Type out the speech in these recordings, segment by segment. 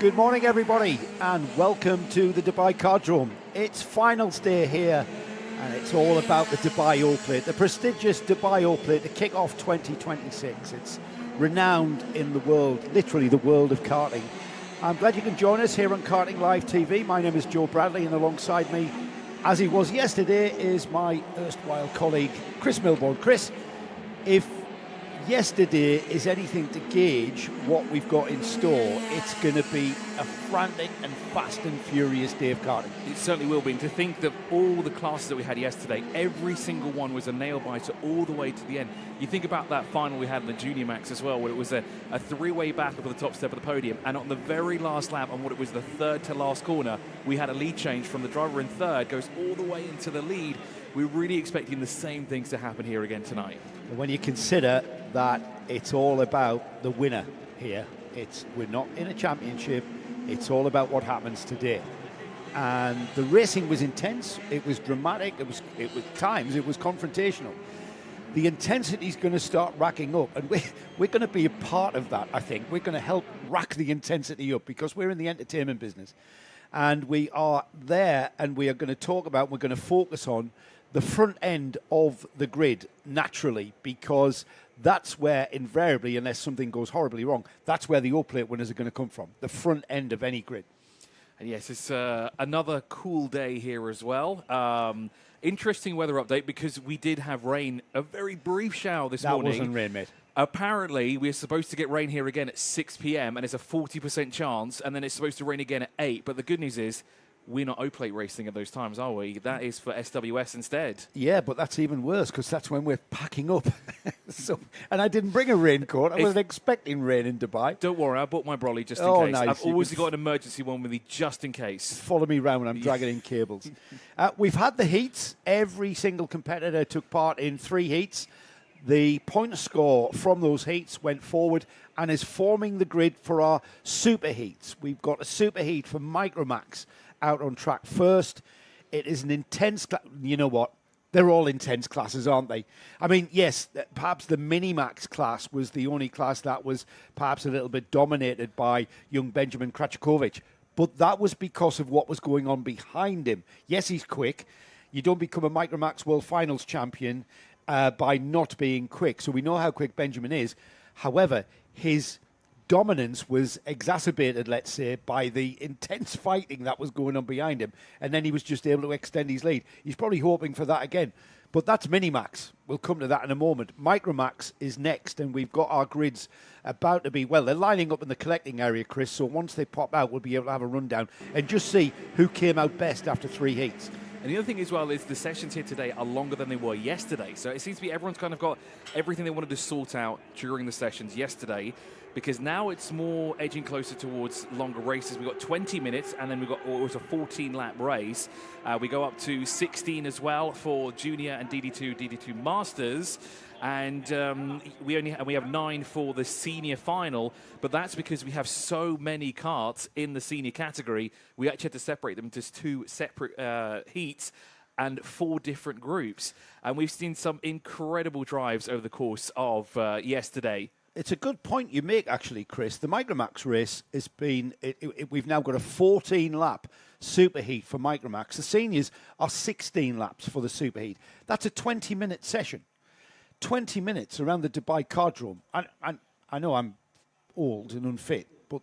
Good morning, everybody, and welcome to the Dubai Cardrome. It's finals day here, and it's all about the Dubai All-Plate, the prestigious Dubai All-Plate to kick off 2026. It's renowned in the world, literally the world of karting. I'm glad you can join us here on Karting Live TV. My name is Joe Bradley, and alongside me, as he was yesterday, is my erstwhile colleague, Chris Milbourne. Chris, if yesterday is anything to gauge what we've got in store, it's going to be a frantic and fast and furious day of karting. It certainly will be. And to think that all the classes that we had yesterday, every single one was a nail-biter all the way to the end. You think about that final we had in the Junior Max as well, where it was a three-way battle for the top step of the podium. And on the very last lap, on what it was the third to last corner, we had a lead change from the driver in third, goes all the way into the lead. We're really expecting the same things to happen here again tonight. When you consider that it's all about the winner here, we're not in a championship, it's all about what happens today. And the racing was intense, it was dramatic, it was times it was confrontational. The intensity is going to start racking up, and we're going to be a part of that, I think. We're going to help rack the intensity up because we're in the entertainment business. And we are there, and we are going to talk about, we're going to focus on the front end of the grid naturally, because that's where invariably, unless something goes horribly wrong, that's where the All-Plate winners are going to come from, the front end of any grid. And yes, it's another cool day here as well. Interesting weather update because we did have rain, a very brief shower this morning. That wasn't rain, mate. Apparently, we're supposed to get rain here again at 6 p.m. and it's a 40% chance, and then it's supposed to rain again at 8. But the good news is, we're not O-Plate racing at those times, are we? That is for SWS instead. Yeah, but that's even worse because that's when we're packing up. And I didn't bring a raincoat. I wasn't expecting rain in Dubai. Don't worry, I bought my brolly just in case. Nice. I've always got an emergency one with me just in case. Follow me around when I'm dragging in cables. We've had the heats. Every single competitor took part in 3 heats. The point score from those heats went forward and is forming the grid for our super heats. We've got a super heat for Micromax out on track first. It is an intense you know what? They're all intense classes, aren't they? I mean, yes, perhaps the Minimax class was the only class that was perhaps a little bit dominated by young Benjamin Kraczkowicz. But that was because of what was going on behind him. Yes, he's quick. You don't become a Micromax World Finals champion by not being quick. So we know how quick Benjamin is. However, his dominance was exacerbated, let's say, by the intense fighting that was going on behind him, and then he was just able to extend his lead. He's probably hoping for that again, but that's Minimax. We'll come to that in a moment. Micromax is next, and we've got our grids about to be, well, they're lining up in the collecting area, Chris, so once they pop out, we'll be able to have a rundown and just see who came out best after 3 heats. And the other thing as well is the sessions here today are longer than they were yesterday. So it seems to be everyone's kind of got everything they wanted to sort out during the sessions yesterday, because now it's more edging closer towards longer races. We've got 20 minutes, and then we've got it was a 14-lap race. We go up to 16 as well for Junior and DD2 Masters. And we have 9 for the senior final, but that's because we have so many karts in the senior category. We actually had to separate them into 2 separate heats and 4 different groups. And we've seen some incredible drives over the course of yesterday. It's a good point you make, actually, Chris. The Micromax race has been, we've now got a 14-lap super heat for Micromax. The seniors are 16 laps for the super heat. That's a 20-minute session. 20 minutes around the Dubai Cardrome. I know I'm old and unfit, but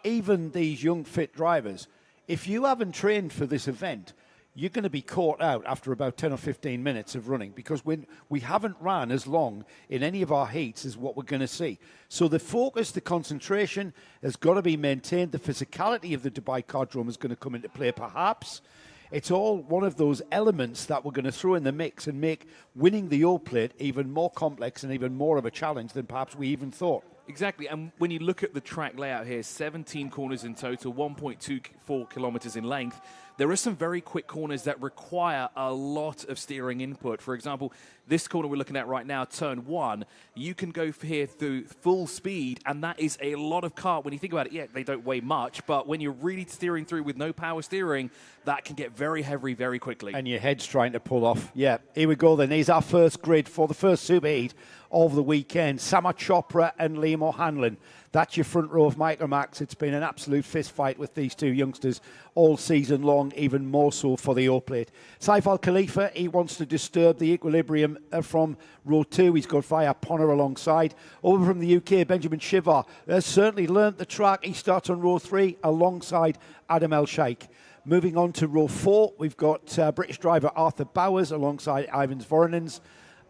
even these young fit drivers, if you haven't trained for this event, you're going to be caught out after about 10 or 15 minutes of running, because we haven't ran as long in any of our heats as what we're going to see. So the focus, the concentration has got to be maintained. The physicality of the Dubai Cardrome is going to come into play, perhaps. It's all one of those elements that we're going to throw in the mix and make winning the All-Plate even more complex and even more of a challenge than perhaps we even thought. Exactly, and when you look at the track layout here, 17 corners in total, 1.24 kilometers in length. There are some very quick corners that require a lot of steering input. For example, this corner we're looking at right now, turn 1, you can go here through full speed, and that is a lot of kart. When you think about it, yeah, they don't weigh much, but when you're really steering through with no power steering, that can get very heavy very quickly. And your head's trying to pull off. Yeah, here we go then. Here's our first grid for the first super heat of the weekend. Sama Chopra and Liam Liam O'Hanlon. That's your front row of Micromax. It's been an absolute fist fight with these two youngsters all season long, even more so for the O-plate. Saif Al Khalifa, he wants to disturb the equilibrium from row 2. He's got Via Ponner alongside. Over from the UK, Benjamin Shivar has certainly learnt the track. He starts on row 3 alongside Adam El Sheikh. Moving on to row 4, we've got British driver Arthur Bowers alongside Ivans Voronins.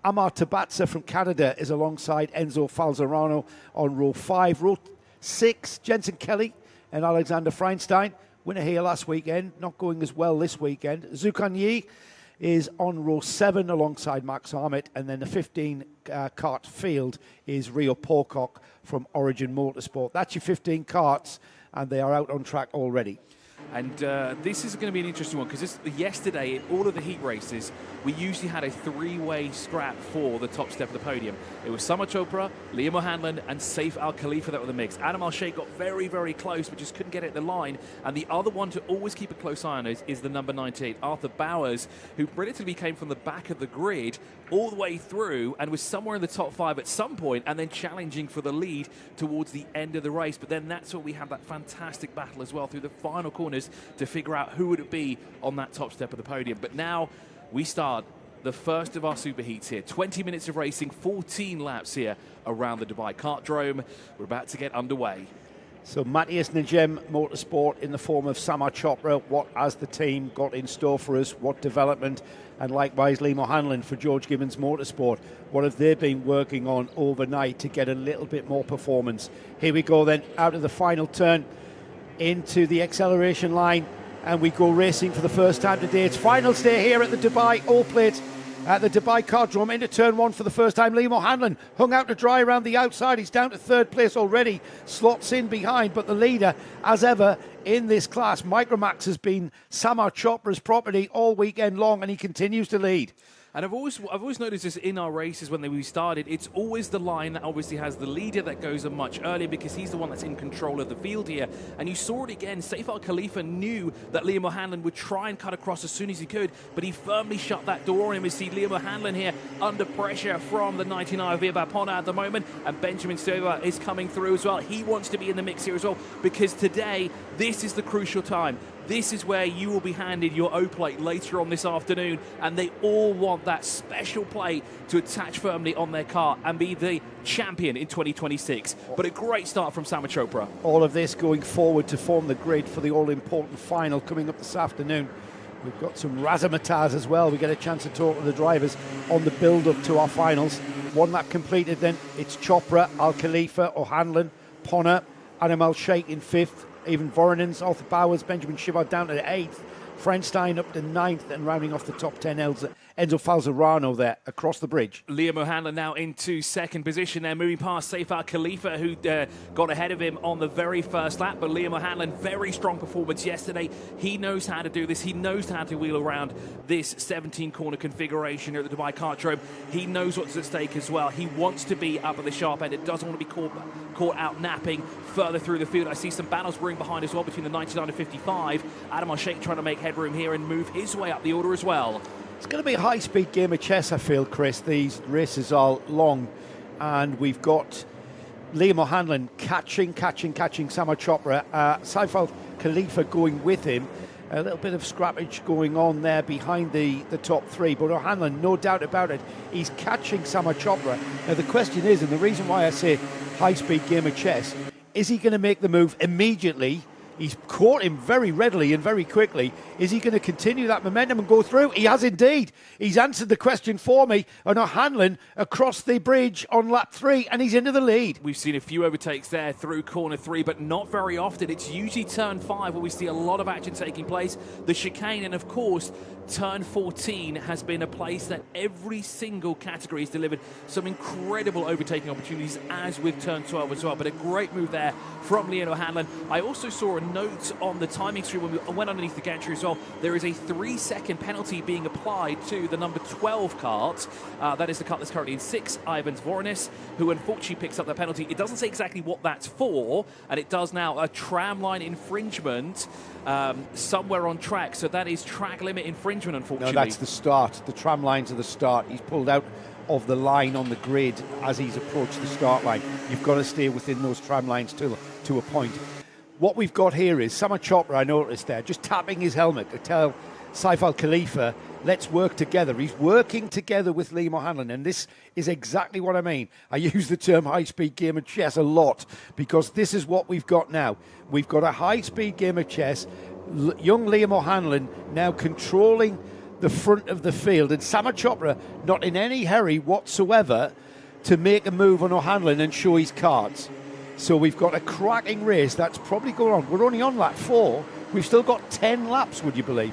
Amar Tabatsa from Canada is alongside Enzo Falzarano on row 5. Row 6, Jensen Kelly and Alexander Feinstein. Winner here last weekend, not going as well this weekend. Zukan Yi is on row 7 alongside Max Armit. And then the 15-cart field is Rio Pocock from Origin Motorsport. That's your 15 carts, and they are out on track already. And this is going to be an interesting one because yesterday, in all of the heat races, we usually had a three-way scrap for the top step of the podium. It was Samar Chopra, Liam O'Hanlon, and Saif Al Khalifa that were the mix. Adam Al Sheikh got very, very close, but just couldn't get it at the line. And the other one to always keep a close eye on is the number 98, Arthur Bowers, who relatively came from the back of the grid all the way through and was somewhere in the top 5 at some point, and then challenging for the lead towards the end of the race. But then that's where we had that fantastic battle as well through the final corners to figure out who would it be on that top step of the podium. But now we start the first of our super heats here. 20 minutes of racing, 14 laps here around the Dubai Kartdrome. We're about to get underway. So Matthias Najem Motorsport in the form of Samar Chopra. What has the team got in store for us? What development? And likewise Liam O'Hanlon for George Gibbons Motorsport. What have they been working on overnight to get a little bit more performance? Here we go then, out of the final turn into the acceleration line, and we go racing for the first time today. It's final day here at the Dubai O-Plate at the Dubai Kartdrome. Into turn 1 for the first time. Liam O'Hanlon hung out to dry around the outside. He's down to 3rd place already, slots in behind, but the leader, as ever in this class, Micromax, has been Samar Chopra's property all weekend long, and he continues to lead. And I've always noticed this in our races when we started. It's always the line that obviously has the leader that goes much earlier because he's the one that's in control of the field here. And you saw it again. Saif Al Khalifa knew that Liam O'Hanlon would try and cut across as soon as he could, but he firmly shut that door on him. We see Liam O'Hanlon here under pressure from the 99 Via Ponner at the moment, and Benjamin Stover is coming through as well. He wants to be in the mix here as well because today, this is the crucial time. This is where you will be handed your O-plate later on this afternoon, and they all want that special plate to attach firmly on their car and be the champion in 2026. But a great start from Samar Chopra. All of this going forward to form the grid for the all-important final coming up this afternoon. We've got some razzamatazz as well. We get a chance to talk to the drivers on the build-up to our finals. One lap completed then. It's Chopra, Al Khalifa, O'Hanlon, Ponner, Adam El Sheikh in 5th. Even Voronins, Arthur Bowers, Benjamin Shivar down to 8th. Frenstein up to 9th, and rounding off the top 10, Enzo Falzarano there across the bridge. Liam O'Hanlon now into 2nd position there, moving past Saif Al Khalifa, who got ahead of him on the very first lap. But Liam O'Hanlon, very strong performance yesterday. He knows how to do this. He knows how to wheel around this 17-corner configuration here at the Dubai Kartdrome. He knows what's at stake as well. He wants to be up at the sharp end. It doesn't want to be caught out napping further through the field. I see some battles brewing behind as well between the 99 and 55. Adam Al Sheikh trying to make headroom here and move his way up the order as well. It's going to be a high-speed game of chess, I feel, Chris. These races are long, and we've got Liam O'Hanlon catching Samar Chopra. Saif Al Khalifa going with him. A little bit of scrappage going on there behind the top 3, but O'Hanlon, no doubt about it, he's catching Samar Chopra. Now, the question is, and the reason why I say high-speed game of chess, is he going to make the move immediately? He's caught him very readily and very quickly. Is he going to continue that momentum and go through? He has indeed. He's answered the question for me. And O'Hanlon across the bridge on lap 3, and he's into the lead. We've seen a few overtakes there through corner 3, but not very often. It's usually turn 5 where we see a lot of action taking place. The chicane, and of course, turn 14 has been a place that every single category has delivered some incredible overtaking opportunities, as with turn 12 as well. But a great move there from Liam O'Hanlon. I also saw a note on the timing screen when we went underneath the gantry as well. There is a 3-second penalty being applied to the number 12 cart. That is the cart that's currently in 6, Ivans Voronins, who unfortunately picks up the penalty. It doesn't say exactly what that's for, and it does now. A tramline infringement somewhere on track. So that is track limit infringement, unfortunately. No, that's the start. The tram lines are the start. He's pulled out of the line on the grid as he's approached the start line. You've got to stay within those tram lines to a point. What we've got here is Sama Chopra, I noticed there, just tapping his helmet to tell Saif Al Khalifa, let's work together. He's working together with Liam O'Hanlon, and this is exactly what I mean. I use the term high-speed game of chess a lot because this is what we've got now. We've got a high-speed game of chess. Young Liam O'Hanlon now controlling the front of the field, and Sama Chopra not in any hurry whatsoever to make a move on O'Hanlon and show his cards. So we've got a cracking race that's probably going on. We're only on lap 4. We've still got 10 laps, would you believe?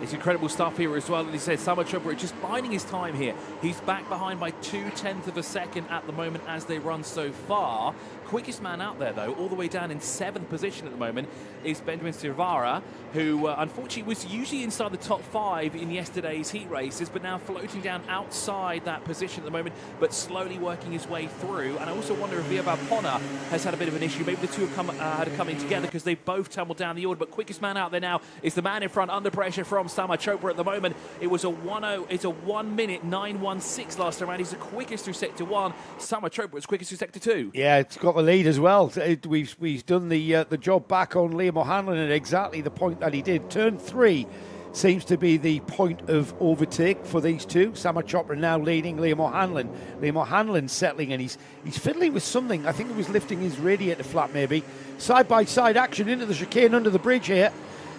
It's incredible stuff here as well. And he said Sama Chopra just biding his time here. He's back behind by 0.2 of a second at the moment as they run so far. Quickest man out there, though, all the way down in 7th position at the moment, is Benjamin Sirvara, who unfortunately was usually inside the top 5 in yesterday's heat races, but now floating down outside that position at the moment, but slowly working his way through. And I also wonder if Virba Pona has had a bit of an issue. Maybe the two have had to come in together because they both tumbled down the order. But quickest man out there now is the man in front under pressure from Sama Chopra at the moment. It was a 1:0. It's a 1 minute 9:16 last time around. He's the quickest through sector 1. Sama Chopra was quickest through sector 2. Yeah, it's got the lead as well. We've done the job back on Liam O'Hanlon at exactly the point that he did. Turn 3 seems to be the point of overtake for these two. Sama Chopra now leading Liam O'Hanlon. Liam O'Hanlon settling, and he's fiddling with something. I think he was lifting his radiator flap maybe. Side-by-side action into the chicane under the bridge here,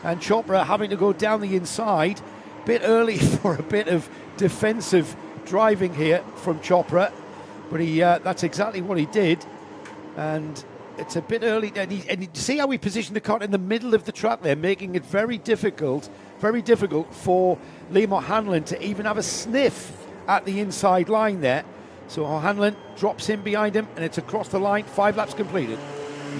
and Chopra having to go down the inside. Bit early for a bit of defensive driving here from Chopra, but that's exactly what he did. And it's a bit early. And you see how he positioned the car in the middle of the track there, making it very difficult for Liam O'Hanlon to even have a sniff at the inside line there. So O'Hanlon drops in behind him, and it's across the line. 5 laps completed.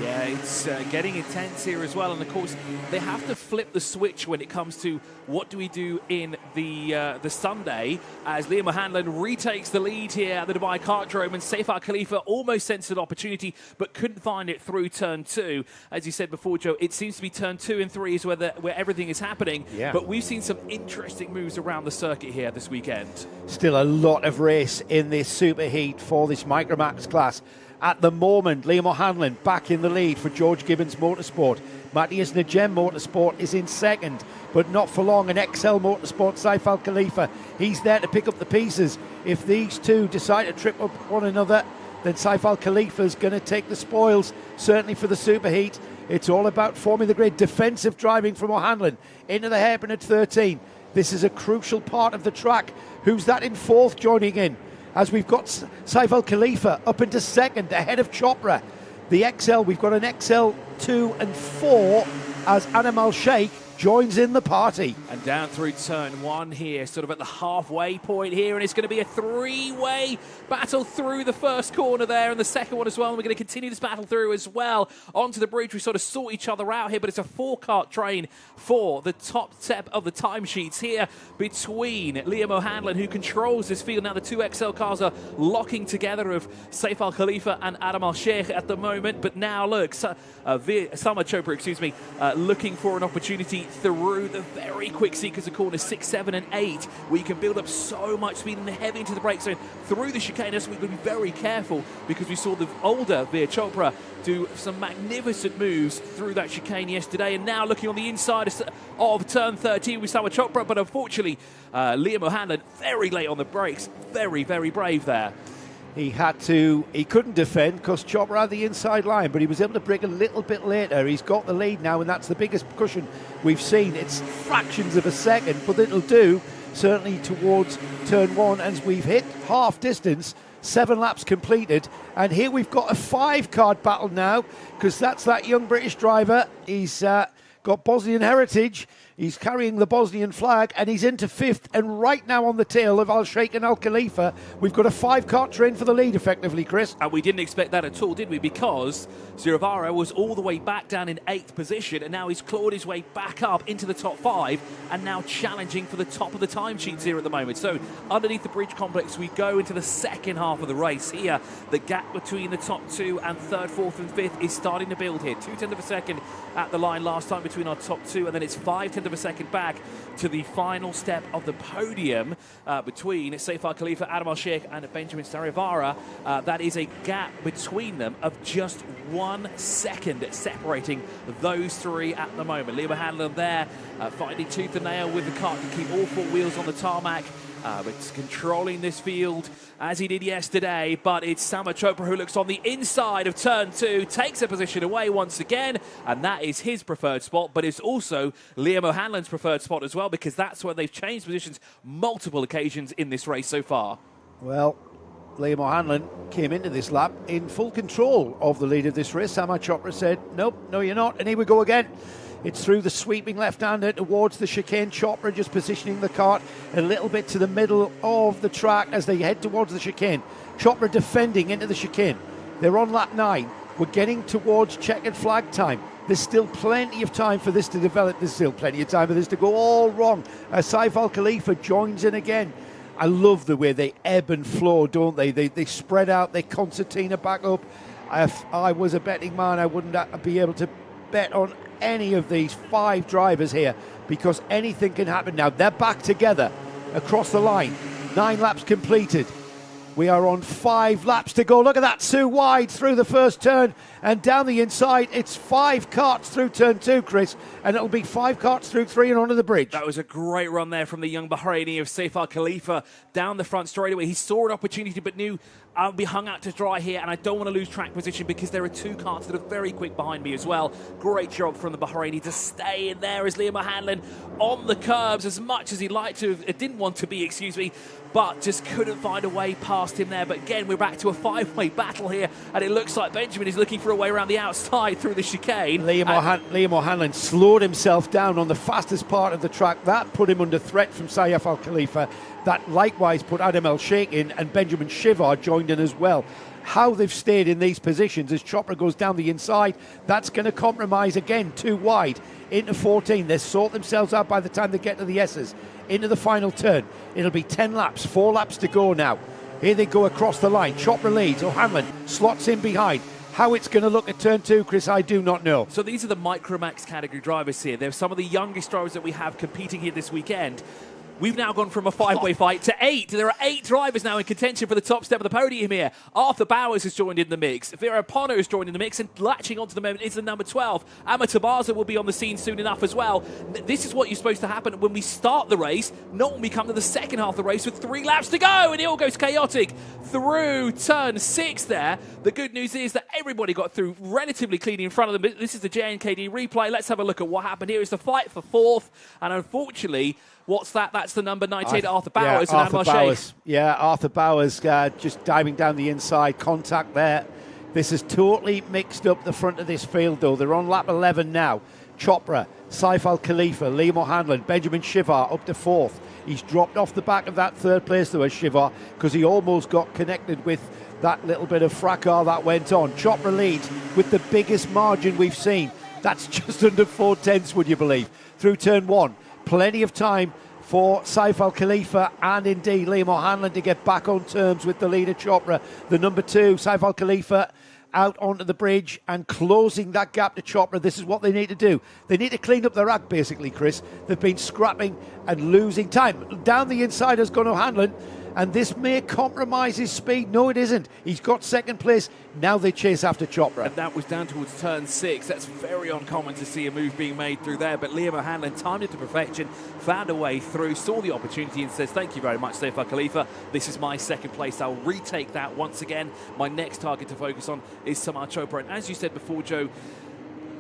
Yeah, it's getting intense here as well. And, of course, they have to flip the switch when it comes to what do we do in the Sunday, as Liam O'Hanlon retakes the lead here at the Dubai Kartdrome, and Saif Al Khalifa almost sensed an opportunity but couldn't find it through turn 2. As you said before, Joe, it seems to be turn 2 and 3 is where everything is happening. Yeah. But we've seen some interesting moves around the circuit here this weekend. Still a lot of race in this Super Heat for this Micromax class. At the moment, Liam O'Hanlon back in the lead for George Gibbons Motorsport. Matthias Najem Motorsport is in second, but not for long. And XL Motorsport, Saif Al Khalifa, he's there to pick up the pieces. If these two decide to trip up one another, then Saif Al Khalifa's going to take the spoils, certainly for the Super Heat. It's all about forming the grid. Defensive driving from O'Hanlon into the hairpin at 13. This is a crucial part of the track. Who's that in 4th joining in? As we've got Saif Al Khalifa up into 2nd, ahead of Chopra. The XL, we've got an XL 2 and 4 as Animal Sheikh joins in the party. And down through turn 1 here, sort of at the halfway point here, and it's going to be a 3-way battle through the first corner there and the second one as well. And we're going to continue this battle through as well onto the bridge. We sort of sort each other out here, but it's a 4-kart train for the top step of the timesheets here between Liam O'Hanlon, who controls this field. Now the 2 XL cars are locking together of Saif Al Khalifa and Adam Al Sheikh at the moment, but now look, Sama Chopra, looking for an opportunity through the very quick sequence of corners 6, 7 and 8, where you can build up so much speed and heavy into the brakes. So through the chicane, we've got to be very careful, because we saw the older Veer Chopra do some magnificent moves through that chicane yesterday. And now looking on the inside of turn 13 with Sama Chopra, but unfortunately Liam O'Hanlon very late on the brakes. Very, very brave there. He couldn't defend because Chopra had the inside line, but he was able to break a little bit later. He's got the lead now, and that's the biggest cushion we've seen. It's fractions of a second, but it'll do, certainly towards turn 1, as we've hit half distance. 7 laps completed, and here we've got a 5-card battle now, because that's that young British driver. He's got Bosnian heritage. He's carrying the Bosnian flag, and he's into 5th, and right now on the tail of Al Sheikh and Al Khalifa. We've got a 5-kart train for the lead, effectively, Chris. And we didn't expect that at all, did we? Because Ziravara was all the way back down in 8th position, and now he's clawed his way back up into the top 5, and now challenging for the top of the timesheets here at the moment. So underneath the bridge complex, we go into the second half of the race here. The gap between the top 2 and 3rd, 4th and 5th is starting to build here. 0.2 of a second at the line last time between our top 2, and then it's 0.5 1/10 of a second back to the final step of the podium between Saif Al-Khalifa, Adam Al-Sheikh and Benjamin Sarivara. That is a gap between them of just 1 second separating those three at the moment. Liam O'Hanlon there finding tooth and nail with the kart to keep all 4 wheels on the tarmac. It's controlling this field as he did yesterday, but it's Sama Chopra who looks on the inside of turn 2, takes a position away once again, and that is his preferred spot, but it's also Liam O'Hanlon's preferred spot as well, because that's where they've changed positions multiple occasions in this race so far. Well, Liam O'Hanlon came into this lap in full control of the lead of this race. Sama Chopra said, nope, no you're not, and here we go again. It's through the sweeping left-hander towards the chicane. Chopra just positioning the kart a little bit to the middle of the track as they head towards the chicane. Chopra defending into the chicane. They're on lap 9. We're getting towards checkered flag time. There's still plenty of time for this to develop. There's still plenty of time for this to go all wrong. As Saif Al-Khalifa joins in again. I love the way they ebb and flow, don't they? They spread out, they concertina back up. If I was a betting man, I wouldn't be able to bet on any of these 5 drivers here, because anything can happen now. They're back together across the line. 9 laps completed. We are on 5 laps to go. Look at that, 2 wide through the first turn and down the inside. It's 5 karts through turn 2, Chris, and it'll be 5 karts through 3 and onto the bridge. That was a great run there from the young Bahraini of Saif Al-Khalifa down the front straight away. He saw an opportunity but knew I'll be hung out to dry here, and I don't want to lose track position because there are 2 karts that are very quick behind me as well. Great job from the Bahraini to stay in there as Liam O'Hanlon on the curbs as much as he'd like to. It didn't want to be, excuse me, but just couldn't find a way past him there. But again, we're back to a 5-way battle here, and it looks like Benjamin is looking for a way around the outside through the chicane. Liam O'Hanlon slowed himself down on the fastest part of the track. That put him under threat from Saif Al-Khalifa. That likewise put Adam Al-Sheikh in, and Benjamin Shivar joined in as well. How they've stayed in these positions as Chopra goes down the inside, that's going to compromise again, 2 wide into 14. They sort themselves out by the time they get to the S's. Into the final turn. It'll be 10 laps, 4 laps to go now. Here they go across the line. Chopra leads, O'Hanlon slots in behind. How it's going to look at turn 2, Chris, I do not know. So these are the Micromax category drivers here. They're some of the youngest drivers that we have competing here this weekend. We've now gone from a 5-way fight to 8. There are 8 drivers now in contention for the top step of the podium here. Arthur Bowers has joined in the mix. Vera Pono has joined in the mix, and latching onto the moment is the number 12. Ama Tabaza will be on the scene soon enough as well. This is what you're supposed to happen when we start the race, not when we come to the second half of the race with 3 laps to go, and it all goes chaotic through turn 6 there. The good news is that everybody got through relatively clean in front of them. This is the JNKD replay. Let's have a look at what happened here. It's the fight for 4th, and unfortunately, what's that? That's the number 98, Arthur Bowers. Yeah, and Arthur Bowers. Yeah, Arthur Bowers just diving down the inside. Contact there. This has totally mixed up the front of this field, though. They're on lap 11 now. Chopra, Saif Al-Khalifa, Liam O'Hanlon, Benjamin Shivar up to 4th. He's dropped off the back of that 3rd place, though, as Shivar, because he almost got connected with that little bit of fracas that went on. Chopra leads with the biggest margin we've seen. That's just under 4/10, would you believe, through turn 1. Plenty of time for Saif Al-Khalifa and indeed Liam O'Hanlon to get back on terms with the leader Chopra. The number 2, Saif Al-Khalifa, out onto the bridge and closing that gap to Chopra. This is what they need to do. They need to clean up their act, basically, Chris. They've been scrapping and losing time. Down the inside has gone O'Hanlon, and this may compromise his speed. No, it isn't. He's got 2nd place. Now they chase after Chopra. And that was down towards turn 6. That's very uncommon to see a move being made through there. But Liam O'Hanlon timed it to perfection, found a way through, saw the opportunity and says, thank you very much, Saif Al-Khalifa. This is my 2nd place. I'll retake that once again. My next target to focus on is Samar Chopra. And as you said before, Joe,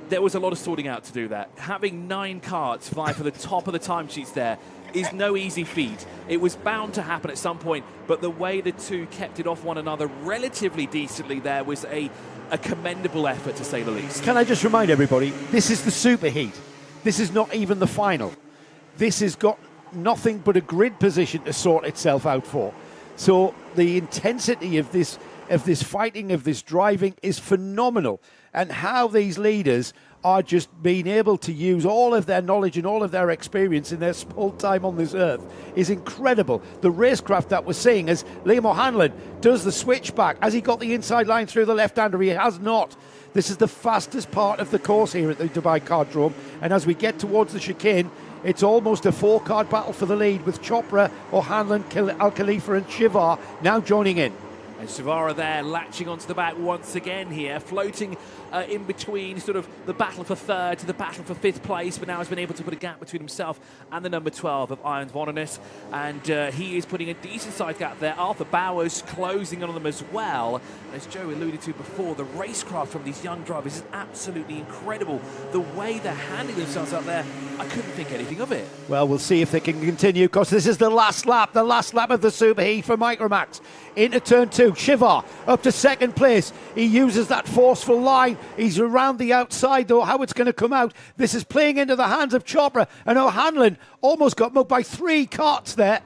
there was a lot of sorting out to do that. Having 9 karts vie for the top of the timesheets there is no easy feat. It was bound to happen at some point, but the way the 2 kept it off one another relatively decently there was a commendable effort, to say the least. Can I just remind everybody, this is the Super Heat. This is not even the final. This has got nothing but a grid position to sort itself out for. So the intensity of this fighting, of this driving is phenomenal. And how these leaders are just being able to use all of their knowledge and all of their experience in their small time on this earth is incredible. The racecraft that we're seeing as Liam O'Hanlon does the switchback. Has he got the inside line through the left-hander? He has not. This is the fastest part of the course here at the Dubai Cardrome. And as we get towards the chicane, It's almost a 4-card battle for the lead with Chopra, O'Hanlon, Al Khalifa and Shivar now joining in. And Shivara there latching onto the back once again here, floating in between sort of the battle for third to the battle for fifth place, but now has been able to put a gap between himself and the number 12 of Irons Vononis. And he is putting a decent side gap there. Arthur Bowers closing on them as well. As Joe alluded to before, the racecraft from these young drivers is absolutely incredible. The way they're handling themselves out there, I couldn't think anything of it. Well, we'll see if they can continue, because this is the last lap of the Super Heat for Micromax. Into turn 2, Shivar up to second place. He uses that forceful line. He's around the outside, though. How it's going to come out, this is playing into the hands of Chopra, and O'Hanlon almost got mugged by 3 carts there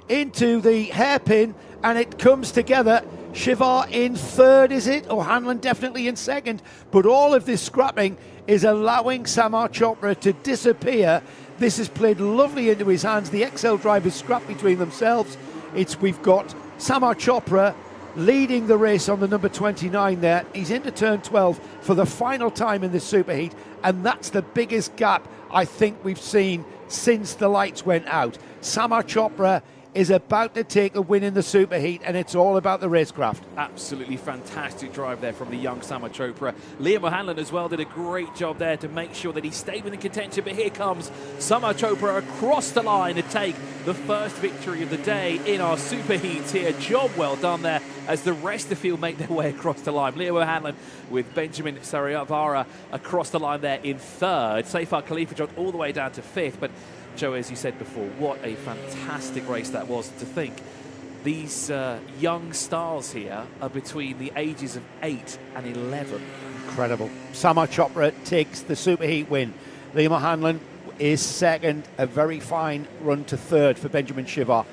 into the hairpin, and it comes together. Shivar in third, is it? O'Hanlon definitely in second, but all of this scrapping is allowing Samar Chopra to disappear. This is played lovely into his hands. The XL drivers scrap between themselves. We've got Samar Chopra leading the race on the number 29 there. He's into turn 12 for the final time in this Super Heat, and that's the biggest gap I think we've seen since the lights went out. Samar Chopra is about to take a win in the Super Heat, and it's all about the racecraft. Absolutely fantastic drive there from the young Samar Chopra. Liam O'Hanlon as well did a great job there to make sure that he stayed within contention, but here comes Samar Chopra across the line to take the first victory of the day in our Super Heats here. Job well done there as the rest of the field make their way across the line. Liam O'Hanlon with Benjamin Sariavara across the line there in third. Saifar Khalifa dropped all the way down to fifth, but Joe, as you said before, what a fantastic race that was. To think these young stars here are between the ages of 8 and 11. Incredible. Samar Chopra takes the Super Heat win. Liam O'Hanlon is second. A very fine run to third for Benjamin Shivar.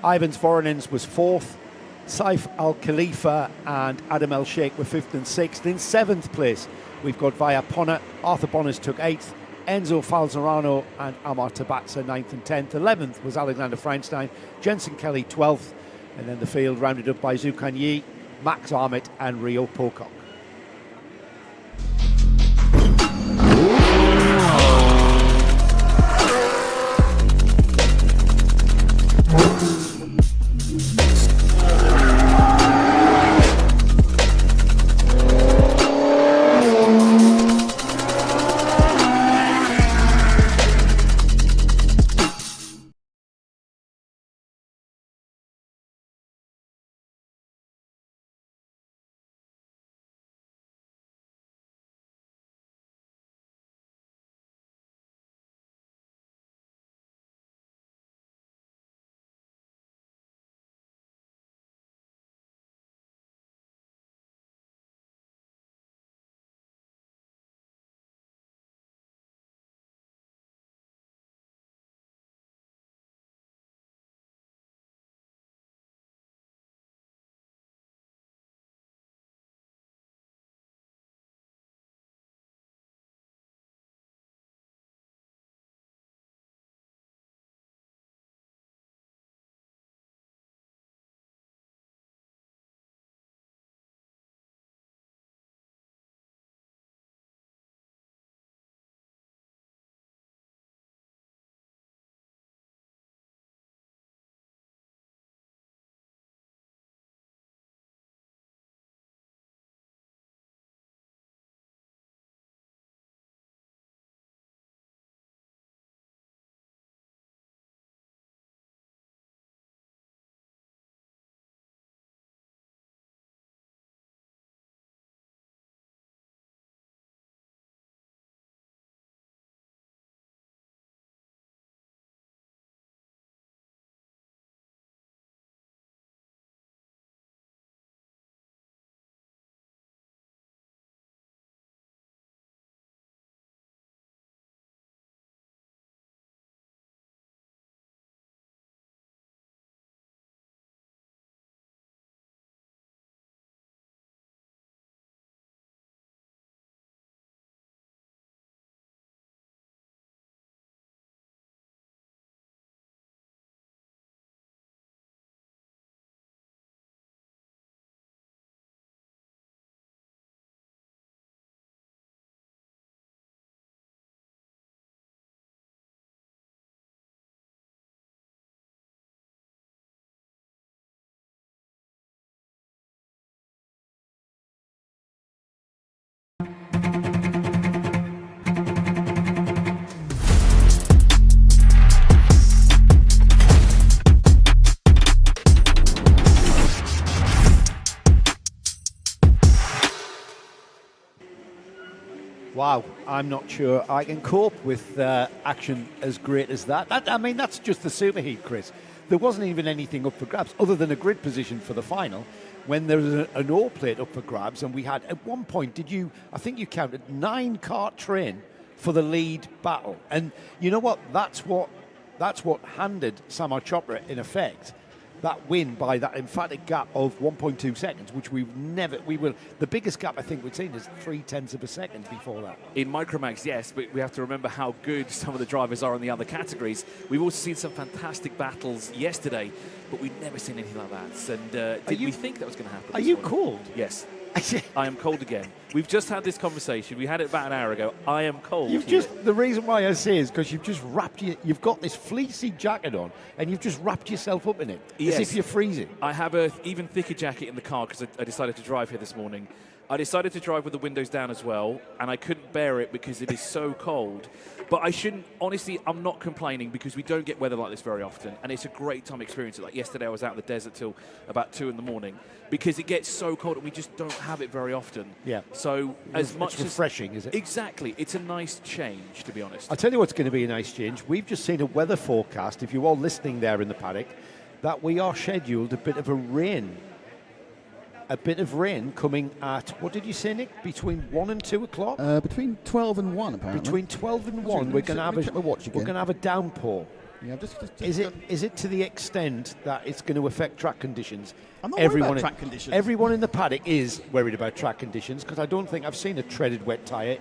Ivans Voronins was fourth. Saif Al Khalifa and Adam El Sheikh were fifth and sixth. In seventh place, we've got Vaya Ponna. Arthur Bonners took eighth. Enzo Falzarano and Amar Tabatsa 9th and 10th. 11th was Alexander Feinstein, Jensen Kelly 12th, and then the field rounded up by Zukan Yi, Max Armit and Rio Pocock. Wow, I'm not sure I can cope with action as great as that. I mean, that's just the Super Heat, Chris. There wasn't even anything up for grabs other than a grid position for the final when there was an ore plate up for grabs, and we had, at one point, I think you counted 9 kart train for the lead battle. And you know what? That's what handed Samar Chopra, in effect, that win by that emphatic gap of 1.2 seconds, which the biggest gap I think we've seen is 0.3 of a second before that. In Micromax, yes, but we have to remember how good some of the drivers are in the other categories. We've also seen some fantastic battles yesterday, but we've never seen anything like that. And did we think that was going to happen? Are you cold? Yes. I am cold again. We've just had this conversation. We had it about an hour ago. I am cold. The reason why I say is because you've got this fleecy jacket on and you've just wrapped yourself up in it. Yes. As if you're freezing. I have an even thicker jacket in the car because I decided to drive here this morning. I decided to drive with the windows down as well, and I couldn't bear it because it is so cold. But honestly, I'm not complaining because we don't get weather like this very often, and it's a great time experience it. Like yesterday, I was out in the desert till about 2 in the morning because it gets so cold and we just don't have it very often. Yeah. So it's refreshing, is it? Exactly. It's a nice change, to be honest. I'll tell you what's going to be a nice change. We've just seen a weather forecast, if you're all listening there in the paddock, that we are scheduled a bit of rain coming at, what did you say, Nick? Between 1 and 2 o'clock? Between 12 and 1, apparently. Between 12 and 1, we're going to have a downpour. Yeah, is it to the extent that it's going to affect track conditions? I'm not worried about track conditions. Everyone in the paddock is worried about track conditions because I don't think I've seen a treaded wet tyre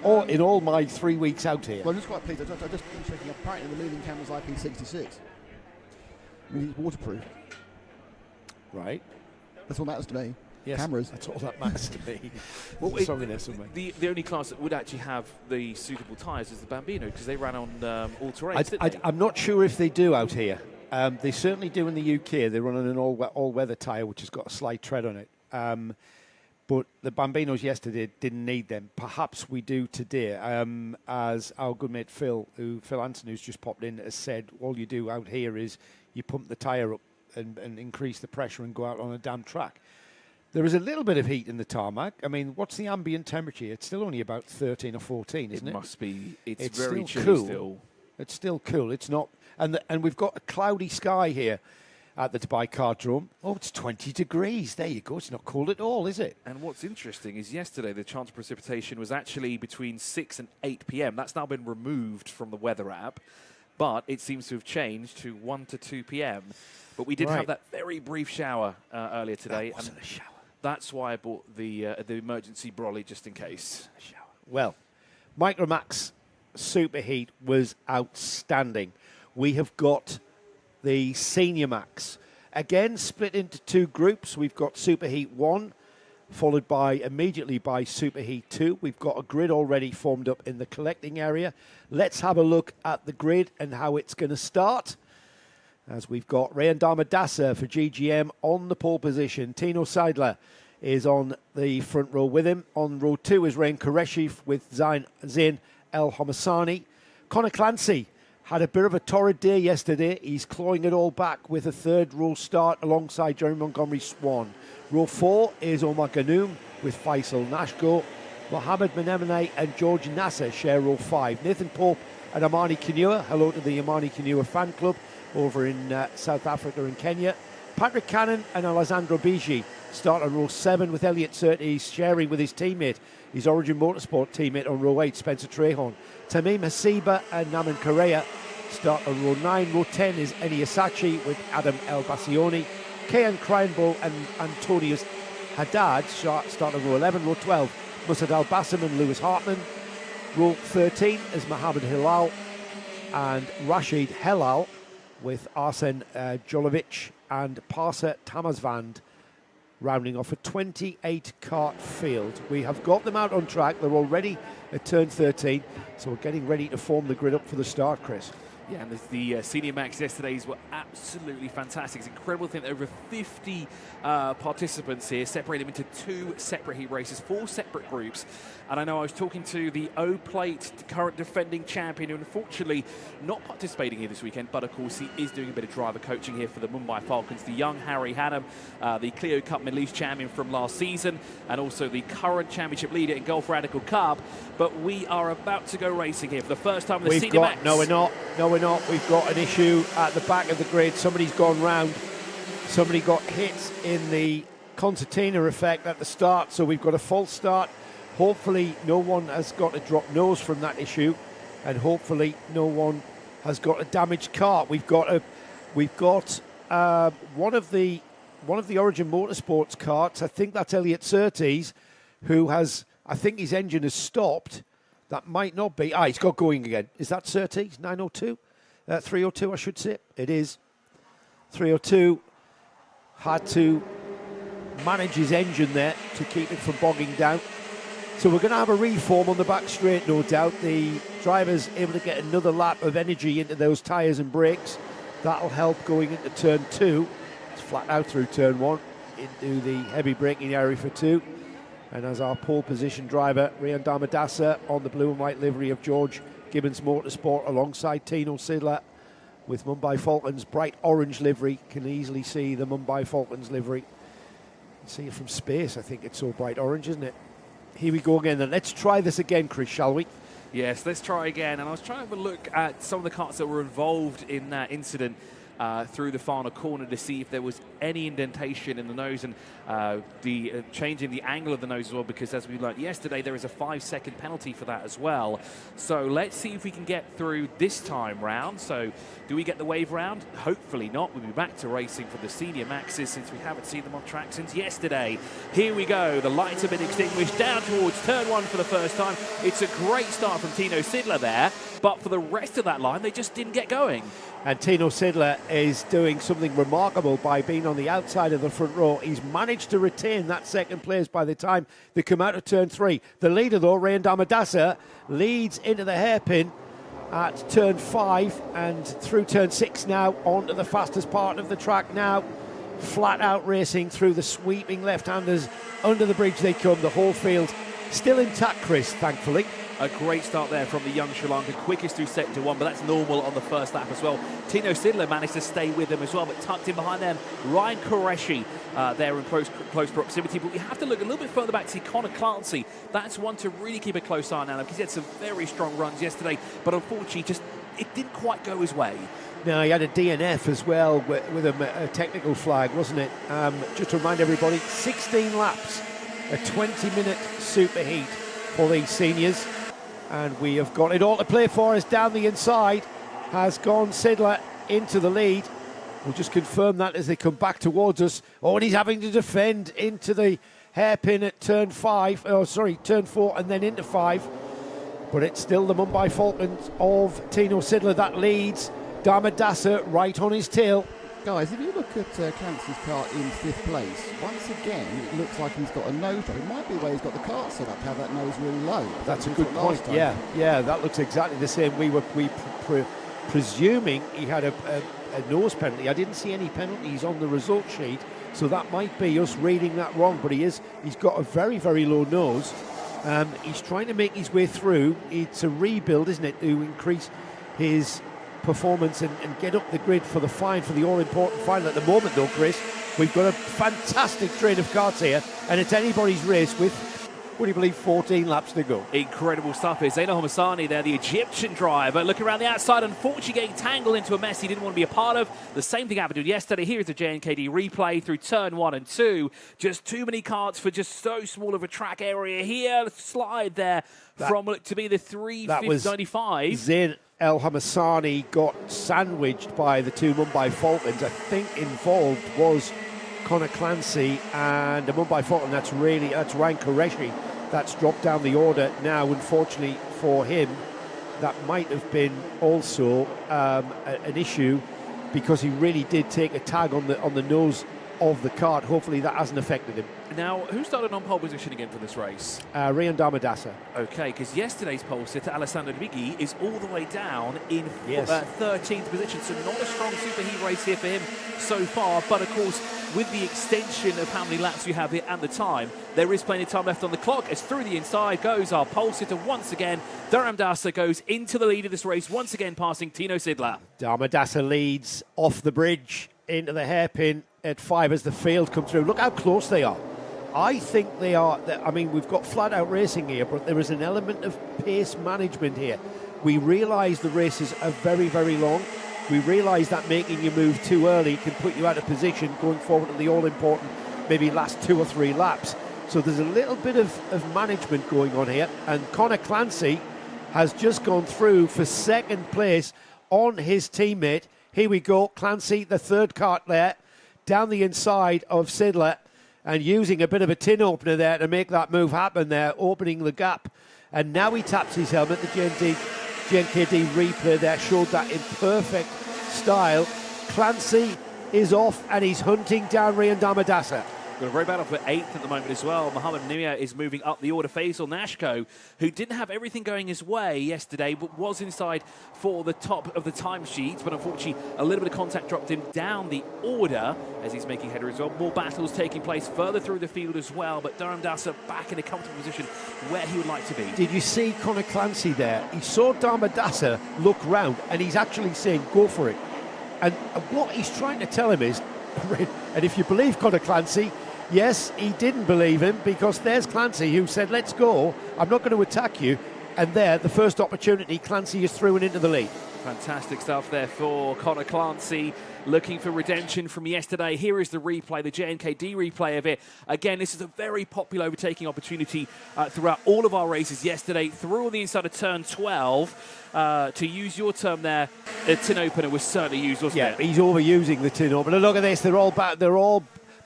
or in all my 3 weeks out here. Well, I'm just quite pleased. I just been checking. Apparently, the moving camera's IP66. I mean, it's waterproof. Right. That's all that matters to me. Yes, cameras. That's all that matters to me. The only class that would actually have the suitable tyres is the Bambino because they ran on all-terrain. I'm not sure if they do out here. They certainly do in the UK. They run on an all-weather tyre which has got a slight tread on it. But the Bambinos yesterday didn't need them. Perhaps we do today. As our good mate Phil Anson, who's just popped in, has said, all you do out here is you pump the tyre up and increase the pressure and go out on a damp track. There is a little bit of heat in the tarmac. I mean, what's the ambient temperature? It's still only about 13 or 14, isn't it? It must be. It's very still chilly cool. still. It's still cool. It's not, and we've got a cloudy sky here at the Dubai Kardrome. Oh, it's 20 degrees. There you go. It's not cold at all, is it? And what's interesting is yesterday the chance of precipitation was actually between 6 and 8 p.m. That's now been removed from the weather app, but it seems to have changed to 1 to 2 p.m. But we did have that very brief shower earlier today. That wasn't a shower. That's why I bought the emergency brolly just in case. Well, Micromax Super Heat was outstanding. We have got the Senior Max. Again, split into 2 groups. We've got Super Heat 1, followed immediately by Super Heat 2. We've got a grid already formed up in the collecting area. Let's have a look at the grid and how it's going to start. As we've got Rayan Damadasa for GGM on the pole position. Tino Seidler is on the front row with him. On row 2 is Rayan Qureshi with Zain El Homassani. Conor Clancy had a bit of a torrid day yesterday. He's clawing it all back with a 3rd row start alongside Jeremy Montgomery Swan. Row 4 is Omar Ganoum with Faisal Nashko. Mohamed Menemene and George Nasser share row 5. Nathan Pope and Amani Kinua. Hello to the Amani Kinua fan club over in South Africa and Kenya. Patrick Cannon and Alessandro Bigi start on row 7 with Elliot Surtees sharing with his teammate, his Origin Motorsport teammate on row 8, Spencer Trehorn. Tamim Hasiba and Naman Correa start on row 9. Row 10 is Eni Asachi with Adam El Bassioni. Kayan Kreinbull and Antonius Haddad start on row 11. Row 12, Musad Al Bassam and Lewis Hartman. Row 13 is Mohamed Hilal and Rashid Helal with Arsen Jolovic and Parsa Tamazvand rounding off a 28-kart field. We have got them out on track. They're already at turn 13, so we're getting ready to form the grid up for the start, Chris. Yeah, and the Senior Max yesterdays were absolutely fantastic. It's incredible to think that over 50 participants here, separated them into 2 separate heat races, 4 separate groups. And I know I was talking to the O-Plate, the current defending champion, who unfortunately not participating here this weekend, but of course he is doing a bit of driver coaching here for the Mumbai Falcons, the young Harry Hannam, the Clio Cup Middle East champion from last season, and also the current championship leader in Gulf Radical Cup. But we are about to go racing here for the first time in the Senior Max. No, we're not. No, we're not. We've got an issue at the back of the grid. Somebody's gone round. Somebody got hit in the concertina effect at the start, so we've got a false start. Hopefully no one has got a drop nose from that issue, and hopefully no one has got a damaged kart. We've got one of the Origin Motorsports karts. I think that's Elliot Surtees, who has, I think his engine has stopped. That might not be. He's got going again. Is that Surtees? 902? 302, I should say. It is. 302 had to manage his engine there to keep it from bogging down. So we're going to have a reform on the back straight, no doubt. The driver's able to get another lap of energy into those tyres and brakes. That'll help going into turn 2. It's flat out through turn 1 into the heavy braking area for 2. And as our pole position driver, Rayan Damadasa, on the blue and white livery of George Gibbons Motorsport, alongside Tino Sidler with Mumbai Falcons bright orange livery. Can easily see the Mumbai Falcons livery. See it from space. I think it's so bright orange, isn't it? Here we go again then. Let's try this again, Chris, shall we? Yes, let's try again. And I was trying to have a look at some of the karts that were involved in that incident through the final corner to see if there was any indentation in the nose and changing the angle of the nose as well, because as we learned yesterday, there is a 5-second penalty for that as well. So let's see if we can get through this time round. So do we get the wave round? Hopefully not. We'll be back to racing for the Senior Maxes since we haven't seen them on track since yesterday. Here we go. The lights have been extinguished down towards turn 1 for the first time. It's a great start from Tino Sidler there, but for the rest of that line, they just didn't get going. And Tino Sidler is doing something remarkable by being on the outside of the front row. He's managed to retain that second place by the time they come out of turn 3. The leader, though, Rayan Damadasa, leads into the hairpin at turn 5 and through turn 6 now onto the fastest part of the track now. Flat out racing through the sweeping left-handers. Under the bridge they come. The whole field still intact, Chris, thankfully. A great start there from the young Sri Lanka, quickest through sector 1, but that's normal on the first lap as well. Tino Sidler managed to stay with him as well, but tucked in behind them, Ryan Qureshi there in close proximity. But we have to look a little bit further back to see Connor Clancy. That's one to really keep a close eye on now, because he had some very strong runs yesterday, but unfortunately it didn't quite go his way. No, he had a DNF as well with a technical flag, wasn't it? Just to remind everybody, 16 laps, a 20-minute super heat for these seniors. And we have got it all to play for us. Down the inside has gone Sidler into the lead. We'll just confirm that as they come back towards us. Oh, and he's having to defend into the hairpin at turn 4 and then into 5. But it's still the Mumbai Falcons of Tino Sidler that leads. Damadasa right on his tail. Guys, if you look at Clancy's kart in 5th place, once again, it looks like he's got a nose drop. It might be the way he's got the kart set up, have that nose really low. That's a good point. Yeah, that looks exactly the same. We were presuming he had a nose penalty. I didn't see any penalties on the result sheet, so that might be us reading that wrong. But he's got a very, very low nose. He's trying to make his way through. It's a rebuild, isn't it, to increase his performance and get up the grid for the all-important final. At the moment, though, Chris, we've got a fantastic train of karts here, and it's anybody's race with, what do you believe, 14 laps to go. Incredible stuff here. Zaino Homassani there, the Egyptian driver, looking around the outside, unfortunately getting tangled into a mess he didn't want to be a part of. The same thing happened yesterday. Here's the JNKD replay through turn 1 and 2. Just too many karts for just so small of a track area here. Slide there to be the 395. Zain El Homassani got sandwiched by the two Mumbai Falcons. I think involved was Connor Clancy and the Mumbai Falcon. That's Ryan Qureshi. That's dropped down the order now. Unfortunately for him, that might have been also an issue, because he really did take a tag on the nose of the kart. Hopefully that hasn't affected him. Now, who started on pole position again for this race? Rian Damadasa. Okay, because yesterday's pole sitter, Alessandro Biggi, is all the way down in 13th position, so not a strong super heat race here for him so far, but of course, with the extension of how many laps you have here and the time, there is plenty of time left on the clock as through the inside goes our pole sitter once again. Damadasa goes into the lead of this race, once again passing Tino Sidler. Damadasa leads off the bridge into the hairpin at 5 as the field come through. Look how close they are. I think they are, I mean, we've got flat-out racing here, but there is an element of pace management here. We realise the races are very, very long. We realise that making you move too early can put you out of position going forward to the all-important, maybe last 2 or 3 laps. So there's a little bit of management going on here. And Connor Clancy has just gone through for second place on his teammate. Here we go, Clancy, the third kart there, down the inside of Sidler, and using a bit of a tin opener there to make that move happen there, opening the gap. And now he taps his helmet. The GNKD replay there showed that in perfect style. Clancy is off and he's hunting down Rian Damadasa. Got a very battle for 8th at the moment as well. Mohamed Nimia is moving up the order. Faisal Nashko, who didn't have everything going his way yesterday, but was inside for the top of the timesheet. But unfortunately, a little bit of contact dropped him down the order as he's making header as well. More battles taking place further through the field as well. But Damadasa back in a comfortable position where he would like to be. Did you see Connor Clancy there? He saw Damadasa look round and he's actually saying, go for it. And what he's trying to tell him is, and if you believe Connor Clancy, yes, he didn't believe him, because there's Clancy who said, let's go, I'm not going to attack you. And there, the first opportunity, Clancy is through and into the lead. Fantastic stuff there for Connor Clancy, looking for redemption from yesterday. Here is the replay, the JNKD replay of it. Again, this is a very popular overtaking opportunity throughout all of our races yesterday. Through on the inside of turn 12, to use your term there, the tin opener was certainly used, wasn't it? Yeah, he's overusing the tin opener. Look at this, they're all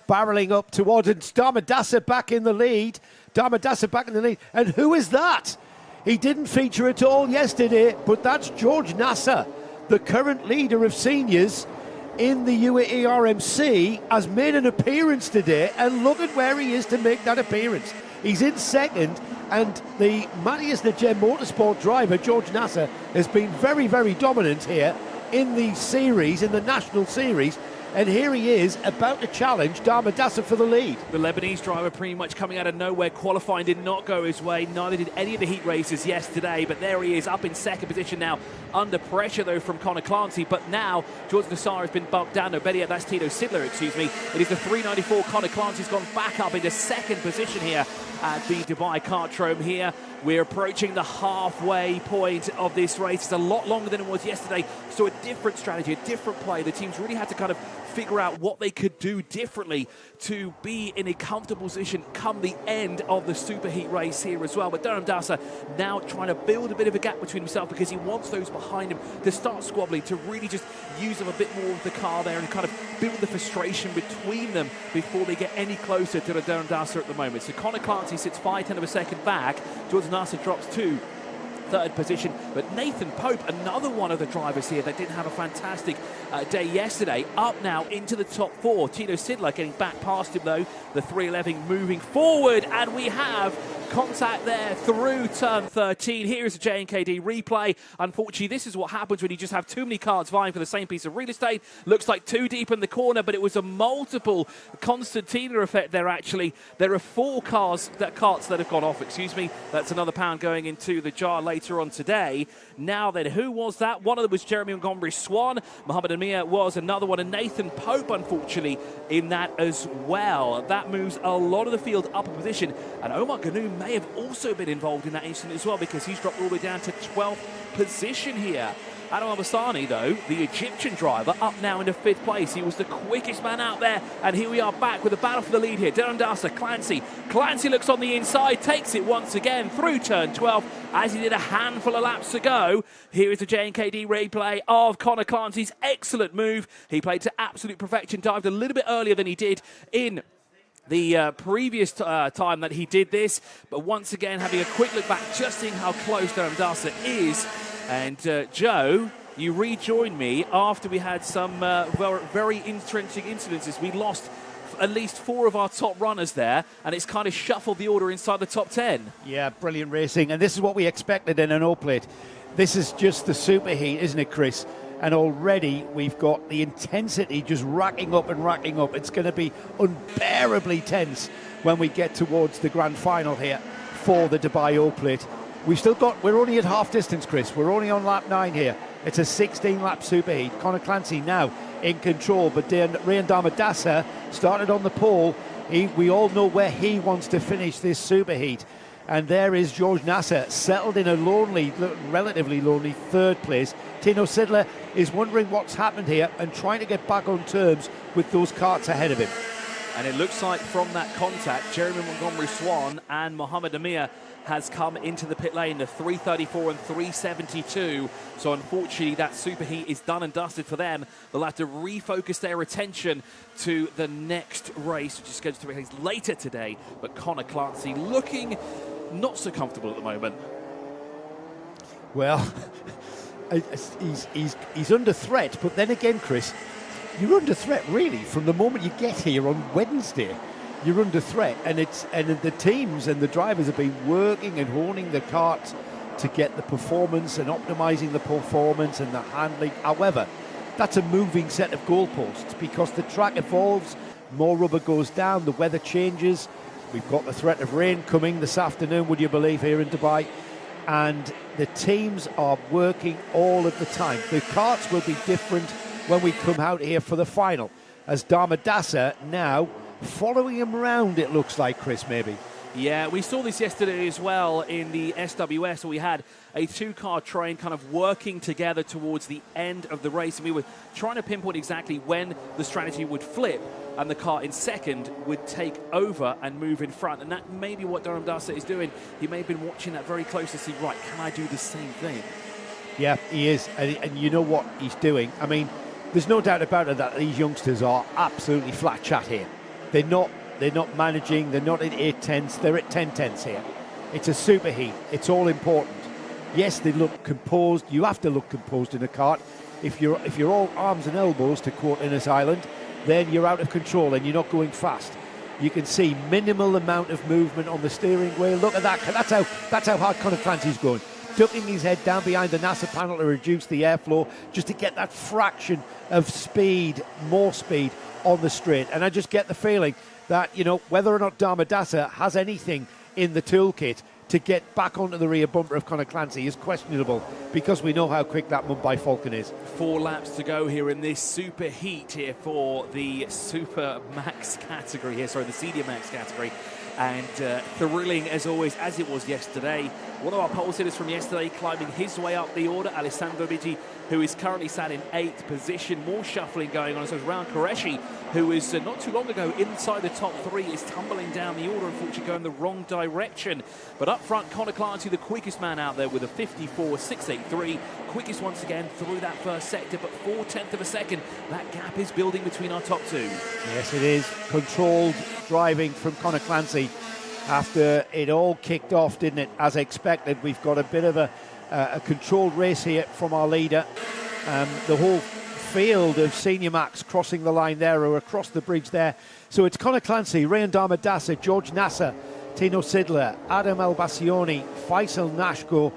barreling up towards it. Damadasa back in the lead. Damadasa back in the lead. And who is that? He didn't feature at all yesterday, but that's George Nasser, the current leader of seniors in the UAE RMC, has made an appearance today, and look at where he is to make that appearance. He's in second, and the Matthias Najem Motorsport driver, George Nasser, has been very, very dominant here in the series, in the national series. And here he is, about to challenge Damadasa for the lead. The Lebanese driver pretty much coming out of nowhere. Qualifying did not go his way. Neither did any of the heat races yesterday. But there he is, up in second position now. Under pressure, though, from Connor Clancy. But now, George Nassar has been bumped down. No, better that's Tino Sidler, excuse me. It is the 394. Connor Clancy's gone back up into second position here at the Dubai Kartrome here. We're approaching the halfway point of this race. It's a lot longer than it was yesterday. So a different strategy, a different play. The teams really had to kind of figure out what they could do differently to be in a comfortable position come the end of the super heat race here as well. But Damadasa now trying to build a bit of a gap between himself, because he wants those behind him to start squabbling, to really just use them a bit more of the car there and kind of build the frustration between them before they get any closer to the Damadasa at the moment. So Connor Clancy sits 5/10 of a second back. George Nasser drops to third position, but Nathan Pope, another one of the drivers here that didn't have a fantastic day yesterday, up now into the top 4. Tino Sidler getting back past him though, the 311 moving forward, and we have contact there through turn 13. Here is a JNKD replay. Unfortunately, this is what happens when you just have too many cars vying for the same piece of real estate. Looks like too deep in the corner, but it was a multiple Constantina effect there actually. There are 4 carts that have gone off, excuse me. That's another pound going into the jar later on today. Now then, who was that? One of them was Jeremy Montgomery Swan. Mohamed Amir was another one, and Nathan Pope, unfortunately, in that as well. That moves a lot of the field up a position, and Omar Ganoum may have also been involved in that incident as well, because he's dropped all the way down to 12th position here. Adam Al-Bassani, though, the Egyptian driver, up now into 5th place. He was the quickest man out there, and here we are back with a battle for the lead here. Damadasa, Clancy. Clancy looks on the inside, takes it once again through turn 12, as he did a handful of laps ago. Here is the JNKD replay of Connor Clancy's excellent move. He played to absolute perfection, dived a little bit earlier than he did in the previous time that he did this, but once again having a quick look back, just seeing how close Damadasa is. And Joe, you rejoined me after we had some very interesting incidences. We lost at least 4 of our top runners there, and it's kind of shuffled the order inside the top 10. Yeah, brilliant racing. And this is what we expected in an O-plate. This is just the super heat, isn't it, Chris? And already we've got the intensity just racking up and racking up. It's going to be unbearably tense when we get towards the grand final here for the Dubai O-plate. We're only at half distance, Chris. We're only on lap 9 here. It's a 16-lap super heat. Conor Clancy now in control, but Ryan Damadasa started on the pole. We all know where he wants to finish this super heat. And there is George Nasser, settled in a relatively lonely 3rd place. Tino Sidler is wondering what's happened here and trying to get back on terms with those karts ahead of him. And it looks like from that contact, Jeremy Montgomery-Swan and Mohamed Amir has come into the pit lane, the 334 and 372. So unfortunately, that super heat is done and dusted for them. They'll have to refocus their attention to the next race, which is scheduled to take place later today. But Conor Clancy looking not so comfortable at the moment. Well, he's under threat, but then again, Chris, you're under threat really from the moment you get here on Wednesday. You're under threat, and the teams and the drivers have been working and honing the karts to get the performance and optimizing the performance and the handling. However, that's a moving set of goalposts because the track evolves, more rubber goes down, the weather changes. We've got the threat of rain coming this afternoon, would you believe, here in Dubai. And the teams are working all of the time. The karts will be different when we come out here for the final, as Damadasa now following him around, it looks like, Chris, maybe. Yeah, we saw this yesterday as well in the SWS, where we had a 2-car train kind of working together towards the end of the race, and we were trying to pinpoint exactly when the strategy would flip and the car in second would take over and move in front. And that may be what Daramdasa is doing. He may have been watching that very close to see, right, can I do the same thing? Yeah, he is. And you know what he's doing. I mean, there's no doubt about it that these youngsters are absolutely flat chat here. They're not managing, they're not at 8/10ths, they're at 10/10ths here. It's a super heat, it's all important. Yes, they look composed, you have to look composed in a kart. If you're all arms and elbows, to quote Innes Island, then you're out of control and you're not going fast. You can see minimal amount of movement on the steering wheel. Look at that, that's how hard Conor Clancy's going. Ducking his head down behind the NASA panel to reduce the airflow, just to get that fraction of speed, more speed on the straight. And I just get the feeling that, you know, whether or not Damadasa has anything in the toolkit to get back onto the rear bumper of Conor Clancy is questionable, because we know how quick that Mumbai Falcon is. 4 laps to go here in this super heat here for the Super Max category here, sorry, the Senior Max category. And thrilling as always, as it was yesterday. One of our pole sitters from yesterday climbing his way up the order, Alessandro Bigi, who is currently sat in 8th position. More shuffling going on. So Raul Qureshi, who is not too long ago inside the top 3, is tumbling down the order, unfortunately going the wrong direction. But up front, Conor Clancy, the quickest man out there with a 54.683. Quickest once again through that first sector, but 4/10 of a second. That gap is building between our top 2. Yes, it is. Controlled driving from Conor Clancy after it all kicked off, didn't it? As expected, we've got a bit of a controlled race here from our leader. The whole field of Senior Max crossing the line there, or across the bridge there. So it's Conor Clancy, Ryan Damadasa, George Nasser, Tino Sidler, Adam El-Bassioni, Faisal Nashko.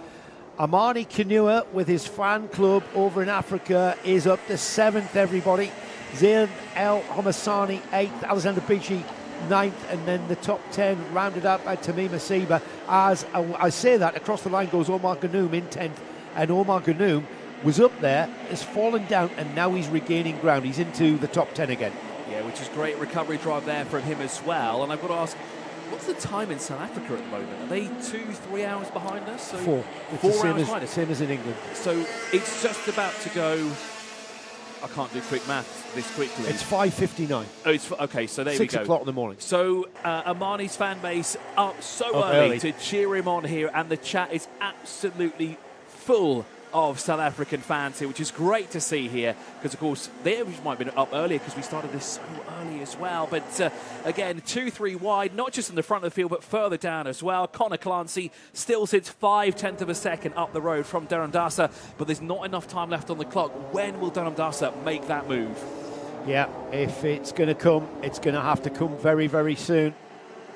Amani Kanua with his fan club over in Africa is up to 7th, everybody. Zain El Homassani 8th, Alexander Bichi 9th, and then the top 10 rounded up by Tamima Siba. As I say that, across the line goes Omar Ganoum in 10th, and Omar Ganoum was up there, has fallen down, and now he's regaining ground. He's into the top 10 again. Yeah, which is great recovery drive there from him as well. And I've got to ask, what's the time in South Africa at the moment? Are they 2-3 hours behind us? So 4. It's 4 hours behind us. Same as in England. So it's just about to go. I can't do quick maths this quickly. It's 5:59. Oh, it's okay. So there we go. 6 o'clock in the morning. So Amani's fan base up so early to cheer him on here, and the chat is absolutely full of South African fans here, which is great to see here, because of course they might have been up earlier because we started this so early as well. But again, 2-3 wide, not just in the front of the field but further down as well. Conor Clancy still sits 5/10 of a second up the road from Daramdasa, but there's not enough time left on the clock. When will Daramdasa make that move? Yeah, if it's going to come, it's going to have to come very, very soon.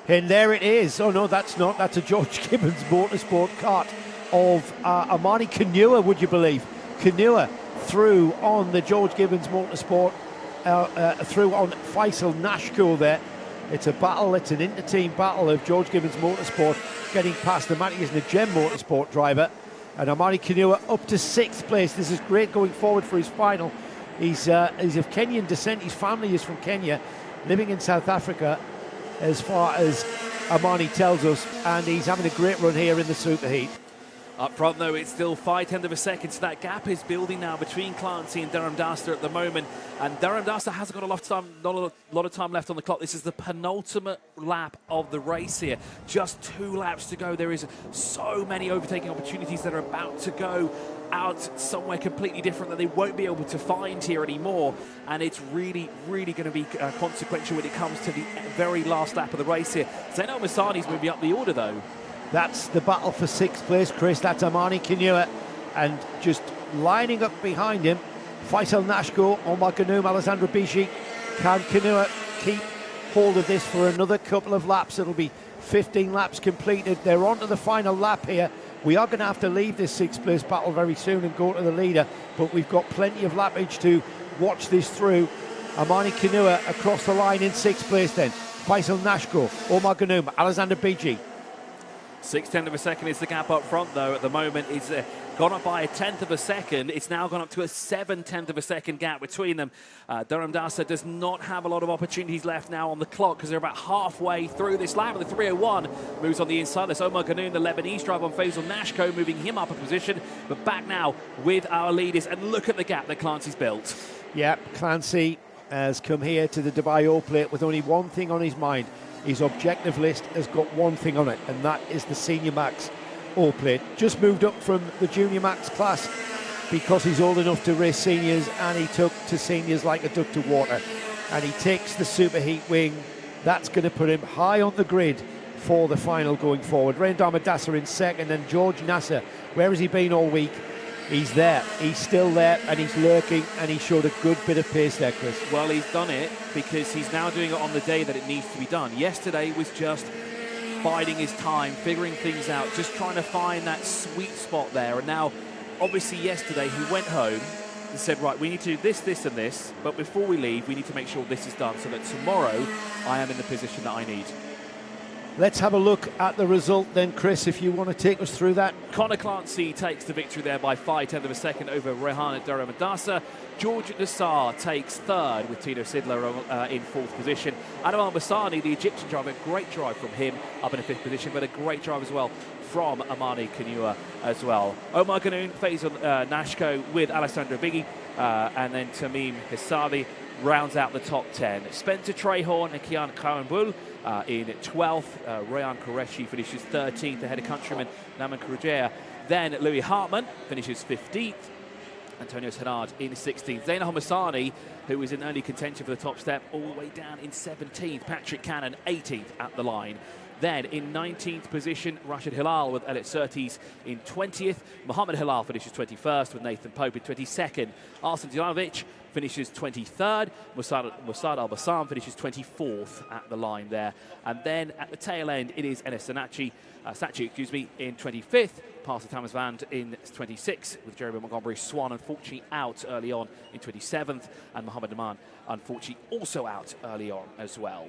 And there it is. Oh, no, that's not. That's a George Gibbons Motorsport kart of Amani Kanua, would you believe? Kanua through on the George Gibbons Motorsport, through on Faisal Nashko there. It's a battle, it's an inter-team battle of George Gibbons Motorsport getting past the Matthias Najem Motorsport driver. And Amani Kanua up to 6th place. This is great going forward for his final. He's of Kenyan descent. His family is from Kenya, living in South Africa, as far as Amani tells us, and he's having a great run here in the Super Heat. Up front, though, it's still 0.5 of a second, so that gap is building now between Clancy and Durham Dasta at the moment. And Durham Dasta hasn't got not a lot of time left on the clock. This is the penultimate lap of the race here. Just 2 laps to go. There is so many overtaking opportunities that are about to go out somewhere completely different that they won't be able to find here anymore. And it's really, really going to be consequential when it comes to the very last lap of the race here. Zainal Masani's moving up the order, though. That's the battle for 6th place, Chris. That's Amani Kanua, and just lining up behind him, Faisal Nashko, Omar Ganoum, Alessandro Bishi. Can Kanua keep hold of this for another couple of laps? It'll be 15 laps completed. They're on to the final lap here. We are going to have to leave this 6th place battle very soon and go to the leader, but we've got plenty of lappage to watch this through. Amani Kanua across the line in 6th place then. Faisal Nashko, Omar Ganoum, Alessandro Bishi. 0.6 of a second is the gap up front, though. At the moment, it's gone up by 1/10 of a second. It's now gone up to a 0.7 of a second gap between them. Durham Dasta does not have a lot of opportunities left now on the clock because they're about halfway through this lap. The 301 moves on the inside. There's Omar Ganoum, the Lebanese driver, on Faisal Nashko, moving him up a position. But back now with our leaders, and look at the gap that Clancy's built. Yeah, Clancy has come here to the Dubai O Plate with only one thing on his mind. His objective list has got one thing on it, and that is the Senior Max O Plate. Just moved up from the Junior Max class because he's old enough to race seniors, and he took to seniors like a duck to water. And he takes the Super Heat wing. That's going to put him high on the grid for the final going forward. Rain Damadasa in second, and George Nasser, where has he been all week? He's there, he's still there, and he's lurking, and he showed a good bit of pace there, Chris. Well, he's done it because he's now doing it on the day that it needs to be done. Yesterday was just biding his time, figuring things out, just trying to find that sweet spot there. And now, obviously yesterday, he went home and said, right, we need to do this, this, and this, but before we leave, we need to make sure this is done so that tomorrow I am in the position that I need. Let's have a look at the result then, Chris, if you want to take us through that. Conor Clancy takes the victory there by 0.5 of a second over Rehan Durham Dasa. George Nassar takes 3rd with Tino Sidler in 4th position. Adam Al-Bassani, the Egyptian driver, great drive from him up in a 5th position, but a great drive as well from Amani Kanua as well. Omar Ganoum, Faisal Nashko with Alessandro Biggie, and then Tamim Hisabi rounds out the top 10. Spencer Trehorn and Kian Kawanbul in 12th. Rayan Qureshi finishes 13th ahead of countryman Naman Kurujea. Then Louis Hartmann finishes 15th. Antonio Hernard in 16th. Zainal Hamasani, who is in early contention for the top step, all the way down in 17th. Patrick Cannon 18th at the line. Then in 19th position, Rashid Hilal with Elliot Surtees in 20th. Mohammed Hilal finishes 21st with Nathan Pope in 22nd. Arsen Djanovic finishes 23rd. Musad Al-Bassam finishes 24th at the line there. And then at the tail end, it is Enes Sachi in 25th. Pastor Thomas Vand in 26th, with Jeremy Montgomery Swan unfortunately out early on in 27th. And Mohammed Naman unfortunately also out early on as well.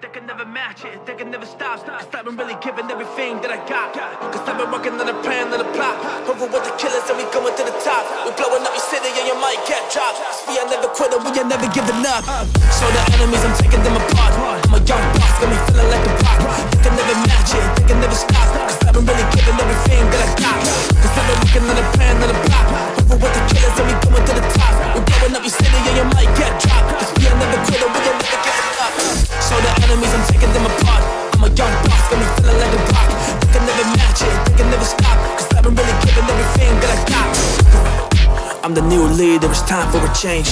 They can never match it, they can never stop. Cause I've been really giving everything that I got. Cause I've been working on a plan and a plot. Over with the killers and we going to the top. We blowing up your city and you might get dropped. Cause we are never quitting, we are never giving up. Show the enemies, I'm taking them apart. I'm a young boss, got me feeling like a pop. They can never match it, they can never stop. Cause I've been really giving everything that I got. Cause I've been working on a plan and a plot. Over with the killers and we going to the top. We blowing up your city and you might get dropped. Cause we are never quitting, we are never giving up. Show the enemies, I'm taking them apart. I'm a young boss, got me feeling like a pop. They can never match it, they can never stop. Cause I've been really giving everything that I got. I'm the new leader, it's time for a change.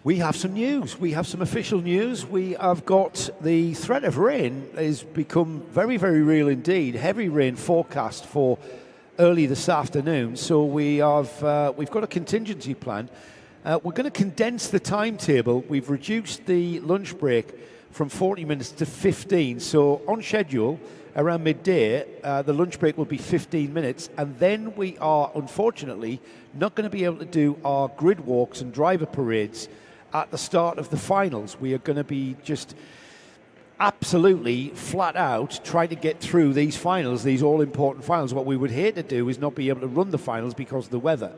We have some news. We have some official news. We have got the threat of rain has become very, very real indeed. Heavy rain forecast for early this afternoon. So we've got a contingency plan. We're going to condense the timetable. We've reduced the lunch break from 40 minutes to 15. So on schedule, around midday, the lunch break will be 15 minutes. And then we are, unfortunately, not going to be able to do our grid walks and driver parades at the start of the finals. We are going to be just absolutely flat out trying to get through these finals, these all-important finals. What we would hate to do is not be able to run the finals because of the weather.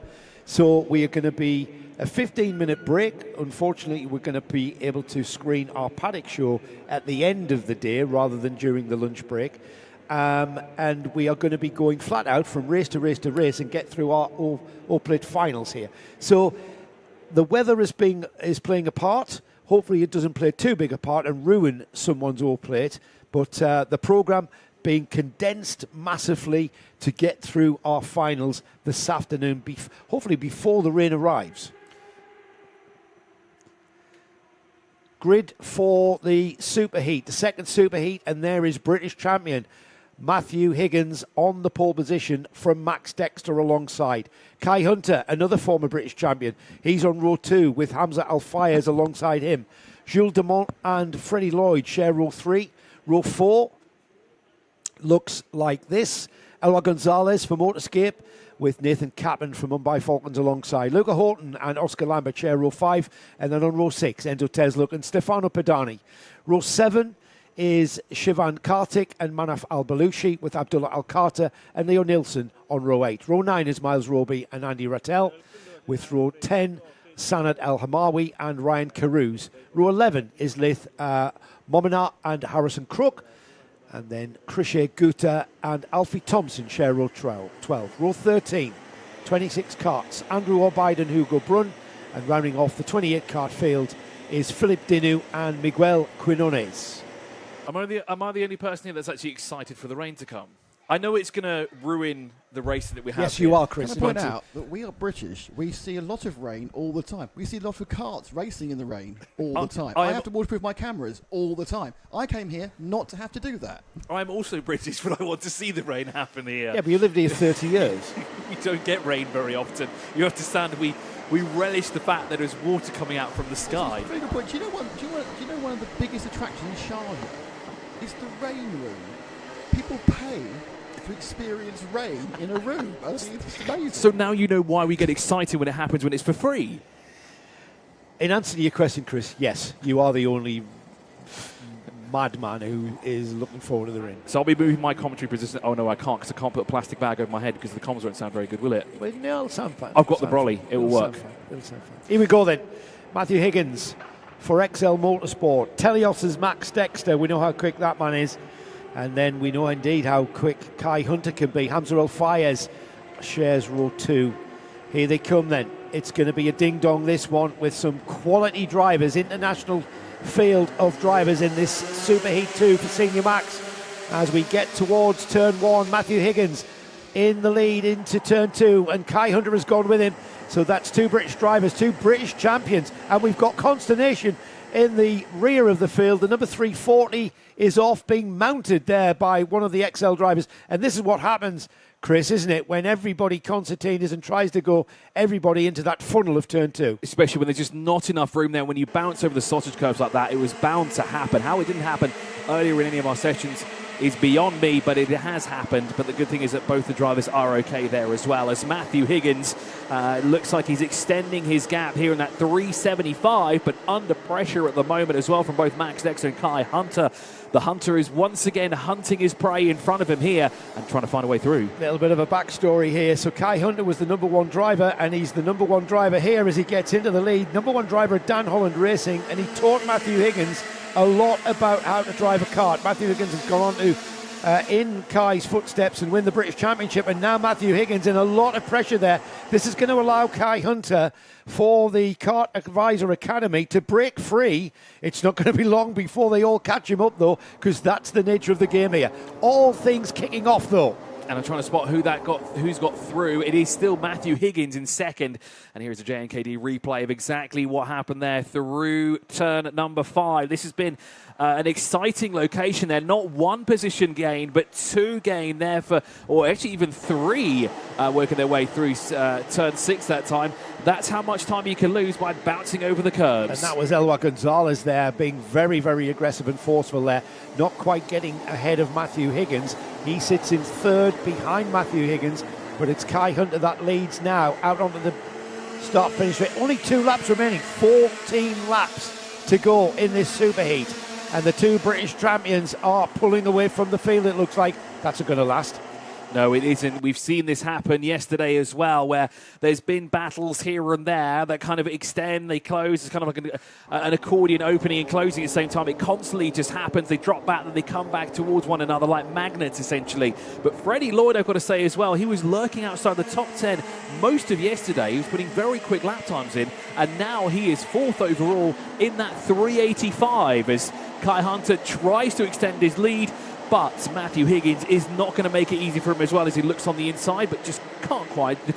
So we are going to be a 15-minute break. Unfortunately, we're going to be able to screen our Paddock show at the end of the day rather than during the lunch break. And we are going to be going flat out from race to race to race and get through our all-plate finals here. So the weather is playing a part. Hopefully it doesn't play too big a part and ruin someone's all-plate. But the programme being condensed massively to get through our finals this afternoon, hopefully before the rain arrives. Grid for the Super Heat, the second Super Heat, and there is British champion Matthew Higgins on the pole position from Max Dexter alongside. Kai Hunter, another former British champion. He's on row 2 with Hamza Al-Fayez alongside him. Jules Dumont and Freddie Lloyd share row 3. Row 4 looks like this. Elwa Gonzalez for Motorscape with Nathan Kaplan from Mumbai Falcons alongside. Luca Horton and Oscar Lambert share row 5. And then on row 6, Endo Tesluk and Stefano Padani. Row 7 is Shivan Kartik and Manaf Al-Balushi with Abdullah Al-Carter and Leo Nilsson on row 8. Row 9 is Miles Roby and Andy Rattel with row 10, Sanad Al-Hamawi and Ryan Carews. Row 11 is Lith Mominar and Harrison Crook. And then Krishay Gupta and Alfie Thompson share row 12. Row 13, 26 carts, Andrew Obaid and Hugo Brun. And rounding off the 28-cart field is Philip Dinu and Miguel Quinones. Am I the only person here that's actually excited for the rain to come? I know it's going to ruin the race that we have. Yes, you are, Chris. Can I point out that we are British. We see a lot of rain all the time. We see a lot of karts racing in the rain all the time. I have to waterproof my cameras all the time. I came here not to have to do that. I'm also British, but I want to see the rain happen here. Yeah, but you lived here 30 years. We don't get rain very often. You have to stand. We we relish the fact that there's water coming out from the sky. That's a very good point. Do you know one of the biggest attractions in Charlotte? It's the rain room. People pay to experience rain in a room. I mean, it's amazing. So now you know why we get excited when it happens when it's for free. In answer to your question, Chris, yes, you are the only madman who is looking forward to the rain. So I'll be moving my commentary position. Oh no, I can't, because I can't put a plastic bag over my head because the comms won't sound very good, will it? Well, no, it'll sound fine. I've got the brolly. It will work. It'll sound fine. Here we go then. Matthew Higgins for XL Motorsport. Telios's Max Dexter. We know how quick that man is. And then we know indeed how quick Kai Hunter can be. Hamza Al-Fayez shares row 2. Here they come then. It's going to be a ding-dong, this one, with some quality drivers. International field of drivers in this Super Heat 2 for Senior Max. As we get towards turn 1, Matthew Higgins in the lead into turn 2, and Kai Hunter has gone with him. So that's 2 British drivers, 2 British champions, and we've got consternation in the rear of the field. The number 340 is off, being mounted there by one of the XL drivers, and this is what happens, Chris, isn't it, when everybody concertinas and tries to go everybody into that funnel of turn 2. Especially when there's just not enough room there. When you bounce over the sausage curves like that, it was bound to happen. How it didn't happen earlier in any of our sessions is beyond me, but it has happened. But the good thing is that both the drivers are okay there as well, as Matthew Higgins looks like he's extending his gap here in that 375, but under pressure at the moment as well from both Max Dexter and Kai Hunter. The Hunter is once again hunting his prey in front of him here and trying to find a way through. A little bit of a backstory here. So Kai Hunter was the number 1 driver, and he's the number 1 driver here as he gets into the lead. Number 1 driver at Dan Holland Racing, and he taught Matthew Higgins a lot about how to drive a kart. Matthew Higgins has gone on to in Kai's footsteps and win the British Championship, and now Matthew Higgins in a lot of pressure there. This is going to allow Kai Hunter for the Kart Advisor Academy to break free. It's not going to be long before they all catch him up, though, because that's the nature of the game here. All things kicking off, though. And I'm trying to spot who's got through. It is still Matthew Higgins in second. And here's a JNKD replay of exactly what happened there through turn number 5. This has been an exciting location there. Not 1 position gain, but 2 gain there for, or actually even 3 working their way through turn 6 that time. That's how much time you can lose by bouncing over the curbs. And that was Elwa Gonzalez there, being very, very aggressive and forceful there. Not quite getting ahead of Matthew Higgins. He sits in 3rd behind Matthew Higgins, but it's Kai Hunter that leads now out onto the start-finish straight. Only 2 laps remaining, 14 laps to go in this Super Heat. And the 2 British champions are pulling away from the field, it looks like. That's going to last. No, it isn't. We've seen this happen yesterday as well, where there's been battles here and there that kind of extend, they close. It's kind of like an accordion opening and closing at the same time. It constantly just happens. They drop back, then they come back towards one another like magnets, essentially. But Freddie Lloyd, I've got to say as well, he was lurking outside the top 10 most of yesterday. He was putting very quick lap times in, and now he is 4th overall in that 385 as Kai Hunter tries to extend his lead. But Matthew Higgins is not going to make it easy for him as well as he looks on the inside, but just can't find the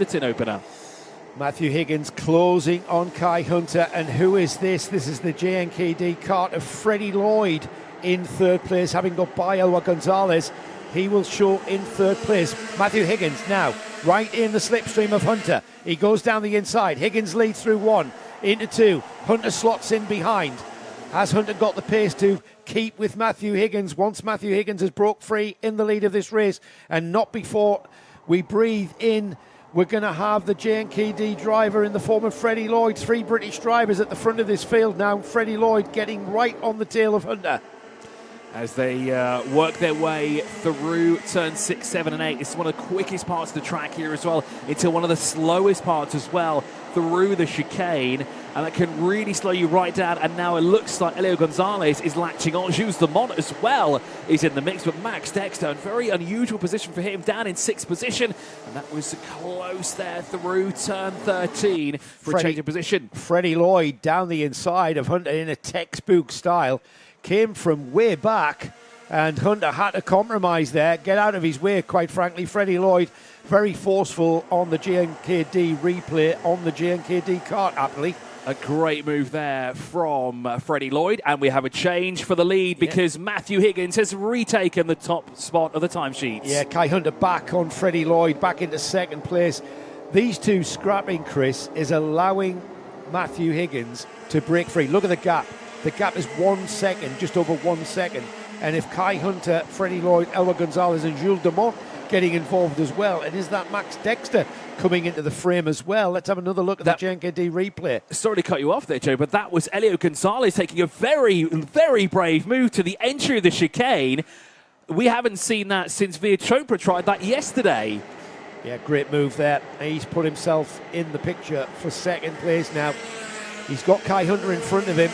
tin opener. Matthew Higgins closing on Kai Hunter, and who is this? This is the JNKD kart of Freddie Lloyd in 3rd place, having got by Elwa Gonzalez. He will show in 3rd place. Matthew Higgins now right in the slipstream of Hunter. He goes down the inside. Higgins leads through 1 into 2. Hunter slots in behind. Has Hunter got the pace to keep with Matthew Higgins once Matthew Higgins has broke free in the lead of this race? And not before we breathe in. We're going to have the JNKD driver in the form of Freddie Lloyd. 3 British drivers at the front of this field now. Freddie Lloyd getting right on the tail of Hunter. As they work their way through turn 6, 7 and 8. It's one of the quickest parts of the track here as well, into one of the slowest parts as well through the chicane, and that can really slow you right down. And now it looks like Elio Gonzalez is latching on. Jules the Mont as well is in the mix, but Max Dexter, a very unusual position for him, down in 6th position, and that was close there through turn 13 for a change of position. Freddie Lloyd down the inside of Hunter in a textbook style. Came from way back, and Hunter had to compromise there, get out of his way, quite frankly. Freddie Lloyd, very forceful on the JNKD replay, on the JNKD kart, happily. A great move there from Freddie Lloyd, and we have a change for the lead because Matthew Higgins has retaken the top spot of the timesheets. Yeah, Kai Hunter back on Freddie Lloyd, back into 2nd place. these two scrapping, Chris, is allowing Matthew Higgins to break free. Look at the gap. The gap is 1 second, just over 1 second. And if Kai Hunter, Freddie Lloyd, Elwa Gonzalez and Jules Dumont getting involved as well, and is that Max Dexter coming into the frame as well? Let's have another look at the JNKD replay. Sorry to cut you off there, Joe, but that was Elio Gonzalez taking a very, very brave move to the entry of the chicane. We haven't seen that since Veer Chopra tried that yesterday. Yeah, great move there. He's put himself in the picture for second place now. He's got Kai Hunter in front of him.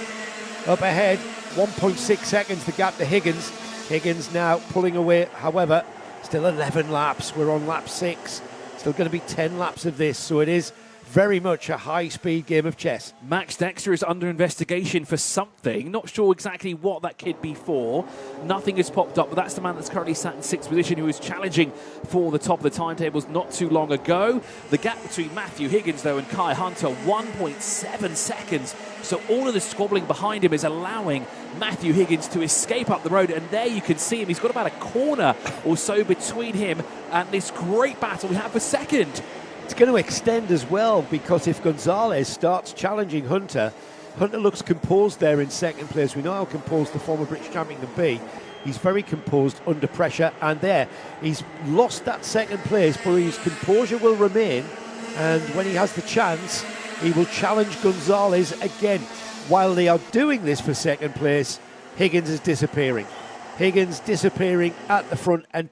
Up ahead, 1.6 seconds, the gap to Higgins. Higgins now pulling away, however, still 11 laps. We're on lap 6. Still going to be 10 laps of this, so it is very much a high-speed game of chess. Max Dexter is under investigation for something. Not sure exactly what that could be for. Nothing has popped up, but that's the man that's currently sat in 6th position who was challenging for the top of the timetables not too long ago. The gap between Matthew Higgins, though, and Kai Hunter, 1.7 seconds. So all of the squabbling behind him is allowing Matthew Higgins to escape up the road. And there you can see him. He's got about a corner or so between him and this great battle we have for second. It's going to extend as well, because if Gonzalez starts challenging Hunter, Hunter looks composed there in second place. We know how composed the former British champion can be. He's very composed under pressure, and there, he's lost that second place, but his composure will remain, and when he has the chance, he will challenge Gonzalez again. While they are doing this for second place, Higgins is disappearing. Higgins disappearing at the front, and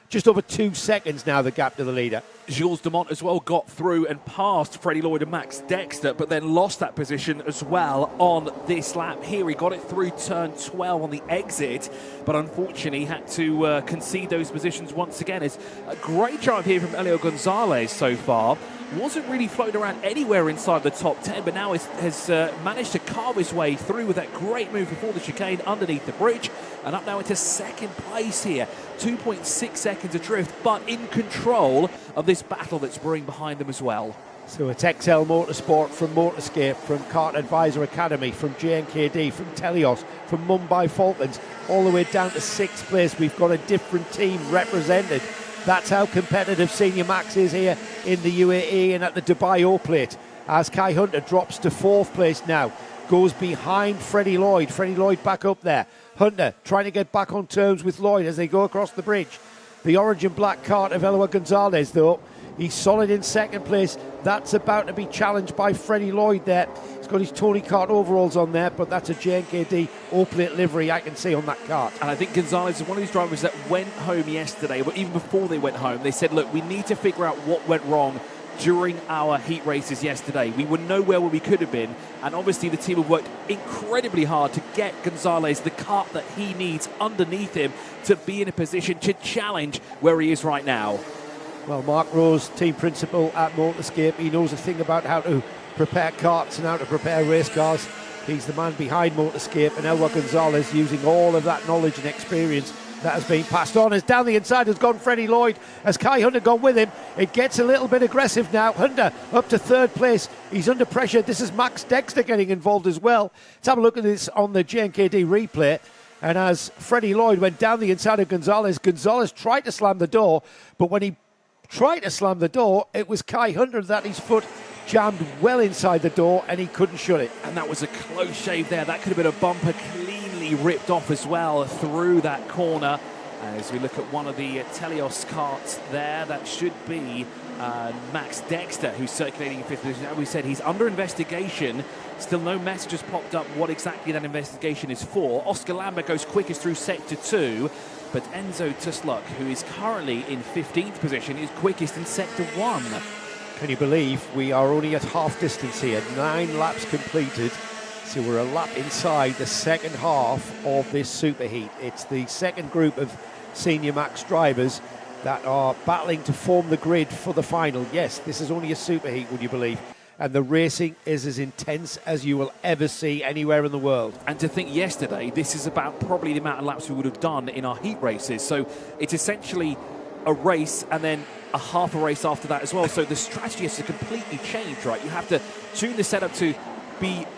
just over 2 seconds now, the gap to the leader. Jules Dumont as well got through and passed Freddie Lloyd and Max Dexter, but then lost that position as well on this lap here. He got it through turn 12 on the exit, but unfortunately had to concede those positions once again. It's a great drive here from Elio Gonzalez so far. Wasn't really floating around anywhere inside the top 10, but now has managed to carve his way through with that great move before the chicane underneath the bridge, and up now into second place here. 2.6 seconds adrift, but in control of this battle that's brewing behind them as well. So it's XL Motorsport from Motorscape, from Kart Advisor Academy, from JNKD, from Telios, from Mumbai Falcons, all the way down to 6th place. We've got a different team represented. That's how competitive Senior Max is here in the UAE and at the Dubai O-Plate, as Kai Hunter drops to 4th place now, goes behind Freddie Lloyd. Freddie Lloyd back up there. Hunter trying to get back on terms with Lloyd as they go across the bridge. The orange and black cart of Elwa Gonzalez, though, he's solid in second place. That's about to be challenged by Freddie Lloyd there. He's got his Tony Kart overalls on there, but that's a JNKD O-Plate livery I can see on that cart. And I think Gonzalez is one of these drivers that went home yesterday, but even before they went home, they said, look, we need to figure out what went wrong during our heat races yesterday. We were nowhere where we could have been, and obviously the team have worked incredibly hard to get Gonzalez the kart that he needs underneath him to be in a position to challenge where he is right now. Well, Mark Rose, team principal at Motorscape, he knows a thing about how to prepare karts and how to prepare race cars. He's the man behind Motorscape, and Elwa Gonzalez using all of that knowledge and experience that has been passed on. As down the inside has gone Freddie Lloyd, as Kai Hunter gone with him. It gets a little bit aggressive now. Hunter up to 3rd place. He's under pressure. This is Max Dexter getting involved as well. Let's have a look at this on the JNKD replay. And as Freddie Lloyd went down the inside of Gonzalez, Gonzalez tried to slam the door, but when he tried to slam the door, it was Kai Hunter that his foot jammed well inside the door and he couldn't shut it. And that was a close shave there. That could have been a bumper cleanly ripped off as well through that corner. As we look at one of the Telios carts there, that should be Max Dexter, who's circulating in 5th position. As we said, he's under investigation. Still no messages popped up what exactly that investigation is for. Oscar Lambert goes quickest through sector 2, but Enzo Tusluk, who is currently in 15th position, is quickest in sector 1. Can you believe we are only at half distance here? 9 laps completed. So we're a lap inside the second half of this super heat. It's the second group of Senior Max drivers that are battling to form the grid for the final. Yes, this is only a super heat, would you believe? And the racing is as intense as you will ever see anywhere in the world. And to think yesterday, this is about probably the amount of laps we would have done in our heat races. So it's essentially a race and then a half a race after that as well. So the strategy has to completely change, right? You have to tune the setup to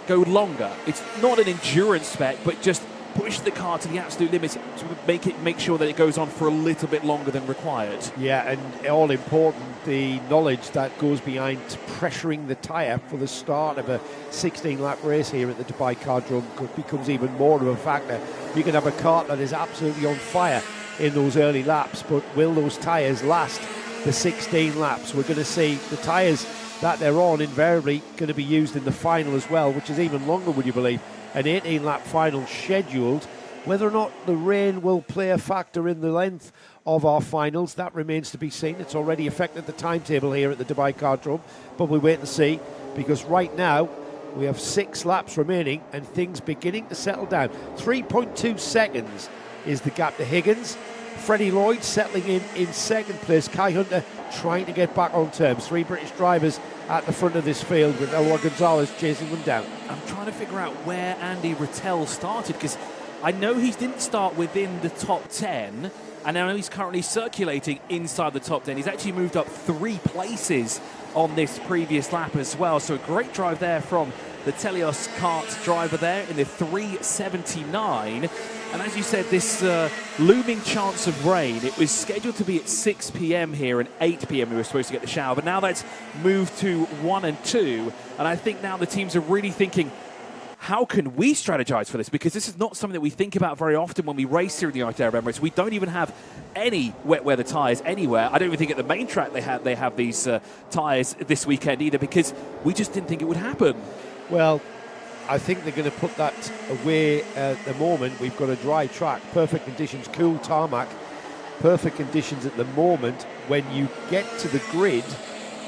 go longer. It's not an endurance spec, but just push the car to the absolute limits to make sure that it goes on for a little bit longer than required. Yeah, and all important, the knowledge that goes behind pressuring the tyre for the start of a 16-lap race here at the Dubai Cardrome becomes even more of a factor. You can have a car that is absolutely on fire in those early laps, but will those tyres last the 16 laps? We're going to see the tyres that they're on invariably going to be used in the final as well, which is even longer, would you believe? An 18-lap final scheduled. Whether or not the rain will play a factor in the length of our finals, that remains to be seen. It's already affected the timetable here at the Dubai Cardrome, but we'll wait and see, because right now we have 6 laps remaining and things beginning to settle down. 3.2 seconds is the gap to Higgins. Freddie Lloyd settling in second place. Kai Hunter trying to get back on terms. 3 British drivers at the front of this field with Elwar Gonzalez chasing them down. I'm trying to figure out where Andy Rattel started, because I know he didn't start within the top 10, and I know he's currently circulating inside the top 10. He's actually moved up 3 places on this previous lap as well. So a great drive there from the Telios Kart driver there in the 379. And as you said, this looming chance of rain, it was scheduled to be at 6 p.m. here, and 8 p.m. we were supposed to get the shower, but now that's moved to 1 and 2. And I think now the teams are really thinking, how can we strategize for this? Because this is not something that we think about very often when we race here in the United Arab Emirates. We don't even have any wet weather tyres anywhere. I don't even think at the main track they have these tyres this weekend either, because we just didn't think it would happen. Well, I think they're going to put that away at the moment. We've got a dry track, perfect conditions, cool tarmac, perfect conditions at the moment. When you get to the grid,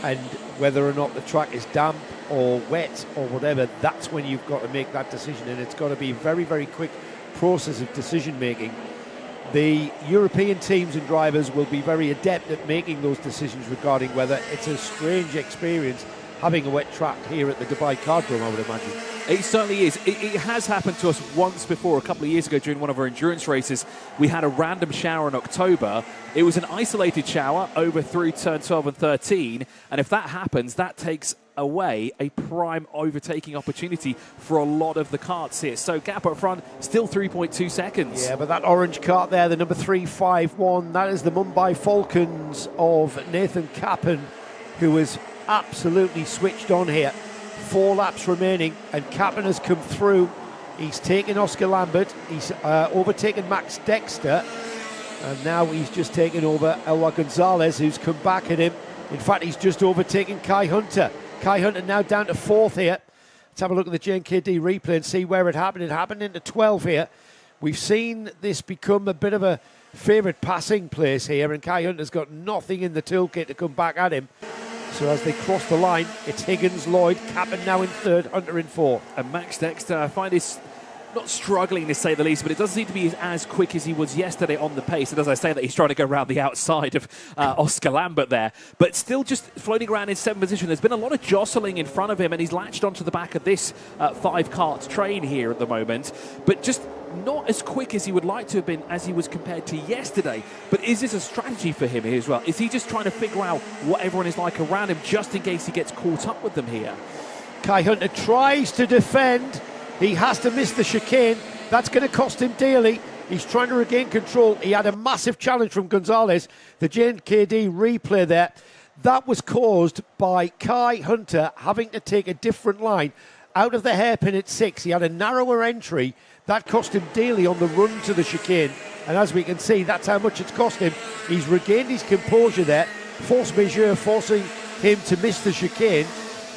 and whether or not the track is damp or wet or whatever, that's when you've got to make that decision, and it's got to be a very, very quick process of decision making. The European teams and drivers will be very adept at making those decisions regarding weather. It's a strange experience having a wet track here at the Dubai Cardrome, I would imagine. It certainly is. It has happened to us once before, a couple of years ago during one of our endurance races. We had a random shower in October. It was an isolated shower over through turn 12 and 13. And if that happens, that takes away a prime overtaking opportunity for a lot of the karts here. So gap up front, still 3.2 seconds. Yeah, but that orange kart there, the number 351, that is the Mumbai Falcons of Nathan Kappen, who is absolutely switched on here. 4 laps remaining, and Kappen has come through. He's taken Oscar Lambert, he's overtaken Max Dexter, and now he's just taken over Elwar Gonzalez, who's come back at him. In fact, he's just overtaken Kai Hunter. Kai Hunter now down to 4th here. Let's have a look at the JNKD replay and see where it happened. It happened into 12 here. We've seen this become a bit of a favourite passing place here, and Kai Hunter's got nothing in the toolkit to come back at him. So as they cross the line, it's Higgins, Lloyd, Kappen now in 3rd, Hunter in 4th. And Max Dexter, I find this not struggling to say the least, but it doesn't seem to be as quick as he was yesterday on the pace. And as I say that, he's trying to go around the outside of Oscar Lambert there, but still just floating around in 7th position. There's been a lot of jostling in front of him, and he's latched onto the back of this 5-kart train here at the moment, but just not as quick as he would like to have been as he was compared to yesterday. But is this a strategy for him here as well? Is he just trying to figure out what everyone is like around him just in case he gets caught up with them here? Kai Hunter tries to defend. He has to miss the chicane. That's going to cost him dearly. He's trying to regain control. He had a massive challenge from Gonzalez. The JNKD replay there, that was caused by Kai Hunter having to take a different line out of the hairpin at 6. He had a narrower entry. That cost him dearly on the run to the chicane. And as we can see, that's how much it's cost him. He's regained his composure there. Force majeure forcing him to miss the chicane.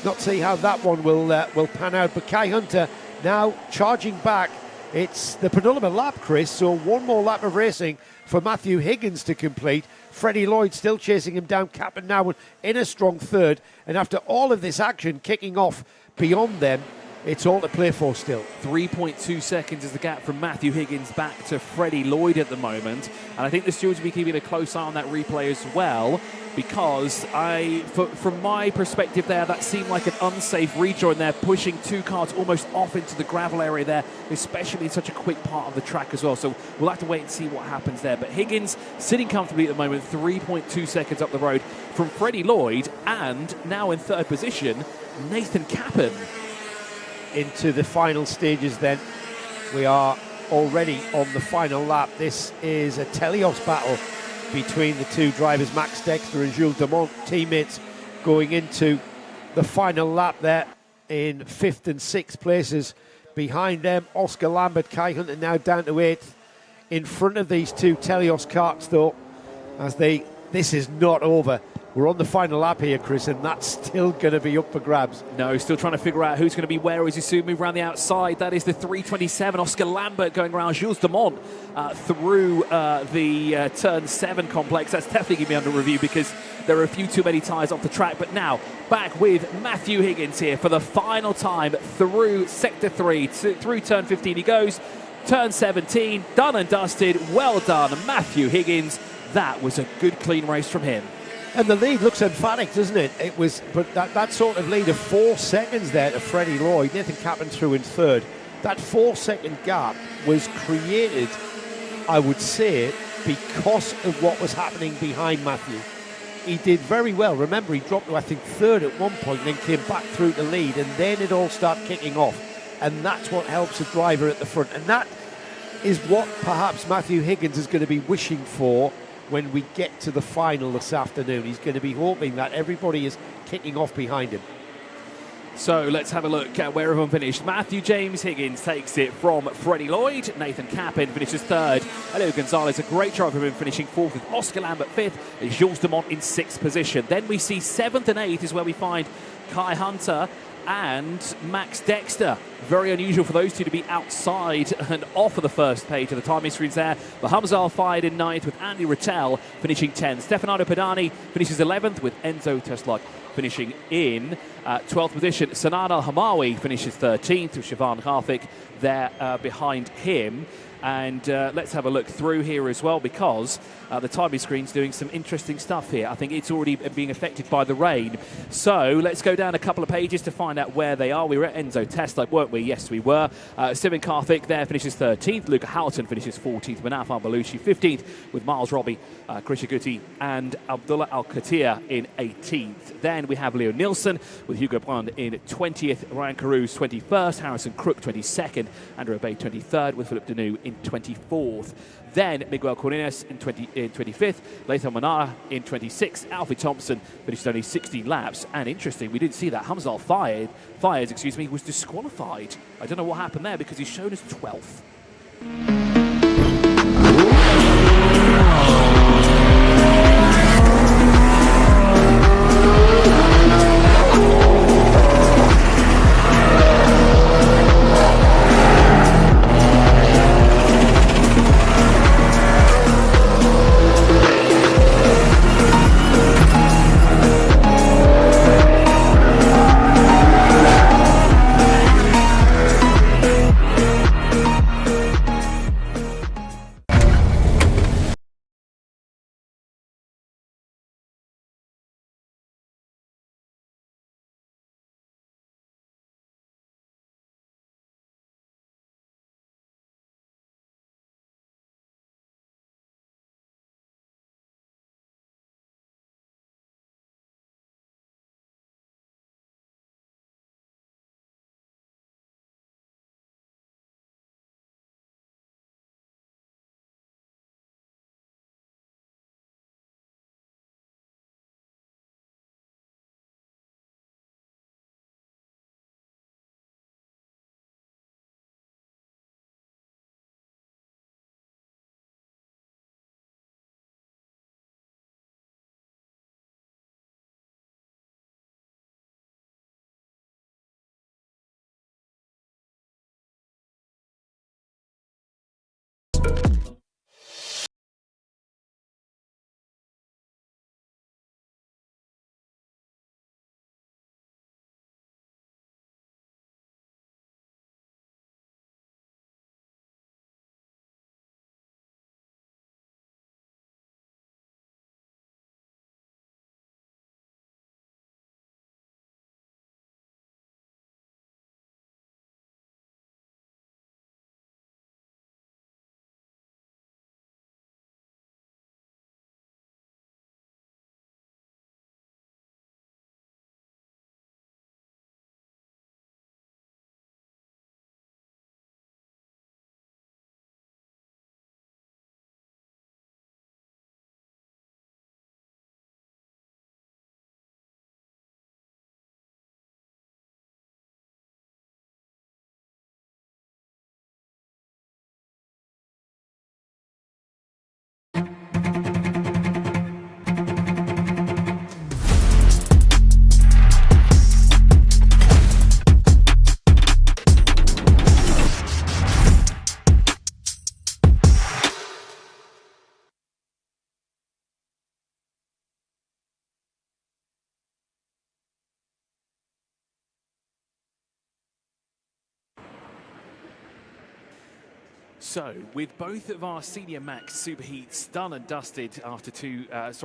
Not see how that one will pan out. But Kai Hunter now charging back. It's the penultimate lap, Chris, so one more lap of racing for Matthew Higgins to complete. Freddie Lloyd still chasing him down. Kappen now in a strong 3rd. And after all of this action kicking off beyond them, it's all to play for still. 3.2 seconds is the gap from Matthew Higgins back to Freddie Lloyd at the moment. And I think the stewards will be keeping a close eye on that replay as well, because from my perspective there, that seemed like an unsafe rejoin there, pushing 2 cars almost off into the gravel area there, especially in such a quick part of the track as well. So we'll have to wait and see what happens there. But Higgins sitting comfortably at the moment, 3.2 seconds up the road from Freddie Lloyd, and now in 3rd position, Nathan Kappen. Into the final stages then. We are already on the final lap. This is a Telios battle between the two drivers, Max Dexter and Jules Dumont, teammates, going into the final lap there in 5th and 6th places. Behind them, Oscar Lambert, Kai Hunter now down to 8th. In front of these two Telios karts, though, this is not over. We're on the final lap here, Chris, and that's still going to be up for grabs. No, still trying to figure out who's going to be where as you soon move around the outside. That is the 327, Oscar Lambert going around Jules Dumont through the turn 7 complex. That's definitely going to be under review because there are a few too many tyres off the track. But now, back with Matthew Higgins here for the final time through Sector 3, through turn 15 he goes. Turn 17, done and dusted. Well done, Matthew Higgins. That was a good, clean race from him. And the lead looks emphatic, doesn't it? It was, but that sort of lead of 4 seconds there to Freddie Lloyd, Nathan Caplan through in 3rd. That 4-second gap was created, I would say, because of what was happening behind Matthew. He did very well. Remember, he dropped to, I think, 3rd at one point, and then came back through the lead, and then it all started kicking off. And that's what helps a driver at the front. And that is what perhaps Matthew Higgins is going to be wishing for when we get to the final this afternoon. He's going to be hoping that everybody is kicking off behind him. So let's have a look at where everyone finished. Matthew James Higgins takes it from Freddie Lloyd. Nathan Caplan finishes 3rd. Elio Gonzalez, a great driver for him, finishing 4th, with Oscar Lambert 5th and Jules Dumont in 6th position. Then we see 7th and 8th is where we find Kai Hunter and Max Dexter. Very unusual for those two to be outside and off of the first page of the timing screens there. But Hamza fired in 9th with Andy Rattel finishing 10th. Stefano Padani finishes 11th with Enzo Teslak finishing in 12th position. Sanad Al-Hamawi finishes 13th with Siobhan Harthick there behind him. And let's have a look through here as well, because the timing screen's doing some interesting stuff here. I think it's already being affected by the rain. So let's go down a couple of pages to find out where they are. We were at Enzo Teslak, weren't we? Yes, we were. Simon Karthik there finishes 13th. Luca Houghton finishes 14th. Manaf Al-Baluchi 15th, with Miles Robbie, Krisha Guti and Abdullah Al-Khatir in 18th. Then we have Leo Nielsen with Hugo Brand in 20th. Ryan Carews 21st. Harrison Crook 22nd. Andrew Bay 23rd, with Philip Denou in 24th. Then Miguel Cornelius in 25th, Latham Manara in 26th, Alfie Thompson finished only 16 laps. And interesting, we didn't see that Hamza Fires, was disqualified. I don't know what happened there because he's shown as 12th. So, with both of our Senior Max Super Heats done and dusted after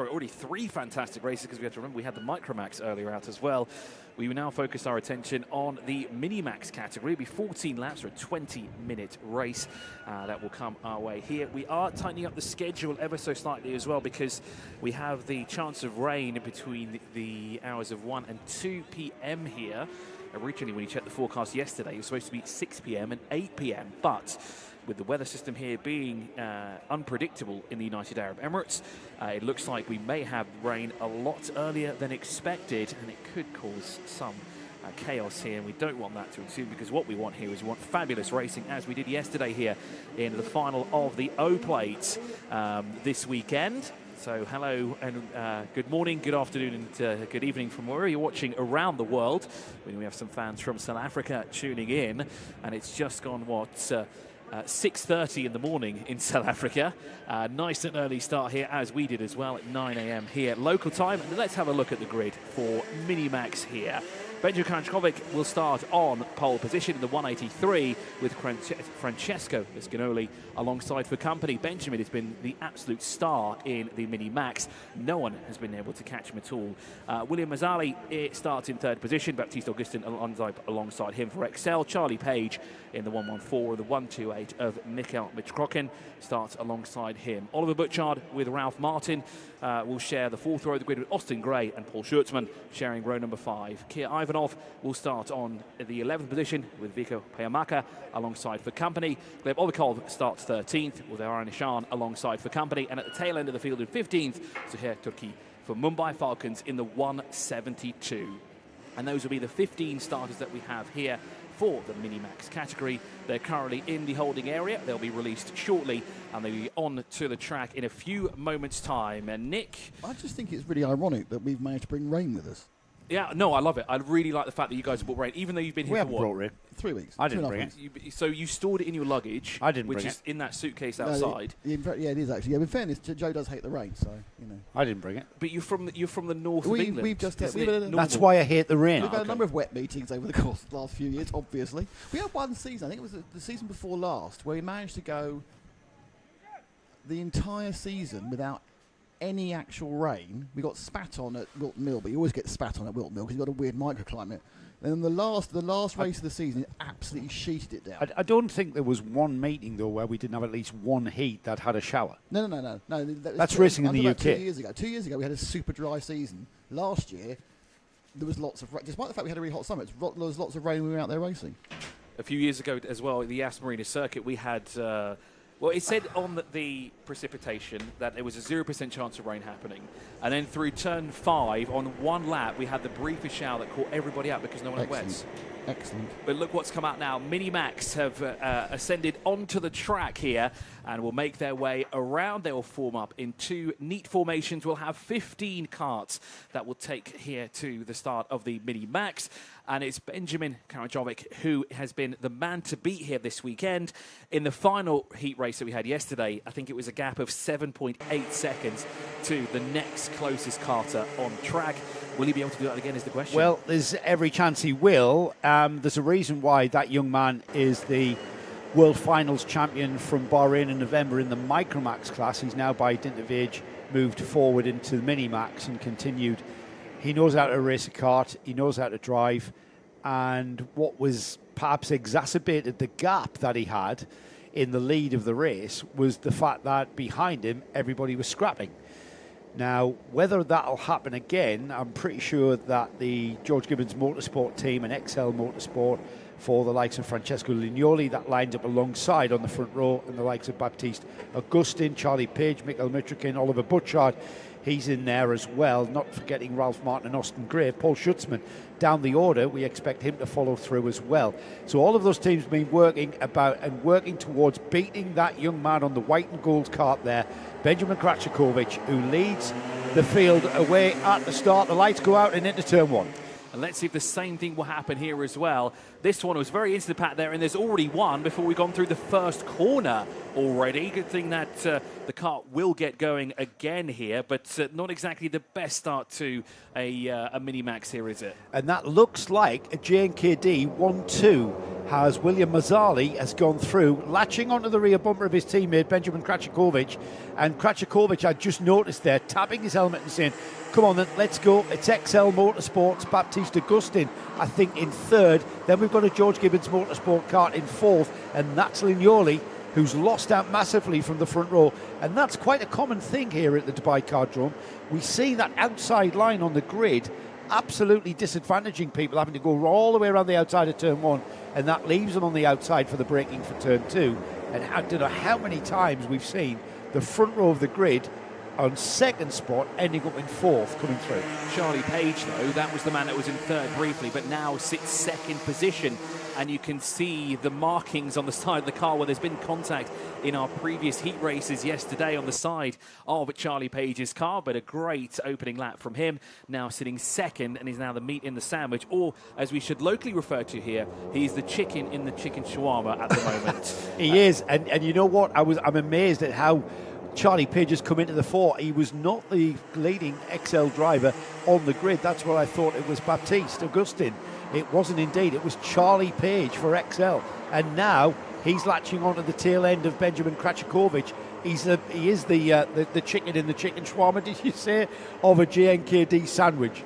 already 3 fantastic races, because we have to remember we had the Micro Max earlier out as well. We will now focus our attention on the Mini Max category. It'll be 14 laps for a 20-minute race that will come our way here. We are tightening up the schedule ever so slightly as well, because we have the chance of rain between the hours of 1 and 2 p.m. here. Originally, when you checked the forecast yesterday, it was supposed to be 6 p.m. and 8 p.m. But with the weather system here being unpredictable in the United Arab Emirates, it looks like we may have rain a lot earlier than expected, and it could cause some chaos here, and we don't want that to ensue, because what we want here is we want fabulous racing, as we did yesterday here in the final of the O-Plate this weekend. So hello and good morning, good afternoon and good evening from wherever you're watching around the world. We have some fans from South Africa tuning in, and it's just gone, 6:30 in the morning in South Africa. Nice and early start here, as we did as well, at 9 a.m. here local time. And let's have a look at the grid for Mini Max here. Benjamin Kranjkovic will start on pole position in the 183 with Francesco Visconoli alongside for company. Benjamin has been the absolute star in the Mini Max. No one has been able to catch him at all. William Mazzali starts in 3rd position. Baptiste Augustin alongside him for Excel. Charlie Page in the 114, the 128 of Mikhail Michkrokin starts alongside him. Oliver Butchard with Ralph Martin will share the 4th row of the grid with Austin Gray and Paul Schurzman sharing row number 5. Kia Ivanov will start on the 11th position with Vico Payamaka alongside for company. Gleb Ovikov starts 13th with Aran Nishan alongside for company. And at the tail end of the field in 15th, Zuhair Turki for Mumbai Falcons in the 172. And those will be the 15 starters that we have here for the Mini Max category. They're currently in the holding area. They'll be released shortly, and they'll be on to the track in a few moments' time. And Nick? I just think it's really ironic that we've managed to bring rain with us. Yeah, no, I love it. I really like the fact that you guys have brought rain, even though you've been here for what? Brought rain. 3 weeks. I didn't bring it. So you stored it in your luggage, I didn't which bring is it. in that suitcase outside. Yeah, it is actually. Yeah, in fairness, Joe does hate the rain, so you know. I didn't bring it. But you're from the north of England. We've just Isn't we've it had a- normal? That's why I hate the rain. We've had a number of wet meetings over the course of the last few years, obviously. We had one season, I think it was the season before last, where we managed to go the entire season without any actual rain. We got spat on at Wilton Mill, but you always get spat on at Wilton Mill because you've got a weird microclimate. And the last absolutely of the season, it absolutely sheeted it down. I don't think there was one meeting, though, where we didn't have at least one heat that had a shower. No. That's racing in the UK. 2 years ago. 2 years ago, we had a super dry season. Last year, there was lots of rain. Despite the fact we had a really hot summer, there was lots of rain when we were out there racing. A few years ago as well, at the Aston Marina circuit, we had... well, it said on the precipitation that there was a 0% chance of rain happening. And then through turn 5, on one lap, we had the briefest shower that caught everybody out because no one had wets. Excellent. But look what's come out now. Mini Max have ascended onto the track here and will make their way around. They will form up in 2 neat formations. We'll have 15 carts that will take here to the start of the Mini Max. And it's Benjamin Kranjkovic who has been the man to beat here this weekend. In the final heat race that we had yesterday, I think it was a gap of 7.8 seconds to the next closest carter on track. Will he be able to do that again is the question. Well, there's every chance he will. There's a reason why that young man is the World Finals champion from Bahrain in November in the Micromax class. He's now, by dint of age, moved forward into the Mini-Max and continued. He knows how to race a kart. He knows how to drive. And what was perhaps exacerbated the gap that he had in the lead of the race was the fact that behind him, everybody was scrapping. Now, whether that'll happen again, I'm pretty sure that the George Gibbons Motorsport team and XL Motorsport for the likes of Francesco Lignoli, that lines up alongside on the front row, and the likes of Baptiste Augustin, Charlie Page, Mikhail Mitrokin, Oliver Butchard, he's in there as well, not forgetting Ralph Martin and Austin Gray. Paul Schutzman down the order, we expect him to follow through as well. So all of those teams have been working towards beating that young man on the white and gold kart there, Benjamin Kranjkovic, who leads the field away at the start. The lights go out and into turn 1. And let's see if the same thing will happen here as well. This one was very instant pat there, and there's already one before we've gone through the first corner already. Good thing that the kart will get going again here, but not exactly the best start to a Mini-Max here, is it? And that looks like a J&KD 1-2 has William Mazzali has gone through, latching onto the rear bumper of his teammate Benjamin Kraciakovic, and Kraciakovic, I just noticed there, tapping his helmet and saying, come on then, let's go. It's XL Motorsports, Baptiste Augustin, I think, in third. Then we've got a George Gibbons Motorsport kart in fourth, and that's Lignoli, who's lost out massively from the front row. And that's quite a common thing here at the Dubai Cardrome. We see that outside line on the grid absolutely disadvantaging people, having to go all the way around the outside of turn one, and that leaves them on the outside for the braking for turn two. And I don't know how many times we've seen the front row of the grid on second spot ending up in fourth coming through. Charlie Page, though, that was the man that was in third briefly, but now sits second position. And you can see the markings on the side of the car where there's been contact in our previous heat races yesterday on the side of Charlie Page's car. But a great opening lap from him, now sitting second, and is now the meat in the sandwich, or as we should locally refer to here, he's the chicken in the chicken shawarma at the moment. He is, and you know what? I'm amazed at how Charlie Page has come into the fore. He was not the leading XL driver on the grid. That's what I thought it was Baptiste Augustin. It wasn't indeed. It was Charlie Page for XL. And now he's latching onto the tail end of Benjamin Kraciakovic. He is the chicken in the chicken shawarma, did you say, of a JNKD sandwich.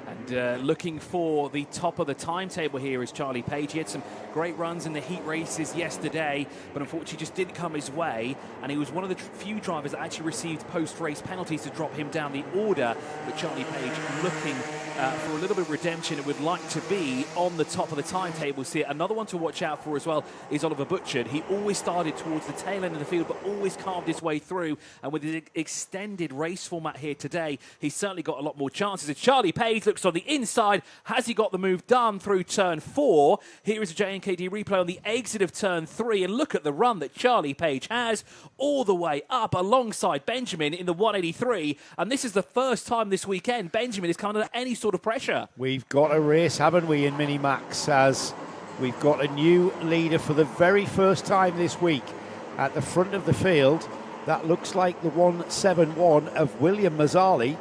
And looking for the top of the timetable here is Charlie Page. He had some great runs in the heat races yesterday, but unfortunately just didn't come his way. And he was one of the few drivers that actually received post-race penalties to drop him down the order. But Charlie Page looking for a little bit of redemption and would like to be on the top of the timetables here. Another one to watch out for as well is Oliver Butchard. He always started towards the tail end of the field, but always carved his way through. And with his extended race format here today, he's certainly got a lot more chances. As Charlie Page looks on the inside, has he got the move done through turn 4? Here is a JNKD replay on the exit of turn 3, and look at the run that Charlie Page has all the way up alongside Benjamin in the 183. And this is the first time this weekend Benjamin is coming under any sort of pressure. We've got a race, haven't we, in Minimax, as we've got a new leader for the very first time this week at the front of the field. That looks like the 171 of William Mazzali.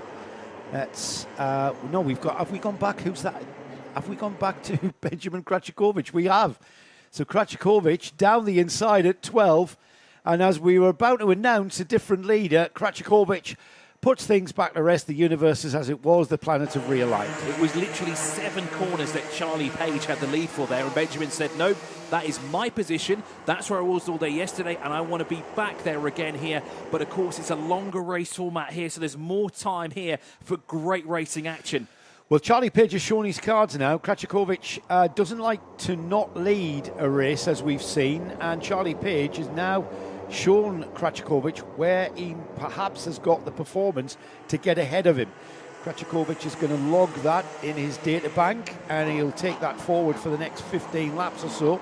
That's no, have we gone back? Who's that? Have we gone back to Benjamin Kraciakovic? We have. So Kraciakovic down the inside at 12, and as we were about to announce a different leader, Kraciakovic puts things back to rest. The universe is as it was. The planets have realigned. It was literally 7 corners that Charlie Page had the lead for there, and Benjamin said, nope, that is my position. That's where I was all day yesterday, and I want to be back there again here. But of course, it's a longer race format here, so there's more time here for great racing action. Well, Charlie Page has shown his cards now. Kraciakovic doesn't like to not lead a race, as we've seen, and Charlie Page is now shown Kraciakovic where he perhaps has got the performance to get ahead of him. Kraciakovic is going to log that in his data bank, and he'll take that forward for the next 15 laps or so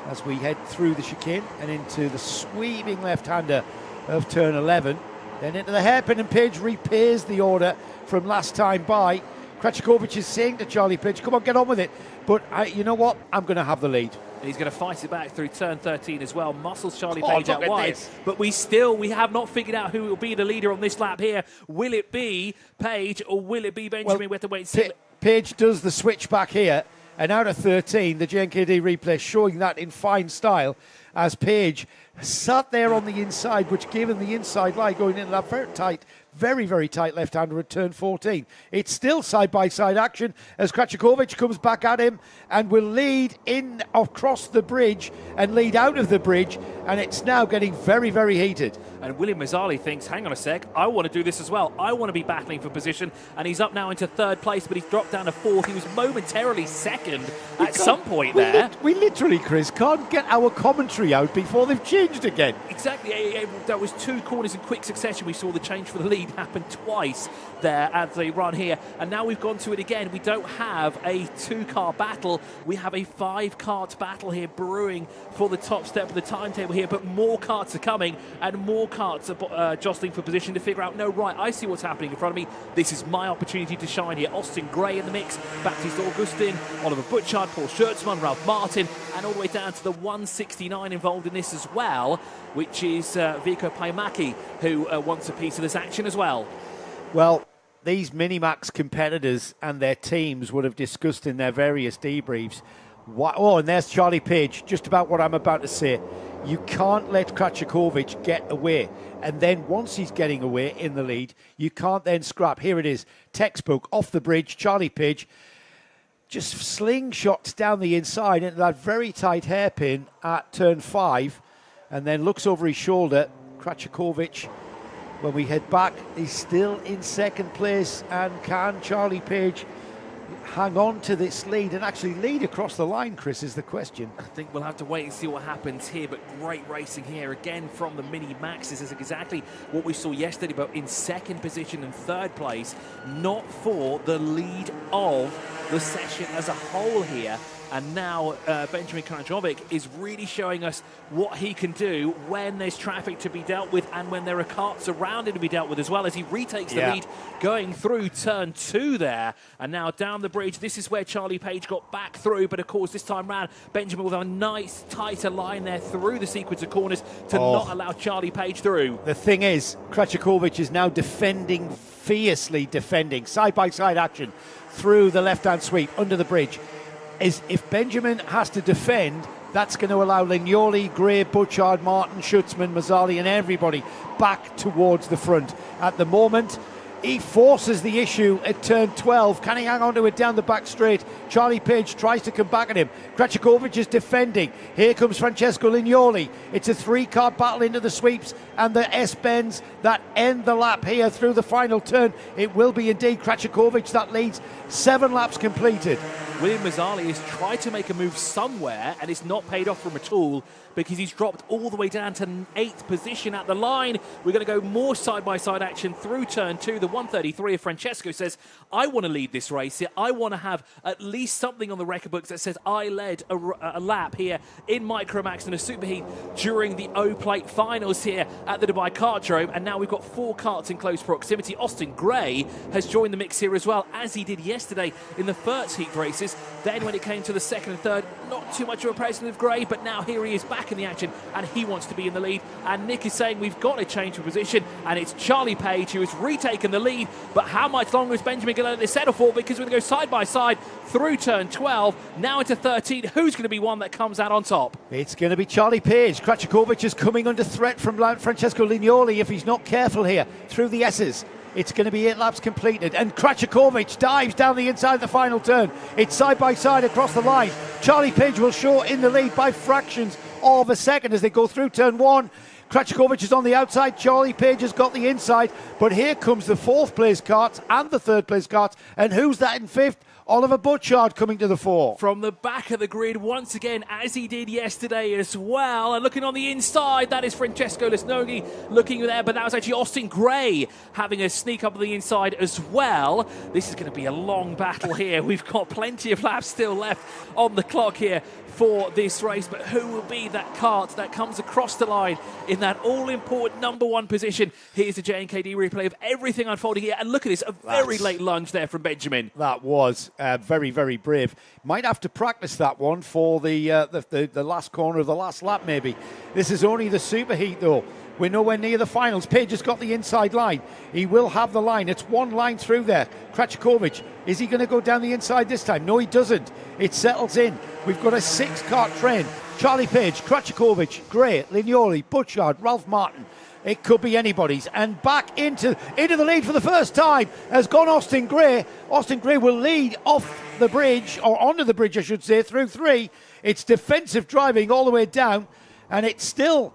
as we head through the chicane and into the sweeping left-hander of turn 11, then into the hairpin, and Page repays the order from last time by. Kraciakovic is saying to Charlie Page, come on, get on with it, but you know what, I'm going to have the lead. And he's going to fight it back through turn 13 as well. Muscles Charlie Page out wide. This. But we have not figured out who will be the leader on this lap here. Will it be Page or will it be Benjamin? Well, we have to wait and see. Page does the switch back here. And out of 13, the JNKD replay showing that in fine style as Page sat there on the inside, which gave him the inside line going into that very, very tight left-hander at turn 14. It's still side-by-side action as Kraciakovic comes back at him and will lead in across the bridge and lead out of the bridge, and it's now getting very, very heated. And William Mazzali thinks, hang on a sec, I want to do this as well. I want to be battling for position, and he's up now into third place, but he's dropped down to fourth. He was momentarily second at some point there. We literally, Chris, can't get our commentary out before they've changed again. Exactly. That was 2 corners in quick succession. We saw the change for the lead happen twice there as they run here, and now we've gone to it again. We don't have a 2-car battle. We have a 5-kart battle here brewing for the top step of the timetable here, but more karts are coming and more karts are jostling for position to figure out, no, right, I see what's happening in front of me. This is my opportunity to shine here. Austin Gray in the mix, Baptiste Augustin, Oliver Butchard, Paul Schertzmann, Ralph Martin, and all the way down to the 169 involved in this as well, which is Vico Paimaki, who wants a piece of this action as well. Well, these Minimax competitors and their teams would have discussed in their various debriefs Oh, and there's Charlie Page, just about what I'm about to say. You can't let Krachakovic get away. And then once he's getting away in the lead, you can't then scrap. Here it is, textbook, off the bridge, Charlie Page just slingshots down the inside into that very tight hairpin at turn 5, and then looks over his shoulder. Krachakovic, when we head back, he's still in second place. And can Charlie Page hang on to this lead and actually lead across the line, Chris, is the question. I think we'll have to wait and see what happens here, but great racing here again from the Mini Maxes. Is exactly what we saw yesterday, but in second position and third place, not for the lead of the session as a whole here. And now Benjamin Krachakovic is really showing us what he can do when there's traffic to be dealt with and when there are carts around him to be dealt with as well, as he retakes the lead going through turn 2 there. And now down the bridge, this is where Charlie Page got back through, but of course this time round Benjamin with a nice tighter line there through the sequence of corners to not allow Charlie Page through. The thing is, Krachakovic is now defending, fiercely defending, side-by-side action through the left-hand sweep under the bridge. If Benjamin has to defend, that's going to allow Lignoli, Gray, Butchard, Martin, Schutzman, Mazzali and everybody back towards the front. At the moment, he forces the issue at turn 12. Can he hang on to it down the back straight? Charlie Page tries to come back at him. Krachakovic is defending. Here comes Francesco Lignoli. It's a 3-car battle into the sweeps and the S-bends that end the lap here through the final turn. It will be indeed Krachakovic that leads. 7 laps completed. William Mazzali has tried to make a move somewhere and it's not paid off for him at all because he's dropped all the way down to 8th position at the line. We're going to go more side-by-side action through turn 2. The 133 of Francesco says, I want to lead this race here. I want to have at least something on the record books that says I led a lap here in Micromax and a Super Heat during the O-Plate finals here at the Dubai Kartdrome. And now we've got 4 karts in close proximity. Austin Gray has joined the mix here as well, as he did yesterday in the first heat races. Then when it came to the second and third, not too much of a presence of Gray, but now here he is back in the action and he wants to be in the lead. And Nick is saying we've got to change of position, and it's Charlie Page who has retaken the lead. But how much longer is Benjamin going to let this settle for? Because we're going to go side by side through turn 12, now into 13. Who's going to be one that comes out on top? It's going to be Charlie Page. Krachakovic is coming under threat from Francesco Lignoli if he's not careful here through the S's. It's going to be 8 laps completed, and Krachakovic dives down the inside of the final turn. It's side by side across the line. Charlie Page will show in the lead by fractions of a second as they go through turn 1. Krachakovic is on the outside, Charlie Page has got the inside, but here comes the 4th place kart and the 3rd place kart, and who's that in 5th? Oliver Butchard coming to the fore. From the back of the grid once again, as he did yesterday as well. And looking on the inside, that is Francesco Lignoli looking there, but that was actually Austin Gray having a sneak up on the inside as well. This is going to be a long battle here. We've got plenty of laps still left on the clock here for this race, but who will be that kart that comes across the line in that all-important number 1 position? Here's the JNKD replay of everything unfolding here, and look at this, a very late lunge there from Benjamin. That was very, very brave. Might have to practice that one for the last corner of the last lap, maybe. This is only the Super Heat, though. We're nowhere near the finals. Page has got the inside line. He will have the line. It's 1 line through there. Krachakovic, is he going to go down the inside this time? No, he doesn't. It settles in. We've got a 6-kart train. Charlie Page, Krachakovic, Gray, Lignoli, Butchard, Ralph Martin. It could be anybody's. And back into the lead for the first time has gone Austin Gray. Austin Gray will lead off the bridge, or onto the bridge, I should say, through 3. It's defensive driving all the way down, and it's still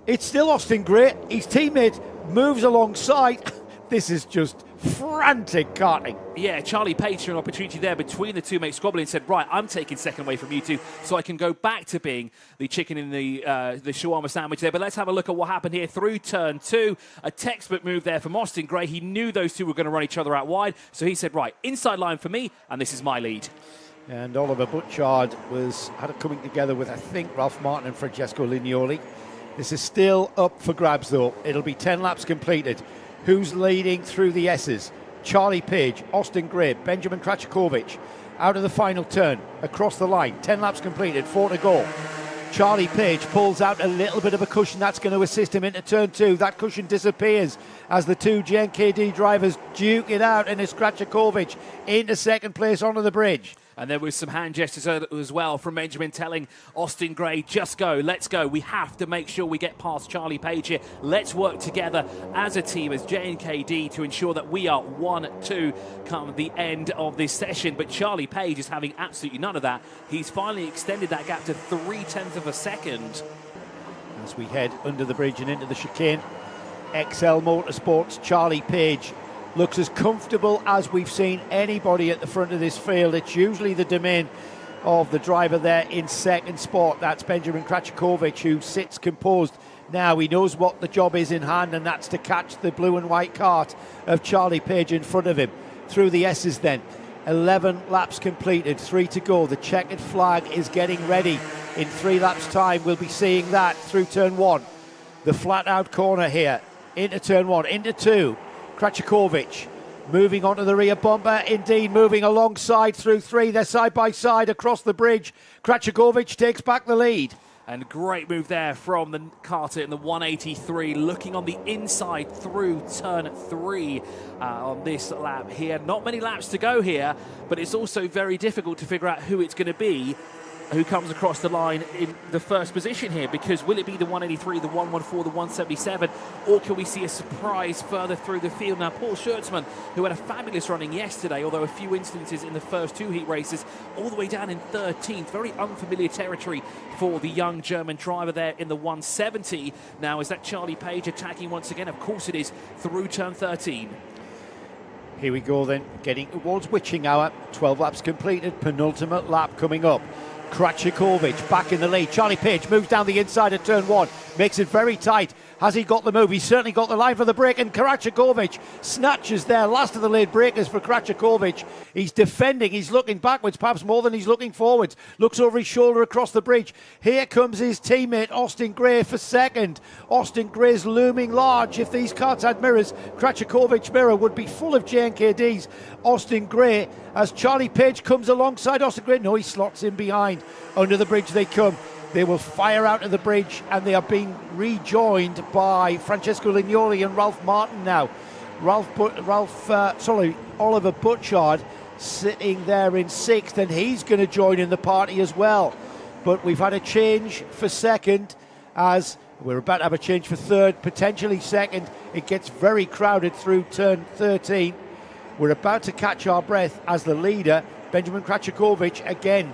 Austin Gray. His teammate moves alongside. This is just frantic karting. Yeah, Charlie Page had an opportunity there between the two mates squabbling and said, right, I'm taking second away from you two so I can go back to being the chicken in the shawarma sandwich there. But let's have a look at what happened here through turn 2. A textbook move there from Austin Gray. He knew those two were going to run each other out wide, so he said, right, inside line for me, and this is my lead. And Oliver Butchard had it coming together with, I think, Ralph Martin and Francesco Lignoli. This is still up for grabs, though. It'll be 10 laps completed. Who's leading through the S's? Charlie Page, Austin Gray, Benjamin Krachakovic. Out of the final turn, across the line, 10 laps completed, 4 to go. Charlie Page pulls out a little bit of a cushion. That's going to assist him into turn 2. That cushion disappears as the 2 GNKD drivers duke it out, and it's Krachakovic into second place onto the bridge. And there was some hand gestures as well from Benjamin telling Austin Gray, just go, let's go. We have to make sure we get past Charlie Page here. Let's work together as a team, as JNKD, to ensure that we are 1-2 come the end of this session. But Charlie Page is having absolutely none of that. He's finally extended that gap to 0.3 of a second. As we head under the bridge and into the chicane, XL Motorsports, Charlie Page looks as comfortable as we've seen anybody at the front of this field. It's usually the domain of the driver there in second spot. That's Benjamin Krachakovic, who sits composed. Now he knows what the job is in hand, and that's to catch the blue and white cart of Charlie Page in front of him. Through the S's then. 11 laps completed, 3 to go. The checkered flag is getting ready. In 3 laps' time, we'll be seeing that through turn 1. The flat-out corner here. Into turn 1, into 2. Krachakovic moving onto the rear bumper, indeed moving alongside through 3. They're side by side across the bridge. Krachakovic takes back the lead. And great move there from the Carter in the 183, looking on the inside through turn 3 on this lap here. Not many laps to go here, but it's also very difficult to figure out who it's going to be who comes across the line in the first position here, because will it be the 183, the 114, the 177, or can we see a surprise further through the field? Now, Paul Schertzmann, who had a fabulous running yesterday, although a few instances in the first 2 heat races, all the way down in 13th, very unfamiliar territory for the young German driver there in the 170. Now, is that Charlie Page attacking once again? Of course it is, through turn 13. Here we go then, getting towards witching hour. 12 laps completed, penultimate lap coming up. Krachakovic back in the lead. Charlie Page moves down the inside of turn 1, makes it very tight. Has he got the move? He's certainly got the line for the break, and Krachakovic snatches there. Last of the late breakers for Krachakovic. He's defending, he's looking backwards, perhaps more than he's looking forwards. Looks over his shoulder across the bridge. Here comes his teammate, Austin Gray, for second. Austin Gray's looming large. If these carts had mirrors, Krachakovic's mirror would be full of JNKD's. Austin Gray, as Charlie Page comes alongside Austin Gray. No, he slots in behind. Under the bridge they come. They will fire out of the bridge, and they are being rejoined by Francesco Lignoli and Ralph Martin now. Oliver Butchard sitting there in 6th, and he's going to join in the party as well. But we've had a change for second, as we're about to have a change for third, potentially second. It gets very crowded through turn 13. We're about to catch our breath as the leader, Benjamin Krachakovic, again.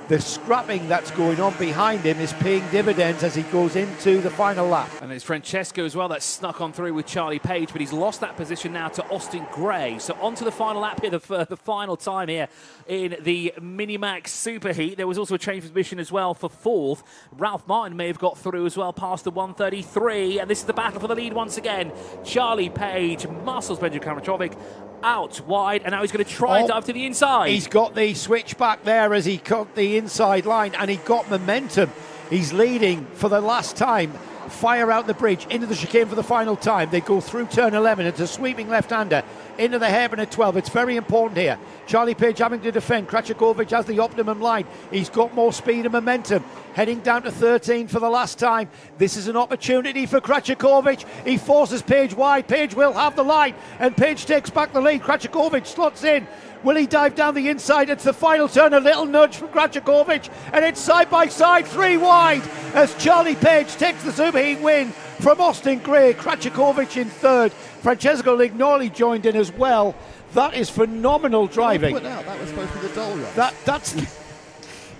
The scrapping that's going on behind him is paying dividends as he goes into the final lap. And it's Francesco as well that snuck on through with Charlie Page, but he's lost that position now to Austin Gray. So on to the final lap here, the final time here in the Minimax Super Heat. There was also a change of position as well for 4th. Ralph Martin may have got through as well past the 133. And this is the battle for the lead once again. Charlie Page muscles Benjamin Krachakovic out wide, and now he's going to try and dive to the inside. He's got the switch back there as he cut the inside line, and he got momentum. He's leading for the last time. Fire out the bridge into the chicane for the final time. They go through turn 11. It's a sweeping left-hander into the hairpin at 12. It's very important here. Charlie Page having to defend. Krachakovic has the optimum line. He's got more speed and momentum. Heading down to 13 for the last time. This is an opportunity for Krachakovic. He forces Page wide. Page will have the line, and Page takes back the lead. Krachakovic slots in. Will he dive down the inside? It's the final turn, a little nudge from Krachakovic, and it's side by side, 3 wide, as Charlie Page takes the Super Heat win from Austin Gray. Krachakovic in 3rd. Francesco Lignoli joined in as well. That is phenomenal driving. That was supposed to be the dull race. That's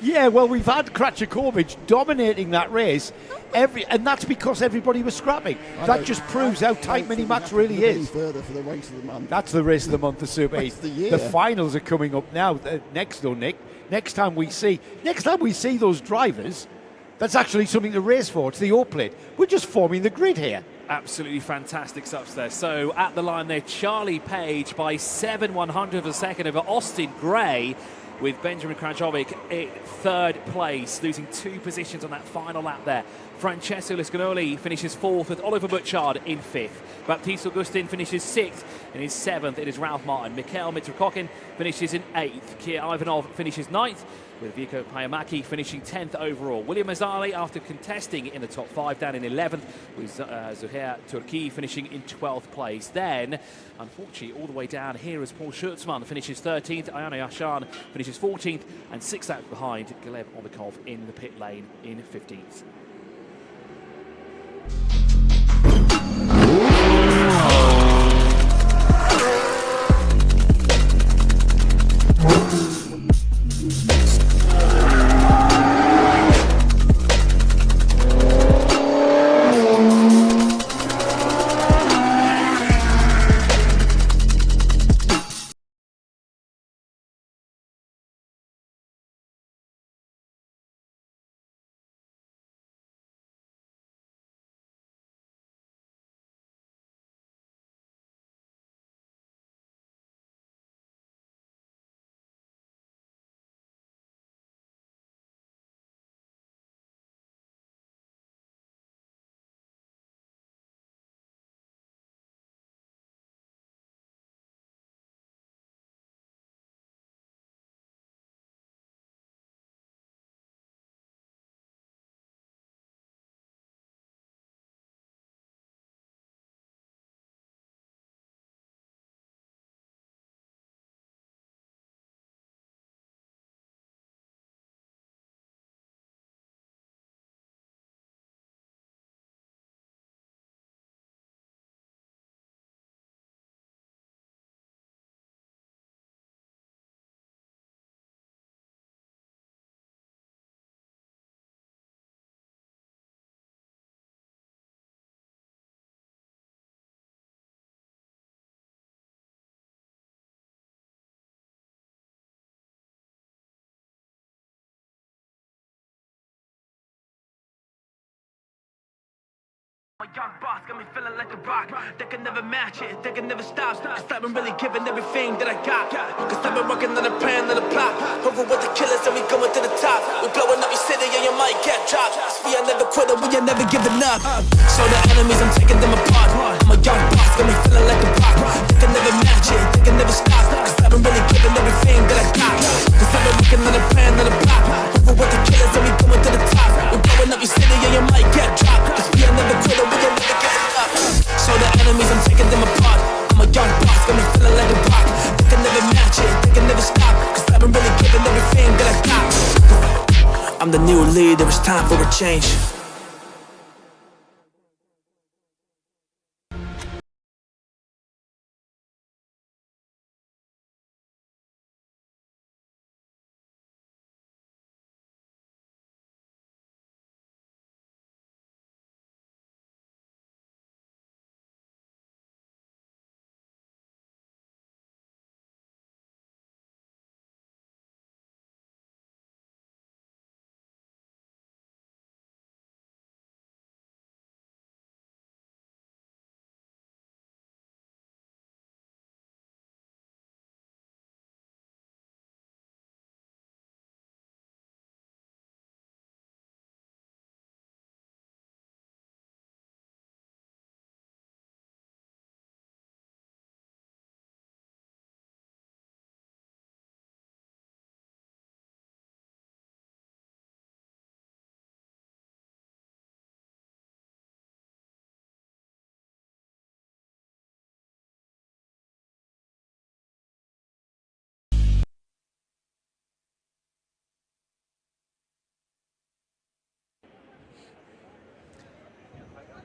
yeah, well, we've had Krachakovic dominating that race, and that's because everybody was scrapping. That just proves how tight Minimax really is. Further for the race of the month. That's the race of the month, the Super Heat. The finals are coming up now. Next, though, Nick. Next time we see those drivers, that's actually something to race for. It's the O-plate. We're just forming the grid here. Absolutely fantastic stuff there. So at the line there, Charlie Page by 7/100 of a second over Austin Gray, with Benjamin Krachakovic in 3rd place, losing 2 positions on that final lap there. Francesco Lignoli finishes 4th, with Oliver Butchard in 5th. Baptiste Augustin finishes 6th, and in 7th it is Ralph Martin. Mikhail Mitrokhin finishes in 8th. Kia Ivanov finishes 9th, with Vico Payamaki finishing 10th overall. William Azali, after contesting in the top 5, down in 11th, with Zuhair Turki finishing in 12th place. Then, unfortunately, all the way down here is Paul Schertzmann finishes 13th. Ayana Yashan finishes finishes 14th and 6 laps behind Gleb Obikov in the pit lane in 15th. My young boss got me feeling like a rock. They can never match it, they can never stop. Cause I've been really giving everything that I got. Cause I've been working on a plan and a plot. Over with the killers and we going to the top. We blowing up your city and you might get dropped. Cause we are never quitting, we are never giving up. So the enemies, I'm taking them apart. My young boss got me feeling like a rock. They can never match it, they can never stop. Cause I've been really giving everything that I got. Cause I've been working on a plan and a plot. Over with the killers and we going to the top. We blowing up your city and you might get dropped. Cause we are never quitting. So the enemies, I'm taking them apart. I'm a young boss, got me feeling like a rock. They can never match it, they can never stop. Cause I've been really giving everything that I got. I'm the new leader, it's time for a change.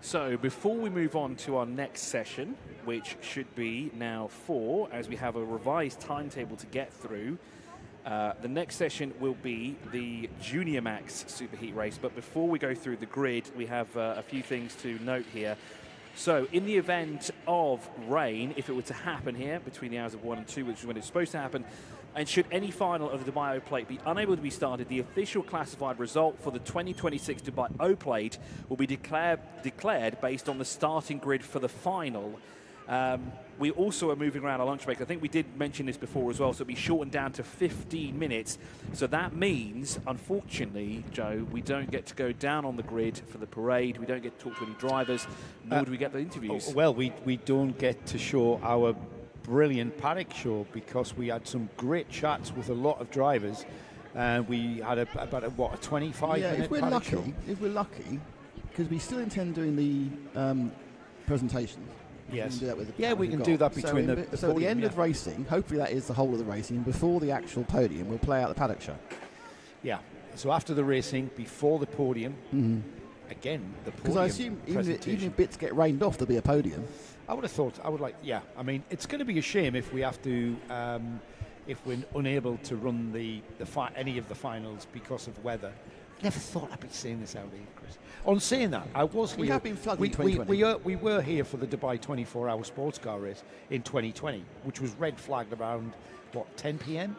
So before we move on to our next session, which should be now 4, as we have a revised timetable to get through, the next session will be the Junior Max Super Heat race. But before we go through the grid, we have a few things to note here. So in the event of rain, if it were to happen here between the hours of 1 and 2, which is when it's supposed to happen, and should any final of the Dubai O Plate be unable to be started, the official classified result for the 2026 Dubai O Plate will be declared based on the starting grid for the final. We also are moving around our lunch break. I think we did mention this before as well, so it'll be shortened down to 15 minutes. So that means, unfortunately, Joe, we don't get to go down on the grid for the parade. We don't get to talk to any drivers, nor do we get the interviews. Well, we don't get to show our brilliant Paddock show because we had some great chats with a lot of drivers. And we had about a 25-minute Paddock show. If we're lucky, because we still intend doing the presentations. Yes. can do that with the Yeah, we we've can got. do that between the So at the podium, end yeah. of racing, hopefully that is the whole of the racing, before the actual podium, we'll play out the paddock show. Yeah. So after the racing, before the podium, again, the podium Because I assume even presentation. if bits get rained off, there'll be a podium. I would have thought, I mean, it's going to be a shame if we have to, if we're unable to run any of the finals because of weather. Never thought I'd be saying this out here, Chris. On saying that, I was here. We have been flooding 2020. We were here for the Dubai 24-hour sports car race in 2020, which was red flagged around, 10 p.m?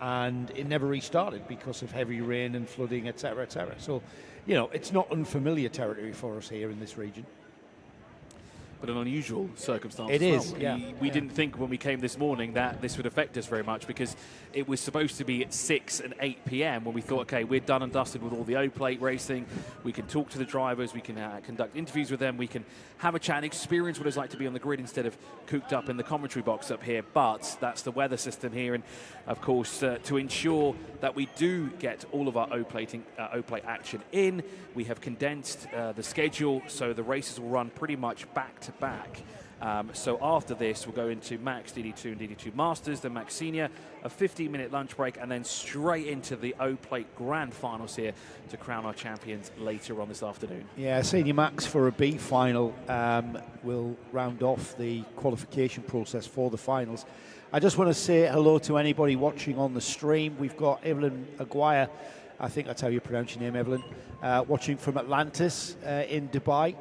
And it never restarted because of heavy rain and flooding, etc., etc. So, it's not unfamiliar territory for us here in this region. But an unusual circumstance. It as is, well. yeah. We didn't think when we came this morning that this would affect us very much, because it was supposed to be at 6 and 8 p.m. when we thought, okay, we're done and dusted with all the O-plate racing. We can talk to the drivers. We can conduct interviews with them. We can have a chat and experience what it's like to be on the grid instead of cooped up in the commentary box up here. But that's the weather system here. And, of course, to ensure that we do get all of our O-plate action in, we have condensed the schedule so the races will run pretty much back to back. So after this, we'll go into Max DD2 and DD2 Masters, then Max Senior, a 15-minute lunch break, and then straight into the O-Plate Grand Finals here to crown our champions later on this afternoon. Yeah, Senior Max for a B final will round off the qualification process for the finals. I just want to say hello to anybody watching on the stream. We've got Evelyn Aguirre, I think that's how you pronounce your name, Evelyn, watching from Atlantis in Dubai.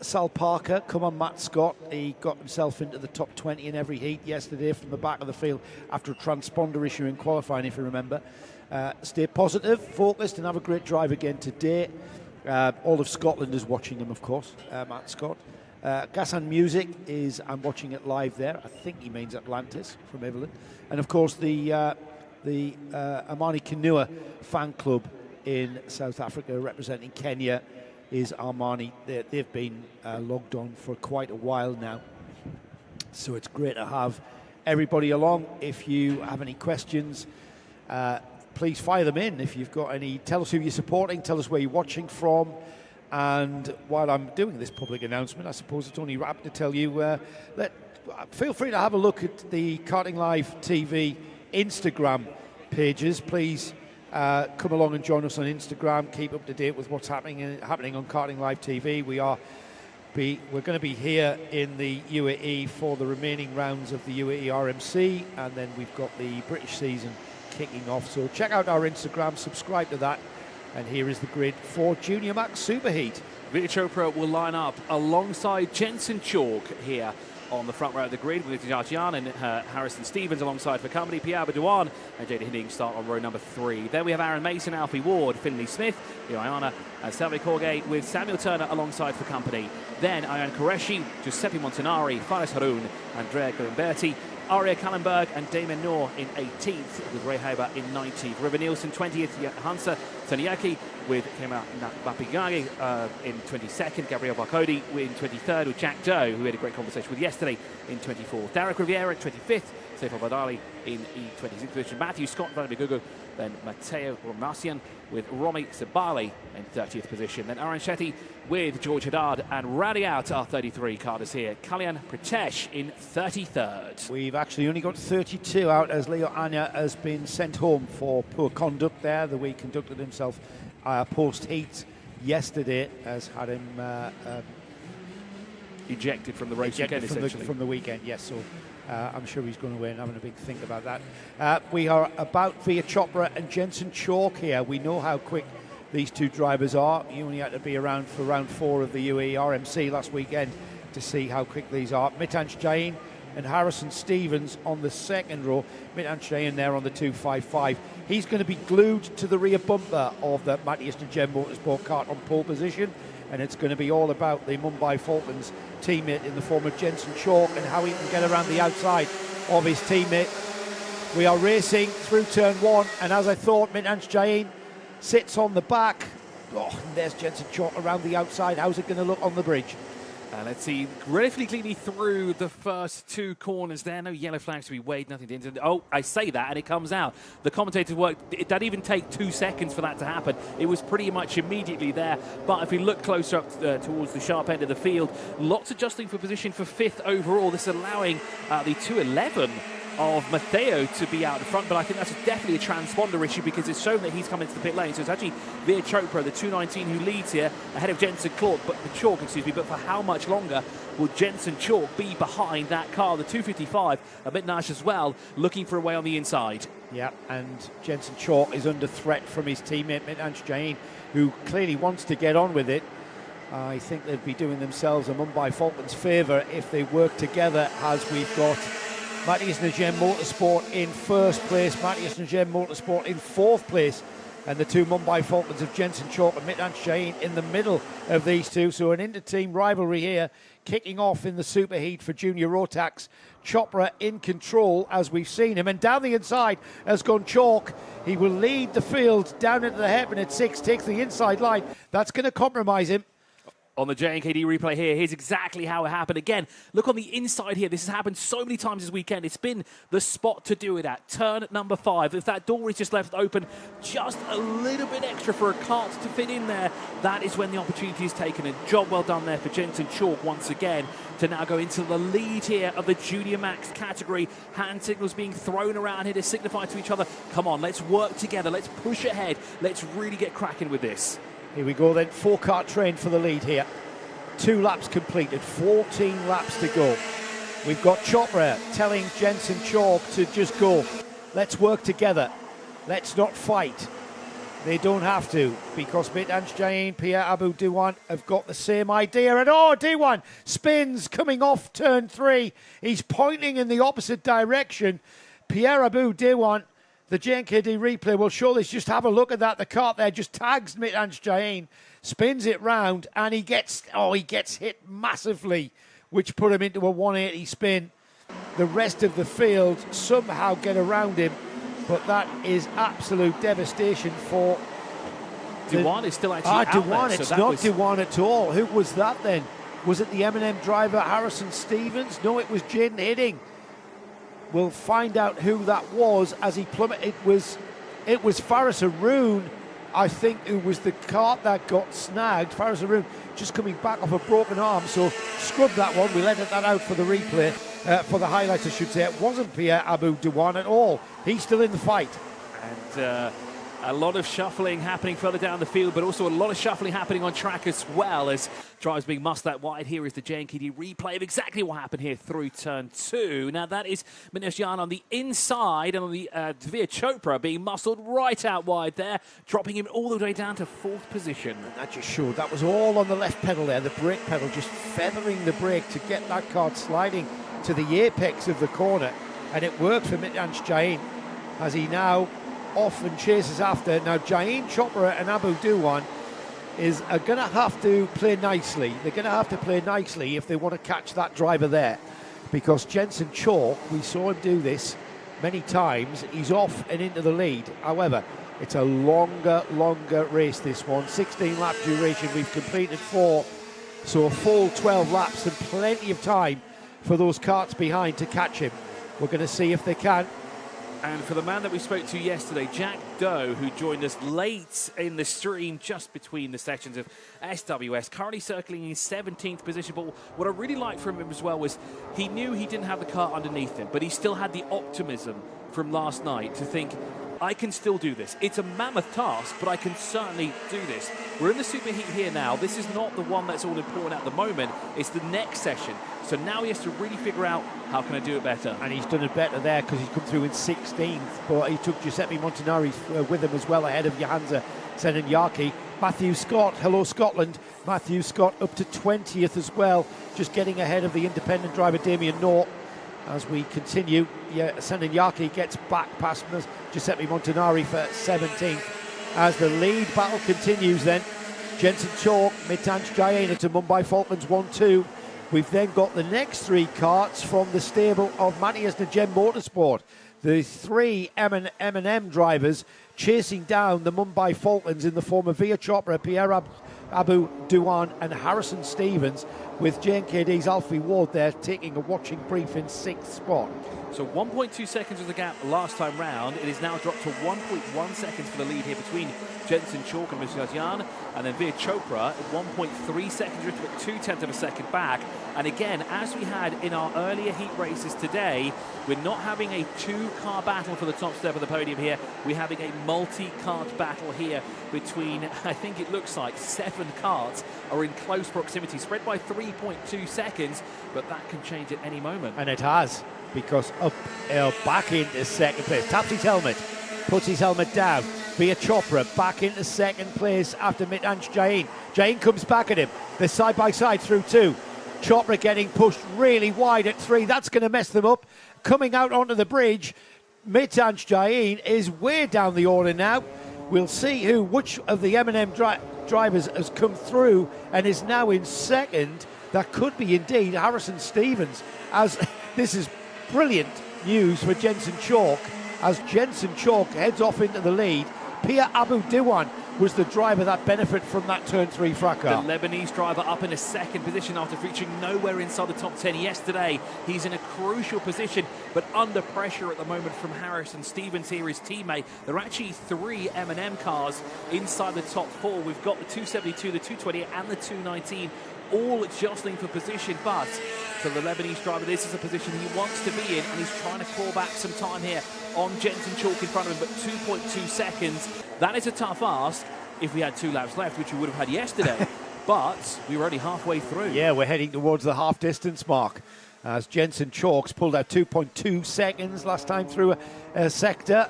Sal Parker, come on, Matt Scott. He got himself into the top 20 in every heat yesterday from the back of the field after a transponder issue in qualifying, if you remember. Stay positive, focused, and have a great drive again today. All of Scotland is watching him, of course, Matt Scott. Gassan Music I'm watching it live there. I think he means Atlantis from Evelyn. And, of course, the Amani Kinua fan club in South Africa representing Kenya is Armani. They've been logged on for quite a while now. So it's great to have everybody along. If you have any questions, please fire them in. If you've got any, tell us who you're supporting, tell us where you're watching from. And while I'm doing this public announcement, I suppose it's only right to tell you, feel free to have a look at the Karting Live TV Instagram pages. Please come along and join us on Instagram. Keep up to date with what's happening on Karting Live TV. We're going to be here in the UAE for the remaining rounds of the UAE RMC, and then we've got the British season kicking off. So check out our Instagram, subscribe to that, and here is the grid for Junior Max Super Heat. Vita Chopra will line up alongside Jensen Chalk here on the front row of the grid, with Jajian and Harrison Stevens alongside for company. Pierre Badouan and Jada Hinding start on row number 3. Then we have Aaron Mason, Alfie Ward, Finley Smith, Iana and Salve Corgay with Samuel Turner alongside for company. Then Ayan Qureshi, Giuseppe Montanari, Fares Haroun, Andrea Grimberti, Aria Kallenberg and Damon Noor in 18th, with Ray Haber in 19th. River Nielsen 20th, Hansa Taniaki with Kema Bapigagi in 22nd, Gabriel Barcodi in 23rd, with Jack Doe, who we had a great conversation with yesterday, in 24th. Derek Riviera at 25th, Stefan Badali in 26th position. Matthew Scott, Vladimir Gugu, then Matteo Romasian with Romy Sabali in 30th position. Then Aaron Shetty with George Haddad, and rounding out our 33 carders here, Kalyan Pritesh in 33rd. We've actually only got 32 out, as Leo Anya has been sent home for poor conduct there. The way he conducted himself post-heat yesterday has had him ejected from the race weekend, essentially. From the weekend, yes. So I'm sure he's going away and having a big think about that. We are about Via Chopra and Jensen Chalk here. We know how quick these two drivers are. You only had to be around for round 4 of the UAE RMC last weekend to see how quick these are. Mitansh Jain and Harrison Stevens on the second row. Mitansh Jain there on the 255. He's going to be glued to the rear bumper of the Matthias de Gem Motorsport kart on pole position, and it's going to be all about the Mumbai Falcons teammate in the form of Jensen Chalk and how he can get around the outside of his teammate. We are racing through turn 1, and as I thought, Mitansh Jain sits on the back. Oh, and there's Jensen Chalk around the outside. How's it going to look on the bridge? Let's see, relatively cleanly through the first two corners there. No yellow flags to be waved, nothing to interrupt. Oh, I say that, and it comes out. The commentators worked. It didn't even take 2 seconds for that to happen. It was pretty much immediately there. But if we look closer up towards the sharp end of the field, lots adjusting for position for 5th overall. This allowing the 211 of Matteo to be out in front, but I think that's definitely a transponder issue because it's shown that he's come into the pit lane. So it's actually Veer Chopra, the 219, who leads here ahead of Jensen Chalk, but for how much longer will Jensen Chalk be behind that car? The 255, a bit Nash as well, looking for a way on the inside. Yeah, and Jensen Chalk is under threat from his teammate Mittanj Jain, who clearly wants to get on with it. I think they'd be doing themselves a Mumbai Falcons favour if they work together, as we've got Matthias Ngem Motorsport in 1st place, Matthias Ngem Motorsport in 4th place, and the two Mumbai Falcons of Jensen Chalk and Mittanj Jain in the middle of these two. So an inter-team rivalry here, kicking off in the Super Heat for Junior Rotax. Chopra in control as we've seen him, and down the inside has gone Chalk. He will lead the field down into the hairpin at 6, takes the inside line. That's going to compromise him. On the JNKD replay here, here's exactly how it happened. Again, look on the inside here. This has happened so many times this weekend. It's been the spot to do it at. Turn number 5. If that door is just left open just a little bit extra for a kart to fit in there, that is when the opportunity is taken. And job well done there for Jensen Chalk once again to now go into the lead here of the Junior Max category. Hand signals being thrown around here to signify to each other, come on, let's work together. Let's push ahead. Let's really get cracking with this. Here we go then, 4-car train for the lead here. 2 laps completed, 14 laps to go. We've got Chopra telling Jensen Chalk to just go. Let's work together. Let's not fight. They don't have to, because Mittanj Jain, Pierre Abu Dewan have got the same idea. And Dewan spins coming off turn 3. He's pointing in the opposite direction. Pierre Abu Dewan, the JNKD replay will show this. Just have a look at that. The kart there just tags Mittanj Jain, spins it round, and he gets hit massively, which put him into a 180 spin. The rest of the field somehow get around him, but that is absolute devastation for Dewan is still actually out Dewan. there. It's not Dewan at all. Who was that then? Was it the M&M driver Harrison Stevens? No, it was Jaden Hidding. We'll find out who that was as he plummeted. It was Faris Arun, I think, who was the kart that got snagged. Faris Arun just coming back off a broken arm, so scrub that one. We'll edit that out for the replay, for the highlights, I should say. It wasn't Pierre Abu Dewan at all. He's still in the fight. And a lot of shuffling happening further down the field, but also a lot of shuffling happening on track as well as drivers being mussed that wide. Here is the JNKD replay of exactly what happened here through turn 2. Now that is Mittanj Jain on the inside, and on the Veer Chopra being muscled right out wide there, dropping him all the way down to 4th position. And that just showed that was all on the left pedal there, the brake pedal, just feathering the brake to get that kart sliding to the apex of the corner. And it worked for Mittanj Jain as he now often chases after. Now Jain, Chopra and Abu Dewan are going to have to play nicely. They're going to have to play nicely if they want to catch that driver there, because Jensen Chalk, we saw him do this many times. He's off and into the lead. However, it's a longer race, this one. 16 lap duration. We've completed 4, so a full 12 laps and plenty of time for those karts behind to catch him. We're going to see if they can. And for the man that we spoke to yesterday, Jack Doe, who joined us late in the stream just between the sections of SWS, currently circling in 17th position. But what I really liked from him as well was he knew he didn't have the car underneath him, but he still had the optimism from last night to think, I can still do this. It's a mammoth task, but I can certainly do this. We're in the Super Heat here now. This is not the one that's all important at the moment. It's the next session. So now he has to really figure out, how can I do it better? And he's done it better there because he's come through in 16th. But he took Giuseppe Montanari with him as well, ahead of Johansa Senanyaki. Matthew Scott, hello Scotland. Matthew Scott up to 20th as well, just getting ahead of the independent driver Damien Nort. As we continue, Senanyaki gets back past Giuseppe Montanari for 17th. As the lead battle continues then, Jensen Chalk, Mittanj Jain to Mumbai Falcons 1-2. We've then got the next 3 karts from the stable of Matthias Ngem Motorsport. The 3 M&M drivers chasing down the Mumbai Falcons in the form of Veer Chopra, Pierre Abu Duan and Harrison Stevens, with JKD's Alfie Ward there taking a watching brief in 6th spot. So 1.2 seconds was the gap last time round. It is now dropped to 1.1 seconds for the lead here between Jensen Chalk and Musyazian, and then Veer Chopra at 1.3 seconds, just about 0.2 of a second back. And again, as we had in our earlier heat races today, we're not having a 2-car battle for the top step of the podium here. We're having a multi-kart battle here between, I think it looks like 7 karts are in close proximity, spread by 3.2 seconds, but that can change at any moment. And it has, because up back into second place. Taps his helmet, puts his helmet down. Veer Chopra back into second place after Mitansh Jain. Jain comes back at him. They're side by side through 2. Chopra getting pushed really wide at 3. That's going to mess them up. Coming out onto the bridge, Mitansh Jain is way down the order now. We'll see which of the M&M drivers has come through and is now in second. That could be indeed Harrison Stevens, as this is brilliant news for Jensen Chalk, as Jensen Chalk heads off into the lead. Pia Abu Diwan was the driver that benefited from that turn 3 fracas. The Lebanese driver up in a second position after featuring nowhere inside the top 10 yesterday. He's in a crucial position, but under pressure at the moment from Harrison Stevens here, his teammate. There are actually 3 M&M cars inside the top 4. We've got the 272, the 220 and the 219, all jostling for position, but for the Lebanese driver, this is a position he wants to be in, and he's trying to claw back some time here on Jensen Chalk in front of him, but 2.2 seconds. That is a tough ask if we had 2 laps left, which we would have had yesterday, but we were already halfway through. Yeah, we're heading towards the half-distance mark, as Jensen Chalk's pulled out 2.2 seconds last time through a sector,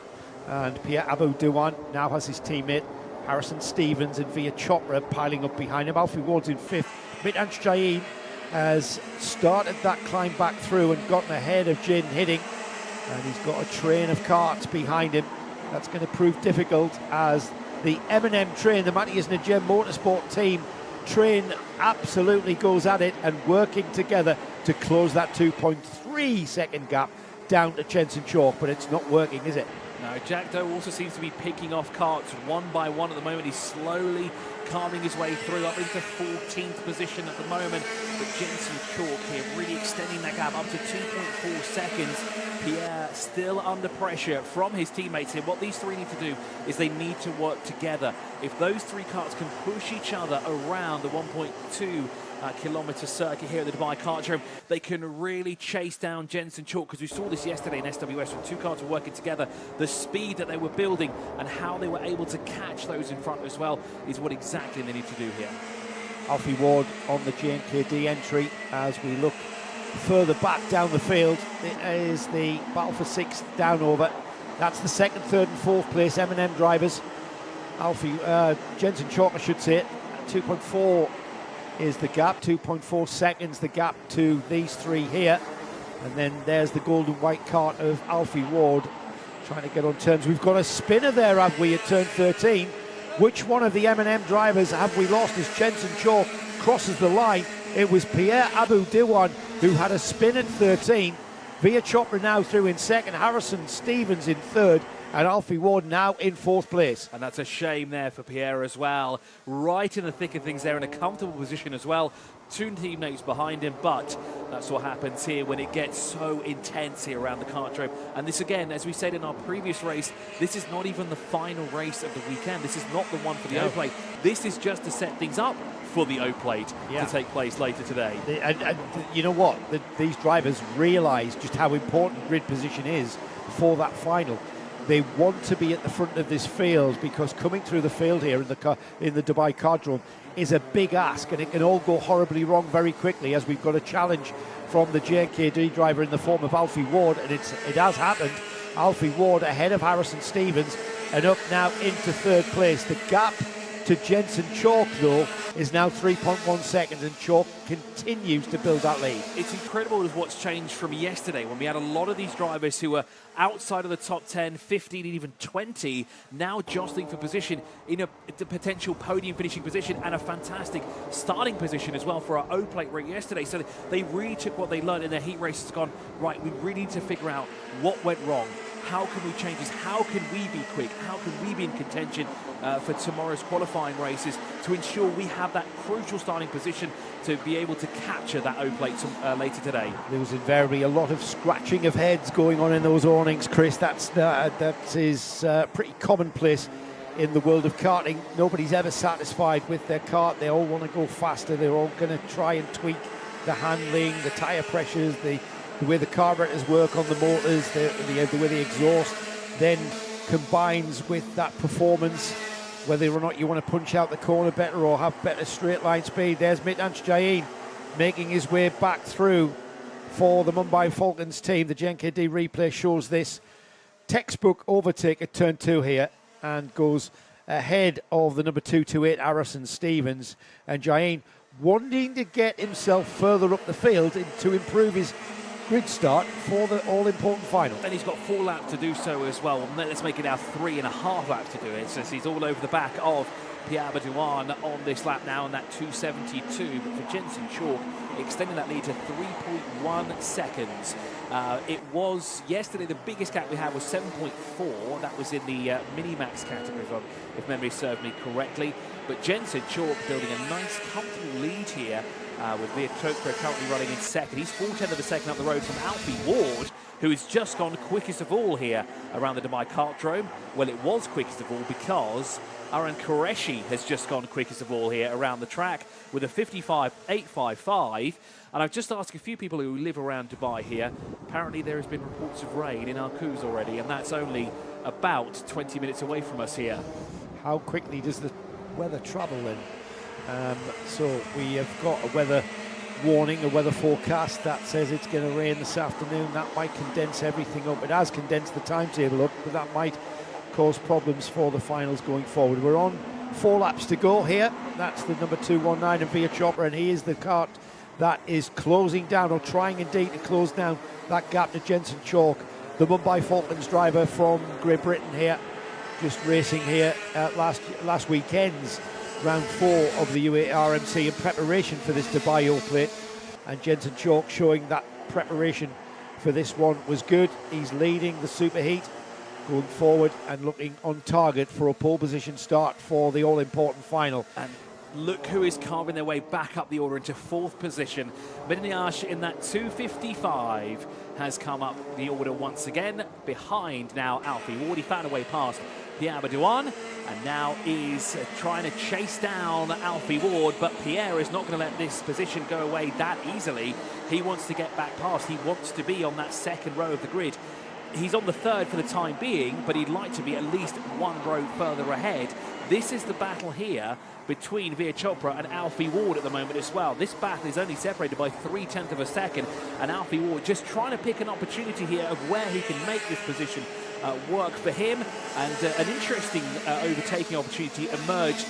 and Pierre Abu Diwan now has his teammate Harrison Stevens and Veer Chopra piling up behind him. Alfie Ward's in 5th. Mitansh Jain has started that climb back through and gotten ahead of Jin Hidding, and he's got a train of karts behind him. That's going to prove difficult, as the M&M train, the Matthias Najem Motorsport team train, absolutely goes at it and working together to close that 2.3 second gap down to Jensen Chalk, but it's not working, is it? No, Jack Doe also seems to be picking off karts one by one at the moment. He's slowly calming his way through up into 14th position at the moment. But Jensen Chalk here really extending that gap up to 2.4 seconds. Pierre still under pressure from his teammates here. What these 3 need to do is they need to work together. If those 3 karts can push each other around the 1.2 kilometre circuit here at the Dubai Kartdrome, they can really chase down Jensen Chalk, because we saw this yesterday in SWS when 2 cars were working together. The speed that they were building and how they were able to catch those in front as well is what exactly they need to do here. Alfie Ward on the JNKD entry. As we look further back down the field, it is the battle for 6th down over. That's the 2nd, 3rd and 4th place M&M drivers. Jensen Chalk, I should say, 2.4 is the gap, 2.4 seconds the gap to these 3 here. And then there's the gold and white cart of Alfie Ward trying to get on terms. We've got a spinner there, have we, at turn 13? Which one of the M&M drivers have we lost as Jensen Chalk crosses the line? It was Pierre Abu Diwan who had a spin at 13. Veer Chopra now through in 2nd, Harrison Stevens in 3rd, and Alfie Ward now in 4th place. And that's a shame there for Pierre as well. Right in the thick of things there, in a comfortable position as well. 2 teammates behind him, but that's what happens here when it gets so intense here around the kartdrome. And this, again, as we said in our previous race, this is not even the final race of the weekend. This is not the one for the O-Plate. This is just to set things up for the O-Plate to take place later today. And you know what? These drivers realise just how important grid position is for that final. They want to be at the front of this field, because coming through the field here in the Dubai Kartdrome is a big ask, and it can all go horribly wrong very quickly, as we've got a challenge from the JKD driver in the form of Alfie Ward, and it has happened. Alfie Ward ahead of Harrison Stevens and up now into 3rd place. The gap to Jensen Chalk, though, is now 3.1 seconds, and Chalk continues to build that lead. It's incredible what's changed from yesterday, when we had a lot of these drivers who were outside of the top 10, 15 and even 20, now jostling for position in a potential podium finishing position, and a fantastic starting position as well for our O-Plate rate yesterday. So they really took what they learned in their heat races, gone, right, we really need to figure out what went wrong. how can we change this? How can we be quick? How can we be in contention for tomorrow's qualifying races to ensure we have that crucial starting position to be able to capture that O-plate later today? There was invariably a lot of scratching of heads going on in those awnings, Chris. That is pretty commonplace in the world of karting. Nobody's ever satisfied with their kart. They all want to go faster. They're all going to try and tweak the handling, the tyre pressures, the way the carburetors work on the motors, the way the exhaust then combines with that performance, whether or not you want to punch out the corner better or have better straight line speed. There's Mitansh Jain making his way back through for the Mumbai Falcons team. The GenKD replay shows this textbook overtake at turn 2 here, and goes ahead of the number 228 Harrison Stevens, and Jain wanting to get himself further up the field to improve his grid start for the all-important final. And he's got 4 laps to do so as well. Let's make it now 3.5 laps to do it, since he's all over the back of Pierre Badouin on this lap now, and that 272. But for Jensen Chalk, extending that lead to 3.1 seconds. It was yesterday, the biggest gap we had was 7.4. That was in the Minimax category, if memory served me correctly. But Jensen Chalk building a nice, comfortable lead here with Veer Chopra currently running in second. He's 4/10 of a second up the road from Alfie Ward, who has just gone quickest of all here around the Dubai Kartdrome. Well, it was quickest of all because Aaron Qureshi has just gone quickest of all here around the track with a 55.855. And I've just asked a few people who live around Dubai here. Apparently there has been reports of rain in Arcus already, and that's only about 20 minutes away from us here. How quickly does the weather travel then? So we have got a weather warning, a weather forecast that says it's going to rain this afternoon. That might condense everything up. It has condensed the timetable up, but that might cause problems for the finals going forward. We're on 4 laps to go here. That's the number 219 and Veer Chopra, and he is the kart that is closing down, or trying indeed to close down that gap to Jensen Chalk, the Mumbai Falcons driver from Great Britain here, just racing here at last weekend's round 4 of the UARMC in preparation for this Dubai O-plate, and Jensen Chalk showing that preparation for this one was good. He's leading the Super Heat going forward and looking on target for a pole position start for the all-important final. And look who is carving their way back up the order into 4th position. Mitansh in that 255 has come up the order once again, behind now Alfie Ward. He found a way past Pierre Badouin, and now is trying to chase down Alfie Ward, but Pierre is not going to let this position go away that easily. He wants to get back past. He wants to be on that 2nd row of the grid. He's on the 3rd for the time being, but he'd like to be at least 1 row further ahead. This is the battle here between Veer Chopra and Alfie Ward at the moment as well. This battle is only separated by 3/10 of a second, and Alfie Ward just trying to pick an opportunity here of where he can make this position work for him. And an interesting overtaking opportunity emerged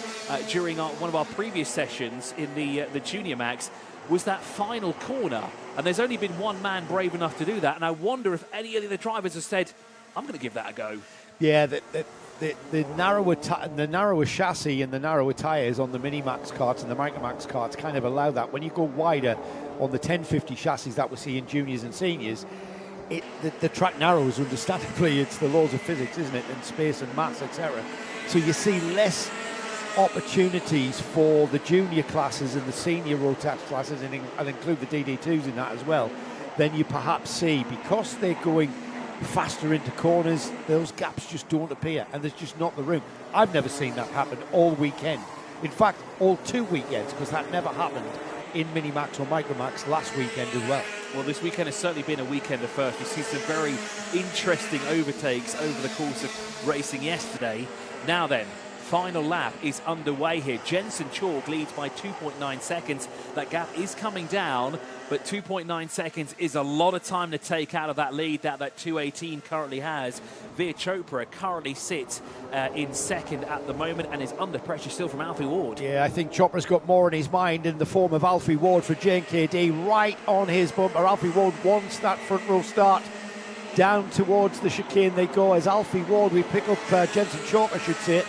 during one of our previous sessions in the Junior Max, was that final corner. And there's only been one man brave enough to do that, and I wonder if any of the drivers have said, I'm going to give that a go. Yeah, the narrower chassis and the narrower tyres on the Minimax karts and the Micromax karts kind of allow that. When you go wider on the 1050 chassis that we see in juniors and seniors, the track narrows, understandably. It's the laws of physics, isn't it, and space and mass, etc. So you see less opportunities for the junior classes and the senior Rotax classes, and I'll include the DD2s in that as well, than you perhaps see, because they're going faster into corners. Those gaps just don't appear, and there's just not the room. I've never seen that happen all weekend. In fact, all 2 weekends, because that never happened in Minimax or Micromax last weekend as well. Well, this weekend has certainly been a weekend of first. We've seen some very interesting overtakes over the course of racing yesterday. Now then, final lap is underway here. Jensen Chalk leads by 2.9 seconds. That gap is coming down, but 2.9 seconds is a lot of time to take out of that lead that 218 currently has. Veer Chopra currently sits in 2nd at the moment and is under pressure still from Alfie Ward. Yeah, I think Chopra's got more in his mind in the form of Alfie Ward for JNKD, right on his bumper. Alfie Ward wants that front row start. Down towards the chicane they go as Alfie Ward, we pick up Jensen Chalk, I should say,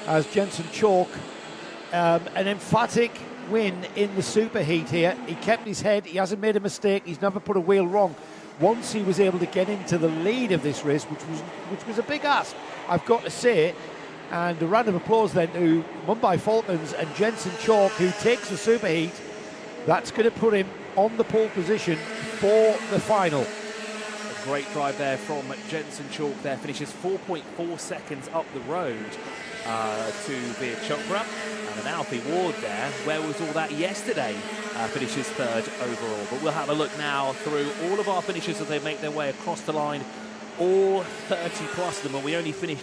as Jensen Chalk, an emphatic win in the Super Heat here. He kept his head, he hasn't made a mistake, he's never put a wheel wrong once he was able to get into the lead of this race, which was a big ask, I've got to say. And a round of applause then to Mumbai Falcons and Jensen Chalk, who takes the Super Heat. That's going to put him on the pole position for the final. A great drive there from Jensen Chalk there, finishes 4.4 seconds up the road to Veer Chopra. And an Alfie Ward there, where was all that yesterday? Finishes third overall. But we'll have a look now through all of our finishes as they make their way across the line. All 30 plus of them, and we only finished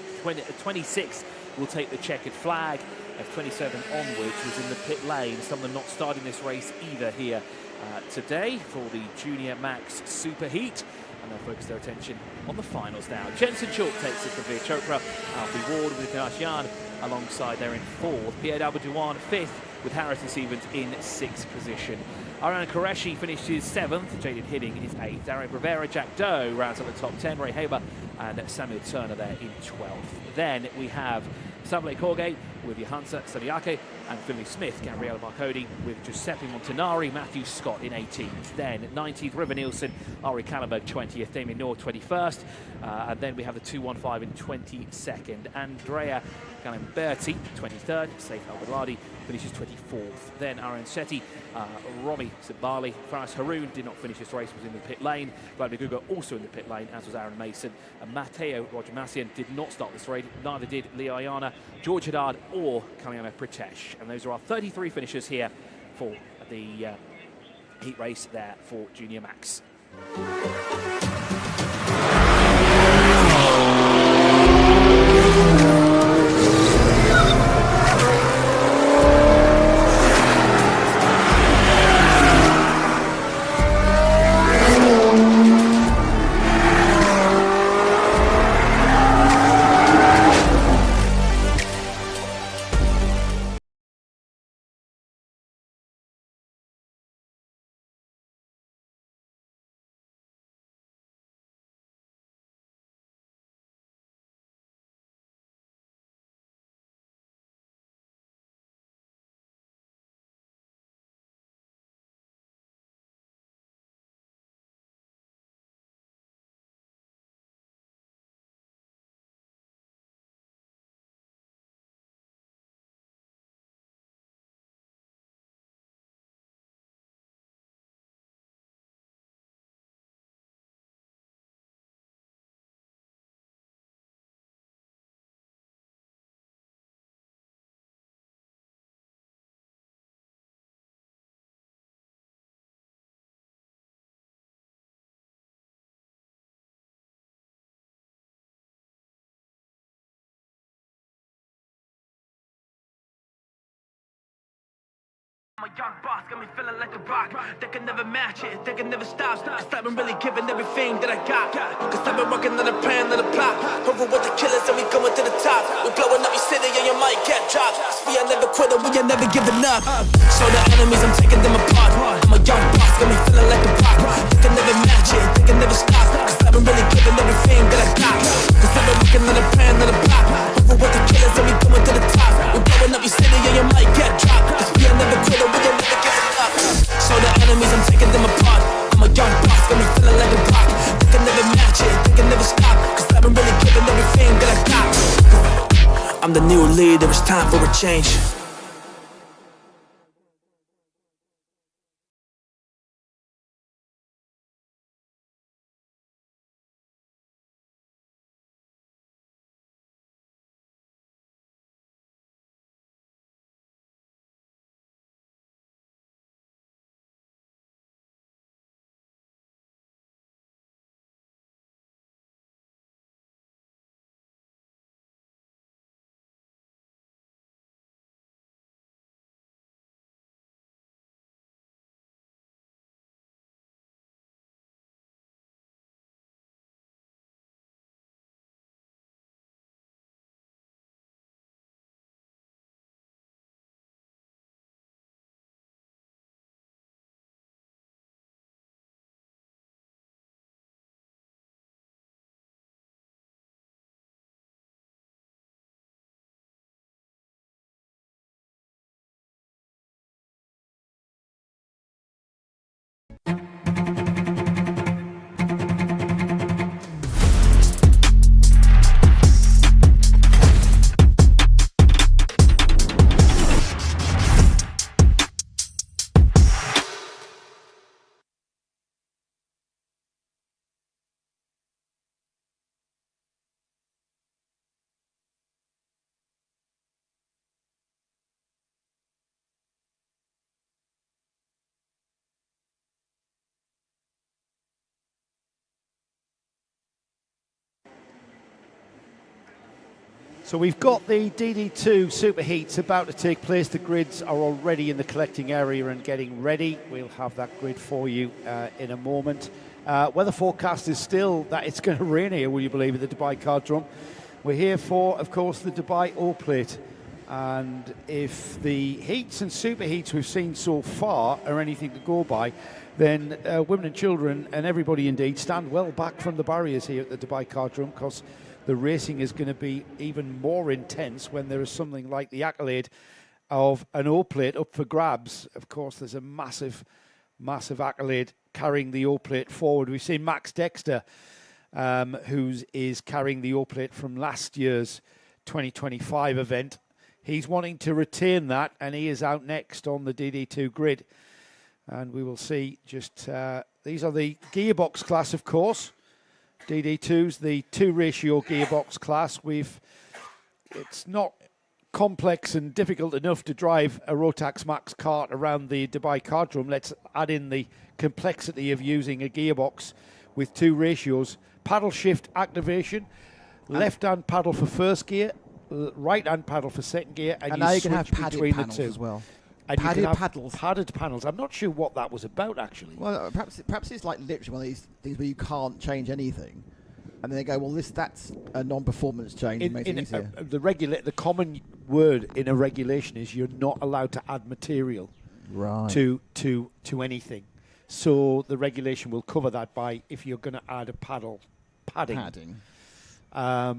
26. Will take the checkered flag. F 27 onwards was in the pit lane. Some of them not starting this race either here today for the Junior Max Super Heat. And they'll focus their attention on the finals now. Jensen Chalk takes it from Veer Chopra. Alfie Ward with Kasyan alongside there in fourth. Pierre Dabadouan fifth, with Harrison Stevens in sixth position. Aryan Qureshi finishes seventh. Jaded Hidding is eighth. Darren Rivera, Jack Doe rounds up the top 10. Ray Haber and Samuel Turner there in 12th. Then we have Savile Corgate with Johansa Sadiake and Finley Smith, Gabriele Marcodi with Giuseppe Montanari, Matthew Scott in 18th. Then 19th, River Nielsen, Ari Kallenberg 20th, Damien Noor 21st. And then we have the 215 in 22nd. Andrea Galimberti 23rd, Saif Al-Baladi finishes 24th. Then Aryan Shetty, Romy Sibali, Faris Haroon did not finish this race, was in the pit lane. Vladimir Guga also in the pit lane, as was Aaron Mason. And Matteo Roger Massian did not start this race, neither did Lee Ayana, George Haddad or Kalyana Pritesh. And those are our 33 finishers here for the heat race there for Junior Max. I'm a young boss, got me feeling like a rock. They can never match it, they can never stop. Cause I've been really giving everything that I got. Cause I've been working on a plan and a plot. Over with the killers and we going to the top. We blowing up your city and you might get dropped. Cause we ain't never quit and we ain't never giving up. So the enemies, I'm taking them apart. I'm a young boss, got me feeling like a rock. They can never match it, they can never stop. Cause I've been really giving everything that I got. Cause I've been working on a plan and a plot. Over with the killers and we going to the top. We blowing up your city and you might get dropped. Cause we ain't never quit and we ain't never giving up. So the enemies, I'm taking them apart. I'm a young boss, got me feeling like a rock. They can never match it, they can never stop. Cause I've been really giving everything that I got. I'm the new leader, it's time for a change. So we've got the DD2 Super Heats about to take place. The grids are already in the collecting area and getting ready. We'll have that grid for you in a moment. Weather forecast is still that it's going to rain here, will you believe, at the Dubai Cardrome. We're here for, of course, the Dubai O-Plate. And if the heats and super heats we've seen so far are anything to go by, then women and children and everybody indeed stand well back from the barriers here at the Dubai Cardrome, because the racing is going to be even more intense when there is something like the accolade of an O-Plate up for grabs. Of course, there's a massive, massive accolade carrying the O-Plate forward. We've seen Max Dexter, who is carrying the O-Plate from last year's 2025 event. He's wanting to retain that, and he is out next on the DD2 grid. And we will see just, these are the gearbox class, of course. DD2's the 2-ratio gearbox class. It's not complex and difficult enough to drive a Rotax Max kart around the Dubai Cardrome. Let's add in the complexity of using a gearbox with 2 ratios. Paddle shift activation, left-hand paddle for first gear, right-hand paddle for second gear, and now you switch can have padded between the panels two as well. And Padded you can have paddles. padded panels. I'm not sure what that was about, actually. Well, perhaps it's like literally one of these things where you can't change anything, and then they go, well, that's a non-performance change. It makes it easier. The common word in a regulation is you're not allowed to add material to anything. So the regulation will cover that by if you're going to add a padding. But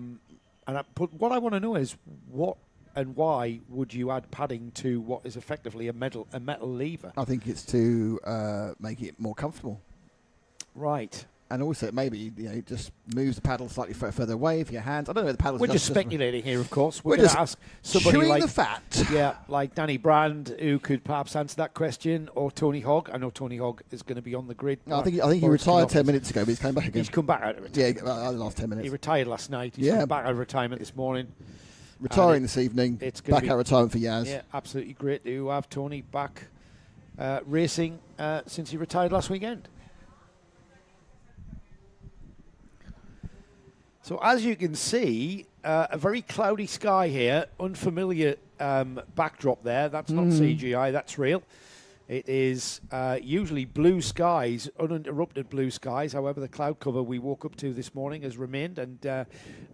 what I want to know is what and why would you add padding to what is effectively a metal lever? I think it's to make it more comfortable. Right. And also, maybe it just moves the paddle slightly further away for your hands. I don't know if the paddles. We're just speculating here, of course. We're going to ask somebody chewing like the fat. Yeah, like Danny Brand, who could perhaps answer that question, or Tony Hogg. I know Tony Hogg is going to be on the grid. No, I think he retired 10 minutes ago, but he's coming back again. He's come back out of retirement. Yeah, the last 10 minutes. He retired last night. He's come back out of retirement this morning. Retiring this evening. It's back out of retirement for Yaz. Yeah, absolutely great to have Tony back racing since he retired last weekend. So as you can see, a very cloudy sky here, unfamiliar backdrop there. That's not CGI, that's real. It is usually blue skies, uninterrupted blue skies. However, the cloud cover we woke up to this morning has remained. And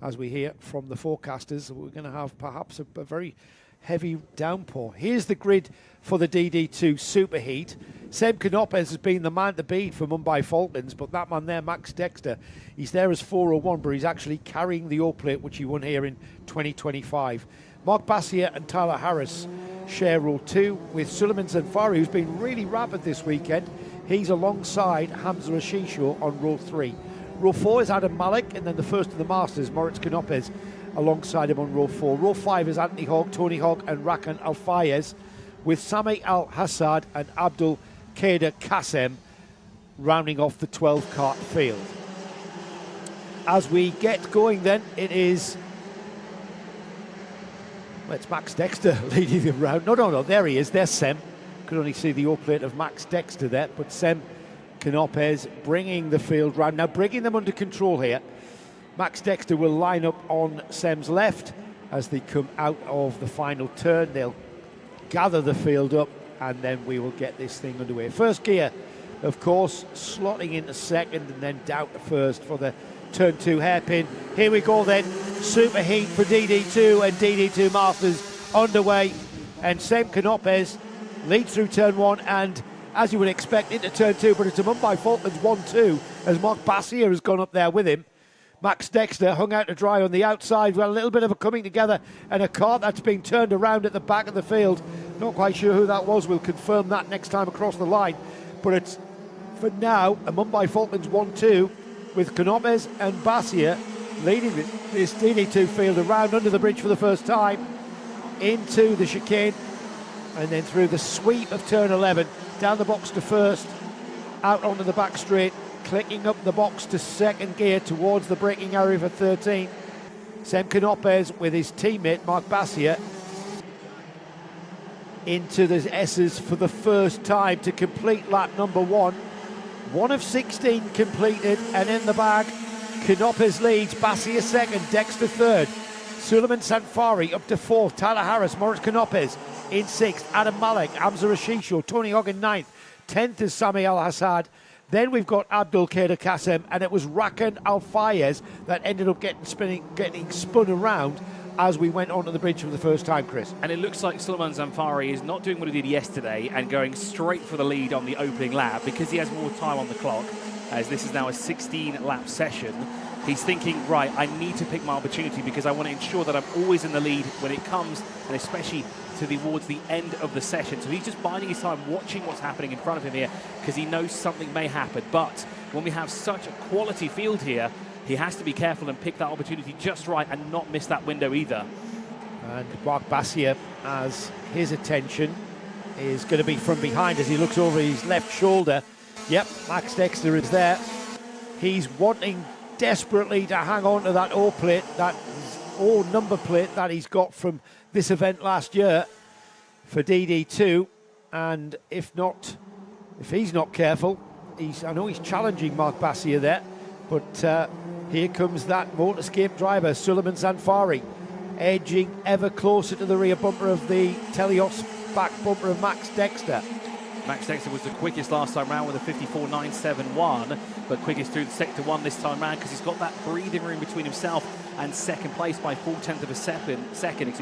as we hear from the forecasters, we're going to have perhaps a very heavy downpour. Here's the grid for the DD2 Super Heat. Seb Canopes has been the man to beat for Mumbai Falcons, but that man there, Max Dexter, he's there as 401, but he's actually carrying the O-Plate, which he won here in 2025. Mark Bassier and Tyler Harris share row 2 with Suleiman Zanfari, who's been really rapid this weekend. He's alongside Hamza Ashisho on row 3. Row 4 is Adam Malik, and then the first of the Masters, Moritz Canopes, alongside him on row 4. Row 5 is Anthony Hogg, Tony Hogg and Rakan Al-Fayez, with Sami Al-Hassad and Abdul Kader Qassem rounding off the 12-kart field. As we get going then, it is... Well, it's Max Dexter leading the round. No, there he is. There's Sem. Could only see the O-Plate of Max Dexter there, but Sem Canopes bringing the field round. Now bringing them under control here. Max Dexter will line up on Sem's left as they come out of the final turn. They'll gather the field up, and then we will get this thing underway. First gear, of course, slotting into second and then down to first for the turn 2 hairpin. Here we go then. Super Heat for DD2 and DD2 Masters underway. And Sem Canopes leads through turn 1 and, as you would expect, into turn 2, but it's a Mumbai Falcons 1-2 as Mark Bassier has gone up there with him. Max Dexter hung out to dry on the outside. Well, a little bit of a coming together and a car that's being turned around at the back of the field. Not quite sure who that was. We'll confirm that next time across the line. But it's, for now, a Mumbai Falcons 1-2 with Canopes and Bassier leading this DD2 field around under the bridge for the first time into the chicane and then through the sweep of turn 11, down the box to first, out onto the back straight, clicking up the box to second gear towards the braking area for 13. Sem Canopes with his teammate Mark Bassier into the S's for the first time to complete lap number 1. 1 of 16 completed and in the bag. Canopes leads, Bassier second, Dexter third. Suleiman Sanfari up to 4th. Tyler Harris, Morris Canopes in 6th. Adam Malek, Hamza Rashisho, Tony Hogg in 9th. 10th is Sami Al-Hassad. Then we've got Abdul Kader Kassem, and it was Rakan Al-Fayez that ended up getting spun around as we went onto the bridge for the first time, Chris. And it looks like Suleiman Zanfari is not doing what he did yesterday and going straight for the lead on the opening lap because he has more time on the clock, as this is now a 16-lap session. He's thinking, right, I need to pick my opportunity because I want to ensure that I'm always in the lead when it comes, and especially towards the end of the session. So he's just biding his time, watching what's happening in front of him here because he knows something may happen. But when we have such a quality field here, he has to be careful and pick that opportunity just right and not miss that window either. And Mark Bassier, as his attention is going to be from behind as he looks over his left shoulder. Yep, Max Dexter is there. He's wanting desperately to hang on to that O plate, that O number plate that he's got from this event last year for DD2. And if he's not careful, I know he's challenging Mark Bassier there, but here comes that Motorscape driver, Suleiman Zanfari, edging ever closer to the rear bumper of the Telios back bumper of Max Dexter. Max Dexter was the quickest last time round with a 54.971, but quickest through the sector 1 this time round because he's got that breathing room between himself and second place by 0.4 of a second.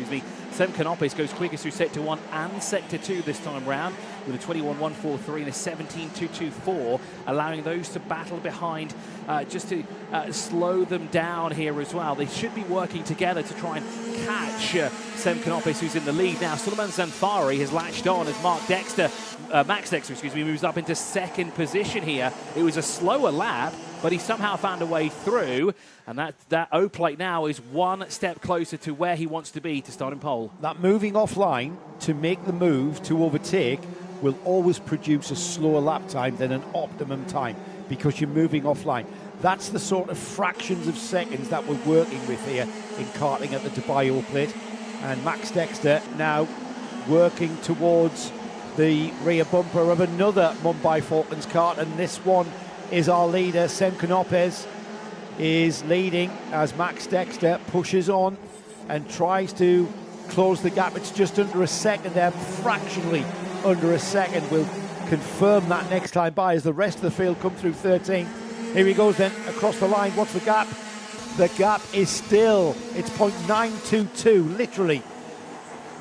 Sem Canopes goes quickest through sector 1 and sector 2 this time round with a 21.143 and a 17.224, allowing those to battle behind just to slow them down here as well. They should be working together to try and catch Sem Canopes, who's in the lead now. Suleiman Zanfari has latched on as Max Dexter, moves up into second position here. It was a slower lap, but he somehow found a way through, and that O plate now is one step closer to where he wants to be to start in pole. That moving offline to make the move to overtake will always produce a slower lap time than an optimum time because you're moving offline. That's the sort of fractions of seconds that we're working with here in karting at the Dubai O plate. And Max Dexter now working towards the rear bumper of another Mumbai Falcons kart, and this one is our leader. Sem Canopes is leading as Max Dexter pushes on and tries to close the gap. It's just under a second there, fractionally under a second. We'll confirm that next time by as the rest of the field come through 13. Here he goes then across the line. What's the gap? The gap is still, it's 0.922, literally.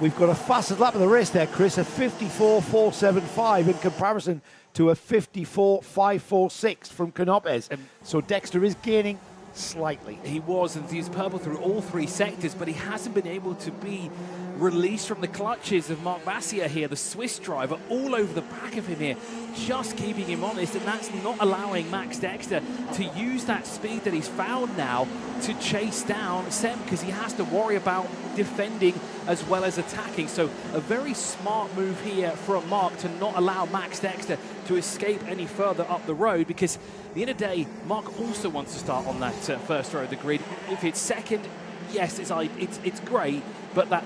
We've got a fastest lap of the race there, Chris, a 54.475 in comparison to a 54.546 from Canopes. So Dexter is gaining slightly. He was, and he's purple through all three sectors, but he hasn't been able to be released from the clutches of Mark Bassier here, the Swiss driver, all over the back of him here, just keeping him honest, and that's not allowing Max Dexter to use that speed that he's found now to chase down Sem, because he has to worry about defending as well as attacking. So a very smart move here from Mark to not allow Max Dexter to escape any further up the road, because at the end of the day, Mark also wants to start on that first row of the grid. If it's second, yes, it's great, but that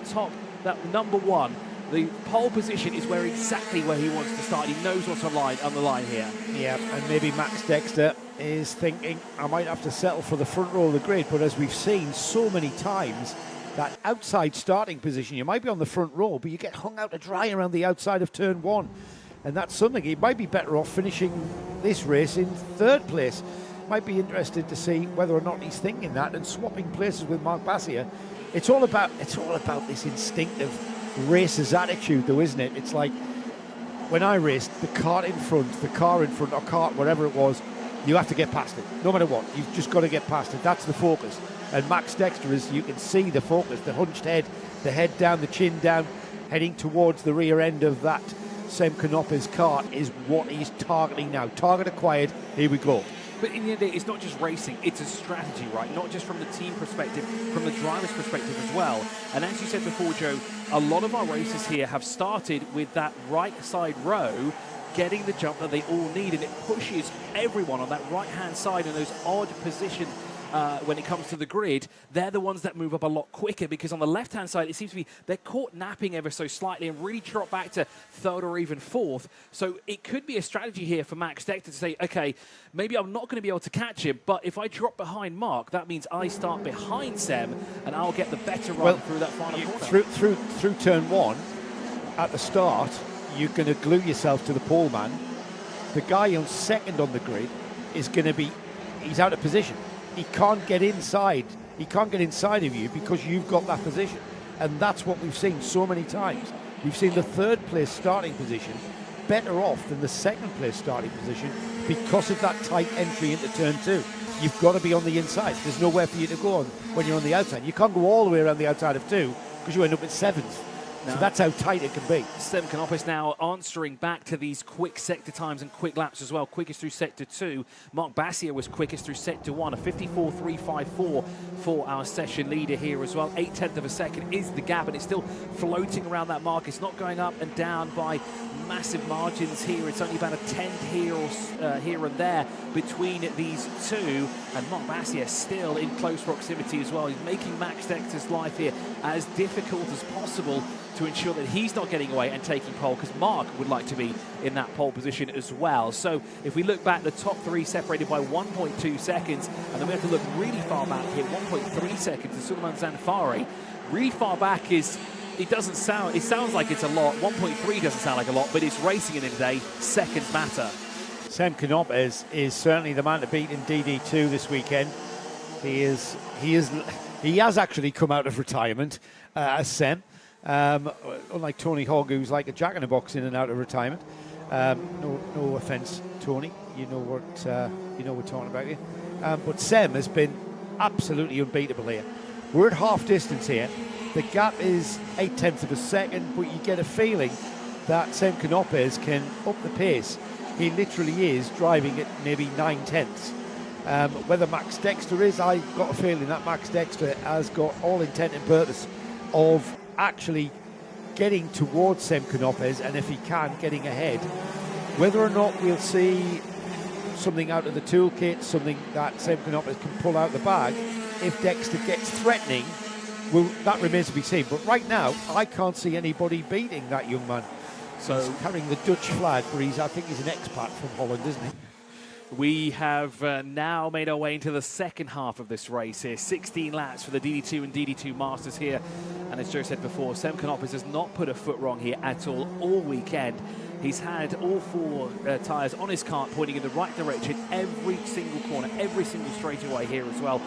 number one, the pole position is exactly where he wants to start. He knows what's on the line here. Yeah, and maybe Max Dexter is thinking, I might have to settle for the front row of the grid, but as we've seen so many times, that outside starting position, you might be on the front row, but you get hung out to dry around the outside of turn one. And that's something, he might be better off finishing this race in third place. Might be interested to see whether or not he's thinking that and swapping places with Mark Bassier. It's all about this instinctive racer's attitude, though, isn't it? It's like when I raced, the car in front, or cart, whatever it was, you have to get past it, no matter what. You've just got to get past it. That's the focus. And Max Dexter is, you can see the focus, the hunched head, the head down, the chin down, heading towards the rear end of that Sem Canopes kart is what he's targeting now. Target acquired. Here we go. But in the end, it's not just racing, it's a strategy, right? Not just from the team perspective, from the driver's perspective as well. And as you said before, Joe, a lot of our races here have started with that right side row getting the jump that they all need, and it pushes everyone on that right-hand side in those odd position when it comes to the grid, they're the ones that move up a lot quicker, because on the left-hand side, it seems to be they're caught napping ever so slightly and really drop back to third or even fourth. So it could be a strategy here for Max Dexter to say, okay, maybe I'm not going to be able to catch him, but if I drop behind Mark, that means I start behind Sem and I'll get the better run through that final corner. Through turn one, at the start, you're going to glue yourself to the pole man. The guy on second on the grid is going to be, he's out of position. He can't get inside. He can't get inside of you because you've got that position. And that's what we've seen so many times. We've seen the third place starting position better off than the second place starting position because of that tight entry into turn two. You've got to be on the inside. There's nowhere for you to go on when you're on the outside. You can't go all the way around the outside of two because you end up at seventh. So that's how tight it can be. Sem Canopus now answering back to these quick sector times and quick laps as well. Quickest through sector 2. Mark Bassier was quickest through sector 1. A 54.354 for our session leader here as well. 0.8 of a second is the gap, and it's still floating around that mark. It's not going up and down by massive margins here. It's only about a tenth here or here and there between these two. And Mark Bassier still in close proximity as well. He's making Max Dexter's life here as difficult as possible to ensure that he's not getting away and taking pole, because Mark would like to be in that pole position as well. So if we look back, the top three separated by 1.2 seconds, and then we have to look really far back here, 1.3 seconds to Suleiman Zanfari. Really far back is, it sounds like it's a lot. 1.3 doesn't sound like a lot, but it's racing in the day. Seconds matter. Sem Canopus is certainly the man to beat in DD2 this weekend. He has actually come out of retirement as Sem. Unlike Tony Hogg, who's like a jack-in-the-box in and out of retirement. No offence, Tony. You know what we're talking about here. But Sem has been absolutely unbeatable here. We're at half distance here. The gap is 0.8 of a second, but you get a feeling that Sem Canopus can up the pace. He literally is driving at maybe 0.9. Whether Max Dexter is, I've got a feeling that Max Dexter has got all intent and purpose of actually getting towards Sem Canopus, and if he can, getting ahead. Whether or not we'll see something out of the toolkit, something that Sem Canopus can pull out the bag, if Dexter gets threatening, well, that remains to be seen. But right now, I can't see anybody beating that young man. So he's carrying the Dutch flag, but I think he's an expat from Holland, isn't he? We have now made our way into the second half of this race here. 16 laps for the DD2 and DD2 Masters here. And as Joe said before, Sem Canopus has not put a foot wrong here at all weekend. He's had all four tyres on his kart pointing in the right direction every single corner, every single straightaway here as well.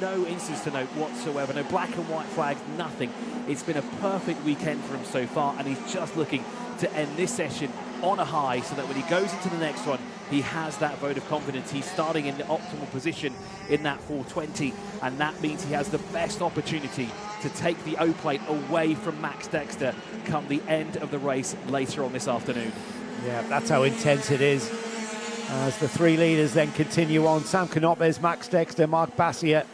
No instance to note whatsoever, no black and white flags, nothing. It's been a perfect weekend for him so far, and he's just looking to end this session on a high so that when he goes into the next one, he has that vote of confidence. He's starting in the optimal position in that 420, and that means he has the best opportunity to take the O-plate away from Max Dexter come the end of the race later on this afternoon. Yeah, that's how intense it is. As the three leaders then continue on, Sem Canopus, Max Dexter, Mark Bassier.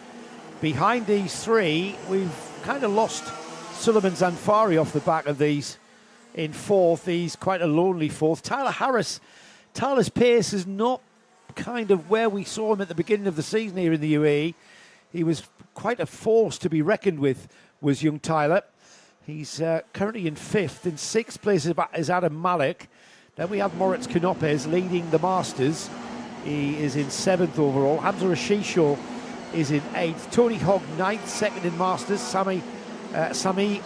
Behind these three, we've kind of lost Suleiman Zanfari off the back of these. In fourth, he's quite a lonely fourth. Tyler's pace is not kind of where we saw him at the beginning of the season here in the UAE. He was quite a force to be reckoned with, was young Tyler. He's currently in fifth. In sixth place is Adam Malik. Then we have Moritz Canopus leading the Masters. He is in seventh overall. Hamza Rashisho is in eighth. Tony Hogg ninth, second in Masters. Sami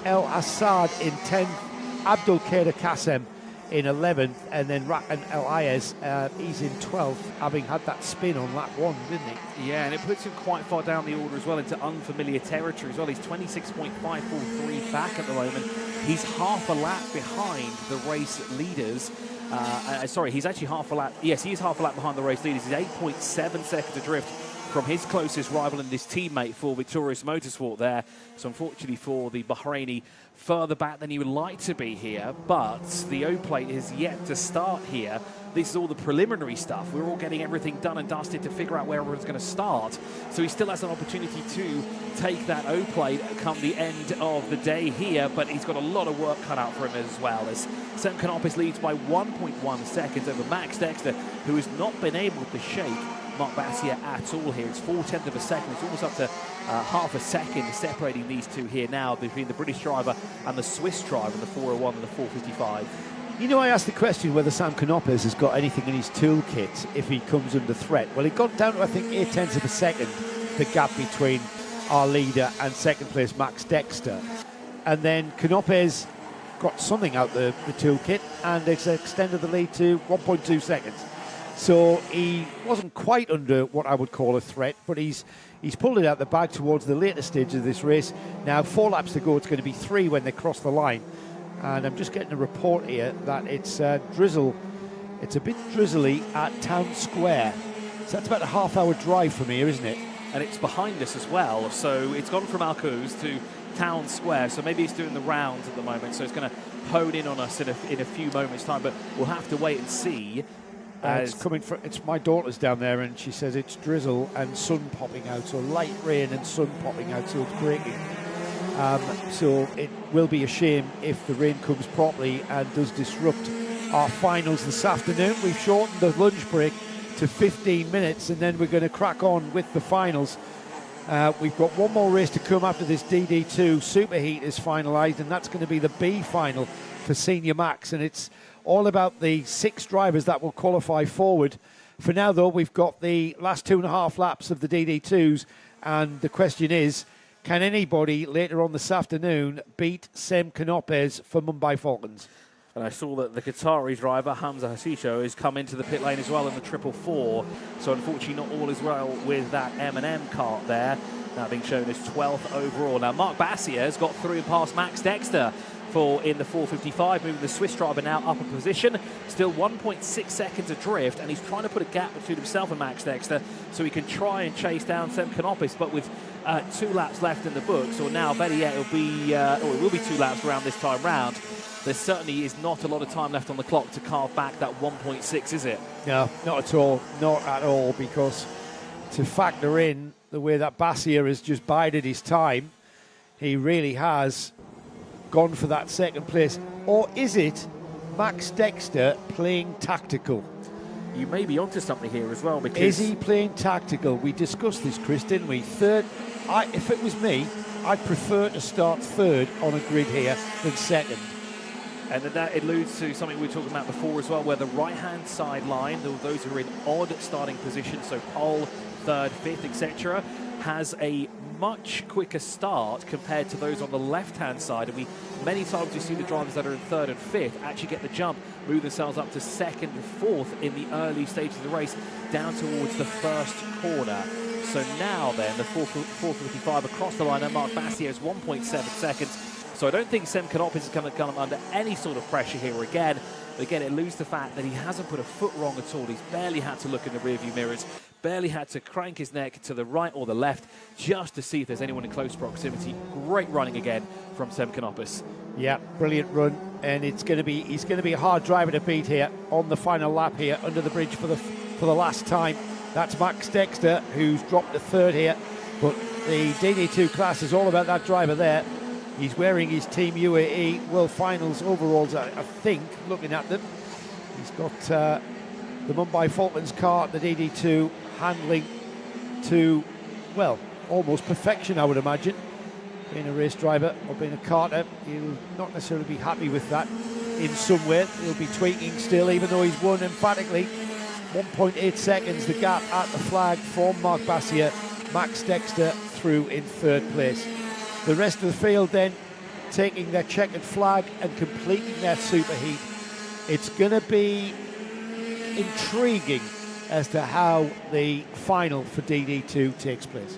El Assad in 10th. Abdul Kader Kassem in 11th, and then Rakan El Ayez, he's in 12th, having had that spin on lap one, didn't he? Yeah, and it puts him quite far down the order as well, into unfamiliar territory as well. He's 26.543 back at the moment. He's half a lap behind the race leaders. Sorry, he's actually half a lap. Yes, he is half a lap behind the race leaders. He's 8.7 seconds adrift from his closest rival and his teammate for Victorious Motorsport there. So unfortunately for the Bahraini, further back than he would like to be here, but the O-plate is yet to start here. This is all the preliminary stuff. We're all getting everything done and dusted to figure out where everyone's going to start. So he still has an opportunity to take that O-plate come the end of the day here, but he's got a lot of work cut out for him as well, as Sam Canopus leads by 1.1 seconds over Max Dexter, who has not been able to shake Marc Bassier at all here. It's 0.4 of a second. It's almost up to half a second separating these two here now between the British driver and the Swiss driver in the 401 and the 455. You know, I asked the question whether Sam Canopus has got anything in his toolkit if he comes under threat. Well, it got down to, I think, 0.8 of a second, the gap between our leader and second place Max Dexter. And then Canopus got something out the toolkit, and it's extended the lead to 1.2 seconds. So he wasn't quite under what I would call a threat, but he's pulled it out the bag towards the later stage of this race. Now, 4 laps to go. It's going to be 3 when they cross the line. And I'm just getting a report here that it's drizzle. It's a bit drizzly at Town Square. So that's about a half-hour drive from here, isn't it? And it's behind us as well. So it's gone from Alcouz to Town Square. So maybe it's doing the rounds at the moment. So it's going to hone in on us in a few moments' time. But we'll have to wait and see. It's my daughter's down there, and she says it's drizzle and sun popping out. So light rain and sun popping out. So it's breaking. So it will be a shame if the rain comes properly and does disrupt our finals this afternoon. We've shortened the lunch break to 15 minutes, and then we're going to crack on with the finals. We've got one more race to come after this. DD2 Super Heat is finalised, and that's going to be the B final for Senior Max, and it's all about the 6 drivers that will qualify forward. For now, though, we've got the last 2.5 laps of the DD2s, and the question is, can anybody later on this afternoon beat Sam Canopus for Mumbai Falcons? And I saw that the Qatari driver, Hamza Hasisho, has come into the pit lane as well in the 444. So unfortunately not all is well with that M&M kart there. Now being shown as 12th overall. Now Marc Bassier has got through and past Max Dexter in the 455, moving the Swiss driver now up a position. Still 1.6 seconds adrift, and he's trying to put a gap between himself and Max Dexter so he can try and chase down Sam Canopus, but with 2 laps left in the books, or now better yet, it will be 2 laps around this time round. There certainly is not a lot of time left on the clock to carve back that 1.6, is it? No, not at all. Not at all, because to factor in the way that Bassier has just bided his time, he really has gone for that second place. Or is it Max Dexter playing tactical? You may be onto something here as well, because... Is he playing tactical? We discussed this, Chris, didn't we? Third. If it was me, I'd prefer to start third on a grid here than second. And then that alludes to something we were talking about before as well, where the right-hand side line, those who are in odd starting positions, so pole, third, fifth, etc., has a much quicker start compared to those on the left-hand side. And many times we see the drivers that are in third and fifth actually get the jump, move themselves up to second and fourth in the early stages of the race, down towards the first corner. So now then, the 455 across the line, and Marc Bassier is 1.7 seconds. So I don't think Sam Canopus is going to come under any sort of pressure here again. But again, it alludes to the fact that he hasn't put a foot wrong at all. He's barely had to look in the rearview mirrors, barely had to crank his neck to the right or the left just to see if there's anyone in close proximity. Great running again from Sam Canopus. Yeah, brilliant run, and he's going to be a hard driver to beat here on the final lap here under the bridge for the last time. That's Max Dexter, who's dropped to third here, but the DD2 class is all about that driver there. He's wearing his Team UAE World Finals overalls, I think, looking at them. He's got the Mumbai Falcons kart, the DD2, handling to, well, almost perfection, I would imagine. Being a race driver or being a karter, he'll not necessarily be happy with that in some way. He'll be tweaking still, even though he's won emphatically. 1.8 seconds, the gap at the flag from Marc Bassier. Max Dexter through in third place. The rest of the field then taking their checkered flag and completing their super heat. It's going to be intriguing as to how the final for DD2 takes place.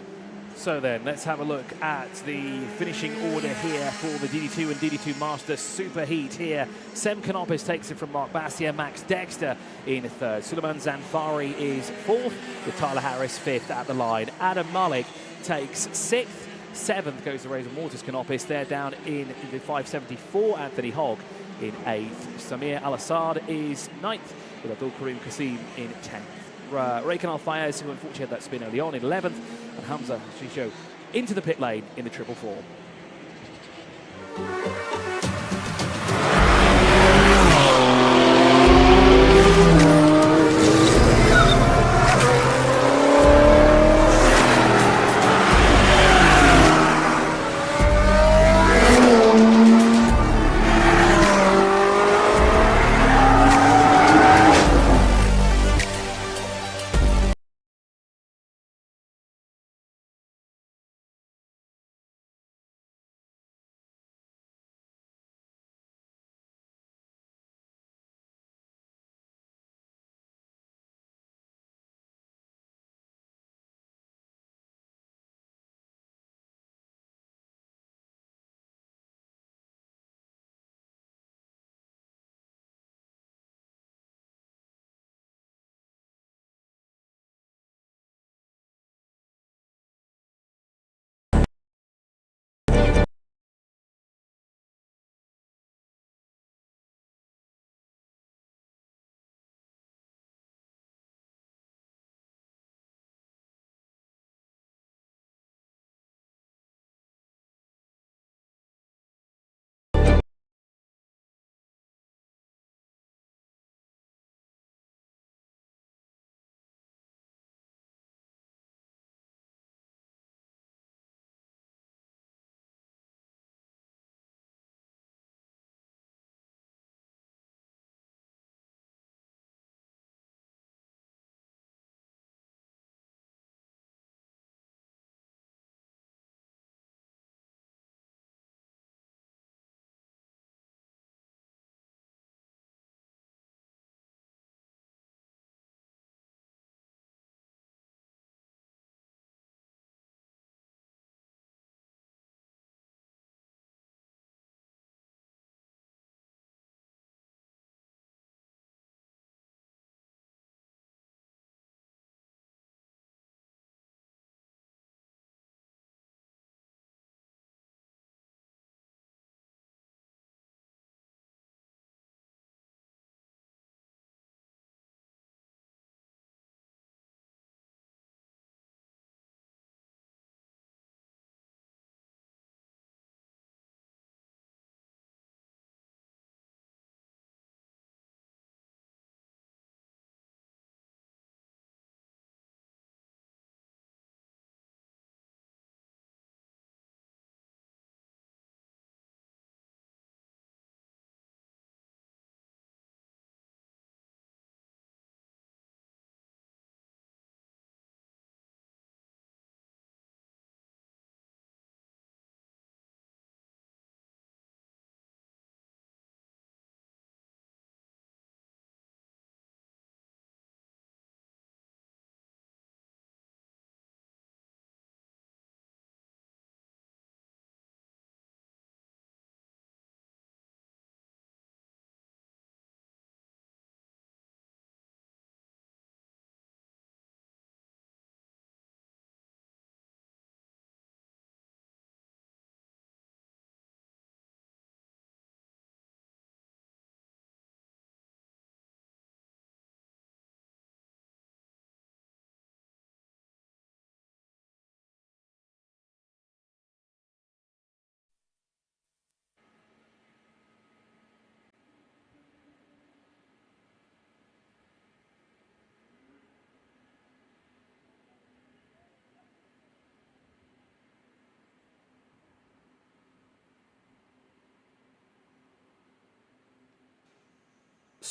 So then, let's have a look at the finishing order here for the DD2 and DD2 Master Super Heat here. Sam Canopus takes it from Marc Bassier, Max Dexter in third. Suleiman Zanfari is fourth, with Tyler Harris fifth at the line. Adam Malik takes sixth. Seventh goes to Razor Mortis Canopus. They're down in the 574. Anthony Hogg in eighth. Samir Al-Assad is ninth, with Abdul Karim Qasim in 10th. Rakan Al-Fayez, who unfortunately had that spin early on, in 11th, and Hamza Hasisho into the pit lane in the 444.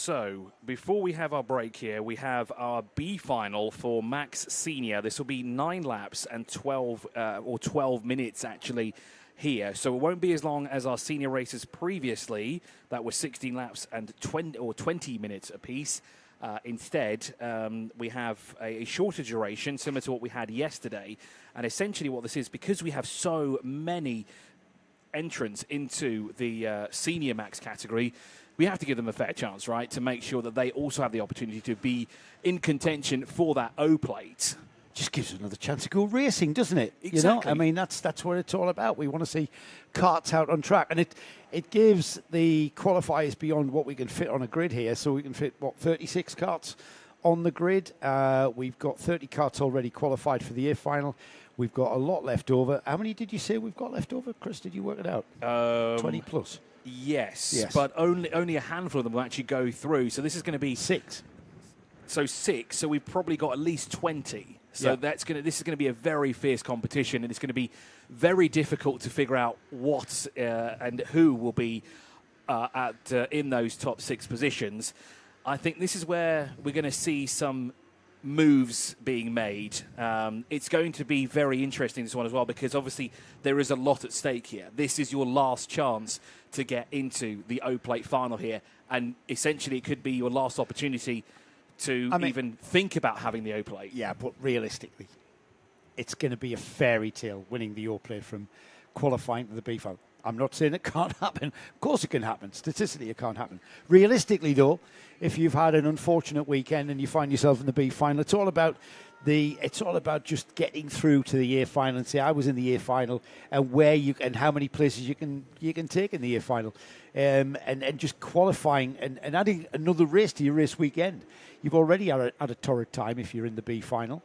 So, before we have our break here, we have our B final for Max Senior. This will be 9 laps and 12 minutes actually here. So it won't be as long as our senior races previously. That was 16 laps and 20 minutes apiece. Instead, we have a shorter duration, similar to what we had yesterday. And essentially what this is, because we have so many entrants into the senior max category, we have to give them a fair chance, right, to make sure that they also have the opportunity to be in contention for that O plate. Just gives us another chance to go racing, doesn't it? Exactly. You know, I mean, that's what it's all about. We want to see karts out on track, and it gives the qualifiers beyond what we can fit on a grid here. So we can fit 36 karts on the grid. We've got 30 karts already qualified for the year final. We've got a lot left over. How many did you say we've got left over, Chris? Did you work it out? 20 plus. Yes, but only a handful of them will actually go through. So this is going to be 6. So 6. So we've probably got at least 20. So this is going to be a very fierce competition, and it's going to be very difficult to figure out what and who will be in those top 6 positions. I think this is where we're going to see some moves being made. It's going to be very interesting, this one as well, because obviously there is a lot at stake here. This is your last chance to get into the O-Plate final here, and essentially it could be your last opportunity to even think about having the O-Plate. Yeah, but realistically, it's going to be a fairy tale winning the O-Plate from qualifying to the B final. I'm not saying it can't happen. Of course it can happen. Statistically, it can't happen. Realistically, though, if you've had an unfortunate weekend and you find yourself in the B final, it's all about just getting through to the year final and say, I was in the year final, and how many places you can take in the year final, and just qualifying and adding another race to your race weekend. You've already had a torrid time if you're in the B final,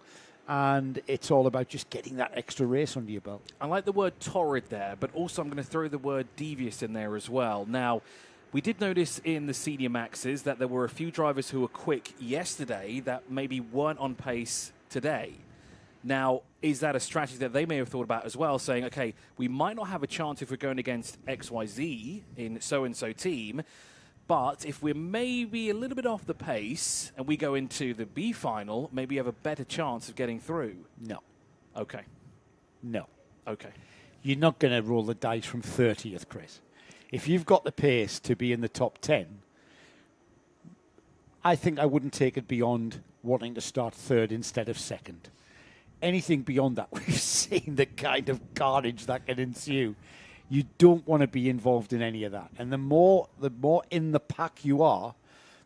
and it's all about just getting that extra race under your belt. I like the word torrid there, but also I'm going to throw the word devious in there as well. Now, we did notice in the senior maxes that there were a few drivers who were quick yesterday that maybe weren't on pace today. Now, is that a strategy that they may have thought about as well, saying, okay, we might not have a chance if we're going against XYZ in so-and-so team, but if we're maybe a little bit off the pace and we go into the B final, maybe you have a better chance of getting through? No. Okay. No. Okay. You're not going to roll the dice from 30th, Chris. If you've got the pace to be in the top 10, I think I wouldn't take it beyond wanting to start 3rd instead of 2nd. Anything beyond that, we've seen the kind of carnage that can ensue. You don't want to be involved in any of that. And the more in the pack you are,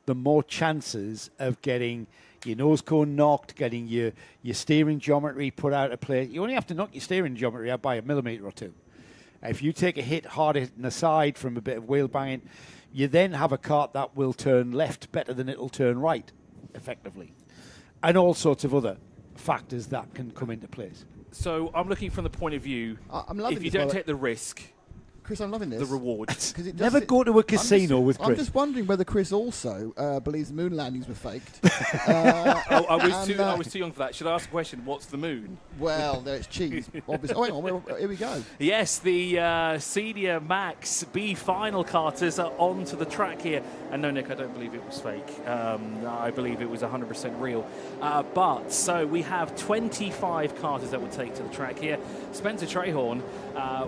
the more chances of getting your nose cone knocked, getting your steering geometry put out of place. You only have to knock your steering geometry out by a millimetre or 2. If you take a hit hard in the side from a bit of wheel banging, you then have a kart that will turn left better than it'll turn right, effectively. And all sorts of other factors that can come into place. So I'm looking from the point of view, I'm loving if you this, don't take the risk, Chris, I'm loving this. the reward. Never go to a casino with Chris. I'm just wondering whether Chris also believes the moon landings were faked. I was too young for that. Should I ask a question? What's the moon? Well, there it's cheese, obviously. Oh, hang on, here we go. Yes, the Senior Max B final karters are onto the track here. And no, Nick, I don't believe it was fake. I believe it was 100% real. But so we have 25 karters that will take to the track here. Spencer Trehorn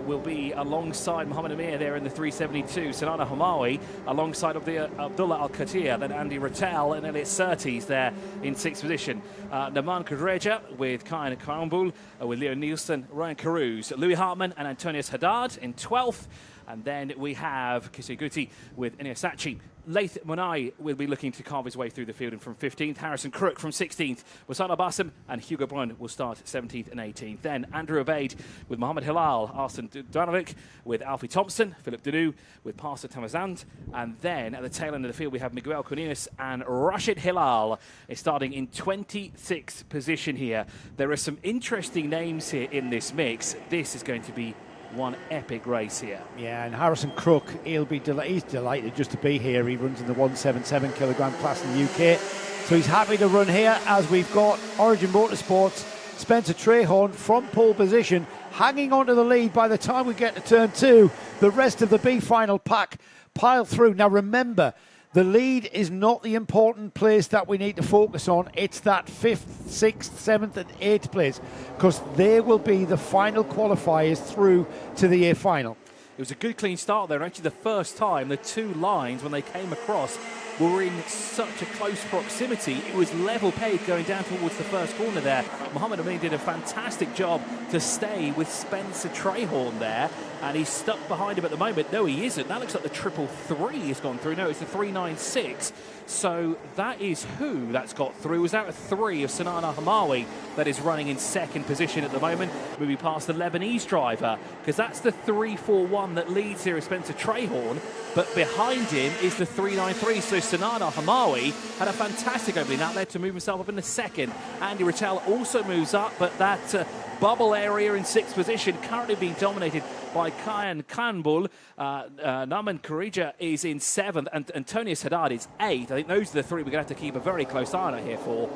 will be alongside Mohamed Amir there in the 372. Sanana Hamawi alongside Abdullah Al-Khatir. Then Andy Rattel and Elliot Surtees there in 6th position. Naman Kadreja with Kyan Karambul, with Leo Nielsen, Ryan Carews, Louis Hartman and Antonius Haddad in 12th. And then we have Kisiguti with Iniasachi. Laith Monai will be looking to carve his way through the field and from 15th. Harrison Crook from 16th. Wasana Bassam and Hugo Brun will start 17th and 18th. Then Andrew Obeid with Mohamed Hilal. Arsene Danovic with Alfie Thompson. Philip Danu with Pastor Tamazand. And then at the tail end of the field, we have Miguel Coninas and Rashid Hilal is starting in 26th position here. There are some interesting names here in this mix. This is going to be one epic race here. Yeah, and Harrison Crook, he's delighted just to be here. He runs in the 177 kilogram class in the UK, so he's happy to run here. As we've got Origin Motorsports, Spencer Trehorn from pole position, hanging on to the lead. By the time we get to turn 2, the rest of the B final pack pile through. Now remember, The lead is not the important place that we need to focus on. It's that 5th, 6th, 7th and 8th place, because they will be the final qualifiers through to the A final. It was a good clean start there, and actually the first time the two lines, when they came across, were in such a close proximity. It was level paved going down towards the first corner there. Mohammed Amin did a fantastic job to stay with Spencer Trahorn there, and he's stuck behind him at the moment. No, he isn't. That looks like the 333 has gone through. No, it's the 396. So that is who that's got through. It was out of 3 of Sinan Al-Hamawi that is running in second position at the moment, moving past the Lebanese driver, because that's the 341 that leads here is Spencer Trahorn, but behind him is the 393. So Sinan Al-Hamawi had a fantastic opening. That led to move himself up in the second. Andy Rattel also moves up, but that bubble area in 6th position currently being dominated by Kayan Kanbul. Naman Karija is in 7th, and Antonius Haddad is 8th. I think those are the 3 we're going to have to keep a very close eye on here for.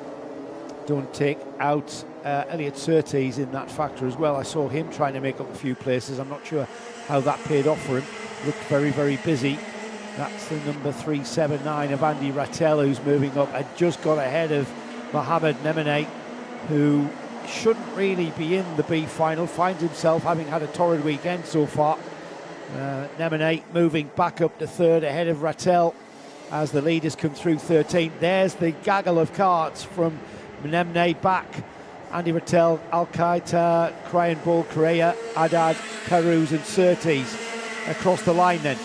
Don't take out Elliot Surtees in that factor as well. I saw him trying to make up a few places. I'm not sure how that paid off for him. Looked very, very busy. That's the number 379 of Andy Rattel, who's moving up and just got ahead of Mohamed Nemene, who shouldn't really be in the B final, finds himself having had a torrid weekend so far. Nemene moving back up to 3rd ahead of Rattel as the leaders come through 13. There's the gaggle of carts from Nemene back. Andy Rattel, Al-Qaeda, Krayan Bull, Correa, Haddad, Karuz and Surtees across the line then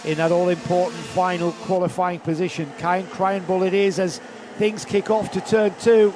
in that all-important final qualifying position. Krayan Bull it is as things kick off to turn 2,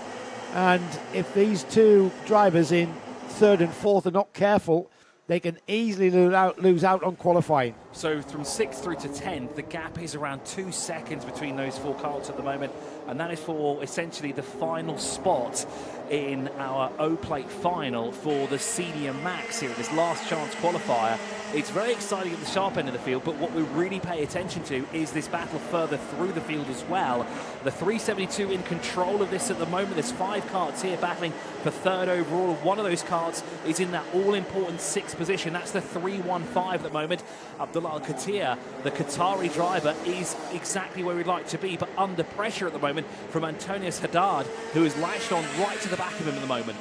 and if these two drivers in 3rd and 4th are not careful, they can easily lose out on qualifying. So from 6th through to 10th, the gap is around 2 seconds between those 4 carts at the moment, and that is for essentially the final spot in our O-Plate final for the Senior Max here, this last chance qualifier. It's very exciting at the sharp end of the field, but what we really pay attention to is this battle further through the field as well. The 372 in control of this at the moment. There's 5 carts here battling for 3rd overall. One of those carts is in that all-important 6th position. That's the 315 at the moment. Abdullah Al-Khatir, the Qatari driver, is exactly where we'd like to be, but under pressure at the moment from Antonius Haddad, who is latched on right to the back of him at the moment.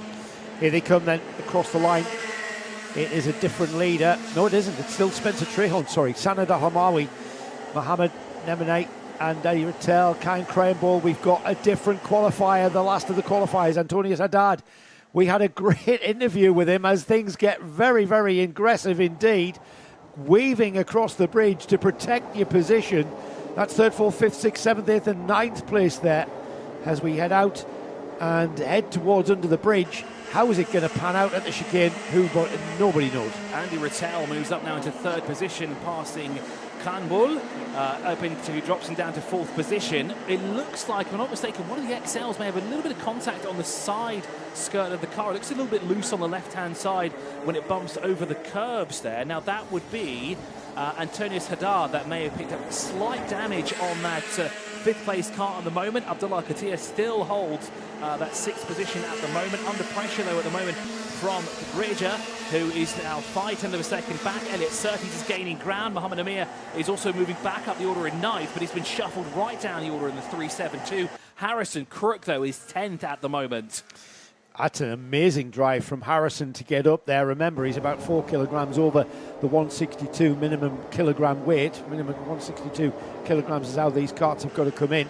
Here they come then across the line. It is a different leader. No, it isn't. It's still Spencer Trahorn, sorry. Sanad Al-Hamawi, Mohamed Nemene and Andy Rattel, Kayan Krayan. We've got a different qualifier, the last of the qualifiers, Antonius Haddad. We had a great interview with him as things get very, very aggressive indeed. Weaving across the bridge to protect your position. That's 3rd, 4th, 5th, 6th, 7th, 8th and 9th place there as we head out and head towards under the bridge. How is it going to pan out at the chicane? Nobody knows. Andy Rattel moves up now into 3rd position, passing Kanbul, who drops him down to 4th position. It looks like, if I'm not mistaken, one of the XLs may have a little bit of contact on the side skirt of the car. It looks a little bit loose on the left-hand side when it bumps over the curbs there. Now that would be Antonius Haddad that may have picked up slight damage on that 5th place car at the moment. Abdullah Khatir still holds that 6th position at the moment. Under pressure though at the moment from Bridger, who is now 5/10 of a second back. Elliot Surtees is gaining ground. Mohammed Amir is also moving back up the order in 9th, but he's been shuffled right down the order in the 372. Harrison Crook though is 10th at the moment. That's an amazing drive from Harrison to get up there. Remember, he's about 4 kilograms over the 162 minimum kilogram weight. Minimum 162 kilograms is how these carts have got to come in.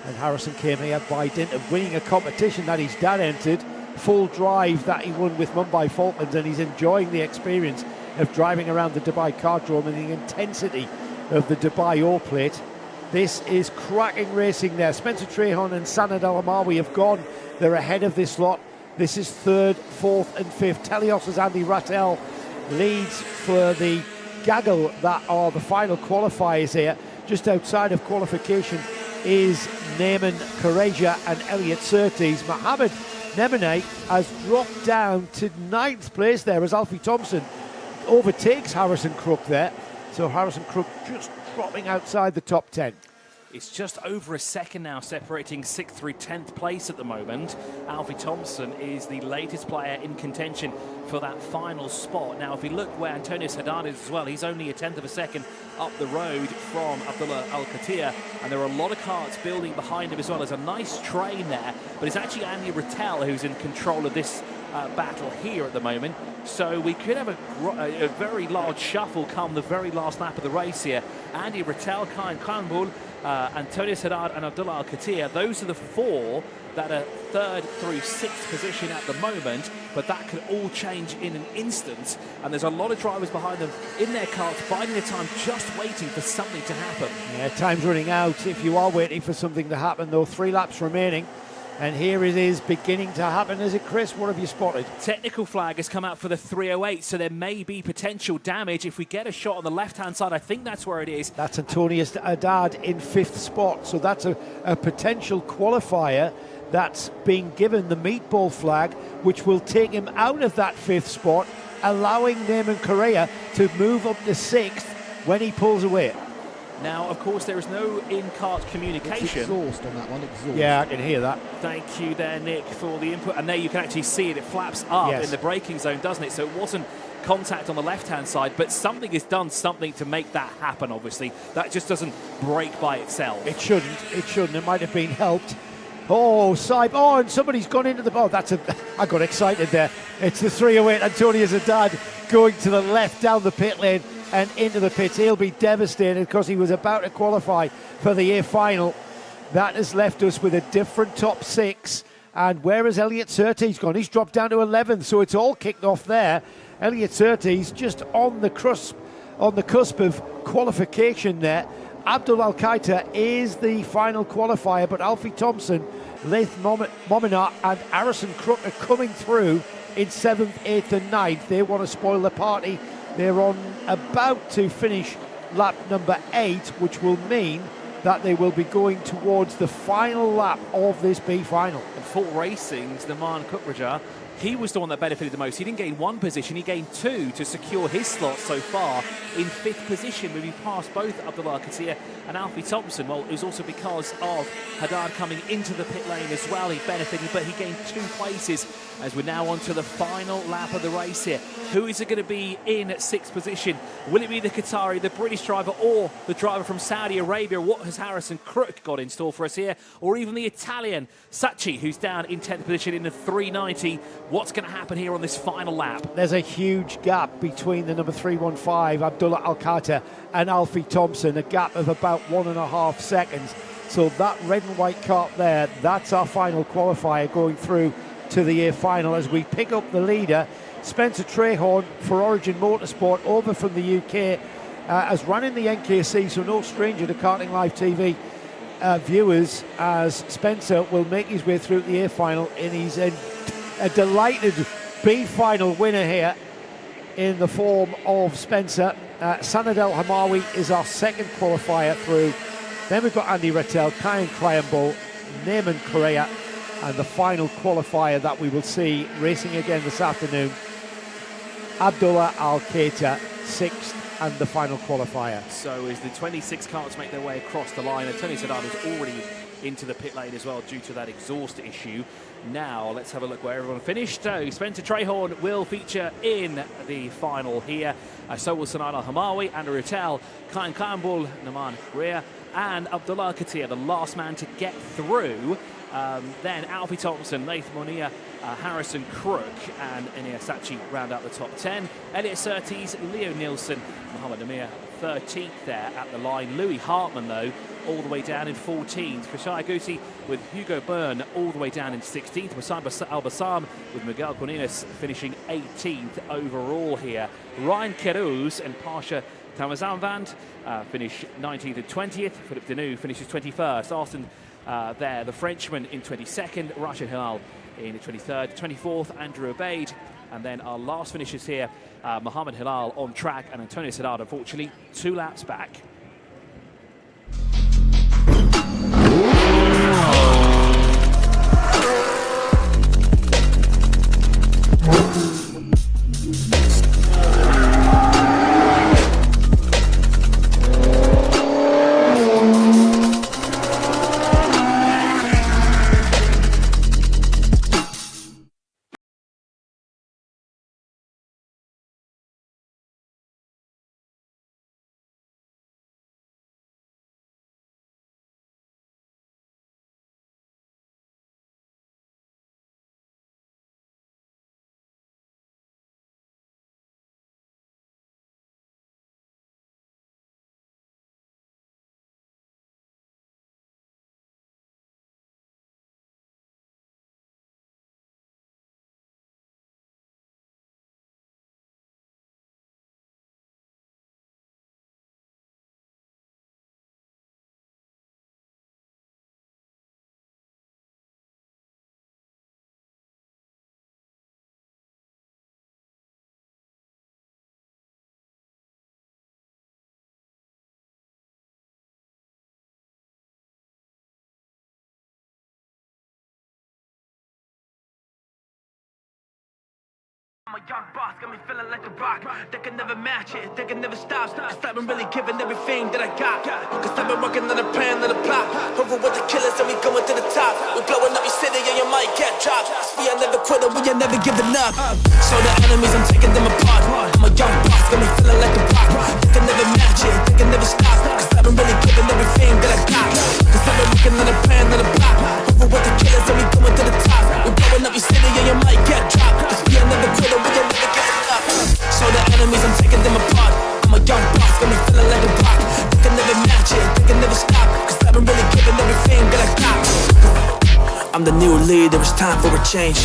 And Harrison came here by dint of winning a competition that his dad entered, full drive that he won with Mumbai Falcons, and he's enjoying the experience of driving around the Dubai Kartdrome and the intensity of the Dubai All-Plate. This is cracking racing there. Spencer Trahorn and Sanad Al-Hamawi have gone. They're ahead of this lot. This is 3rd, 4th and 5th. Telios' Andy Rattel leads for the gaggle that are the final qualifiers here. Just outside of qualification is Naaman Khareja and Elliot Surtees. Mohamed Nemene has dropped down to 9th place there as Alfie Thompson overtakes Harrison Crook there. So Harrison Crook just dropping outside the top 10. It's just over a second now separating 6th through 10th place at the moment. Alfie Thompson is the latest player in contention for that final spot. Now, if we look where Antonius Haddad is as well, he's only a 10th of a second up the road from Abdullah Al-Khatir, and there are a lot of carts building behind him as well. There's a nice train there, but it's actually Andy Rattel who's in control of this battle here at the moment. So we could have a very large shuffle come the very last lap of the race here. Andy Rattel, Kayan Khanbul, Antonius Haddad and Abdullah Al-Khatir, those are the 4 that are 3rd through 6th position at the moment, but that could all change in an instant, and there's a lot of drivers behind them in their carts, biding their time, just waiting for something to happen. Yeah, time's running out if you are waiting for something to happen, though. 3 laps remaining. And here it is beginning to happen. Is it, Chris? What have you spotted? Technical flag has come out for the 308, so there may be potential damage. If we get a shot on the left-hand side, I think that's where it is. That's Antonius Haddad in 5th spot. So that's a potential qualifier that's being given the meatball flag, which will take him out of that 5th spot, allowing Neyman Correa to move up to 6th when he pulls away. Now, of course, there is no in-cart communication. It's exhaust on that one, exhaust. Yeah, I can hear that. Thank you there, Nick, for the input. And there you can actually see it. It flaps up in the braking zone, doesn't it? So it wasn't contact on the left-hand side, but something has done something to make that happen, obviously. That just doesn't break by itself. It shouldn't. It shouldn't. It might have been helped. Oh, Saib. Oh, and somebody's gone into the... Oh, I got excited there. It's the 308, Antonius Haddad, going to the left down the pit lane and into the pits. He'll be devastated because he was about to qualify for the A final. That has left us with a different top 6. And where has Elliot Surtees gone? He's dropped down to 11th, so it's all kicked off there. Elliot Surtees just on the cusp of qualification there. Abdul Al-Khatir is the final qualifier, but Alfie Thompson, Laith Mominar and Harrison Crook are coming through in 7th, 8th and 9th. They want to spoil the party. They're about to finish lap number 8, which will mean that they will be going towards the final lap of this B final. And Full Racing's Naman Kukrajar, he was the one that benefited the most. He didn't gain 1 position, he gained 2 to secure his slot so far in 5th position, moving past both Abdullah Kassir and Alfie Thompson. Well, it was also because of Haddad coming into the pit lane as well. He benefited, but he gained 2 places as we're now on to the final lap of the race here. Who is it going to be in 6th position? Will it be the Qatari, the British driver, or the driver from Saudi Arabia? What has Harrison Crook got in store for us here? Or even the Italian, Sacchi, who's down in 10th position in the 390. What's going to happen here on this final lap? There's a huge gap between the number 315, Abdullah Al-Khatir, and Alfie Thompson, a gap of about 1.5 seconds. So that red and white cart there, that's our final qualifier going through to the A final as we pick up the leader. Spencer Trehorn for Origin Motorsport over from the UK has run in the NKC, so no stranger to Karting Live TV viewers, as Spencer will make his way through the A final, and he's a delighted B final winner here in the form of Spencer. Sanad El Hamawi is our second qualifier through. Then we've got Andy Rattel, Kayan Krayambol, Neyman Correa, and the final qualifier that we will see racing again this afternoon, Abdullah Al-Khatir, 6th, and the final qualifier. So as the 26 carts make their way across the line, and Tony Sadar is already into the pit lane as well due to that exhaust issue. Now let's have a look where everyone finished. So Spencer Trehorn will feature in the final here. So will Sanad Al Hamawi, Andrew Rattel, Kayan Khanbul, Naman Correa, and Abdullah Katir, the last man to get through. Then Alfie Thompson, Laith Monia, Harrison Crook, and Enia Sacchi round out the top 10. Elliot Surtees, Leo Nielsen, Mohammed Amir 13th there at the line. Louis Hartman, though, all the way down in 14th. Kashai Guti with Hugo Byrne all the way down in 16th. Wasan Al-Bassam with Miguel Cornelius finishing 18th overall here. Ryan Keruz and Pasha Tamazanvand finish 19th and 20th. Philippe Denou finishes 21st. Austin there, the Frenchman in 22nd. Rashid Hilal in 23rd. 24th, Andrew Obeid. And then our last finishers here, Mohammed Hilal on track, and Antonio Sadar, unfortunately, 2 laps back. I'm a young boss, got me feeling like a rock. They can never match it, they can never stop. Cause I've been really giving everything that I got. Cause I've been working on a plan, on a plot. Over with the killers and we going to the top. We blowing up your city and you might get dropped. Cause we are never quitting, we are never giving up. So the enemies, I'm taking them apart. I'm a young boss, got me feeling like a rock. They can never match it, they can never stop. Cause I've been really giving everything that I got. Cause I've been working on a plan, on a plot. Over with the killers and we going to the top. We blowing up your city and you might get dropped. Cause we are never quitting. So the enemies, I'm taking them apart. I'm a young boss, got me feeling like a rock. They can never match it, they can never stop. Cause I've been really giving everything that I got. I'm the new leader, it's time for a change.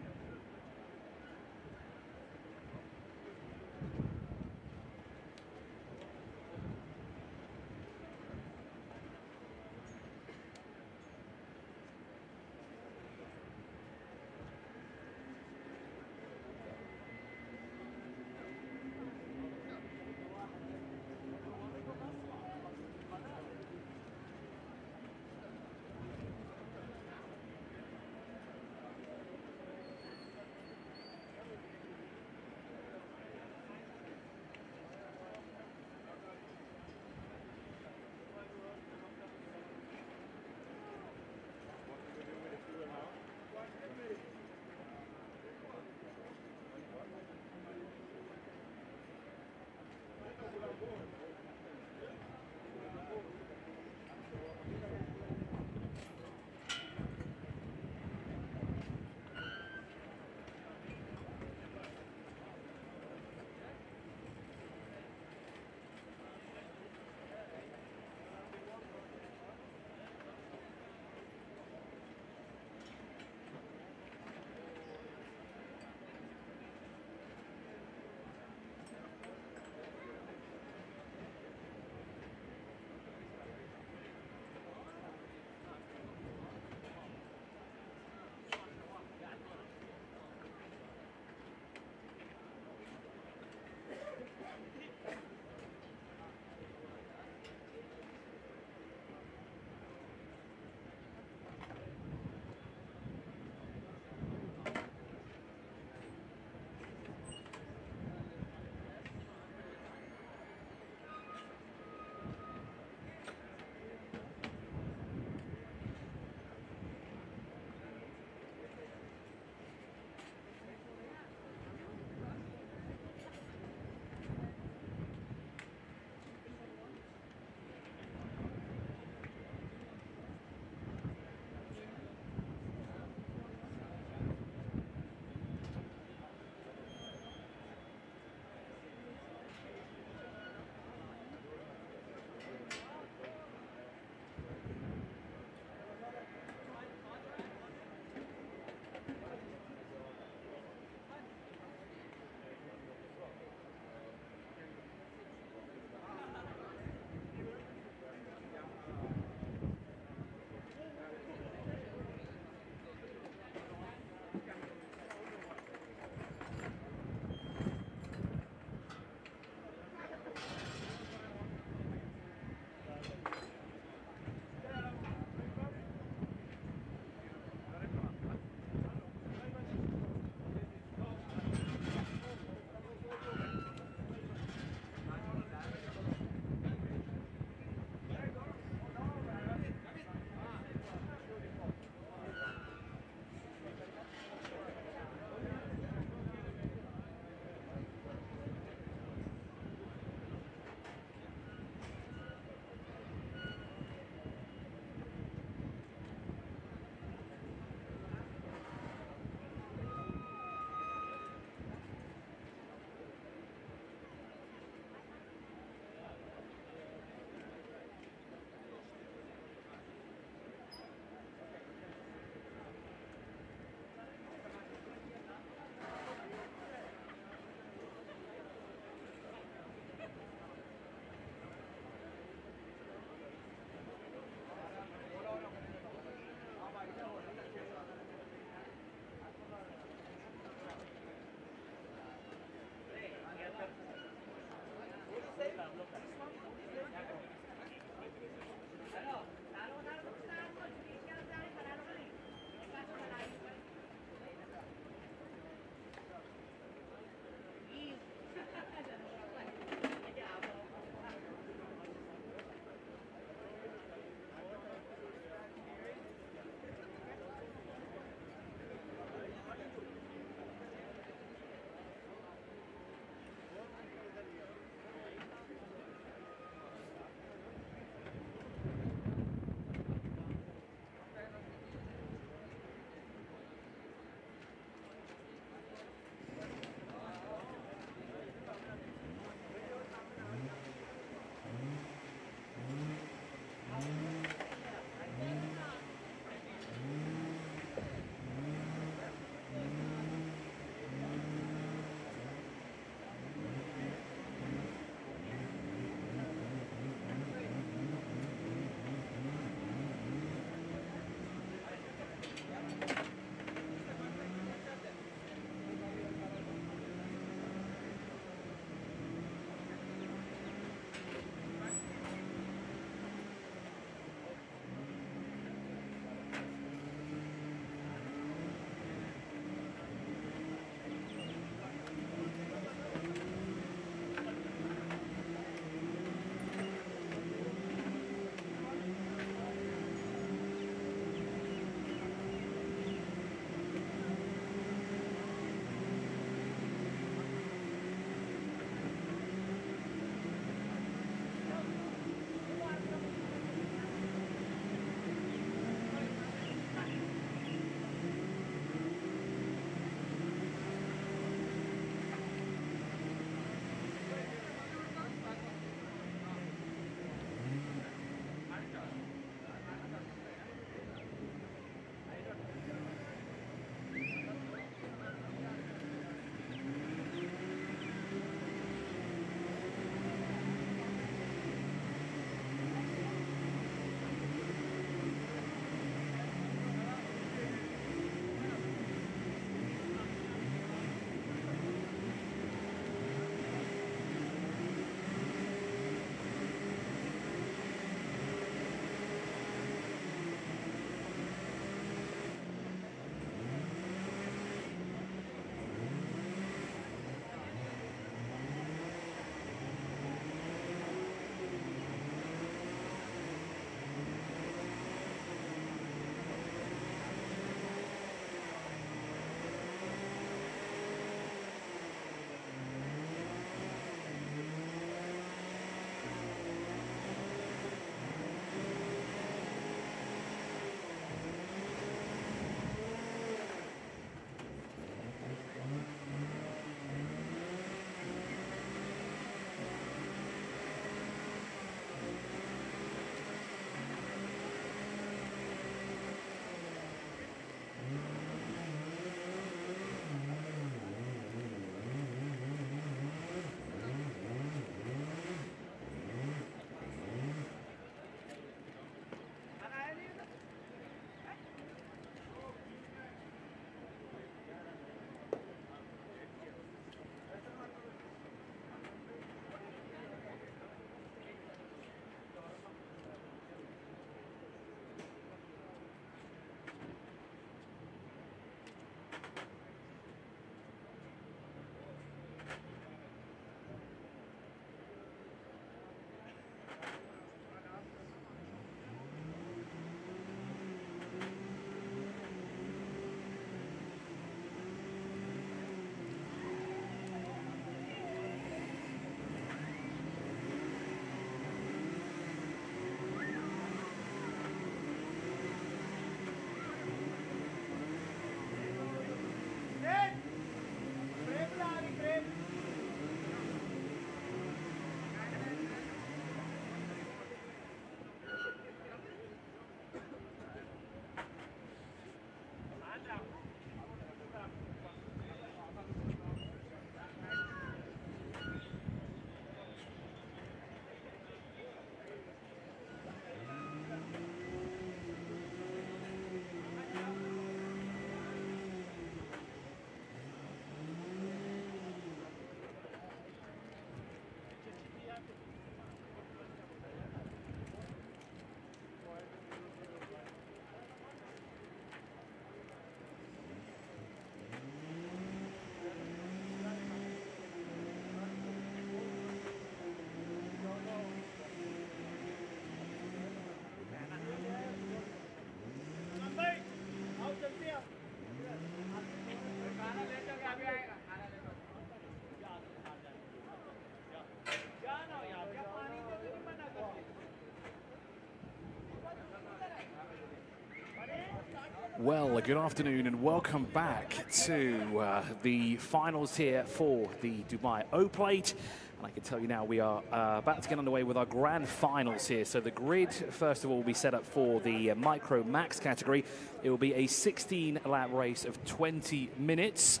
Well, good afternoon and welcome back to the finals here for the Dubai O-Plate. And I can tell you now we are about to get underway with our grand finals here. So the grid, first of all, will be set up for the Micro Max category. It will be a 16-lap race of 20 minutes.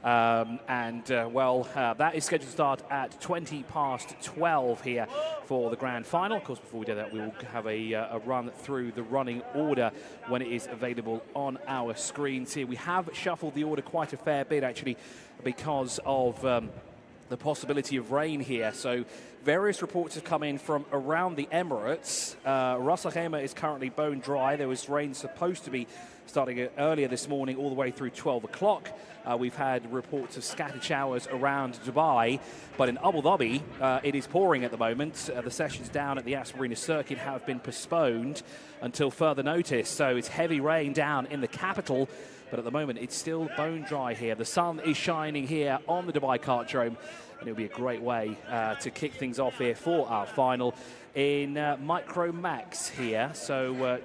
That is scheduled to start at 12 here for the grand final. Of course, before we do that, we will have a run through the running order when it is available on our screens here. We have shuffled the order quite a fair bit, actually, because of the possibility of rain here. So various reports have come in from around the Emirates. Ras Al Khaimah is currently bone dry. There was rain supposed to be starting earlier this morning all the way through 12 o'clock. We've had reports of scattered showers around Dubai, but in Abu Dhabi, it is pouring at the moment. The sessions down at the Aspen Marina circuit have been postponed until further notice. So it's heavy rain down in the capital, but at the moment it's still bone dry here. The sun is shining here on the Dubai Kartdrome, and it'll be a great way to kick things off here for our final in Micro Max here. So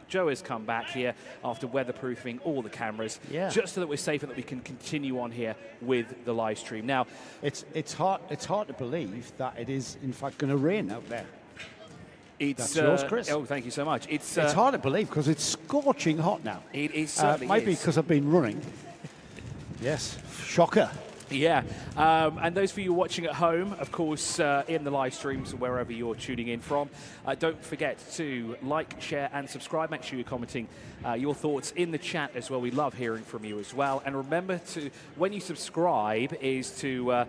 Joe has come back here after weatherproofing all the cameras, just so that we're safe and that we can continue on here with the live stream. Now, it's hard to believe that it is in fact going to rain out there. That's yours, Chris. Oh, thank you so much. It's hard to believe because it's scorching hot now. It is certainly might be because I've been running. Yes, shocker. Yeah, and those of you watching at home, of course, in the live streams, wherever you're tuning in from, don't forget to like, share, and subscribe. Make sure you're commenting your thoughts in the chat as well. We love hearing from you as well. And remember to, when you subscribe, is to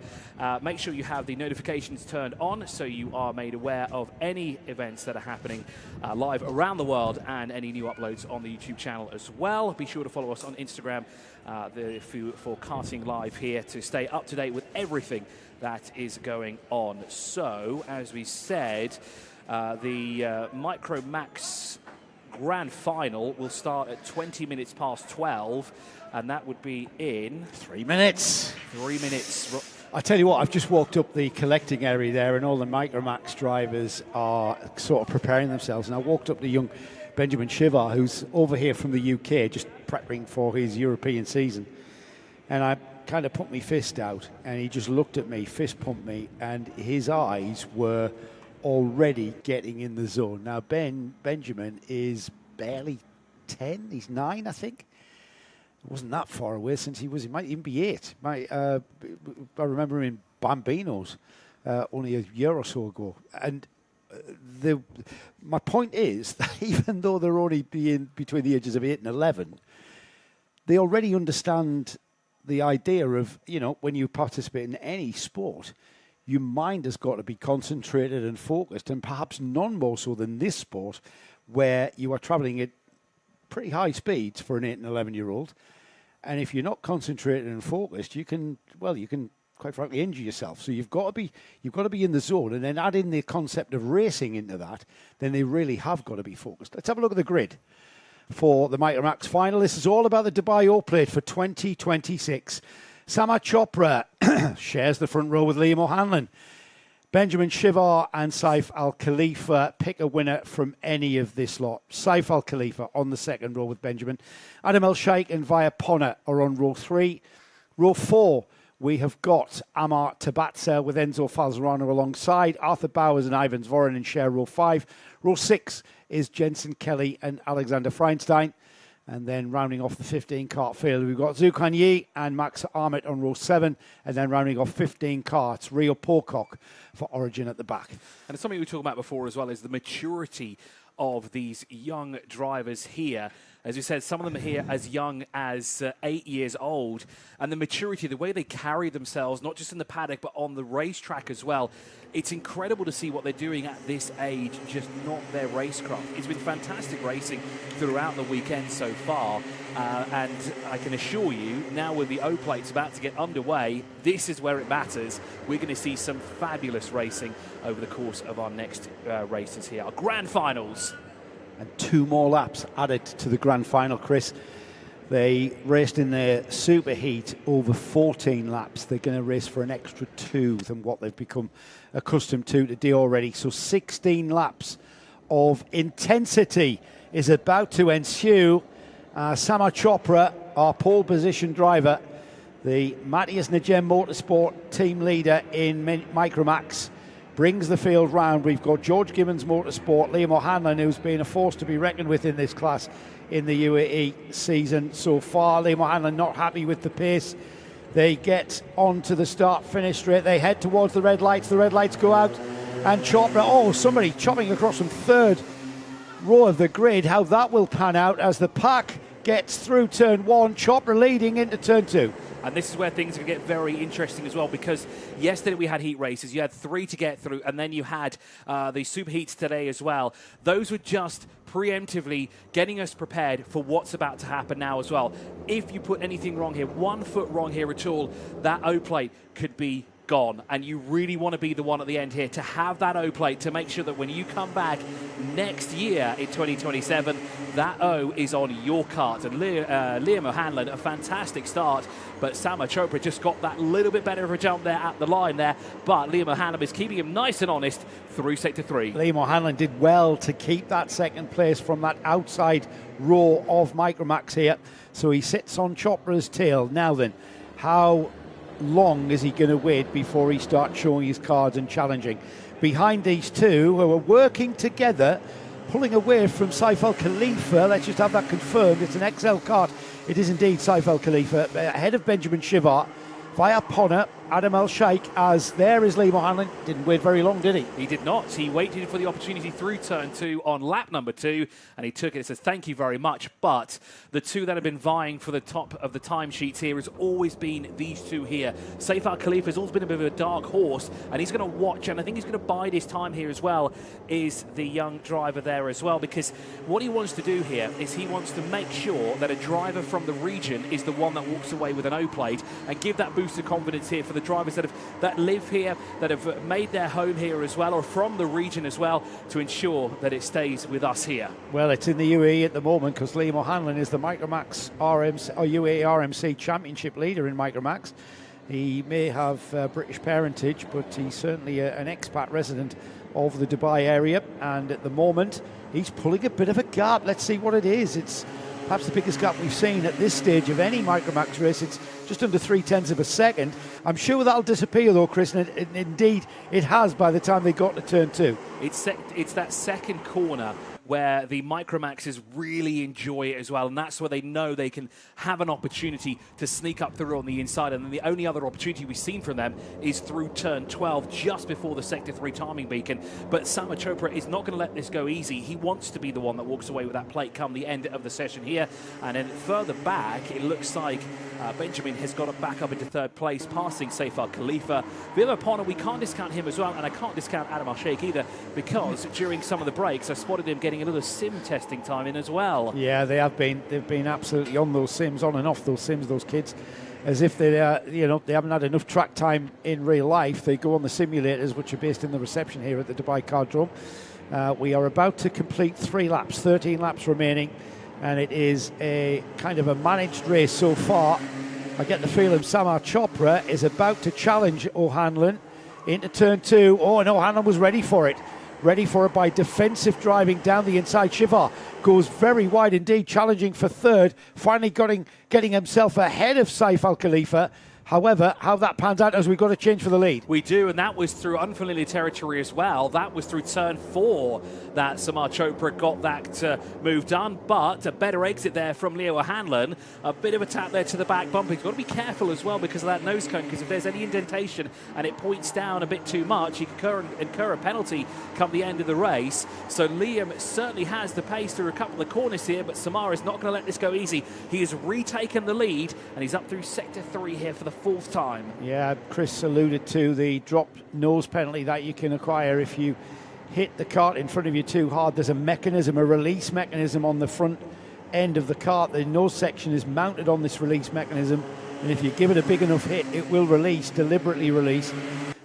make sure you have the notifications turned on so you are made aware of any events that are happening live around the world and any new uploads on the YouTube channel as well. Be sure to follow us on Instagram for Karting Live here to stay up to date with everything that is going on. So, as we said, the Micro Max Grand Final will start at 20 minutes past 12, and that would be in 3 minutes. 3 minutes. I tell you what, I've just walked up the collecting area there, and all the Micro Max drivers are sort of preparing themselves. And I walked up to young Benjamin Shivar, who's over here from the UK, just prepping for his European season. And I kind of put my fist out, and he just looked at me, fist pumped me, and his eyes were already getting in the zone. Now, Benjamin is barely 10. He's 9, I think. It wasn't that far away since he might even be 8. I remember him in Bambinos only a year or so ago. And my point is that even though they're only being between the ages of 8 and 11, they already understand the idea of, when you participate in any sport, your mind has got to be concentrated and focused, and perhaps none more so than this sport, where you are traveling at pretty high speeds for an 8 and 11-year-old. And if you're not concentrated and focused, you can quite frankly injure yourself. So you've got to be in the zone, and then add in the concept of racing into that, then they really have got to be focused. Let's have a look at the grid for the Micro Max final. This is all about the Dubai O-Plate for 2026. Samat Chopra shares the front row with Liam O'Hanlon. Benjamin Shivar and Saif Al Khalifa pick a winner from any of this lot. Saif Al Khalifa on the second row with Benjamin. Adam El Sheikh and Via Ponna are on row 3. Row 4, we have got Amar Tabatsa with Enzo Falzerano alongside. Arthur Bowers and Ivan Zvorin share row 5. Row 6 is Jensen Kelly and Alexander Freinstein. And then rounding off the 15 kart field, we've got Zukan Yi and Max Armit on row 7. And then rounding off 15 karts, Rio Pocock for Origin at the back. And something we were talking about before as well is the maturity of these young drivers here. As you said, some of them are here as young as 8 years old. And the maturity, the way they carry themselves, not just in the paddock, but on the racetrack as well. It's incredible to see what they're doing at this age, just not their racecraft. It's been fantastic racing throughout the weekend so far. And I can assure you, now with the O-Plates about to get underway, this is where it matters. We're going to see some fabulous racing over the course of our next races here, our grand finals. And 2 more laps added to the grand final, Chris. They raced in their Super Heat over 14 laps. They're going to race for an extra 2 than what they've become accustomed to today already. So 16 laps of intensity is about to ensue. Samar Chopra, our pole position driver, the Matthias Najem Motorsport team leader in Micromax, brings the field round. We've got George Gibbons Motorsport, Liam O'Hanlon, who's been a force to be reckoned with in this class in the UAE season so far. Liam O'Hanlon not happy with the pace. They get onto the start-finish straight. They head towards the red lights. The red lights go out. And Chopra, somebody chopping across from third row of the grid. How that will pan out as the pack gets through turn 1. Chopra leading into turn 2. And this is where things can get very interesting as well, because yesterday we had heat races. You had 3 to get through, and then you had the super heats today as well. Those were just preemptively getting us prepared for what's about to happen now as well. If you put anything wrong here, 1 foot wrong here at all, that O-plate could be gone, and you really want to be the one at the end here to have that O-plate to make sure that when you come back next year in 2027, that O is on your cart. And Liam O'Hanlon, a fantastic start, but Samar Chopra just got that little bit better of a jump there at the line there, but Liam O'Hanlon is keeping him nice and honest through sector 3. Liam O'Hanlon did well to keep that second place from that outside row of Micromax here, so he sits on Chopra's tail. Now then, how long is he going to wait before he starts showing his cards and challenging? Behind these two who are working together, pulling away from Saif Al Khalifa. Let's just have that confirmed. It's an XL card. It is indeed Saif Al Khalifa ahead of Benjamin Shivar via Ponner, Adam El Sheikh, as there is Liam O'Hanlon. Didn't wait very long, did he? He did not. He waited for the opportunity through turn 2 on lap number 2, and he took it and says, thank you very much. But the two that have been vying for the top of the timesheets here has always been these two here. Saif Al Khalifa has always been a bit of a dark horse, and he's going to watch, and I think he's going to bide his time here as well, is the young driver there as well, because what he wants to do here is he wants to make sure that a driver from the region is the one that walks away with an O-plate and give that boost of confidence here for the drivers that live here, that have made their home here as well, or from the region as well, to ensure that it stays with us here. Well, it's in the UAE at the moment because Liam O'Hanlon is the Micromax RMC, or UAE RMC Championship leader in Micromax. He may have British parentage, but he's certainly an expat resident of the Dubai area, and at the moment he's pulling a bit of a gap. Let's see what it is. It's perhaps the biggest gap we've seen at this stage of any Micromax race. It's just under 0.3 of a second. I'm sure that'll disappear though, Chris, and indeed it has by the time they got to turn 2. It's that second corner where the Micromaxes really enjoy it as well, and that's where they know they can have an opportunity to sneak up through on the inside. And then the only other opportunity we've seen from them is through turn 12, just before the sector 3 timing beacon. But Samar Chopra is not going to let this go easy. He wants to be the one that walks away with that plate come the end of the session here. And then further back, it looks like Benjamin has got it back up into third place, passing Saif Al Khalifa. Villa Ponner, we can't discount him as well, and I can't discount Adam Al Sheikh either, because during some of the breaks I spotted him getting a little sim testing time in as well. Yeah, they have been. They've been absolutely on those sims, on and off those sims, those kids, as if they they haven't had enough track time in real life. They go on the simulators, which are based in the reception here at the Dubai Cardrome. We are about to complete 3 laps, 13 laps remaining, and it is a kind of a managed race so far. I get the feeling Samar Chopra is about to challenge O'Hanlon into turn 2. Oh, and O'Hanlon was ready for it. Ready for it by defensive driving down the inside. Shivar goes very wide indeed, challenging for third. Finally getting himself ahead of Saif Al Khalifa. However, how that pans out as we've got to change for the lead. We do, and that was through unfamiliar territory as well. That was through turn 4 that Samar Chopra got that move done, but a better exit there from Leo O'Hanlon. A bit of a tap there to the back bumper. He's got to be careful as well because of that nose cone, because if there's any indentation and it points down a bit too much, he could incur a penalty come the end of the race. So Liam certainly has the pace through a couple of corners here, but Samar is not going to let this go easy. He has retaken the lead, and he's up through sector 3 here for the 4th time. Yeah, Chris alluded to the drop nose penalty that you can acquire if you hit the cart in front of you too hard. There's a mechanism, a release mechanism on the front end of the cart. The nose section is mounted on this release mechanism, and if you give it a big enough hit, it will release, deliberately release,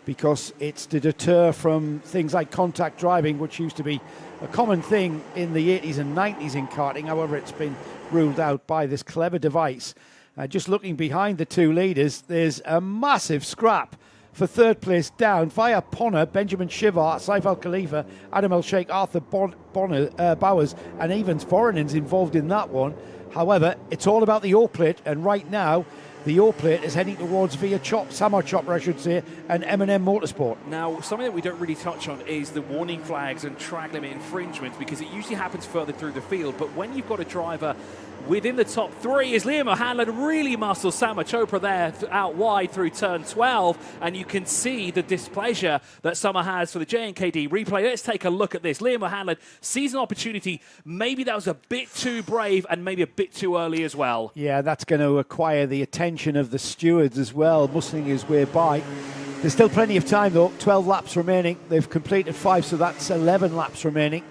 because it's to deter from things like contact driving, which used to be a common thing in the 80s and 90s in karting. However, it's been ruled out by this clever device. Just looking behind the two leaders, there's a massive scrap for third place down via Ponner, Benjamin Shivar, Saif Al Khalifa, Adam El Sheikh, Arthur Bowers, and even Voronen's involved in that one. However, it's all about the O-plate, and right now, the O-plate is heading towards via Summer Chopper, I should say, and M&M Motorsport. Now, something that we don't really touch on is the warning flags and track limit infringements, because it usually happens further through the field. But when you've got a driver within the top three, as Liam O'Hanlon really muscles Sama Chopra there out wide through turn 12, and you can see the displeasure that Sama has for the JNKD replay. Let's take a look at this. Liam O'Hanlon sees an opportunity. Maybe that was a bit too brave and maybe a bit too early as well. Yeah, that's going to acquire the attention of the stewards as well, muscling his way by. There's still plenty of time, though. 12 laps remaining. They've completed 5, so that's 11 laps remaining.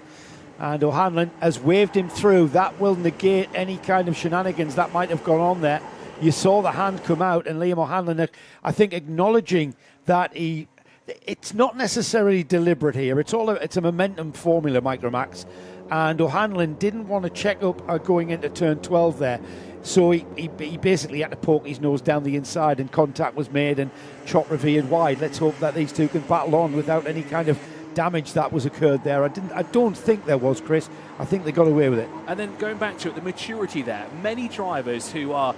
And O'Hanlon has waved him through. That will negate any kind of shenanigans that might have gone on there. You saw the hand come out, and Liam O'Hanlon, I think, acknowledging that it's not necessarily deliberate here. It's a momentum formula, Micromax. And O'Hanlon didn't want to check up going into turn 12 there. So he basically had to poke his nose down the inside, and contact was made, and Chopra veered wide. Let's hope that these two can battle on without any kind of damage that was occurred there. I don't think there was, Chris. I think they got away with it. And then going back to it, the maturity there. Many drivers who are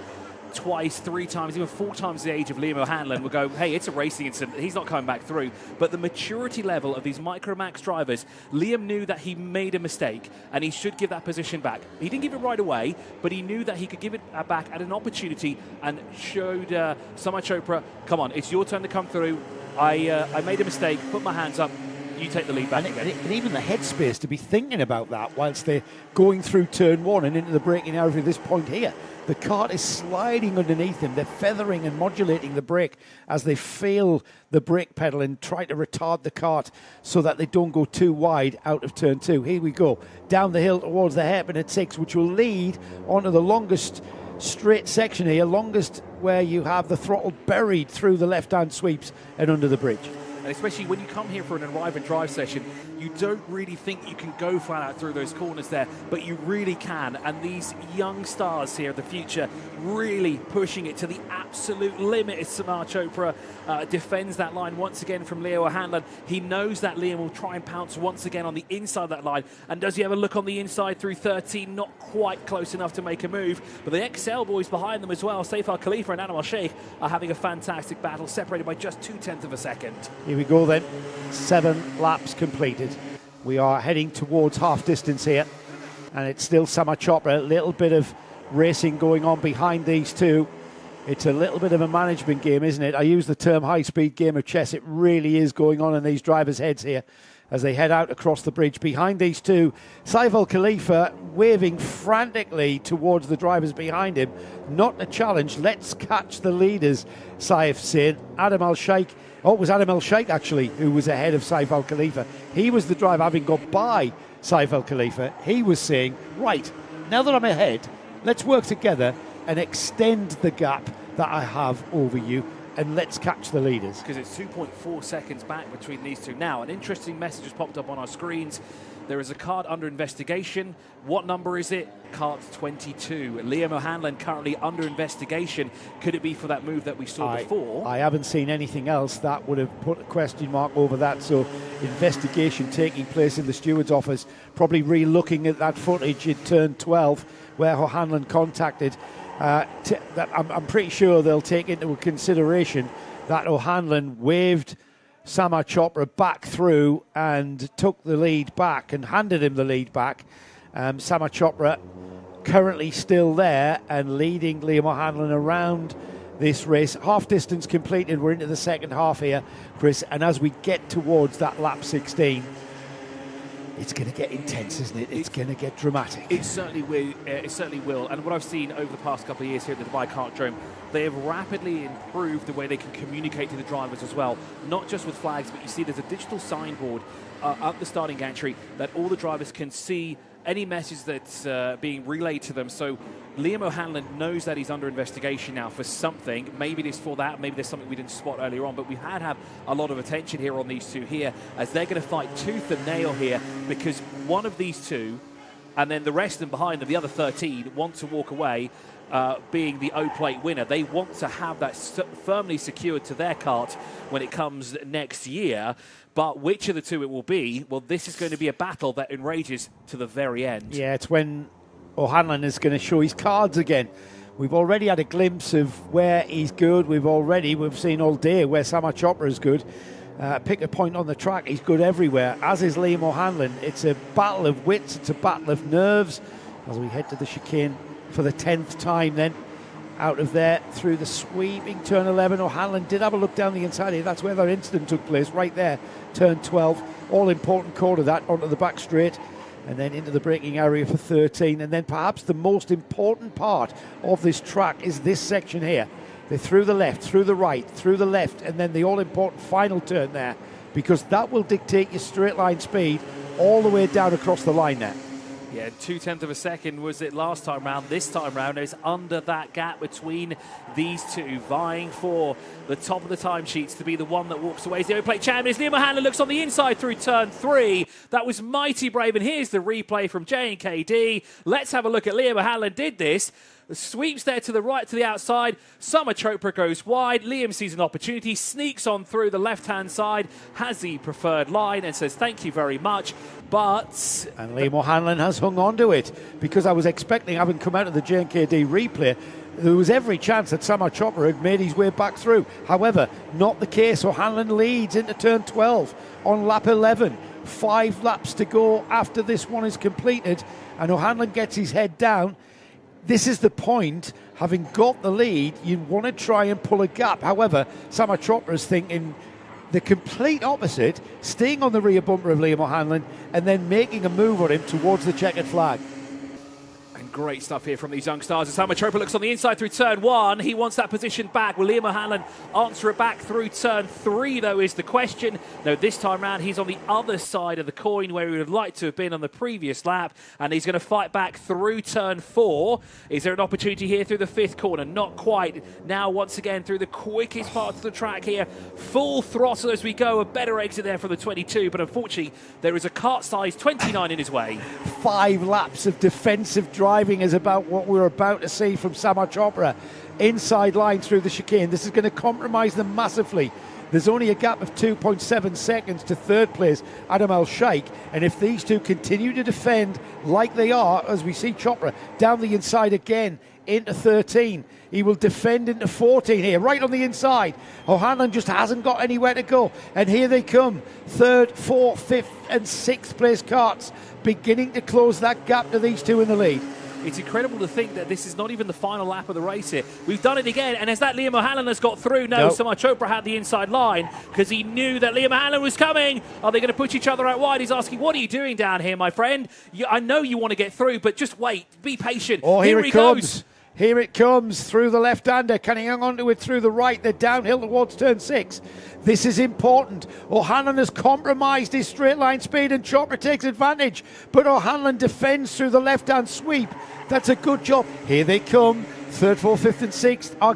twice, 3 times, even 4 times the age of Liam O'Hanlon will go, hey, it's a racing incident, he's not coming back through. But the maturity level of these Micromax drivers, Liam knew that he made a mistake and he should give that position back. He didn't give it right away, but he knew that he could give it back at an opportunity, and showed Sama Chopra, come on, it's your turn to come through. I made a mistake, put my hands up, you take the lead back again. And even the headspace to be thinking about that whilst they're going through turn 1 and into the braking area at this point here. The kart is sliding underneath him. They're feathering and modulating the brake as they feel the brake pedal and try to retard the kart so that they don't go too wide out of turn 2. Here we go, down the hill towards the hairpin at 6, which will lead onto the longest straight section here, longest where you have the throttle buried through the left-hand sweeps and under the bridge. And especially when you come here for an arrive and drive session, you don't really think you can go flat out through those corners there, but you really can. And these young stars here of the future really pushing it to the absolute limit as Sama Chopra defends that line once again from Leo O'Hanlon. He knows that Liam will try and pounce once again on the inside of that line. And does he have a look on the inside through 13? Not quite close enough to make a move. But the XL boys behind them as well, Saifar Khalifa and Animal Sheikh, are having a fantastic battle, separated by just 0.2 of a second. Here we go then, 7 laps completed. We are heading towards half distance here, and it's still Sama Chopra. A little bit of racing going on behind these two. It's a little bit of a management game, isn't it? I use the term high-speed game of chess. It really is going on in these drivers' heads here as they head out across the bridge. Behind these two, Saif Khalifa waving frantically towards the drivers behind him. Not a challenge. Let's catch the leaders, Saif said. Adam Al-Sheikh, it was Adam Al-Sheikh actually who was ahead of Saif Khalifa. He was the driver having got by Saif Khalifa. He was saying, right, now that I'm ahead, let's work together and extend the gap that I have over you, and let's catch the leaders. Because it's 2.4 seconds back between these two. Now, an interesting message has popped up on our screens. There is a card under investigation. What number is it? Card 22. Liam O'Hanlon currently under investigation. Could it be for that move that we saw before? I haven't seen anything else that would have put a question mark over that. So investigation taking place in the steward's office, probably re-looking at that footage in turn 12 where O'Hanlon contacted. I'm pretty sure they'll take into consideration that O'Hanlon waved Sama Chopra back through and took the lead back and handed him the lead back. Sama Chopra currently still there and leading Liam O'Hanlon around this race. Half distance completed. We're into the second half here, Chris, and as we get towards that lap 16, it's going to get intense, isn't it? It's going to get dramatic. It certainly will. It certainly will. And what I've seen over the past couple of years here at the Dubai Kartdrome, they have rapidly improved the way they can communicate to the drivers as well. Not just with flags, but you see there's a digital signboard up the starting gantry that all the drivers can see any message that's being relayed to them. So Liam O'Hanlon knows that he's under investigation now for something. Maybe it is for that. Maybe there's something we didn't spot earlier on. But we had have a lot of attention here on these two here as they're going to fight tooth and nail here, because one of these two, and then the rest of them behind them, the other 13, want to walk away being the O-Plate winner. They want to have that firmly secured to their kart when it comes next year. But which of the two it will be, well, this is going to be a battle that enrages to the very end. Yeah, it's when O'Hanlon is going to show his cards again. We've already had a glimpse of where he's good. We've seen all day where Sama Chopra is good. Pick a point on the track, he's good everywhere, as is Liam O'Hanlon. It's a battle of wits, it's a battle of nerves as we head to the chicane for the 10th time then. Out of there through the sweeping turn 11. O'Hanlon did have a look down the inside here. That's where that incident took place, right there, turn 12. All important corner that onto the back straight and then into the braking area for 13. And then perhaps the most important part of this track is this section here. They're through the left, through the right, through the left, and then the all-important final turn there, because that will dictate your straight line speed all the way down across the line there. Yeah, 0.2 of a second was it last time round. This time round, it's under that gap between these two, vying for the top of the timesheets to be the one that walks away as the open plate champion. Liam O'Hanlon looks on the inside through turn 3. That was mighty brave, and here's the replay from J&KD. Let's have a look at Liam O'Hanlon did this. The sweeps there to the right, to the outside. Sama Chopra goes wide. Liam sees an opportunity, sneaks on through the left-hand side, has the preferred line and says thank you very much. But... And Liam O'Hanlon has hung on to it, because I was expecting, having come out of the J&KD replay, there was every chance that Sama Chopra had made his way back through. However, not the case. O'Hanlon leads into turn 12 on lap 11. 5 laps to go after this one is completed, and O'Hanlon gets his head down. This is the point, having got the lead, you want to try and pull a gap. However, Sama Chopra is thinking the complete opposite, staying on the rear bumper of Liam O'Hanlon and then making a move on him towards the checkered flag. Great stuff here from these young stars. As Sama Chopra looks on the inside through turn 1, he wants that position back. Will Liam O'Hanlon answer it back through turn 3, though, is the question. No, this time round, he's on the other side of the coin where he would have liked to have been on the previous lap, and he's going to fight back through turn 4. Is there an opportunity here through the 5th corner? Not quite. Now, once again, through the quickest part of the track here, full throttle as we go. A better exit there from the 22, but unfortunately, there is a kart size 29 in his way. 5 laps of defensive driving is about what we're about to see from Sama Chopra. Inside line through the chicane. This is going to compromise them massively. There's only a gap of 2.7 seconds to third place, Adam Al-Sheikh. And if these two continue to defend like they are, as we see Chopra down the inside again into 13, he will defend into 14 here, right on the inside. O'Hanlon just hasn't got anywhere to go. And here they come. 3rd, 4th, 5th and 6th place karts beginning to close that gap to these two in the lead. It's incredible to think that this is not even the final lap of the race here. We've done it again, and as that Liam O'Hanlon has got through, no, Sama Chopra had the inside line because he knew that Liam O'Hanlon was coming. Are they going to push each other out wide? He's asking, what are you doing down here, my friend? I know you want to get through, but just wait. Be patient. Oh, here he comes. Here it comes through the left-hander. Can he hang on to it through the right? They're downhill towards turn 6. This is important. O'Hanlon has compromised his straight line speed and Chopra takes advantage. But O'Hanlon defends through the left-hand sweep. That's a good job. Here they come. 3rd, 4th, 5th and 6th are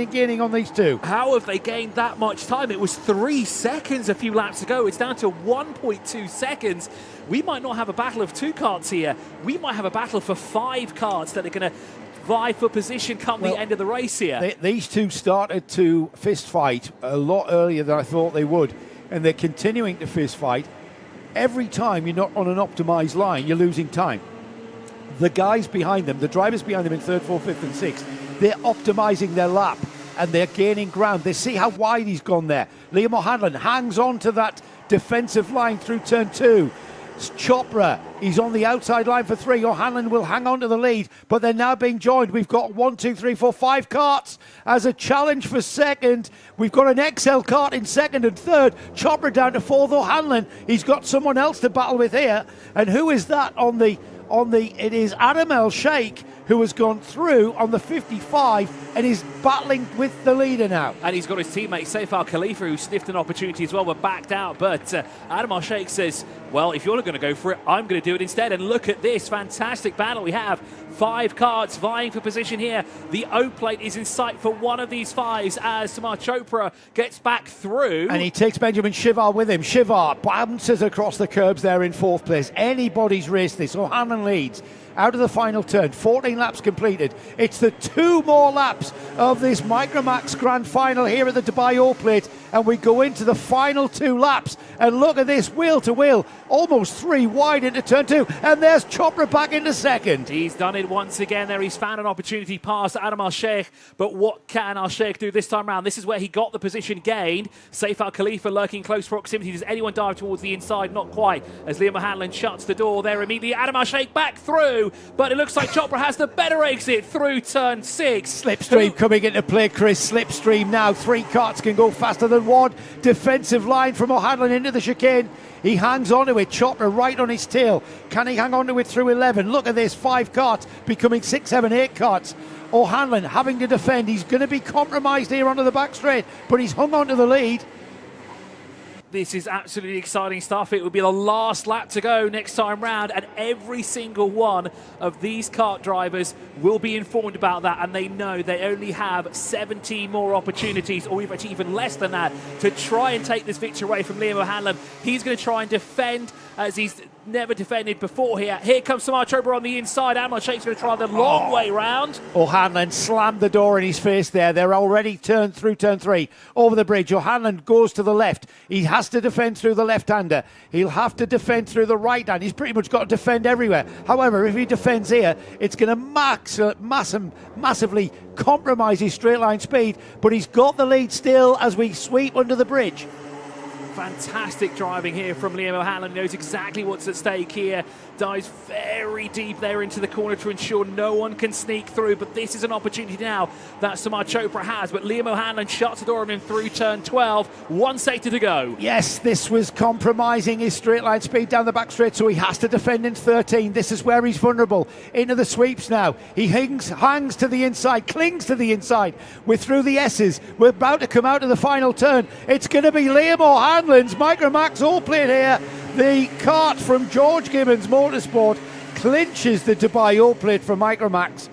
gaining on these two. How have they gained that much time? It was 3 seconds a few laps ago. It's down to 1.2 seconds. We might not have a battle of 2 karts here. We might have a battle for 5 karts that are going to vie for position come the end of the race here. These two started to fist fight a lot earlier than I thought they would, and they're continuing to fist fight. Every time you're not on an optimized line, you're losing time. The guys behind them, the drivers behind them in 3rd, 4th, 5th and 6th, they're optimizing their lap and they're gaining ground. They see how wide he's gone there. Liam O'Hanlon hangs on to that defensive line through turn 2. Chopra, he's on the outside line for 3. O'Hanlon will hang on to the lead, but they're now being joined. We've got 1, 2, 3, 4, 5 karts as a challenge for 2nd. We've got an XL kart in 2nd and 3rd. Chopra down to 4th. O'Hanlon, he's got someone else to battle with here. And who is that it is Adam Al-Sheikh, who has gone through on the 55 and is battling with the leader now. And he's got his teammate Saif Al-Khalifa, who sniffed an opportunity as well but backed out. But Adam Al-Sheikh says, well, if you're not going to go for it, I'm going to do it instead. And look at this fantastic battle we have. 5 karts vying for position here. The O plate is in sight for one of these 5s as Sama Chopra gets back through. And he takes Benjamin Shivar with him. Shivar bounces across the curbs there in 4th place. Anybody's race this. O'Hanlon leads. out of the final turn. 14 laps completed. It's the 2 more laps of this Micromax Grand Final here at the Dubai All Plate, and we go into the final 2 laps. And look at this, wheel to wheel, almost 3 wide into turn 2, and there's Chopra back into second. He's done it once again there. He's found an opportunity past Adam Al-Sheikh, but what can Al-Sheikh do this time around? This is where he got the position gained. Saif Al-Khalifa lurking close proximity. Does anyone dive towards the inside? Not quite, as Liam O'Hanlon shuts the door there immediately. Adam Al-Sheikh back through, but it looks like Chopra has the better exit through turn 6. Slipstream coming into play, Chris. Slipstream now. 3 carts can go faster than 1. Defensive line from O'Hanlon into the chicane. He hangs on to it. Chopra right on his tail. Can he hang on to it through 11? Look at this. 5 carts becoming 6, 7, 8 carts. O'Hanlon having to defend. He's going to be compromised here onto the back straight, but he's hung on to the lead. This is absolutely exciting stuff. It will be the last lap to go next time round, and every single one of these kart drivers will be informed about that, and they know they only have 17 more opportunities, or even less than that, to try and take this victory away from Liam O'Hanlon. He's going to try and defend as he's never defended before here. Here comes Samar Chopra on the inside. Amal Sheikh's going to try the long way round. O'Hanlon slammed the door in his face there. They're already turned through turn 3 over the bridge. O'Hanlon goes to the left. He has to defend through the left-hander. He'll have to defend through the right hand. He's pretty much got to defend everywhere. However, if he defends here, it's going to massively compromise his straight line speed, but he's got the lead still as we sweep under the bridge. Fantastic driving here from Liam O'Hanlon. Knows exactly what's at stake here. Dives very deep there into the corner to ensure no one can sneak through. But this is an opportunity now that Samar Chopra has. But Liam O'Hanlon shuts the door on him through turn 12. 1 sector to go. Yes, this was compromising his straight line speed down the back straight, so he has to defend in 13. This is where he's vulnerable. Into the sweeps now. He hangs to the inside, clings to the inside. We're through the S's. We're about to come out of the final turn. It's going to be Liam O'Hanlon's Micromax All Plate here. The kart from George Gibbons Motorsport clinches the Dubai All Plate for Micromax.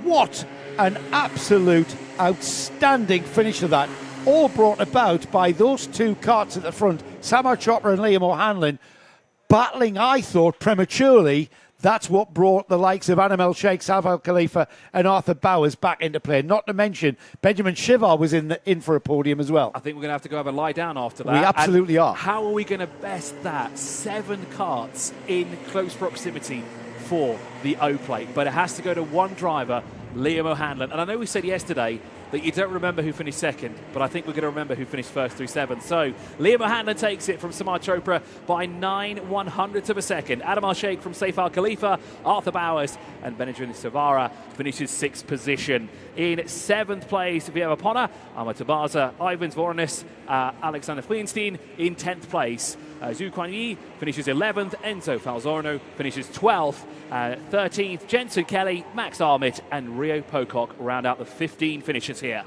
What an absolute outstanding finish of that. All brought about by those 2 karts at the front, Samar Chopra and Liam O'Hanlon, battling, I thought, prematurely. That's what brought the likes of Adam El-Sheikh, Saif Al-Khalifa and Arthur Bowers back into play. Not to mention, Benjamin Shivar was in for a podium as well. I think we're going to have to go have a lie down after that. We absolutely are. How are we going to best that? 7 karts in close proximity for the O-Plate. But it has to go to one driver, Liam O'Hanlon. And I know we said yesterday that you don't remember who finished second, but I think we're going to remember who finished first through 7. So Liam O'Hanlon takes it from Samar Chopra by 9/100ths of a second. Adam Al-Sheikh from Saif Al-Khalifa, Arthur Bowers and Benjamin Savara finishes 6th position. In 7th place, we have Apona, Ahmad Tabaza, Ivan Zvoranis, Alexander Feinstein in 10th place. Zhu Kuan-Yi finishes 11th, Enzo Falzorno finishes 12th, 13th, Jensen Kelly, Max Armitt and Rio Pocock round out the 15 finishers here.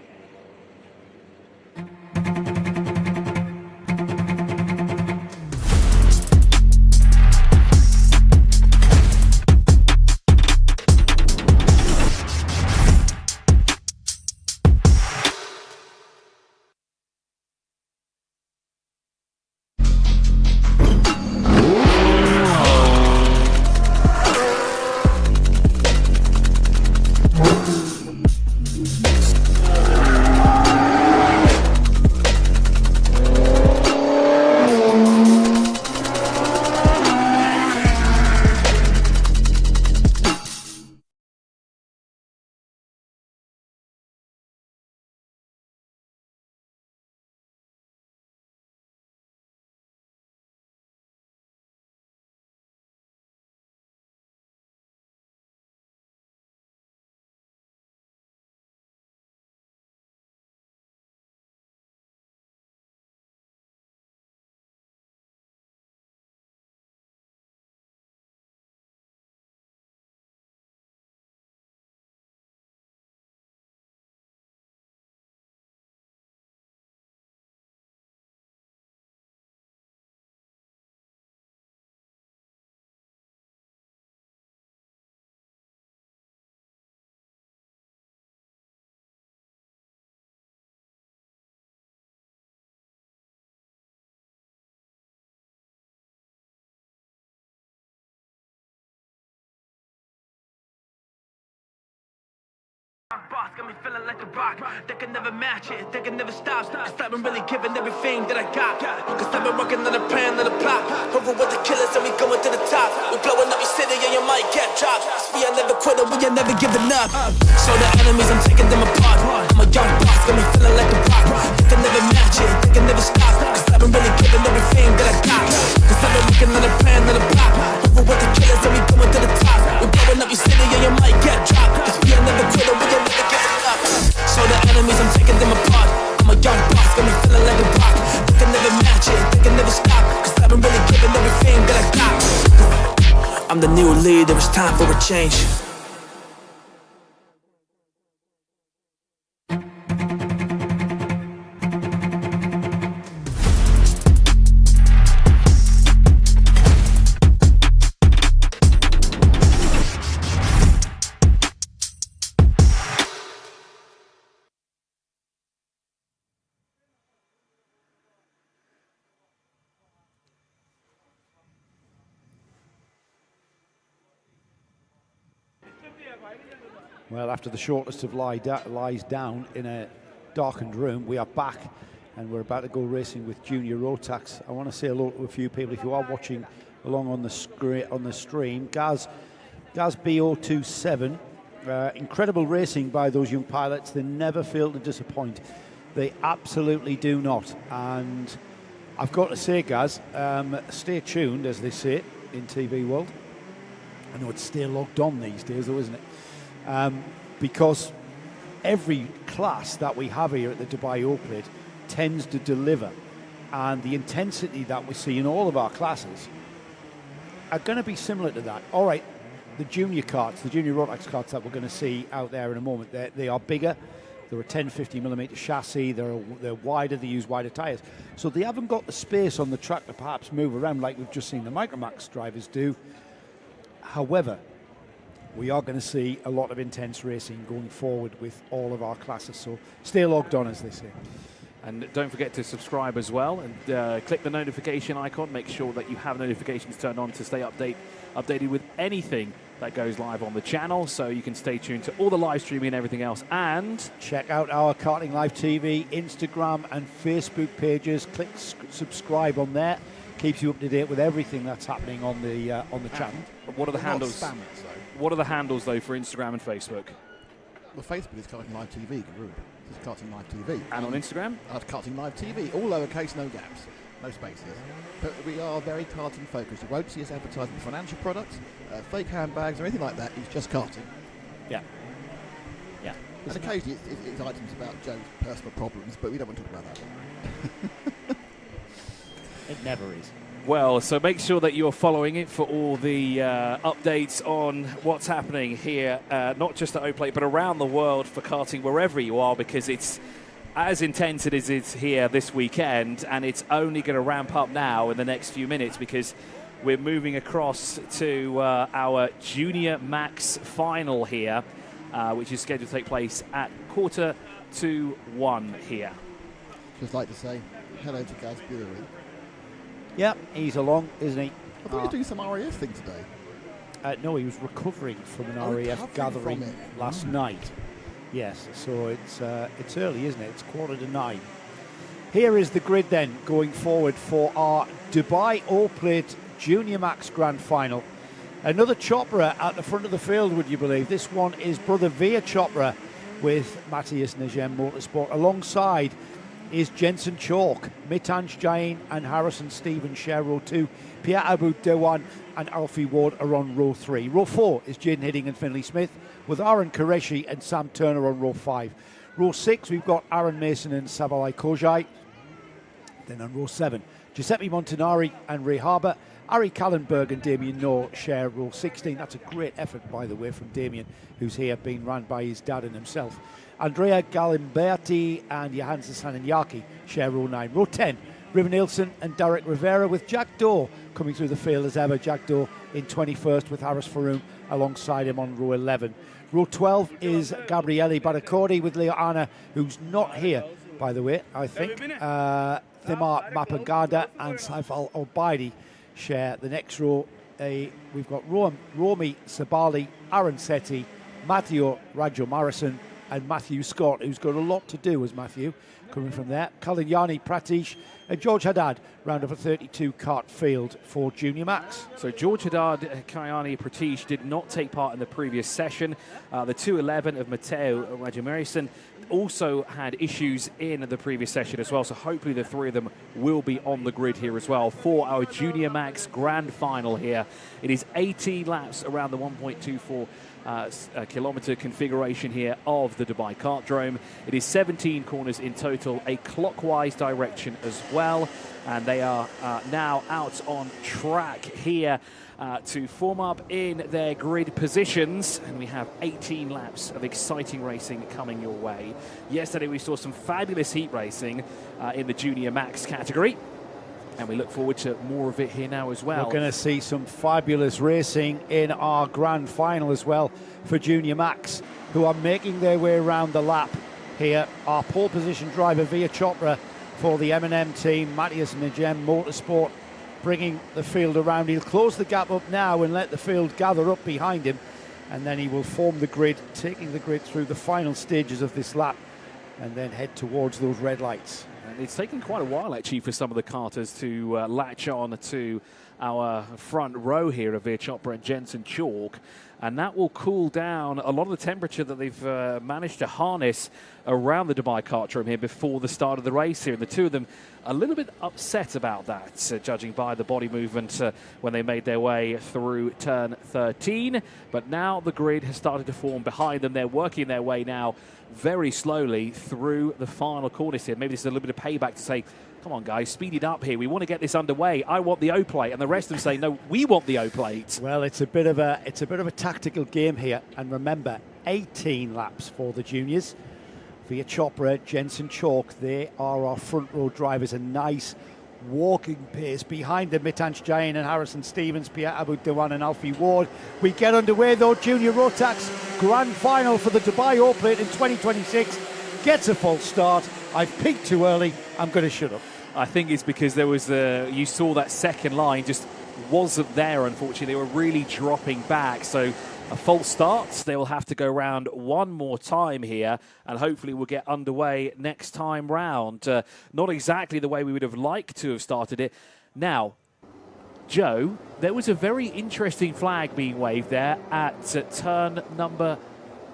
Boss got me feeling like a rock. They can never match it, they can never stop. Cause I've been really giving everything that I got. Cause I've been working on a plan and a plot. Over with the killers and we going to the top. We blowing up your city and you might get dropped. Cause we are never quitting, we are never giving up. Show the enemies, I'm taking them apart. I'm a young boss, got me feeling like a rock. They can never match it, they can never stop. Cause I've been really giving everything that I got. Cause I've been working on a plan and a plot. Over with the killers and we going to the top. We blowing up your city and you might get dropped. Cause we are never quitting, we are never giving up. Show the enemies, I'm taking them apart. I'm a young boss, got me feeling like a rock. They can never match it, they can never stop. Cause I've been really giving everything that I got. I'm the new leader, it's time for a change. Well, after the shortest of lies down in a darkened room, we are back and we're about to go racing with Junior Rotax. I want to say hello to a few people. If you are watching along on the stream, Gaz B027, incredible racing by those young pilots. They never fail to disappoint. They absolutely do not. And I've got to say, Gaz, stay tuned, as they say in TV world. I know it's stay logged on these days, though, isn't it? Because every class that we have here at the Dubai Oakland tends to deliver, and the intensity that we see in all of our classes are going to be similar to that. All right, the junior karts, the junior Rotax karts that we're going to see out there in a moment, they are bigger. They're a 1050mm chassis. They're wider. They use wider tyres, so they haven't got the space on the track to perhaps move around like we've just seen the Micromax drivers do. However, we are going to see a lot of intense racing going forward with all of our classes. So stay logged on, as they say. And don't forget to subscribe as well, and click the notification icon. Make sure that you have notifications turned on to stay updated with anything that goes live on the channel, so you can stay tuned to all the live streaming and everything else. And check out our Karting Live TV, Instagram and Facebook pages. Click subscribe on there. Keeps you up to date with everything that's happening on the channel. What are the handles? What are the handles, though, for Instagram and Facebook? Well, Facebook is Karting Live TV, Guru. It's Karting Live TV. And on Instagram? Karting Live TV, all lowercase, no gaps, no spaces. But we are very karting focused. You won't see us advertising financial products, fake handbags, or anything like that. It's just karting. Yeah. Yeah. And occasionally it's items about Joe's personal problems, but we don't want to talk about that. It never is. Well, so make sure that you're following it for all the updates on what's happening here, not just at Oplate, but around the world for karting, wherever you are, because it's as intense as it is here this weekend, and it's only going to ramp up now in the next few minutes, because we're moving across to our Junior Max final here, which is scheduled to take place at 1:45 here. Just like to say hello to Gaz Bury. Yeah, he's along, isn't he? I thought he was doing some RAF thing today. No, he was recovering from an RAF gathering last night. Yes, so it's early, isn't it? It's 8:45. Here is the grid then going forward for our Dubai All-Plate Junior Max Grand Final. Another Chopra at the front of the field, would you believe? This one is Brother Veer Chopra with Matthias Najem Motorsport. Alongside is Jensen Chalk, Mitanj Jain and Harrison Stevens share row 2. Pierre Abu Dewan and Alfie Ward are on row 3. Row 4 is Jaden Hidding and Finley Smith, with Aaron Qureshi and Sam Turner on row 5. Row 6, we've got Aaron Mason and Savalai Kojai. Then on row 7, Giuseppe Montanari and Ray Harbour. Ari Kallenberg and Damien Noor share row 16. That's a great effort, by the way, from Damien, who's here being run by his dad and himself. Andrea Galimberti and Johannes Sananyaki share row 9. Row 10, River Nielsen and Derek Rivera, with Jack Doe coming through the field as ever. Jack Doe in 21st with Harris Faroum alongside him on row 11. Row 12 is Gabriele Baracordi with Leo Anna, who's not here, by the way, I think. Thimar Mapagada and Saifal Obaidi share the next row. We've got Romy Sabali, Aaron Setti, Matteo Rajo Morrison and Matthew Scott, who's got a lot to do as Matthew, coming from there. Kalyani Pratish and George Haddad round of a 32 kart field for Junior Max. So George Haddad, Kalyani Pratish did not take part in the previous session. The 211 of Matteo Rajamerison also had issues in the previous session as well, so hopefully the three of them will be on the grid here as well for our Junior Max Grand Final here. It is 18 laps around the 1.24 kilometre configuration here of the Dubai Kartdrome. It is 17 corners in total, a clockwise direction as well, and they are now out on track here to form up in their grid positions, and we have 18 laps of exciting racing coming your way. Yesterday we saw some fabulous heat racing in the Junior Max category, and we look forward to more of it here now as well. We're going to see some fabulous racing in our Grand Final as well for Junior Max, who are making their way around the lap here. Our pole position driver Via Chopra for the M&M team, Matthias Najem Motorsport, bringing the field around. He'll close the gap up now and let the field gather up behind him, and then he will form the grid, taking the grid through the final stages of this lap and then head towards those red lights. And it's taken quite a while actually for some of the karters to latch on to our front row here of Veer Chopra and Jensen Chalk, and that will cool down a lot of the temperature that they've managed to harness around the Dubai Kartdrome here before the start of the race here. And the two of them a little bit upset about that, judging by the body movement when they made their way through turn 13. But now the grid has started to form behind them. They're working their way now very slowly through the final corners here. Maybe this is a little bit of payback to say, come on, guys, speed it up here. We want to get this underway. I want the O plate, and the rest of them say, no, we want the O plate. Well, it's a bit of a tactical game here, and remember, 18 laps for the juniors. Via Chopra, Jensen Chalk, they are our front row drivers. A nice walking pace behind them. Mitansh Jain and Harrison Stevens, Pierre Abu Dewan and Alfie Ward. We get underway though. Junior Rotax Grand Final for the Dubai O plate in 2026 gets a false start. I've peaked too early. I'm going to shut up. I think it's because there was you saw that second line just wasn't there, unfortunately. They were really dropping back. So a false start. They will have to go round one more time here, and hopefully we'll get underway next time round. Not exactly the way we would have liked to have started it. Now, Joe, there was a very interesting flag being waved there at turn number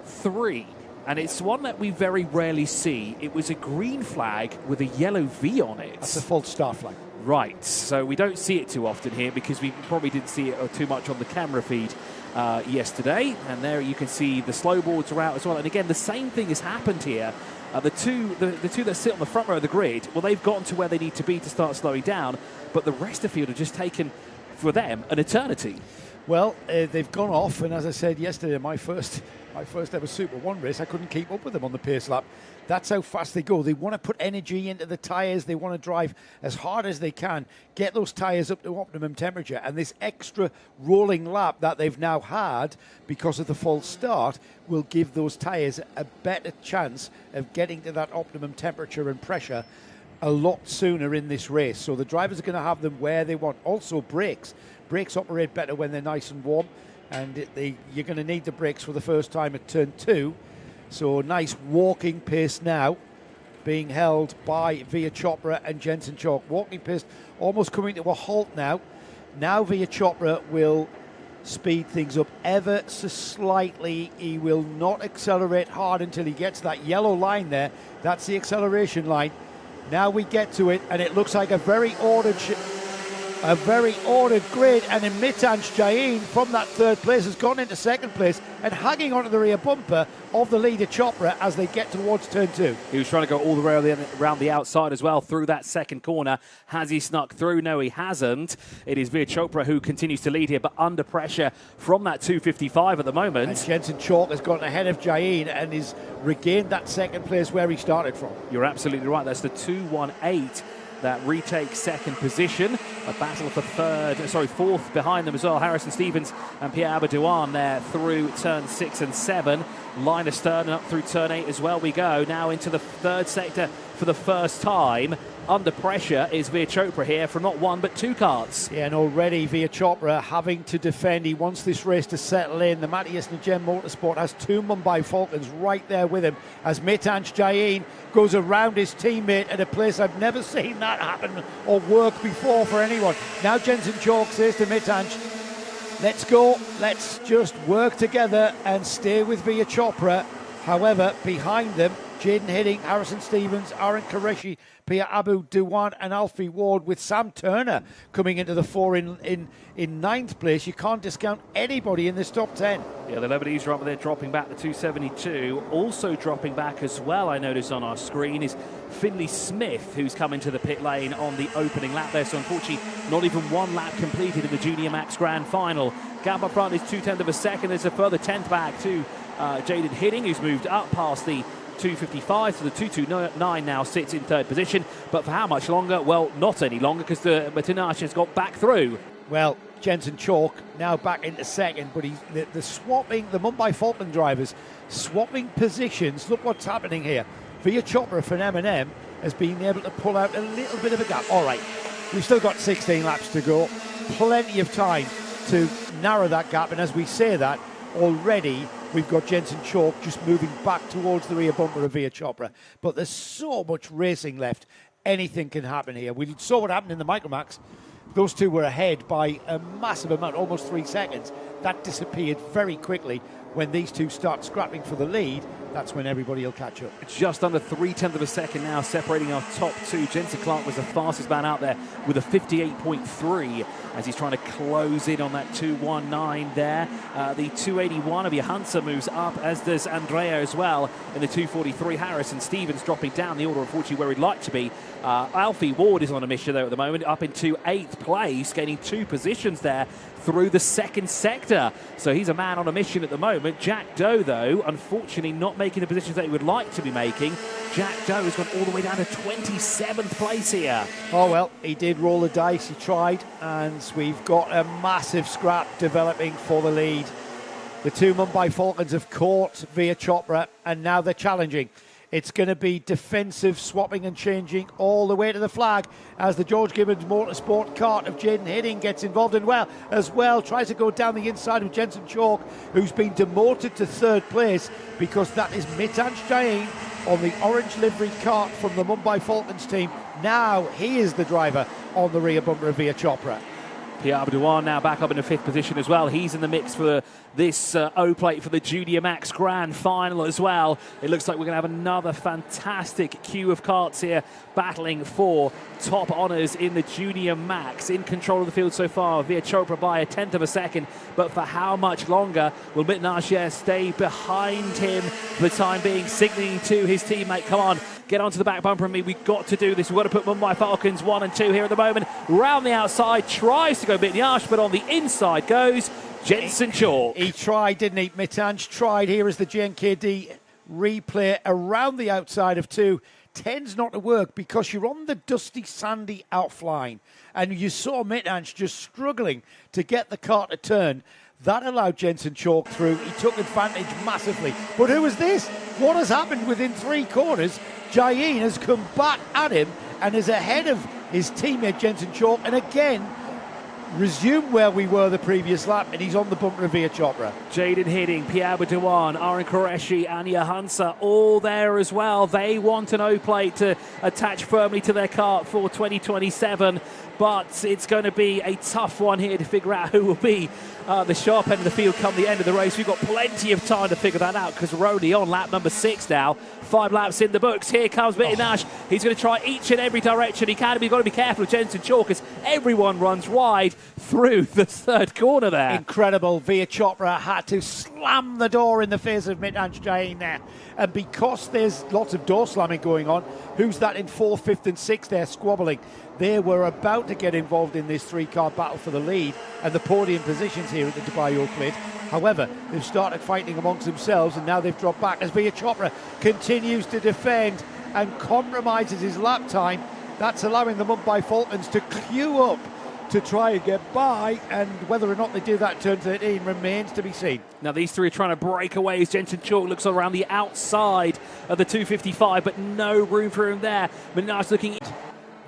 3. And it's one that we very rarely see. It was a green flag with a yellow V on it. That's a false start flag. Right, so we don't see it too often here because we probably didn't see it too much on the camera feed yesterday. And there you can see the slow boards are out as well. And again, the same thing has happened here. The two that sit on the front row of the grid, well, they've gotten to where they need to be to start slowing down. But the rest of the field have just taken, for them, an eternity. Well, they've gone off, and as I said yesterday, my first ever Super 1 race, I couldn't keep up with them on the pace lap. That's how fast they go. They want to put energy into the tyres. They want to drive as hard as they can, get those tyres up to optimum temperature. And this extra rolling lap that they've now had because of the false start will give those tyres a better chance of getting to that optimum temperature and pressure a lot sooner in this race. So the drivers are going to have them where they want. Also, brakes. Brakes operate better when they're nice and warm, and you're going to need the brakes for the first time at turn 2. So nice walking pace now being held by Via Chopra and Jensen Chalk. Walking pace almost coming to a halt now. Now Via Chopra will speed things up ever so slightly. He will not accelerate hard until he gets that yellow line there. That's the acceleration line. Now we get to it, and it looks like a very ordered grid, and in Mitansh Jain from that third place has gone into second place and hanging onto the rear bumper of the leader Chopra as they get towards turn 2. He was trying to go all the way around the outside as well through that second corner. Has he snuck through? No, he hasn't. It is Veer Chopra who continues to lead here, but under pressure from that 255 at the moment. And Jensen Chalk has gotten ahead of Jain and is regained that second place where he started from. You're absolutely right. That's the 218 that retakes second position. A battle for fourth behind them as well. Harrison Stevens and Pierre Abaduan there through turn 6 and 7. line astern and up through turn 8 as well we go. Now into the third sector for the first time. Under pressure is Veer Chopra here from not one but two karts. Yeah, and already Veer Chopra having to defend. He wants this race to settle in. The Matthias Najem Motorsport has two Mumbai Falcons right there with him as Mitansh Jain goes around his teammate at a place I've never seen that happen or work before for anyone. Now Jensen Chalk says to Mitansh, let's go, let's just work together and stay with Veer Chopra. However, behind them, Jaden Hiddink, Harrison Stevens, Aaron Qureshi, Pia Abu Dewan and Alfie Ward, with Sam Turner coming into the four in ninth place. You can't discount anybody in this top 10. Yeah, the Lebanese driver there dropping back the 272. Also dropping back as well, I noticed on our screen, is Finley Smith, who's come into the pit lane on the opening lap there. So unfortunately, not even one lap completed in the Junior Max Grand Final. Gap up front is 0.2 of a second. There's a further 10th back to Jaden Hiddink, who's moved up past the 255, so the 229 now sits in third position. But for how much longer? Well, not any longer, because the Mitansh has got back through. Well, Jensen Chalk now back into second, but he's the swapping, the Mumbai Falcon drivers swapping positions. Look what's happening here. Veer Chopra from M&M has been able to pull out a little bit of a gap. All right, we've still got 16 laps to go. Plenty of time to narrow that gap, and as we say that, already we've got Jensen Chalk just moving back towards the rear bumper of Veer Chopra. But there's so much racing left. Anything can happen here. We saw what happened in the Micromax. Those two were ahead by a massive amount, almost 3 seconds. That disappeared very quickly. When these two start scrapping for the lead, that's when everybody will catch up. Just under 0.3 of a second now separating our top two. Jensen Clark was the fastest man out there with a 58.3 as he's trying to close in on that 219 there. The 281 of Johansson moves up, as does Andrea as well in the 243. Harrison Stevens dropping down the order, unfortunately, where he'd like to be. Alfie Ward is on a mission there at the moment, up into 8th place, gaining 2 positions there through the second sector. So he's a man on a mission at the moment. Jack Doe, though, unfortunately not making the positions that he would like to be making. Jack Doe has gone all the way down to 27th place here. Oh, well, he did roll the dice. He tried, and we've got a massive scrap developing for the lead. The two Mumbai Falcons have caught Veer Chopra, and now they're challenging. It's going to be defensive swapping and changing all the way to the flag as the George Gibbons Motorsport kart of Jaden Hiddink gets involved in as well. Tries to go down the inside of Jensen Chalk, who's been demoted to third place because that is Mitansh Jain on the orange livery kart from the Mumbai Falcons team. Now he is the driver on the rear bumper of Veer Chopra. Pierre Abdouan now back up in the 5th position as well. He's in the mix for this O-plate for the Junior Max Grand Final as well. It looks like we're going to have another fantastic queue of karts here battling for top honours in the Junior Max. In control of the field so far, Veer Chopra by 1/10 of a second. But for how much longer will Mitansh stay behind him for the time being, signalling to his teammate, come on, get onto the back bumper of me. We've got to do this. We've got to put Mumbai Falcons 1 and 2 here at the moment. Round the outside, tries to go Mitansh, but on the inside goes Jensen Chalk. He tried, didn't he? Mitansh tried. Here is the JNKD replay around the outside of 2. Tends not to work because you're on the dusty, sandy outline. And you saw Mitansh just struggling to get the car to turn. That allowed Jensen Chalk through. He took advantage massively. But who was this? What has happened within 3 corners? Jain has come back at him and is ahead of his teammate Jensen Chalk, and again resumed where we were the previous lap, and he's on the bumper of Veer Chopra. Jaden Hiddink, Pierre Dewan, Aaron Qureshi and Johansson all there as well. They want an O-plate to attach firmly to their kart for 2027, but it's going to be a tough one here to figure out who will be the sharp end of the field come the end of the race. We've got plenty of time to figure that out because we're only on lap number 6 now. 5 laps in the books. Here comes Mitansh. He's going to try each and every direction he can. We've got to be careful of Jensen Chalk as everyone runs wide through the 3rd corner there. Incredible. Veer Chopra had to slam the door in the face of Mitansh Jain there. And because there's lots of door slamming going on, who's that in 4th, 5th and 6th there squabbling? They were about to get involved in this 3-car battle for the lead and the podium positions here at the Dubai O-plate. However, they've started fighting amongst themselves and now they've dropped back as Veer Chopra continues to defend and compromises his lap time. That's allowing the Mumbai Falcons to queue up to try and get by, and whether or not they do that turn 13 remains to be seen. Now these three are trying to break away as Jensen Chalk looks around the outside of the 255, but no room for him there. Minaj looking.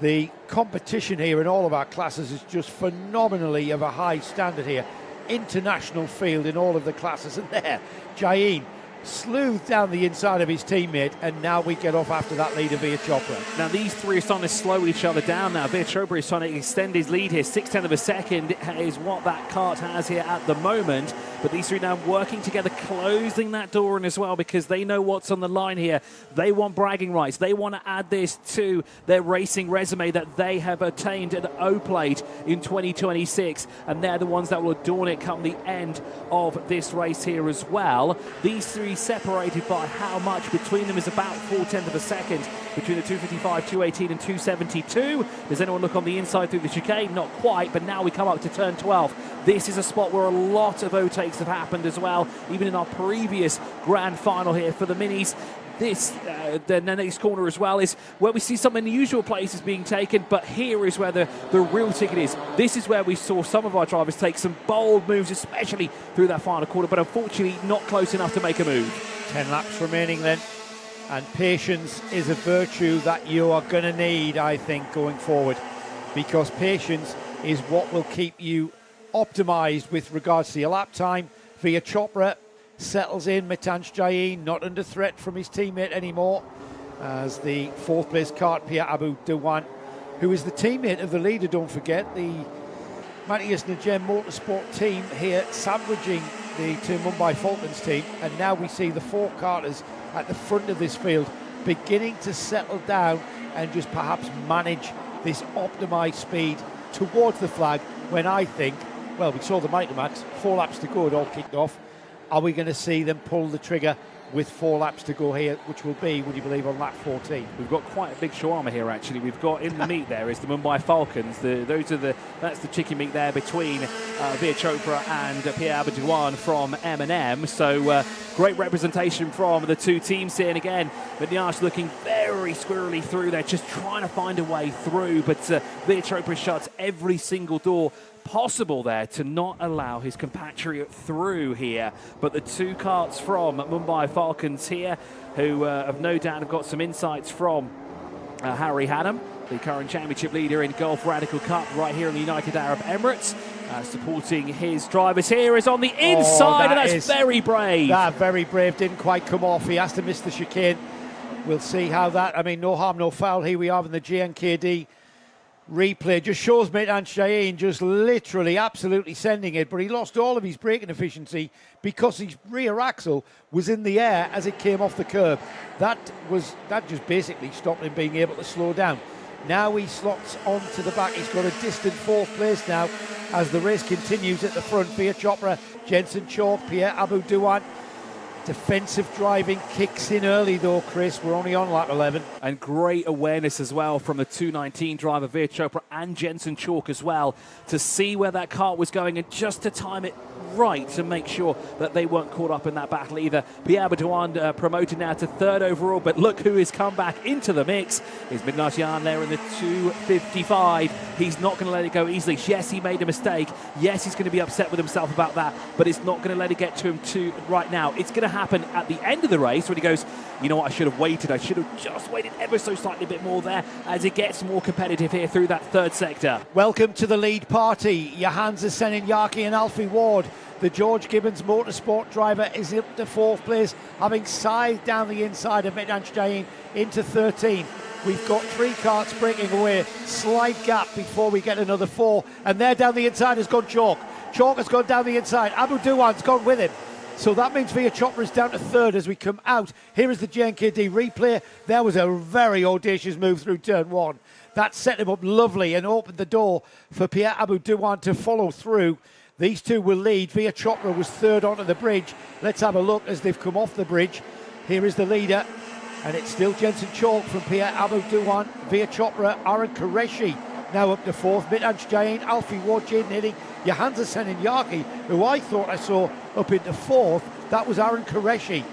The competition here in all of our classes is just phenomenally of a high standard here. International field in all of the classes, and there, Jain sleuthed down the inside of his teammate, and now we get off after that lead of Veer Chopra. Now these three are starting to slow each other down now. Veer Chopra is trying to extend his lead here. 0.6 of a second is what that kart has here at the moment. But these three now working together, closing that door in as well, because they know what's on the line here. They want bragging rights. They want to add this to their racing resume that they have attained at O-Plate in 2026. And they're the ones that will adorn it come the end of this race here as well. These three separated by how much? Between them is about 0.4 of a second between the 255, 218 and 272. Does anyone look on the inside through the chicane? Not quite, but now we come up to turn 12. This is a spot where a lot of overtakes have happened as well, even in our previous grand final here for the minis. This, the next corner as well, is where we see some unusual places being taken, but here is where the real ticket is. This is where we saw some of our drivers take some bold moves, especially through that final quarter, but unfortunately not close enough to make a move. 10 laps remaining then, and patience is a virtue that you are going to need, I think, going forward, because patience is what will keep you optimised with regards to your lap time. Veer Chopra settles in. Mitansh Jain not under threat from his teammate anymore, as the fourth place kart, Pierre Abu Dewan, who is the teammate of the leader, don't forget, the Matthias Najem Motorsport team here sandwiching the Team Mumbai Falcons team. And now we see the four karters at the front of this field beginning to settle down and just perhaps manage this optimised speed towards the flag, when I think, well, we saw the Michael Max, 4 laps to go, it all kicked off. Are we going to see them pull the trigger with 4 laps to go here, which will be, would you believe, on lap 14? We've got quite a big shawarma here, actually. We've got in the meat there is the Mumbai Falcons. That's the chicken meat there between Veer Chopra and Pierre Abadouan from M&M. So great representation from the two teams here. And again, Vinyash looking very squirrely through there, just trying to find a way through. But Veer Chopra shuts every single door possible there to not allow his compatriot through here. But the two karts from Mumbai Falcons here, who have no doubt have got some insights from Harry Hannam, the current championship leader in Gulf Radical Cup right here in the United Arab Emirates. Supporting his drivers here is on the inside, and that's very brave. That very brave, didn't quite come off. He has to miss the chicane. We'll see how that, I mean, no harm, no foul. Here we are in the GNKD replay. Just shows Mitansh Jain just literally absolutely sending it, but he lost all of his braking efficiency because his rear axle was in the air as it came off the curb. That just basically stopped him being able to slow down. Now he slots onto the back. He's got a distant 4th place now as the race continues at the front. Veer Chopra, Jensen Chalk, Pierre Abu Dewan. Defensive driving kicks in early though, Chris. We're only on lap 11. And great awareness as well from the 219 driver Veer Chopra and Jensen Chalk as well, to see where that kart was going and just to time it right to make sure that they weren't caught up in that battle either. Pierre Abadouan promoted now to 3rd overall, but look who has come back into the mix is Midnight Yarn there in the 255. He's not going to let it go easily. Yes, he made a mistake. Yes, he's going to be upset with himself about that, but it's not going to let it get to him right now. It's going to happen at the end of the race when he goes, you know what, I should have waited. I should have just waited ever so slightly bit more there, as it gets more competitive here through that 3rd sector. Welcome to the lead party. Johannes Senin-Yaki and Alfie Ward. The George Gibbons Motorsport driver is up to 4th place, having scythed down the inside of Mitansh Jain into 13. We've got 3 karts breaking away. Slight gap before we get another 4. And there down the inside has gone Chalk. Chalk has gone down the inside. Abu Dewan's gone with him. So that means Veer Chopra is down to 3rd as we come out. Here is the JNKD replay. There was a very audacious move through turn 1. That set him up lovely and opened the door for Pierre Abu Dewan to follow through. These two will lead. Veer Chopra was 3rd onto the bridge. Let's have a look as they've come off the bridge. Here is the leader, and it's still Jensen Chalk from Pierre Abu Dewan. Veer Chopra, Aaron Qureshi now up to 4th. Mitansh Jain, Alfie Ward, Jaden Hitting, Johannes Senin-Yaki, who I thought I saw up into 4th. That was Aaron Qureshi.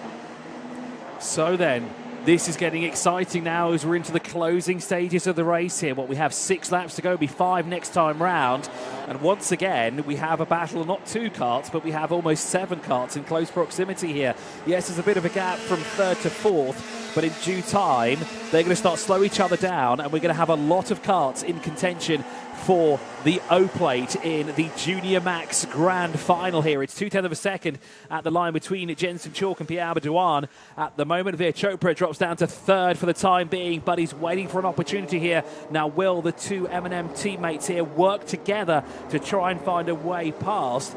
So then, This is getting exciting now as we're into the closing stages of the race here. We have 6 laps to go, be 5 next time round. And once again, we have a battle of not 2 karts, but we have almost 7 karts in close proximity here. Yes, there's a bit of a gap from 3rd to 4th, but in due time, they're going to start slow each other down, and we're going to have a lot of karts in contention for the O-Plate in the Junior Max Grand Final here. It's 0.2 of a second at the line between Jensen Chalk and Pierre Abadouan. At the moment, Veer Chopra drops down to 3rd for the time being, but he's waiting for an opportunity here. Now, will the 2 M&M teammates here work together to try and find a way past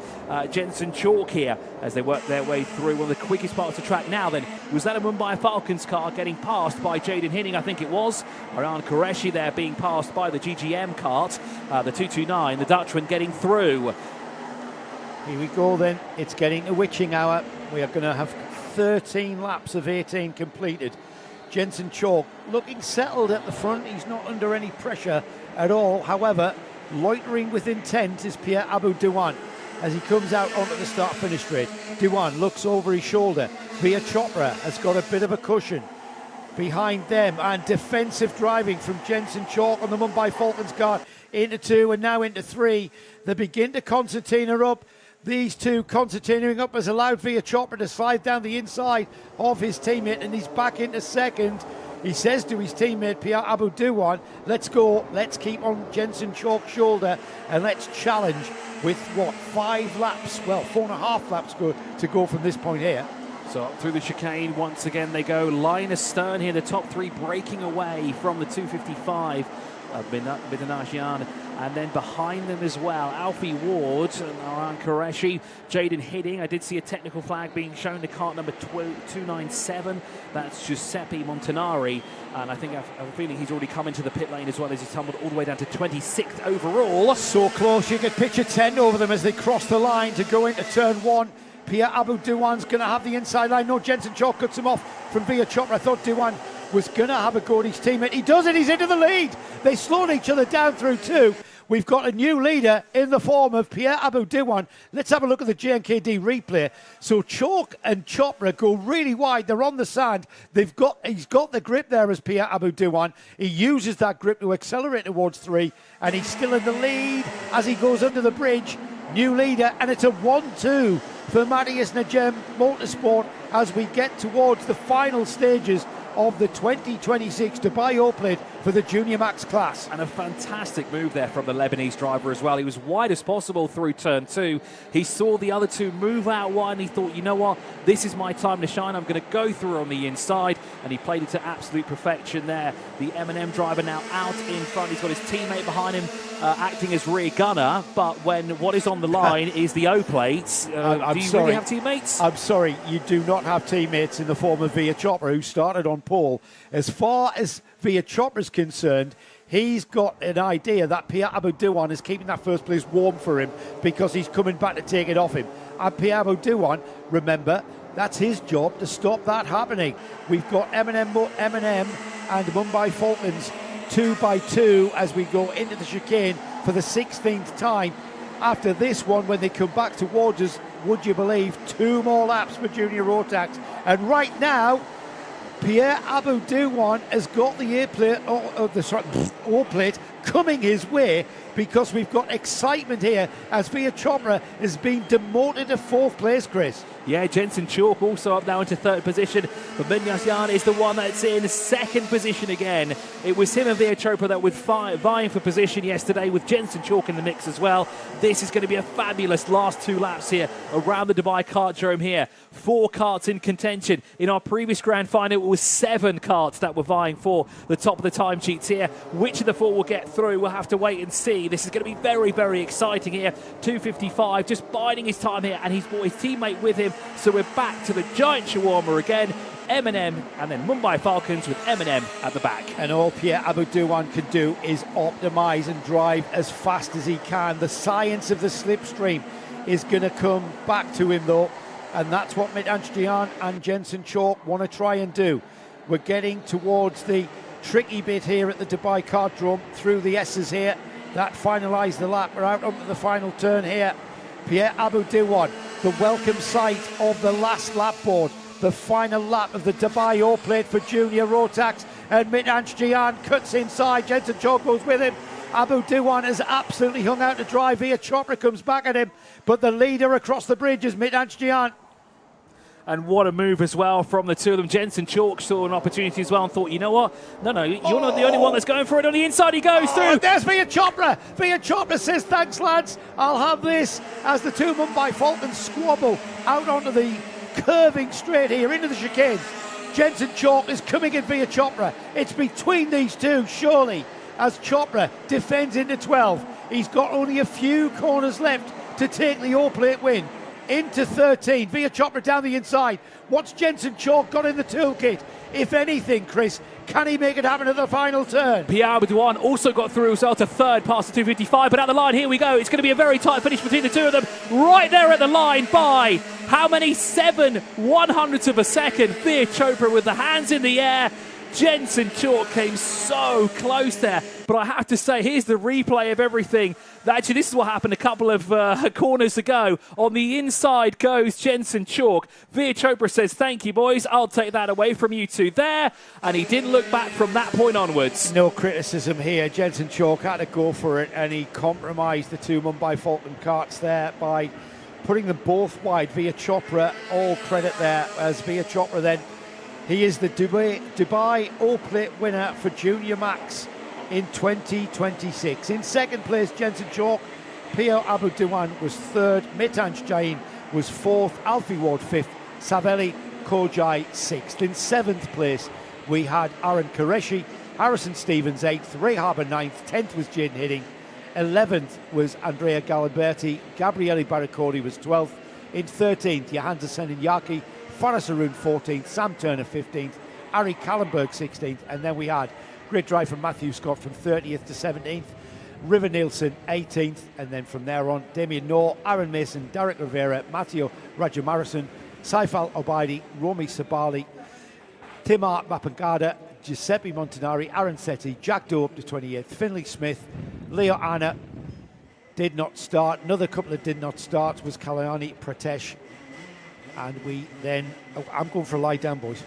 Jensen Chalk here as they work their way through one of the quickest parts of the track? Now then, was that a Mumbai Falcons car getting passed by Jaden Hinning? I think it was. Aryan Qureshi there being passed by the GGM kart. The 229, the Dutchman getting through. Here we go then. It's getting to witching hour. We are going to have 13 laps of 18 completed. Jensen Chalk looking settled at the front. He's not under any pressure at all. However, loitering with intent is Pierre Abadouan as he comes out onto the start-finish straight. Dewan looks over his shoulder. Veer Chopra has got a bit of a cushion behind them, and defensive driving from Jensen Chalk on the Mumbai Falcons car into 2 and now into 3. They begin to concertina up. These 2 concertinaing up has allowed Veer Chopra to slide down the inside of his teammate, and he's back into 2nd. He says to his teammate Pierre Abadouan, let's go, let's keep on Jensen Chalk's shoulder and let's challenge with 5 laps, 4.5 laps to go from this point here. So up through the chicane, once again they go. Line astern here, the top 3 breaking away from the 255 of Bidanajian. And then behind them as well, Alfie Ward and Aryan Qureshi, Jaden Hinning. I did see a technical flag being shown to kart number 297. That's Giuseppe Montanari. And I think I have a feeling he's already come into the pit lane as well as he's tumbled all the way down to 26th overall. So close, you could picture 10 over them as they cross the line to go into turn 1. Pierre Abadouan's going to have the inside line. No, Jensen Chalk cuts him off from Veer Chopra. I thought Dewan was going to have a go at his teammate. He does it. He's into the lead. They slowed each other down through 2. We've got a new leader in the form of Pierre Abadouan. Let's have a look at the JNKD replay. So Chalk and Chopra go really wide. They're on the sand. He's got the grip there as Pierre Abadouan. He uses that grip to accelerate towards 3, and he's still in the lead as he goes under the bridge. New leader, and it's a 1-2 for Matthias Najem Motorsport as we get towards the final stages of the 2026 Dubai O-Plate for the Junior Max class. And a fantastic move there from the Lebanese driver as well. He was wide as possible through turn 2. He saw the other 2 move out wide and he thought, you know what, this is my time to shine. I'm going to go through on the inside, and he played it to absolute perfection there. The M&M driver now out in front. He's got his teammate behind him acting as rear gunner, but when what is on the line is the O-Plates, do you really have teammates? I'm sorry, you do not have teammates in the form of Veer Chopra, who started on pole. As far as Veer Chopra is concerned, he's got an idea that Pierre Abadouan is keeping that first place warm for him because he's coming back to take it off him. And Pierre Abadouan, remember, that's his job to stop that happening. We've got M&M and Mumbai Falcons 2 by 2 as we go into the chicane for the 16th time. After this one, when they come back towards us, would you believe, 2 more laps for Junior Rotax. And right now, Pierre Abadouan has got the O-Plate coming his way because we've got excitement here as Veer Chopra has been demoted to 4th place, Chris. Yeah, Jensen Chalk also up now into 3rd position, but Binyazian is the one that's in 2nd position again. It was him and Veer Chopra that were vying for position yesterday, with Jensen Chalk in the mix as well. This is going to be a fabulous last 2 laps here around the Dubai Kartdrome here. 4 karts in contention. In our previous Grand Final, it was 7 karts that were vying for the top of the time sheets here. Which of the 4 will get through? We'll have to wait and see. This is going to be very, very exciting here. 255, just biding his time here, and he's brought his teammate with him. So we're back to the giant shawarma again. M&M and then Mumbai Falcons with M&M at the back. And all Pierre Abadouan can do is optimise and drive as fast as he can. The science of the slipstream is going to come back to him though, and that's what Mitjanjian and Jensen Chalk want to try and do. We're getting towards the tricky bit here at the Dubai Kartdrome through the S's here. That finalised the lap. We're out onto the final turn here. Pierre Abadouan, the welcome sight of the last lap board. the final lap of the Dubai O-Plate for Junior Rotax, and Mitanch Jian cuts inside. Jensen Chalk goes with him. Abu Diwan is absolutely hung out to dry. Via Chopra comes back at him, but the leader across the bridge is Mitanch Jian. And what a move as well from the two of them. Jensen Chalk saw an opportunity as well and thought, you know what? No, you're not the only one that's going for it. On the inside he goes through. There's Via Chopra. Via Chopra says, thanks, lads. I'll have this, as the two Mumbai Falcons squabble out onto the curving straight here into the chicane. Jensen Chalk is coming in Via Chopra. It's between these two, surely, as Chopra defends into 12. He's got only a few corners left to take the O-Plate win. Into 13, Via Chopra down the inside. What's Jensen Chalk got in the toolkit? If anything, Chris, can he make it happen at the final turn? Pierre Abdouan also got through as well to third past the 255, but at the line, here we go. It's going to be a very tight finish between the two of them. Right there at the line by how many? 7/100ths of a second. Via Chopra with the hands in the air. Jensen Chalk came so close there, but I have to say, here's the replay of everything. Actually, this is what happened a couple of corners ago. On the inside goes Jensen Chalk. Via Chopra says, thank you, boys. I'll take that away from you two there. And he didn't look back from that point onwards. No criticism here. Jensen Chalk had to go for it, and he compromised the two Mumbai Falcon carts there by putting them both wide. Via Chopra, all credit there, as Via Chopra then, he is the Dubai O-Plate winner for Junior Max in 2026. In second place, Jensen Chalk. Pio Abu Diwan was third. Mitanch Jain was fourth. Alfie Ward fifth. Savelli Kojai sixth. In seventh place, we had Aaron Qureshi. Harrison Stevens eighth. Ray Harbour ninth. 10th was Jaden Hidding. 11th was Andrea Galimberti. Gabriele Barricodi was 12th. In 13th, Johansa Seninyaki. Faris Arun 14th, Sam Turner 15th, Ari Kallenberg 16th, and then we had great drive from Matthew Scott from 30th to 17th, River Nielsen 18th, and then from there on, Damien Noor, Aaron Mason, Derek Rivera, Matteo Rajamarison, Saifal Obaidi, Romy Sabali, Timar Mapangada, Giuseppe Montanari, Aaron Setti, Jack Doe up to 28th, Finley Smith, Leo Anna did not start. Another couple that did not start was Kalyani Pratesh. And we then, I'm going for a lie down, boys.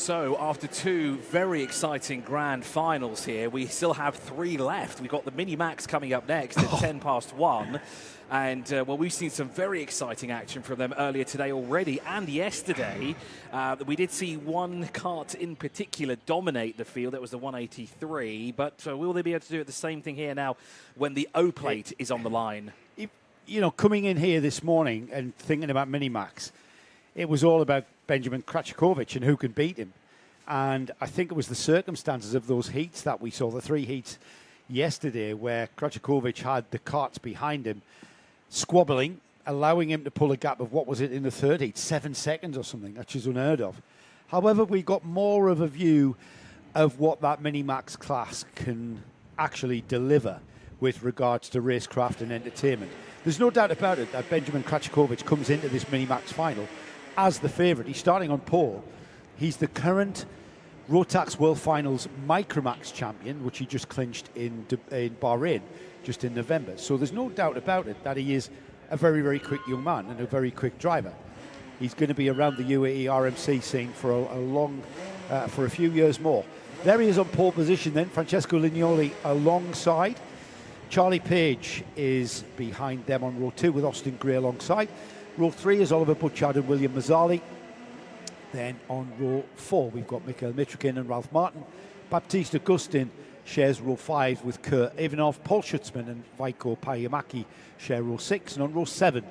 So after 2 very exciting grand finals here, we still have 3 left. We've got the Mini-Max coming up next at 1:10. And, well, we've seen some very exciting action from them earlier today already and yesterday. We did see one kart in particular dominate the field. That was the 183. But will they be able to do it the same thing here now when the O-plate is on the line? You know, coming in here this morning and thinking about Mini-Max, it was all about Benjamin Kraczkowicz and who can beat him. And I think it was the circumstances of those heats that we saw, the 3 heats yesterday, where Kraczkowicz had the karts behind him squabbling, allowing him to pull a gap of, what was it in the third heat, 7 seconds or something, which is unheard of. However, we got more of a view of what that Mini-Max class can actually deliver with regards to racecraft and entertainment. There's no doubt about it that Benjamin Kraczkowicz comes into this Mini-Max final as the favourite. He's starting on pole. He's the current Rotax World Finals Micromax champion, which he just clinched in Bahrain just in November. So there's no doubt about it that he is a very, very quick young man and a very quick driver. He's going to be around the UAE RMC scene for for a few years more. There he is on pole position then, Francesco Lignoli alongside. Charlie Page is behind them on row 2 with Austin Gray alongside. Row 3 is Oliver Butchard and William Mazzali. Then on row 4, we've got Mikhail Mitrokin and Ralph Martin. Baptiste Augustin shares row 5 with Kurt Ivanov. Paul Schutzman and Vaiko Payamaki share row 6. And on row 7,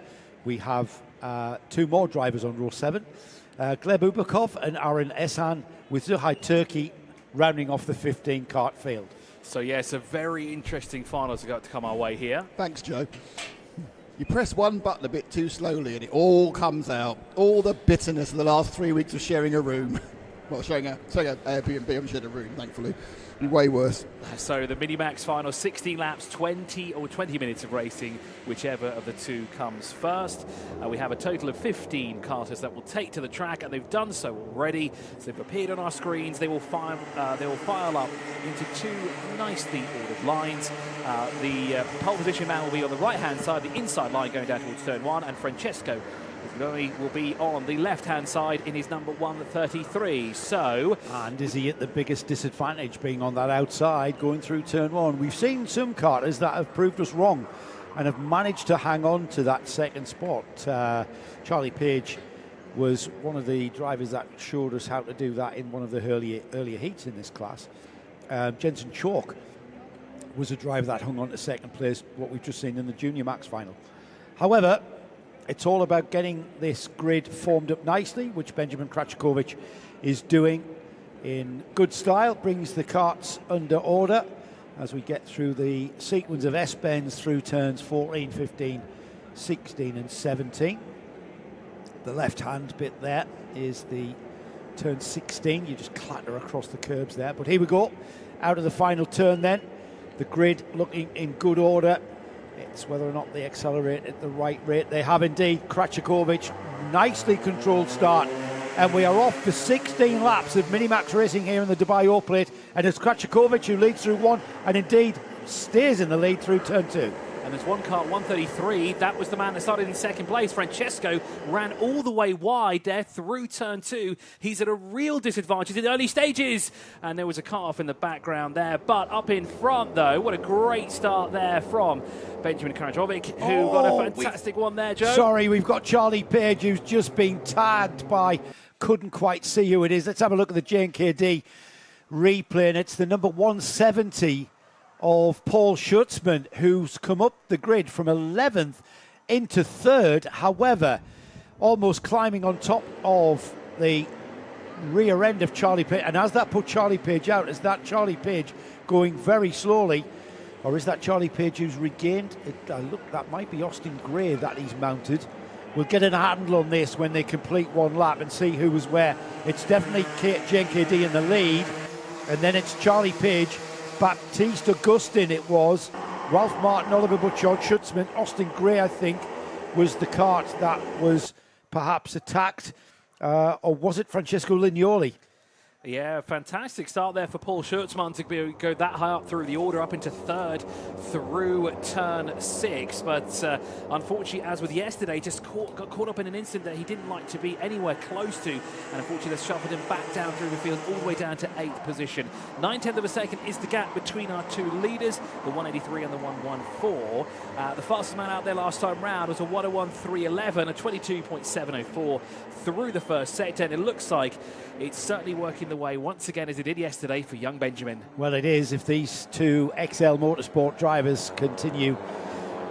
we have 2 more drivers on row 7. Gleb Ubakov and Aaron Esan with Zuhai Turkey rounding off the 15 kart field. So, yes, a very interesting final to come our way here. Thanks, Joe. You press one button a bit too slowly and it all comes out. All the bitterness of the last 3 weeks of sharing a room. Well, sharing a Airbnb, I'm sharing a room, thankfully. Way worse. So the Mini-Max final, 16 laps, 20 minutes of racing, whichever of the 2 comes first. We have a total of 15 karters that will take to the track, and they've done so already. So they've appeared on our screens. They will file up into 2 nicely ordered lines. The pole position man will be on the right-hand side, the inside line going down towards turn 1, and Francesco will be on the left-hand side in his number 133. So, and is he at the biggest disadvantage being on that outside going through turn 1? We've seen some karters that have proved us wrong and have managed to hang on to that second spot. Charlie Page was one of the drivers that showed us how to do that in one of the earlier heats in this class. Jensen Chalk was a driver that hung on to second place, what we've just seen in the Junior Max final. However, it's all about getting this grid formed up nicely, which Benjamin Kraczkowicz is doing in good style. Brings the karts under order as we get through the sequence of S-bends through turns 14, 15, 16 and 17. The left-hand bit there is the turn 16. You just clatter across the curbs there. But here we go, out of the final turn then. The grid looking in good order. It's whether or not they accelerate at the right rate. They have indeed. Kraczkowicz, nicely controlled start. And we are off for 16 laps of Mini-Max racing here in the Dubai O-Plate. And it's Kraczkowicz who leads through 1 and indeed stays in the lead through turn 2. And there's one car, 133. That was the man that started in second place. Francesco ran all the way wide there through turn 2. He's at a real disadvantage in the early stages. And there was a car off in the background there. But up in front, though, what a great start there from Benjamin Kraczkowicz, who got a fantastic one there, Joe. Sorry, we've got Charlie Page, who's just been tagged by, couldn't quite see who it is. Let's have a look at the JNKD replay. And it's the number 170 of Paul Schutzman, who's come up the grid from 11th into 3rd. However, almost climbing on top of the rear end of Charlie Page. And has that put Charlie Page out? Is that Charlie Page going very slowly? Or is that Charlie Page who's regained? Look, that might be Austin Gray that he's mounted. We'll get a handle on this when they complete one lap and see who was where. It's definitely JNKD in the lead. And then it's Charlie Page, Baptiste Augustin it was, Ralph Martin, Oliver Butchard, Schutzman, Austin Gray, I think, was the kart that was perhaps attacked. Or was it Francesco Lignoli? Yeah, fantastic start there for Paul Schertzmann to go that high up through the order, up into third through turn 6. But unfortunately, as with yesterday, just got caught up in an incident that he didn't like to be anywhere close to. And unfortunately, they shuffled him back down through the field all the way down to 8th position. 9/10 of a second is the gap between our two leaders, the 183 and the 114. The fastest man out there last time round was a 101.311, a 22.704 through the first sector. And it looks like it's certainly working the way once again as it did yesterday for young Benjamin. Well, it is. If these two XL Motorsport drivers continue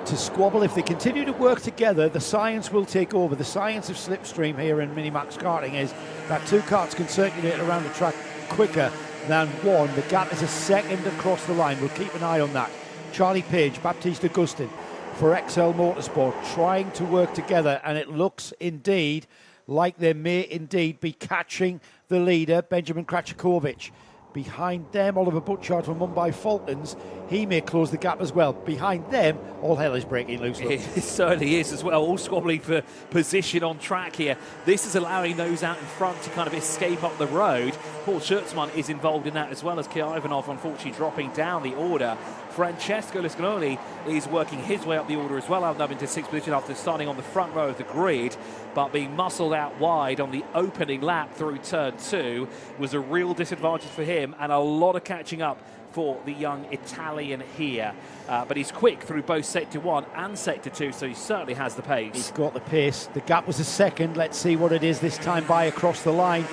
to squabble, if they continue to work together, the science will take over. The science of slipstream here in Minimax karting is that two karts can circulate around the track quicker than one. The gap is a second across the line. We'll keep an eye on that. Charlie Page, Baptiste Augustin for XL Motorsport trying to work together, and it looks indeed like they may indeed be catching the leader, Benjamin Kraczykowicz. Behind them, Oliver Butchart from Mumbai Falcons. He may close the gap as well. Behind them, all hell is breaking loose. It certainly is as well, all squabbling for position on track here. This is allowing those out in front to kind of escape up the road. Paul Schertzmann is involved in that as well as Ki Ivanov, unfortunately dropping down the order. Francesco Liscanoli is working his way up the order as well, out into 6th position after starting on the front row of the grid, but being muscled out wide on the opening lap through turn 2 was a real disadvantage for him, and a lot of catching up for the young Italian here. But he's quick through both Sector 1 and Sector 2, so he certainly has the pace. He's got the pace. The gap was a second. Let's see what it is this time by across the line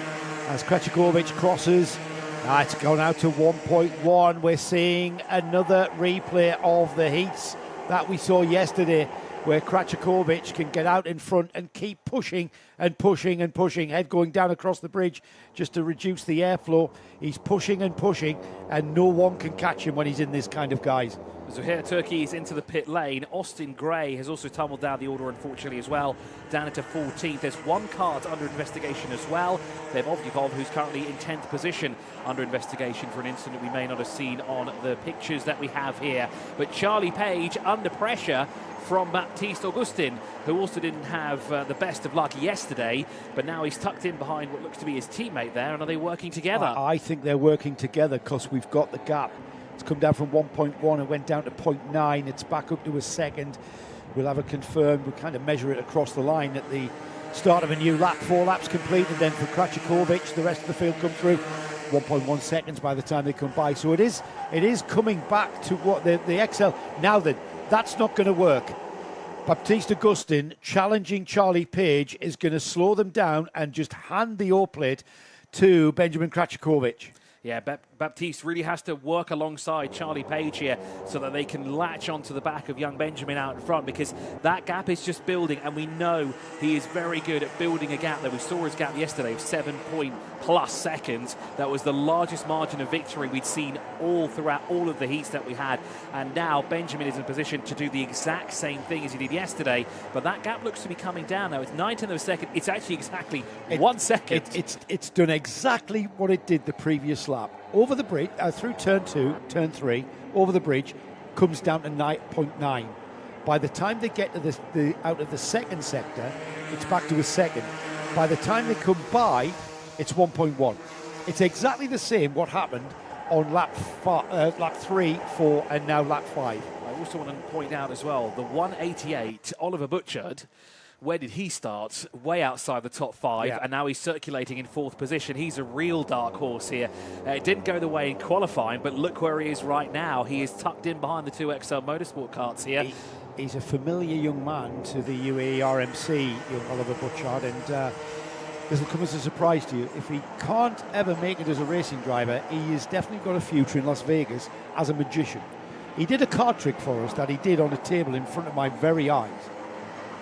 as Kraczykowicz crosses. It's gone out to 1.1. We're seeing another replay of the heats that we saw yesterday, where Kraczykowicz can get out in front and keep pushing and pushing and pushing, head going down across the bridge just to reduce the airflow. He's pushing and pushing, and no one can catch him when he's in this kind of guise. Zuhair Turkey is into the pit lane. Austin Gray has also tumbled down the order, unfortunately, as well, down into 14th. There's one kart under investigation as well. They've Obdivov, who's currently in 10th position, under investigation for an incident we may not have seen on the pictures that we have here. But Charlie Page under pressure from Baptiste Augustin, who also didn't have the best of luck yesterday, but now he's tucked in behind what looks to be his teammate there. And are they working together? I think they're working together because we've got the gap. It's come down from 1.1 and went down to 0.9. It's back up to a second. We'll have it confirmed. We'll kind of measure it across the line at the start of a new lap. 4 laps completed then for Kraczykowicz. The rest of the field come through. 1.1 seconds by the time they come by. So it is coming back to what the XL. Now then, that's not going to work. Baptiste Augustin challenging Charlie Page is going to slow them down and just hand the O-plate to Benjamin Kraczykowicz. Yeah, Baptiste really has to work alongside Charlie Page here so that they can latch onto the back of young Benjamin out in front, because that gap is just building, and we know he is very good at building a gap there. We saw his gap yesterday of 7+ seconds. That was the largest margin of victory we'd seen all throughout all of the heats that we had, and now Benjamin is in position to do the exact same thing as he did yesterday, but that gap looks to be coming down now. It's 9/10 of a second. It's actually exactly 1 second. It's done exactly what it did the previous lap. Over the bridge, through turn 2, turn 3, over the bridge, comes down to 9.9. By the time they get to the out of the second sector, it's back to a second. By the time they come by, it's 1.1. It's exactly the same what happened on lap 3, 4, and now lap 5. I also want to point out as well, the 188, Oliver Butchart, where did he start? Way outside the top 5, yeah. And now he's circulating in 4th position. He's a real dark horse here. It didn't go the way in qualifying, but look where he is right now. He is tucked in behind the 2 XL Motorsport karts here. He's a familiar young man to the UAE RMC, young Oliver Butchart, and this will come as a surprise to you. If he can't ever make it as a racing driver, he has definitely got a future in Las Vegas as a magician. He did a card trick for us that he did on a table in front of my very eyes.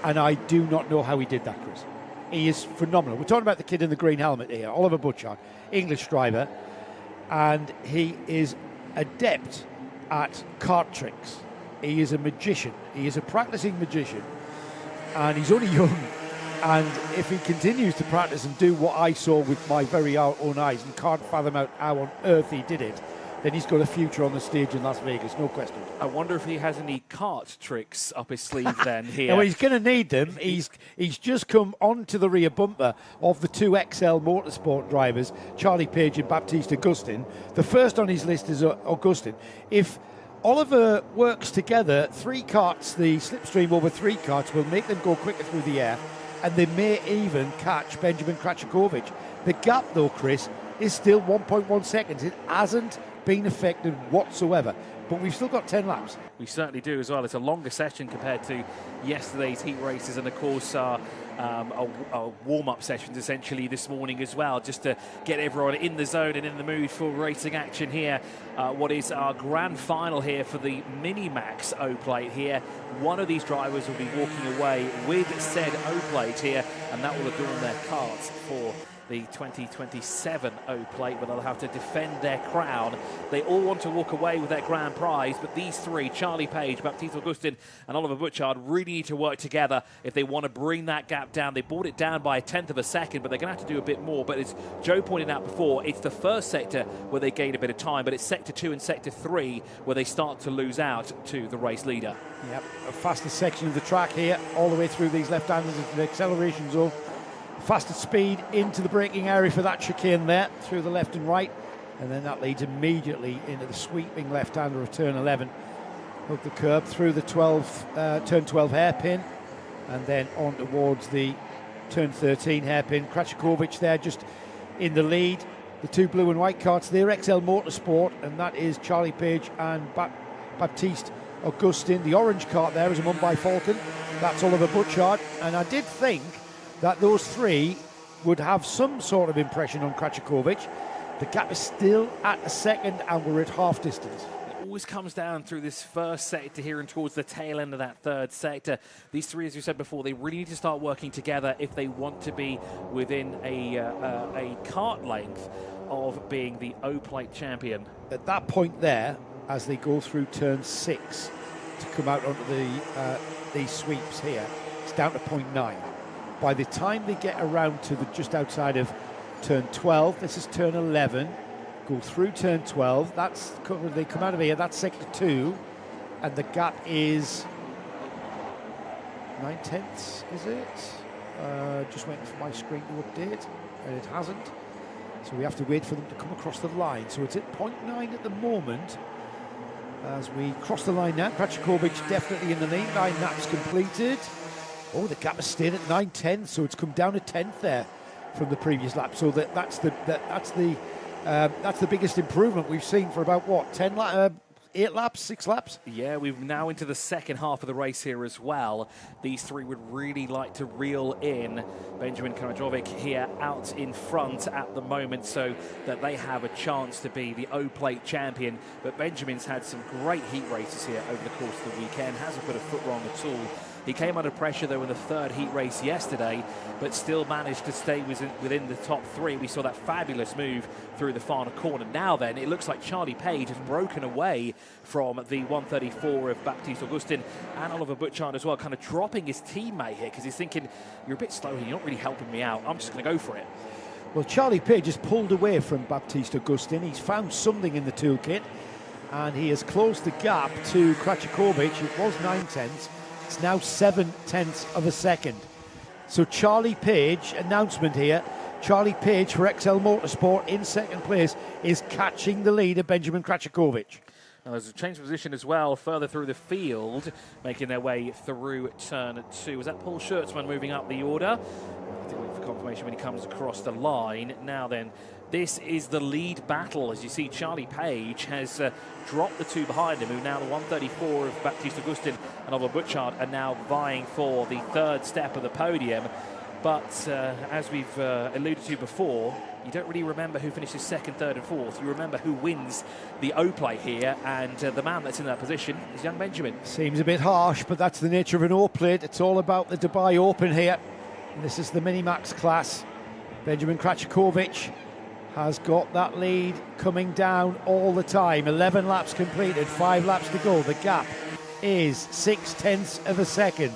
And I do not know how he did that, Chris. He is phenomenal. We're talking about the kid in the green helmet here, Oliver Butchart, English driver, and he is adept at card tricks. He is a magician. He is a practicing magician, and he's only young. And if he continues to practice and do what I saw with my very own eyes and can't fathom out how on earth he did it, then he's got a future on the stage in Las Vegas, no question. I wonder if he has any kart tricks up his sleeve then here. Well, he's going to need them. He's just come onto the rear bumper of the 2XL Motorsport drivers, Charlie Page and Baptiste Augustin. The first on his list is Augustin. If Oliver works together, 3 karts, the slipstream over 3 karts will make them go quicker through the air, and they may even catch Benjamin Kraczykowicz. The gap, though, Chris, is still 1.1 seconds. It hasn't been affected whatsoever, but we've still got 10 laps. We certainly do as well. It's a longer session compared to yesterday's heat races, and of course our warm-up sessions essentially this morning as well, just to get everyone in the zone and in the mood for racing action here. What is our grand final here for the Minimax O-Plate here. One of these drivers will be walking away with said O-Plate here, and that will adorn their carts for the 2027 O-Plate, where they'll have to defend their crown. They all want to walk away with their grand prize, but these 3, Charlie Page, Baptiste Augustin and Oliver Butchard, really need to work together if they want to bring that gap down. They brought it down by 1/10 of a second, but they're going to have to do a bit more. But as Joe pointed out before, it's the first sector where they gain a bit of time, but it's sector 2 and sector 3 where they start to lose out to the race leader. Yep, a faster section of the track here, all the way through these left-handers into the acceleration zone. Faster speed into the braking area for that chicane there, through the left and right, and then that leads immediately into the sweeping left-hander of turn 11. Hook the curb through the turn 12 hairpin, and then on towards the turn 13 hairpin. Kraczykowicz there just in the lead. The 2 blue and white karts, they're XL Motorsport, and that is Charlie Page and Baptiste Augustin. The orange kart there is a Mumbai Falcon. That's Oliver Butchard, and I did think that those 3 would have some sort of impression on Kraczykowicz. The gap is still at a second, and we're at half distance. It always comes down through this first sector here and towards the tail end of that third sector. These 3, as you said before, they really need to start working together if they want to be within a kart length of being the O-Plate champion. At that point there, as they go through turn 6 to come out onto these sweeps here, it's down to 0.9. By the time they get around to the just outside of turn 12, this is turn 11, go through turn 12, they come out of here, that's sector 2, and the gap is 9/10, is it? Just waiting for my screen to update, and it hasn't. So we have to wait for them to come across the line. So it's at 0.9 at the moment. As we cross the line now, Kraczykowicz definitely in the lead, 9 laps completed. Oh, the gap has stayed at 9/10, so it's come down a 10th there from the previous lap. So that's the biggest improvement we've seen for about what, 8 laps, 6 laps? Yeah, we're now into the second half of the race here as well. These 3 would really like to reel in Benjamin Kraczykowicz here out in front at the moment, so that they have a chance to be the O-Plate champion. But Benjamin's had some great heat races here over the course of the weekend, hasn't put a foot wrong at all. He came under pressure, though, in the 3rd heat race yesterday, but still managed to stay within the top 3. We saw that fabulous move through the final corner. Now then, it looks like Charlie Page has broken away from the 134 of Baptiste Augustin and Oliver Butchard as well, kind of dropping his teammate here because he's thinking, you're a bit slow here, you're not really helping me out, I'm just going to go for it. Well, Charlie Page has pulled away from Baptiste Augustin. He's found something in the toolkit, and he has closed the gap to Kraczykowicz. It was 9/10. It's now 7/10 of a second. So Charlie Page, announcement here, Charlie Page for XL Motorsport in second place is catching the lead of Benjamin Kraczykowicz. Now there's a change of position as well further through the field, making their way through turn 2. Was that Paul Schertzman moving up the order? I think wait for confirmation when he comes across the line. Now then, this is the lead battle. As you see, Charlie Page has dropped the 2 behind him, who now the 134 of Baptiste Augustin and Oliver Butchard are now vying for the 3rd step of the podium. But as we've alluded to before, you don't really remember who finishes 2nd, 3rd and 4th. You remember who wins the O-Plate here, and the man that's in that position is young Benjamin. Seems a bit harsh, but that's the nature of an O-Plate. It's all about the Dubai Open here. And this is the Minimax class. Benjamin Kraczykowicz has got that lead coming down all the time. 11 laps completed, 5 laps to go. The gap is 6/10 of a second.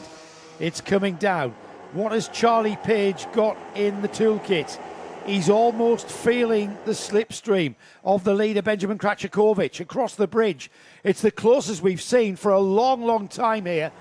It's coming down. What has Charlie Page got in the toolkit? He's almost feeling the slipstream of the leader, Benjamin Kracikovic, across the bridge. It's the closest we've seen for a long, long time here.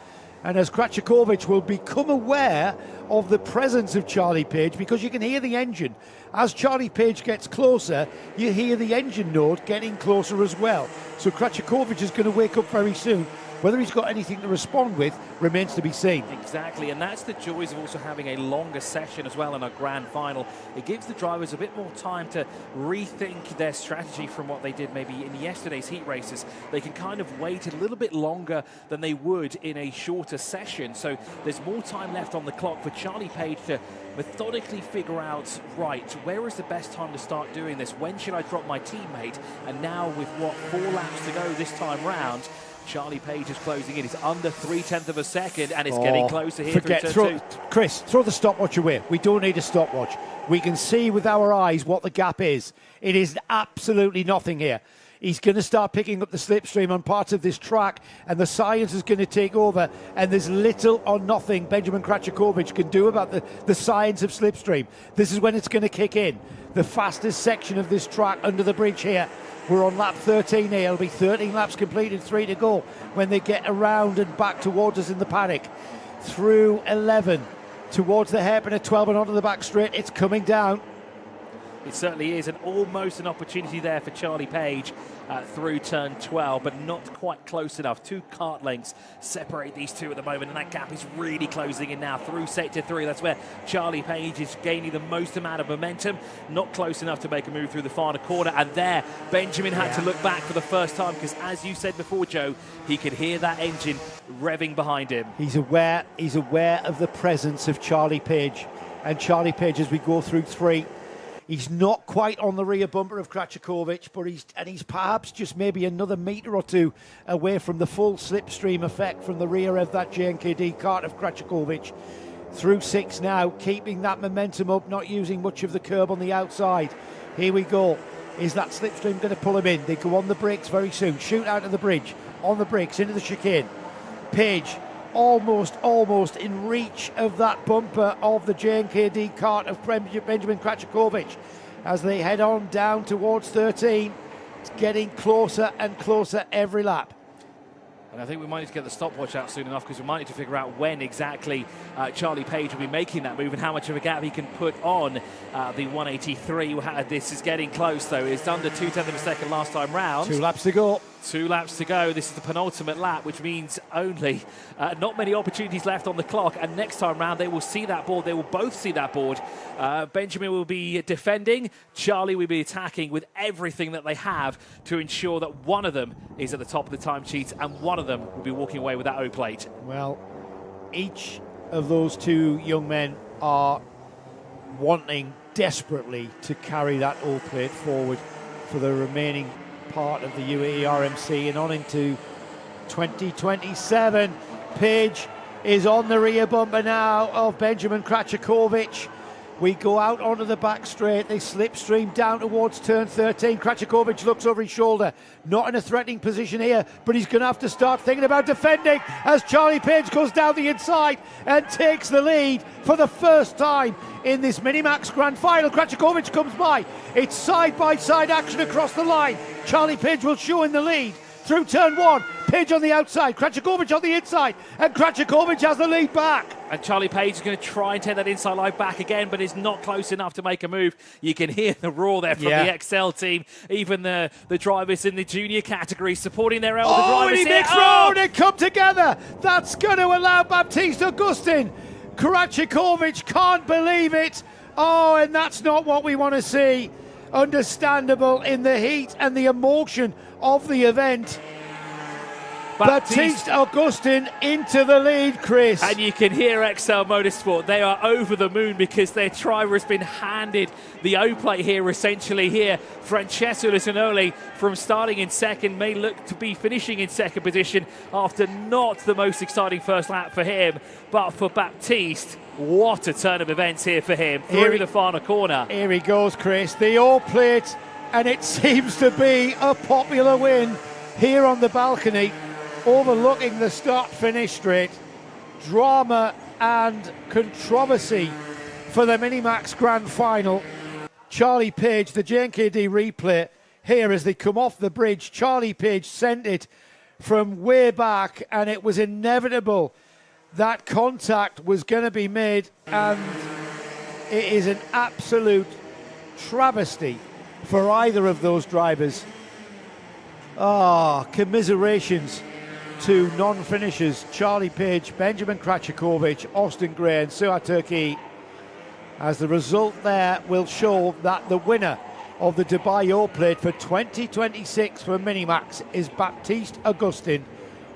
And as Kracikovic will become aware of the presence of Charlie Page, because you can hear the engine. As Charlie Page gets closer, you hear the engine note getting closer as well. So Kracikovic is going to wake up very soon. Whether he's got anything to respond with remains to be seen. Exactly, and that's the joys of also having a longer session as well in a grand final. It gives the drivers a bit more time to rethink their strategy from what they did maybe in yesterday's heat races. They can kind of wait a little bit longer than they would in a shorter session. So there's more time left on the clock for Charlie Page to methodically figure out, right, where is the best time to start doing this? When should I drop my teammate? And now with, 4 laps to go this time round, Charlie Page is closing in. It's under 0.3 of a second, and it's getting closer here through turn 2. Chris, throw the stopwatch away. We don't need a stopwatch. We can see with our eyes what the gap is. It is absolutely nothing here. He's going to start picking up the slipstream on parts of this track, and the science is going to take over, and there's little or nothing Benjamin Kracikovic can do about the science of slipstream. This is when it's going to kick in. The fastest section of this track under the bridge here. We're on lap 13 here. It'll be 13 laps completed, 3 to go when they get around and back towards us in the paddock. Through 11 towards the hairpin at 12 and onto the back straight. It's coming down. It certainly is, and almost an opportunity there for Charlie Page through turn 12, but not quite close enough. 2 kart lengths separate these two at the moment, and that gap is really closing in now through sector 3. That's where Charlie Page is gaining the most amount of momentum. Not close enough to make a move through the final corner, and there Benjamin had to look back for the first time, because as you said before, Joe, he could hear that engine revving behind him. He's aware of the presence of Charlie Page, and Charlie Page, as we go through 3, he's not quite on the rear bumper of Kracikovic, but he's perhaps just maybe another metre or 2 away from the full slipstream effect from the rear of that JNKD kart of Kracikovic. Through 6 now, keeping that momentum up, not using much of the curb on the outside. Here we go. Is that slipstream going to pull him in? They go on the brakes very soon. Shoot out of the bridge, on the brakes, into the chicane. Page almost in reach of that bumper of the JNKD kart of Benjamin Kracikovic as they head on down towards 13. It's getting closer and closer every lap. And I think we might need to get the stopwatch out soon enough, because we might need to figure out when exactly Charlie Page will be making that move and how much of a gap he can put on the 183. This is getting close, though. It's under 0.2 of a second last time round. 2 laps to go. 2 laps to go. This is the penultimate lap, which means only not many opportunities left on the clock. And next time round, they will see that board. They will both see that board. Benjamin will be defending. Charlie will be attacking with everything that they have to ensure that one of them is at the top of the time sheets and one of them will be walking away with that O plate. Well, each of those 2 young men are wanting desperately to carry that O plate forward for the remaining part of the UAE RMC and on into 2027. Page is on the rear bumper now of Benjamin Kracikovic. We go out onto the back straight. They slipstream down towards turn 13. Kracikovic looks over his shoulder. Not in a threatening position here, but he's going to have to start thinking about defending as Charlie Page goes down the inside and takes the lead for the first time in this Minimax Grand Final. Kracikovic comes by. It's side-by-side action across the line. Charlie Page will show in the lead through turn 1. Page on the outside, Kracikovic on the inside, and Kracikovic has the lead back. And Charlie Page is going to try and take that inside line back again, but is not close enough to make a move. You can hear the roar there from the XL team. Even the drivers in the junior category supporting their elder drivers. And he makes road and come together. That's going to allow Baptiste Augustin. Kracikovic can't believe it. Oh, and that's not what we want to see. Understandable in the heat and the emotion of the event. Baptiste Augustin into the lead, Chris. And you can hear XL Motorsport. They are over the moon because their driver has been handed the O-plate here, essentially here. Francesco Lucinoli, from starting in second, may look to be finishing in second position after not the most exciting first lap for him. But for Baptiste, what a turn of events here for him through the final corner. Here he goes, Chris. The O-plate, and it seems to be a popular win here on the balcony, overlooking the start-finish straight. Drama and controversy for the Minimax Grand Final. Charlie Page, the JNKD replay here as they come off the bridge. Charlie Page sent it from way back, and it was inevitable that contact was going to be made, and it is an absolute travesty for either of those drivers. Commiserations to non-finishers, Charlie Page, Benjamin Krachakovic, Austin Gray and Suat Turkey, as the result there will show that the winner of the Dubai O Plate for 2026 for Minimax is Baptiste Augustin.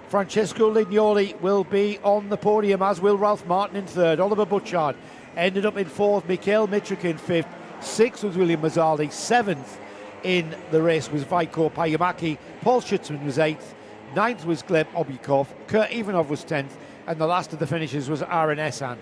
Francesco Lignoli will be on the podium, as will Ralph Martin in third. Oliver Butchard ended up in fourth, Mikhail Mitruk in fifth, sixth was William Mazzardi, seventh in the race was Vaiko Payamaki, Paul Schutzman was eighth, ninth was Gleb Obyukov, Kurt Ivanov was 10th, and the last of the finishers was Aaron Essan.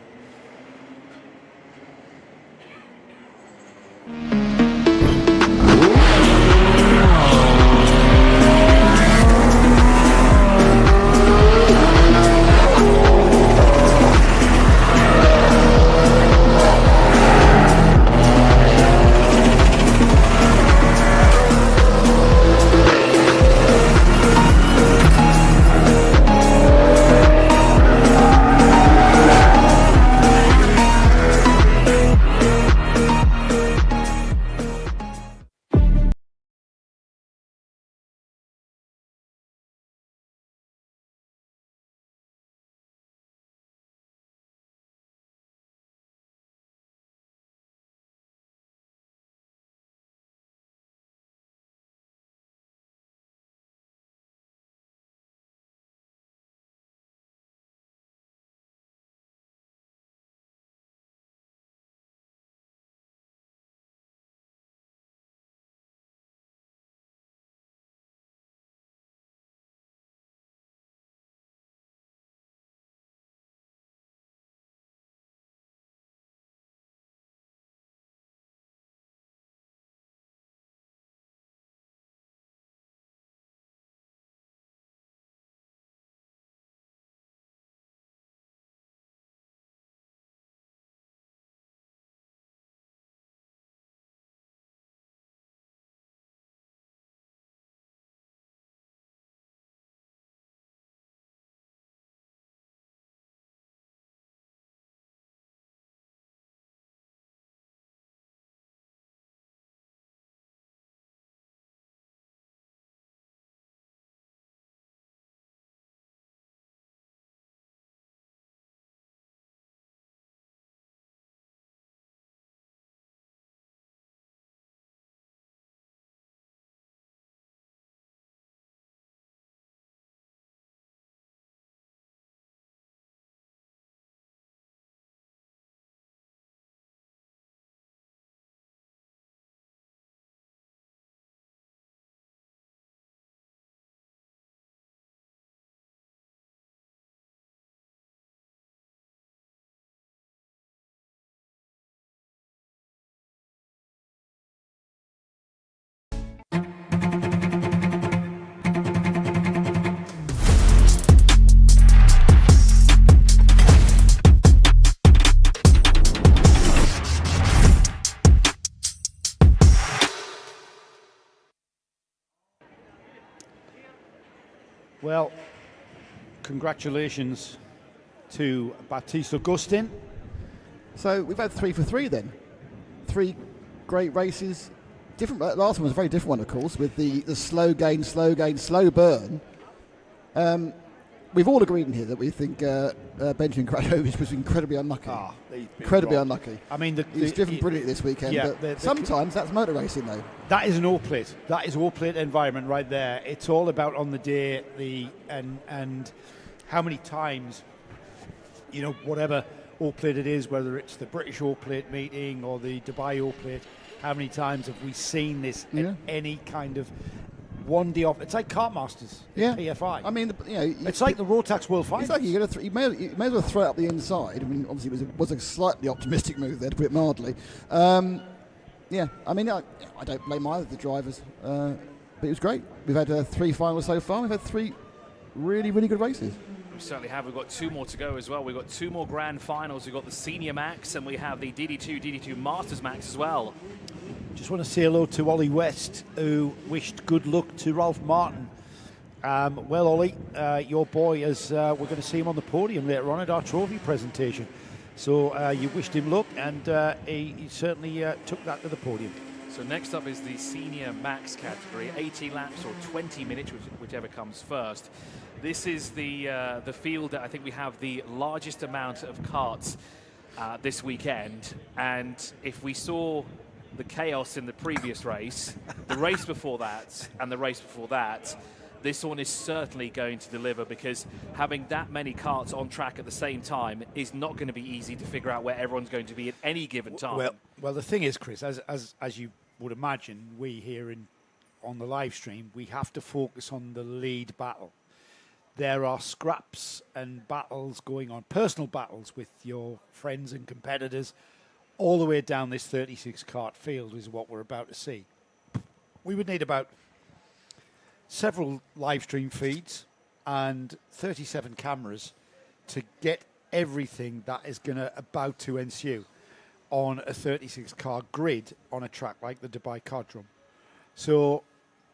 Well, congratulations to Baptiste Augustin. So we've had 3 for 3 then. 3 great races. Different. Last one was a very different one, of course, with the slow gain, slow burn. We've all agreed in here that we think Benjamin Krajovic was incredibly unlucky. Incredibly unlucky. I mean, he's driven brilliantly this weekend, yeah, but sometimes that's motor racing, though. That is an O-plate. That is O-plate environment right there. It's all about on the day and how many times, whatever O-plate it is, whether it's the British O-plate meeting or the Dubai O-plate, how many times have we seen this at any kind of one day off? It's like Kartmasters, PFI. I mean, it's like the Rotax World Finals. It's like you may as well throw it up the inside. I mean, obviously it was a slightly optimistic move there, to put it mildly. I mean, I don't blame either of the drivers, but it was great. We've had 3 finals so far. We've had 3 really, really good races. We certainly have. We've got 2 more to go as well. We've got 2 more grand finals. We've got the Senior Max and we have the DD2 Masters Max as well. Just want to say hello to Ollie West, who wished good luck to Ralph Martin. Well, Ollie, your boy, we're going to see him on the podium later on at our trophy presentation. So you wished him luck, and he certainly took that to the podium. So next up is the senior max category, 80 laps or 20 minutes, whichever comes first. This is the field that I think we have the largest amount of karts this weekend. And if we saw the chaos in the previous race, the race before that, and the race before that, this one is certainly going to deliver, because having that many karts on track at the same time is not going to be easy to figure out where everyone's going to be at any given time. Well, the thing is, Chris, as you would imagine, we here on the live stream, we have to focus on the lead battle. There are scraps and battles going on, personal battles with your friends and competitors, all the way down this 36 kart field is what we're about to see. We would need about several live stream feeds and 37 cameras to get everything that is about to ensue on a 36 car grid on a track like the Dubai Kardrum. So,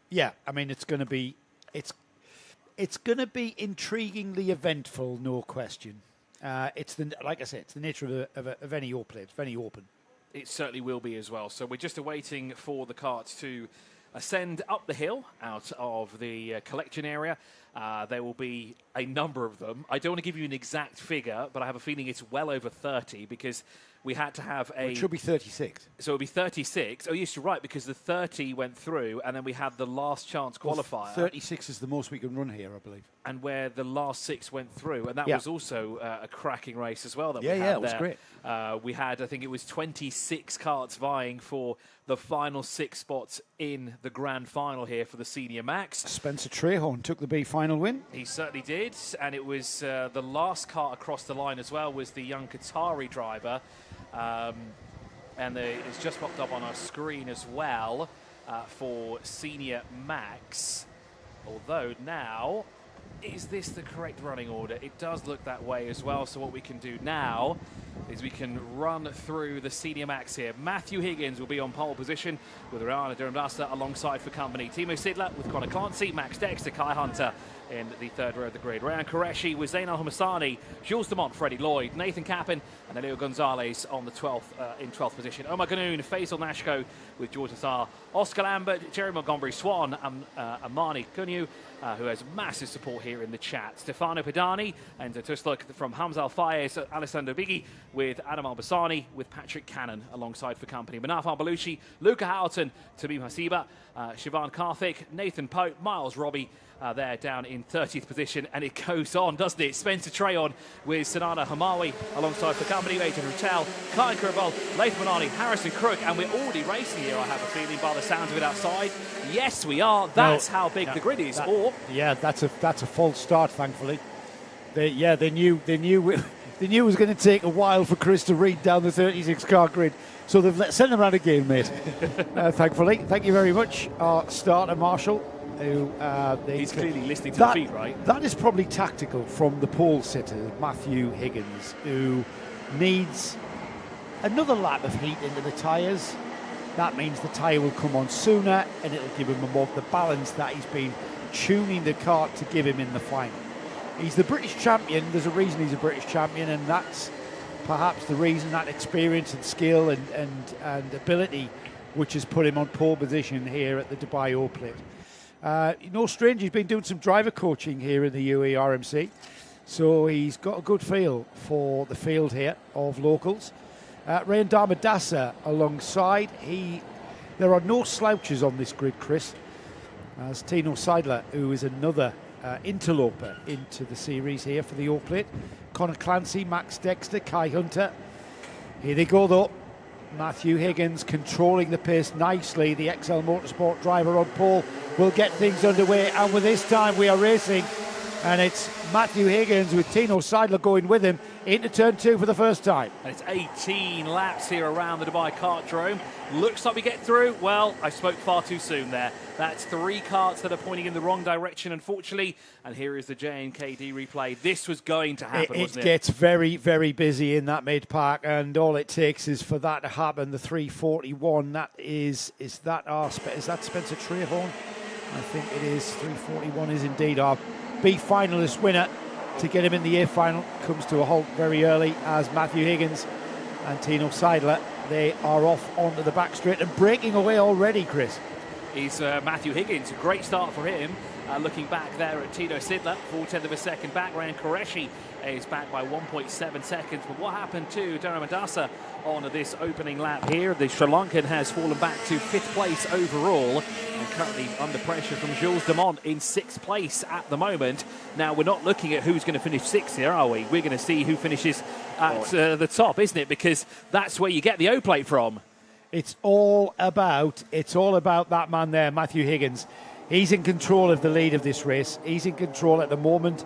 yeah, I mean, it's going to be intriguingly eventful, no question. Like I said, it's the nature of any open. It's very open. It certainly will be as well. So we're just awaiting for the karts to ascend up the hill out of the collection area. There will be a number of them. I don't want to give you an exact figure, but I have a feeling it's well over 30, because we had to have it should be 36. So it'll be 36. Oh, yes, you're right, because the 30 went through, and then we had the last chance qualifier. 36 is the most we can run here, I believe. And where the last 6 went through, and that was also a cracking race as well. It was great. We had, I think it was 26 karts vying for the final 6 spots in the Grand Final here for the Senior Max. Spencer Trehorn took the B final win. He certainly did, and it was the last kart across the line as well was the young Qatari driver. And it's just popped up on our screen as well for Senior Max. Although now, is this the correct running order? It does look that way as well. So what we can do now is we can run through the Senior Max here. Matthew Higgins will be on pole position with Rihanna Durham-Dasta alongside for company. Timo Sidler with Connor Clancy, Max Dexter, Kai Hunter in the third row of the grid. Ryan Qureshi with Zain Al-Hamasani, Jules Dumont, Freddie Lloyd, Nathan Kappen and Elio Gonzalez on the 12th in 12th position. Omar Ganoon, Faisal Nashko with George Nassar, Oscar Lambert, Jerry Montgomery, Swan, Amani Kunyu, who has massive support here in the chat. Stefano Pedani and Tusluk from Hamza Al-Fayez, Alessandro Biggi with Adam Al-Bassani with Patrick Cannon alongside for company. Manaf Al-Baluchi, Luca Houghton, Tamim Hasiba, Siobhan Karthik, Nathan Pope, Miles Robbie, there down in 30th position, and it goes on, doesn't it? Spencer Treyon with Sanada Hamawi alongside for company, Aidan Rutel, Kai Kurbal, Laith Manani, Harrison Crook, and we're already racing here, I have a feeling, by the sounds of it outside. Yes, we are. That's how big the grid is. That's a false start, thankfully. They knew it was going to take a while for Chris to read down the 36 car grid, so they've sent him around again, mate. Thankfully, thank you very much, our starter marshal. He's clearly listening to the feed, right? That is probably tactical from the pole sitter, Matthew Higgins, who needs another lap of heat into the tyres. That means the tyre will come on sooner, and it'll give him more of the balance that he's been tuning the kart to give him in the final. He's the British champion. There's a reason he's a British champion, and that's perhaps the reason, that experience and skill and ability which has put him on pole position here at the Dubai O-Plate. No stranger, he's been doing some driver coaching here in the UAE RMC, so he's got a good feel for the field here of locals. Rayan Darmadasa alongside. There are no slouches on this grid, Chris, as Tino Seidler, who is another interloper into the series here for the O-Plate. Connor Clancy, Max Dexter, Kai Hunter. Here they go though. Matthew Higgins controlling the pace nicely. The XL Motorsport driver on pole will get things underway, and with this time we are racing And it's Matthew Higgins with Tino Seidler going with him into turn 2 for the first time. And it's 18 laps here around the Dubai Kartdrome. Looks like we get through. Well, I spoke far too soon there. That's 3 karts that are pointing in the wrong direction, unfortunately. And here is the JNKD replay. This was going to happen, wasn't it? It gets very, very busy in that mid-park, and all it takes is for that to happen. The 341, is that Spencer Trehorn? I think it is. 341 is indeed our B finalist winner. To get him in the A final comes to a halt very early as Matthew Higgins and Tino Seidler, they are off onto the back straight and breaking away already, Chris. Is Matthew Higgins. A great start for him. Looking back there at Tino Seidler, 4/10 of a second back. Ryan Qureshi is back by 1.7 seconds. But what happened to Razzamatazz on this opening lap here? The Sri Lankan has fallen back to 5th place overall and currently under pressure from Jules Dumont in 6th place at the moment. Now, we're not looking at who's going to finish 6th here, are we? We're going to see who finishes at the top, isn't it? Because that's where you get the O-plate from. It's all about that man there, Matthew Higgins. He's in control of the lead of this race. He's in control at the moment.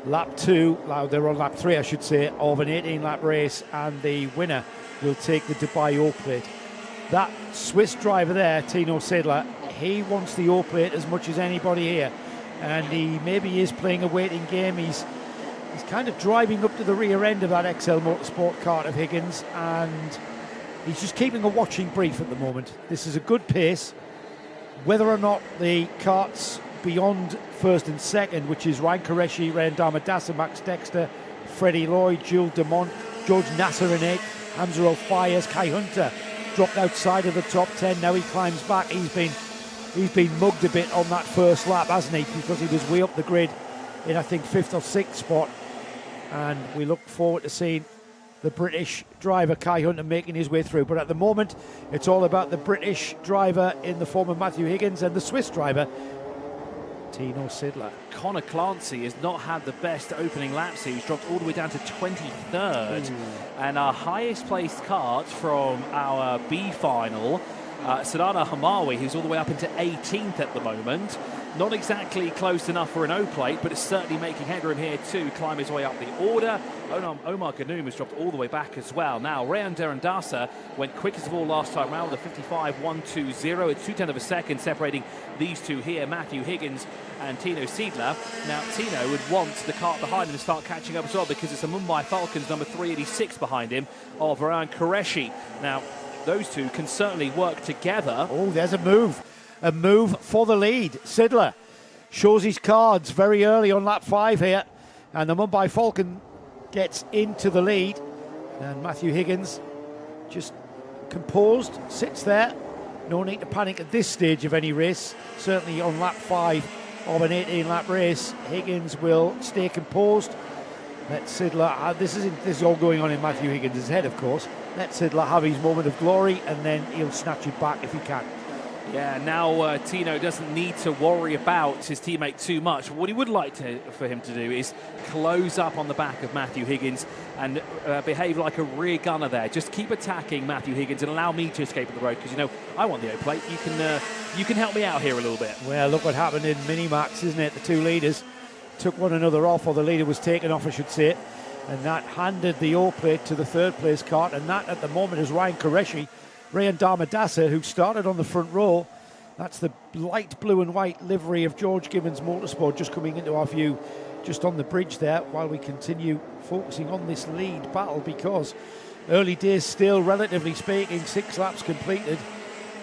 Lap 2, they're on lap 3, I should say, of an 18-lap race, and the winner will take the Dubai O-plate. That Swiss driver there, Tino Seidler, he wants the O-plate as much as anybody here, and he maybe is playing a waiting game. He's kind of driving up to the rear end of that XL Motorsport kart of Higgins, and he's just keeping a watching brief at the moment. This is a good pace. Whether or not the karts beyond 1st and 2nd, which is Ryan Qureshi, Ryan Razzamatazz, Max Dexter, Freddie Lloyd, Jules Dumont, George Nasser in 8th, Hamza Al-Fayez, Kai Hunter dropped outside of the top 10. Now he climbs back. He's been mugged a bit on that first lap, hasn't he? Because he was way up the grid in, I think, 5th or 6th spot. And we look forward to seeing the British driver Kai Hunter making his way through. But at the moment, it's all about the British driver in the form of Matthew Higgins and the Swiss driver, Tino Seidler. Connor Clancy has not had the best opening laps here. He's dropped all the way down to 23rd. And our highest placed kart from our B final, Sadana Hamawi, who's all the way up into 18th at the moment. Not exactly close enough for an O-plate, but it's certainly making headroom here to climb his way up the order. Omar Ganoum has dropped all the way back as well. Now, Rayan Derendasa went quickest of all last time round with a 55.120. It's 2/10 of a second separating these two here, Matthew Higgins and Tino Seidler. Now, Tino would want the kart behind him to start catching up as well, because it's a Mumbai Falcons number 386 behind him of Ryan Qureshi. Now, those two can certainly work together. Oh, there's a move. A move for the lead. Seidler shows his cards very early on lap 5 here. And the Mumbai Falcon gets into the lead. And Matthew Higgins just composed, sits there. No need to panic at this stage of any race. Certainly on lap 5 of an 18-lap race, Higgins will stay composed. Let Seidler, this is all going on in Matthew Higgins' head, of course. Let Seidler have his moment of glory, and then he'll snatch it back if he can. Yeah, now Tino doesn't need to worry about his teammate too much. What he would like for him to do is close up on the back of Matthew Higgins and behave like a rear gunner there. Just keep attacking Matthew Higgins and allow me to escape the road, because, you know, I want the O-plate. You can help me out here a little bit. Well, look what happened in Minimax, isn't it? The two leaders took one another off, or the leader was taken off, I should say, and that handed the O-plate to the 3rd place kart, and that at the moment is Ryan Qureshi. Rayan Razzamatazz, who started on the front row. That's the light blue and white livery of George Gibbons Motorsport just coming into our view just on the bridge there, while we continue focusing on this lead battle, because early days still, relatively speaking, 6 laps completed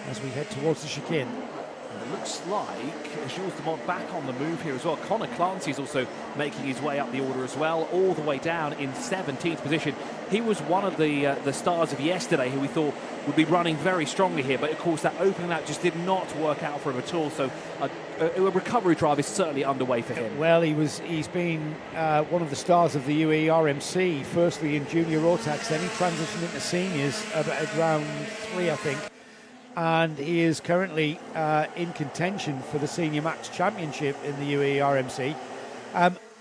as we head towards the chicane. It looks like Jules Dumont back on the move here as well. Connor Clancy is also making his way up the order as well, all the way down in 17th position. He was one of the stars of yesterday who we thought would be running very strongly here, but of course that opening lap just did not work out for him at all. So a recovery drive is certainly underway for him. Well, he's been one of the stars of the UAE RMC, firstly in junior Rotax, then he transitioned into seniors at round 3, I think. And he is currently in contention for the Senior Max Championship in the UAE RMC.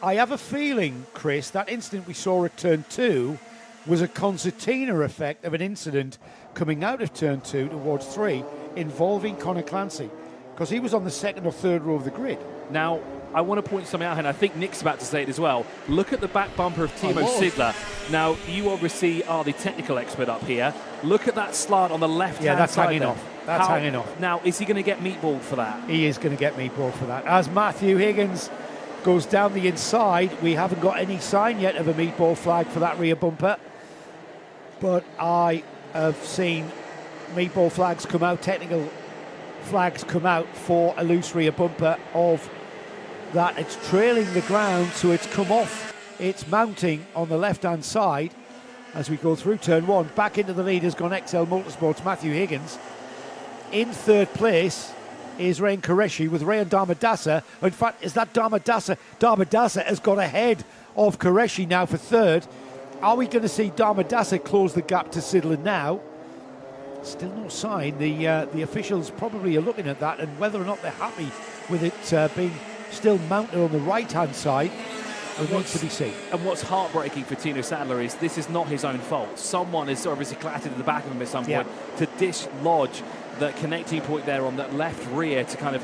I have a feeling, Chris, that incident we saw at turn 2 was a concertina effect of an incident coming out of turn 2 towards 3 involving Connor Clancy, because he was on the 2nd or 3rd row of the grid. Now, I want to point something out, and I think Nick's about to say it as well. Look at the back bumper of Timo Sidler. Now, you obviously are the technical expert up here. Look at that slant on the left-hand side. Yeah, that's hanging there. off. That's hanging off. Now, is he going to get meatballed for that? He is going to get meatballed for that. As Matthew Higgins goes down the inside, we haven't got any sign yet of a meatball flag for that rear bumper. But I have seen meatball flags come out, technical flags come out for a loose rear bumper of that. It's trailing the ground, so it's come off. It's mounting on the left-hand side as we go through turn one. Back into the lead has gone XL Motorsports' Matthew Higgins. In third place is Rain Qureshi with Rayan Darmadasa. In fact, is that Darmadasa? Darmadasa has got ahead of Qureshi now for third. Are we going to see Darmadasa close the gap to Sidler now? Still no sign. The officials probably are looking at that, and whether or not they're happy with it being still mounted on the right-hand side remains to be seen. And what's heartbreaking for Tino Sadler is this is not his own fault. Someone has obviously clattered at the back of him at some point to dislodge the connecting point there on that left rear to kind of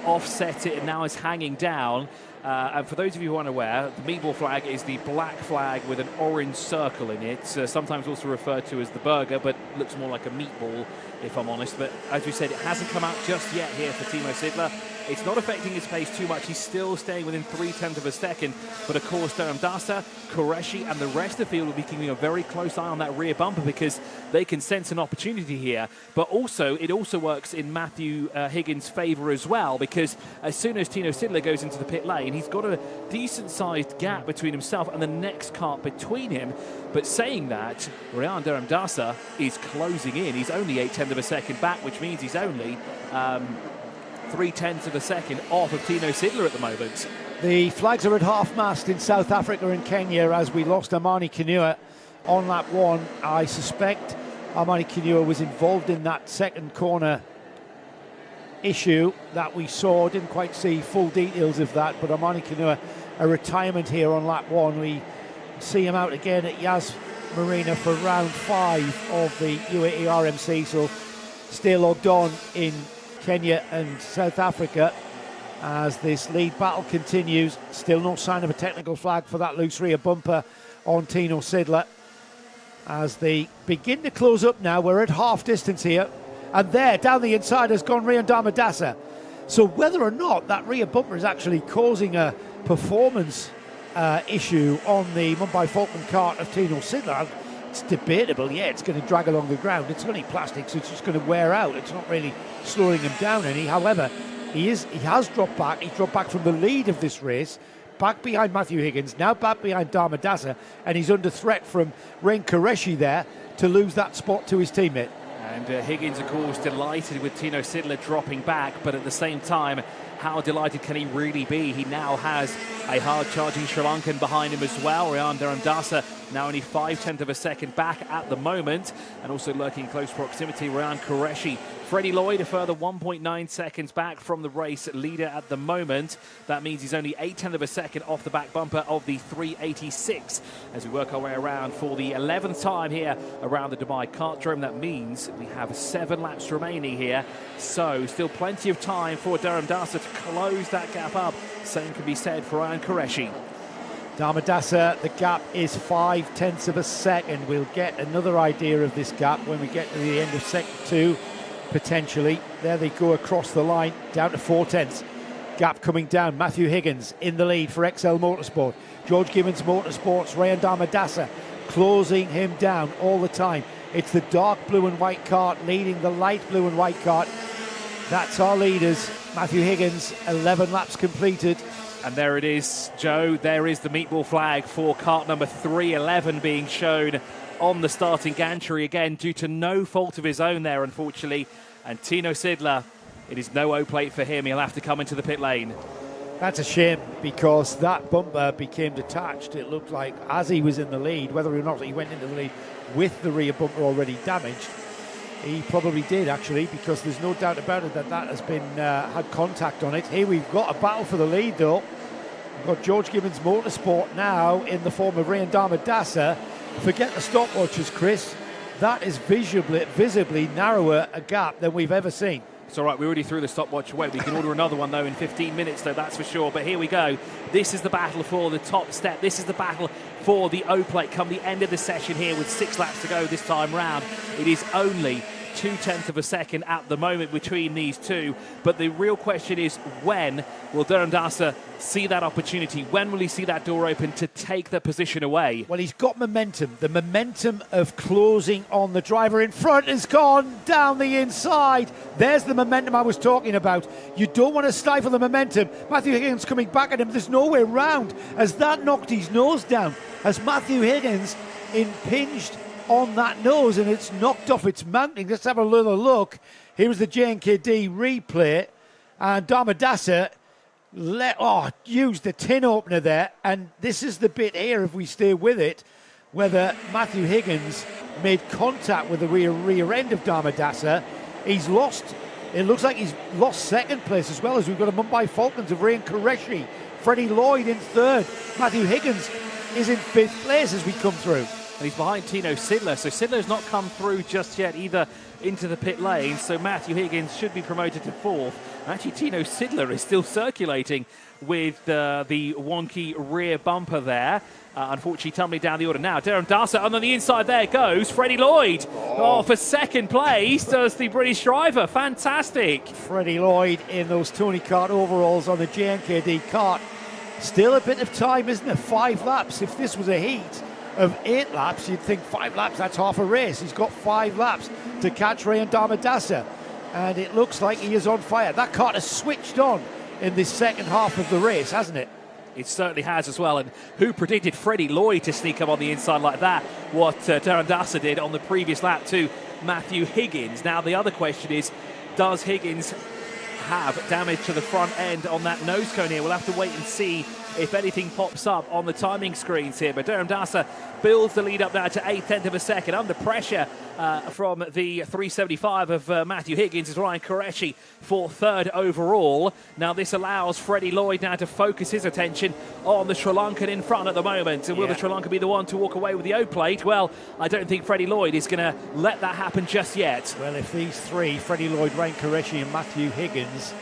offset it, and now it's hanging down. And for those of you who aren't aware, the meatball flag is the black flag with an orange circle in it, sometimes also referred to as the burger, but looks more like a meatball, if I'm honest. But as we said, it hasn't come out just yet here for Timo Sidler. It's not affecting his pace too much. He's still staying within 0.3 of a second. But of course, Darmadasa, Qureshi, and the rest of the field will be keeping a very close eye on that rear bumper because they can sense an opportunity here. But also, it also works in Matthew Higgins' favour as well, because as soon as Tino Sidler goes into the pit lane, he's got a decent-sized gap between himself and the next car between him. But saying that, Rayan Darmadasa is closing in. He's only 0.8 of a second back, which means he's only 0.3 of a second off of Tino Sidler at the moment. The flags are at half-mast in South Africa and Kenya as we lost Amani Kinua on lap one. I suspect Amani Kinua was involved in that second corner issue that we saw. Didn't quite see full details of that, but Amani Kinua, a retirement here on lap one. We see him out again at Yas Marina for round 5 of the UAE RMC, so stay logged on in Kenya and South Africa as this lead battle continues. Still no sign of a technical flag for that loose rear bumper on Tino Sidler as they begin to close up now. We're at half distance here, and there down the inside has gone Rayan Darmadasa. So whether or not that rear bumper is actually causing a performance issue on the Mumbai Falcon kart of Tino Sidler, it's debatable. Yeah, it's going to drag along the ground. It's only plastic, so it's just going to wear out. It's not really slowing him down any. However, he has dropped back. He's dropped back from the lead of this race, back behind Matthew Higgins, now back behind Darmadasa, and he's under threat from Rain Qureshi there to lose that spot to his teammate. And Higgins, of course, delighted with Tino Sidler dropping back, but at the same time, how delighted can he really be? He now has a hard-charging Sri Lankan behind him as well. Rayan Darmadasa now only 0.5 of a second back at the moment, and also lurking in close proximity, Rayan Qureshi. Freddie Lloyd, a further 1.9 seconds back from the race leader at the moment. That means he's only 0.8 of a second off the back bumper of the 386 as we work our way around for the 11th time here around the Dubai Kartdrome. That means we have 7 laps remaining here, so still plenty of time for Darmadasa to close that gap up. Same can be said for Rayan Qureshi. Darmadasa, the gap is 0.5 of a second. We'll get another idea of this gap when we get to the end of second 2. Potentially. There they go across the line, down to 0.4. Gap coming down. Matthew Higgins in the lead for XL Motorsport. George Gibbons Motorsports, Rayan Darmadasa closing him down all the time. It's the dark blue and white kart leading the light blue and white kart. That's our leaders. Matthew Higgins, 11 laps completed. And there it is, Joe. There is the meatball flag for kart number 311 being shown on the starting gantry again due to no fault of his own there, unfortunately. And Tino Sidler, it is no O-plate for him. He'll have to come into the pit lane. That's a shame because that bumper became detached. It looked like as he was in the lead, whether or not he went into the lead with the rear bumper already damaged, he probably did actually, because there's no doubt about it that has been had contact on it. Here we've got a battle for the lead though. We've got George Gibbons Motorsport now in the form of Rayan Darmadasa. Forget the stopwatches, Chris. That is visibly narrower a gap than we've ever seen. It's all right, we already threw the stopwatch away. We can order another one, though, in 15 minutes, though, that's for sure. But here we go. This is the battle for the top step. This is the battle for the O-plate come the end of the session here with 6 laps to go this time round. It is only 0.2 of a second at the moment between these two. But the real question is, when will Durham Dasa see that opportunity? When will he see that door open to take the position away? Well, he's got momentum. The momentum of closing on the driver in front has gone down the inside. There's the momentum I was talking about. You don't want to stifle the momentum. Matthew Higgins coming back at him. There's no way round. As that knocked his nose down, as Matthew Higgins impinged on that nose and it's knocked off its mounting. Let's have a little look. Here is the JNKD replay, and Durham Dasa used the tin opener there, and this is the bit here, if we stay with it, whether Matthew Higgins made contact with the rear end of Durham Dasa. He's lost, it looks like he's lost second place, as well as we've got a Mumbai Falcons of Ryan Qureshi, Freddie Lloyd in third. Matthew Higgins is in 5th place as we come through. And he's behind Tino Sidler, so Sidler's not come through just yet either into the pit lane, so Matthew Higgins should be promoted to 4th. Actually, Tino Sidler is still circulating with the wonky rear bumper there. Unfortunately, tumbling down the order now. Durham Dasa, and on the inside there goes Freddie Lloyd. For 2nd place does the British driver. Fantastic. Freddie Lloyd in those Tony Kart overalls on the JNKD kart. Still a bit of time, isn't it? 5 laps. If this was a heat of 8 laps, you'd think 5 laps, that's half a race. He's got 5 laps to catch Ryan Durham Dasa, and it looks like he is on fire. That kart has switched on in this second half of the race, hasn't it? It certainly has as well, and who predicted Freddie Lloyd to sneak up on the inside like that? What Durham Dasa did on the previous lap to Matthew Higgins. Now the other question is, does Higgins have damage to the front end on that nose cone here? We'll have to wait and see if anything pops up on the timing screens here. But Durham Dasa builds the lead up now to 0.8 of a second. Under pressure from the 375 of Matthew Higgins is Ryan Qureshi for 3rd overall. Now this allows Freddie Lloyd now to focus his attention on the Sri Lankan in front at the moment. And will the Sri Lankan be the one to walk away with the O-plate? Well, I don't think Freddie Lloyd is going to let that happen just yet. Well, if these three, Freddie Lloyd, Ryan Qureshi and Matthew Higgins,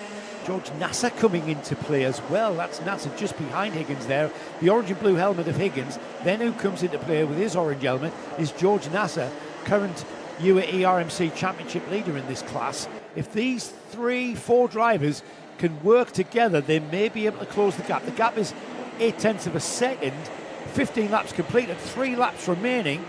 George Nasser coming into play as well. That's Nasser just behind Higgins there. The orange and blue helmet of Higgins. Then who comes into play with his orange helmet is George Nasser, current UAE RMC Championship leader in this class. If these 3-4 drivers can work together, they may be able to close the gap. The gap is 0.8 of a second, 15 laps completed, 3 laps remaining.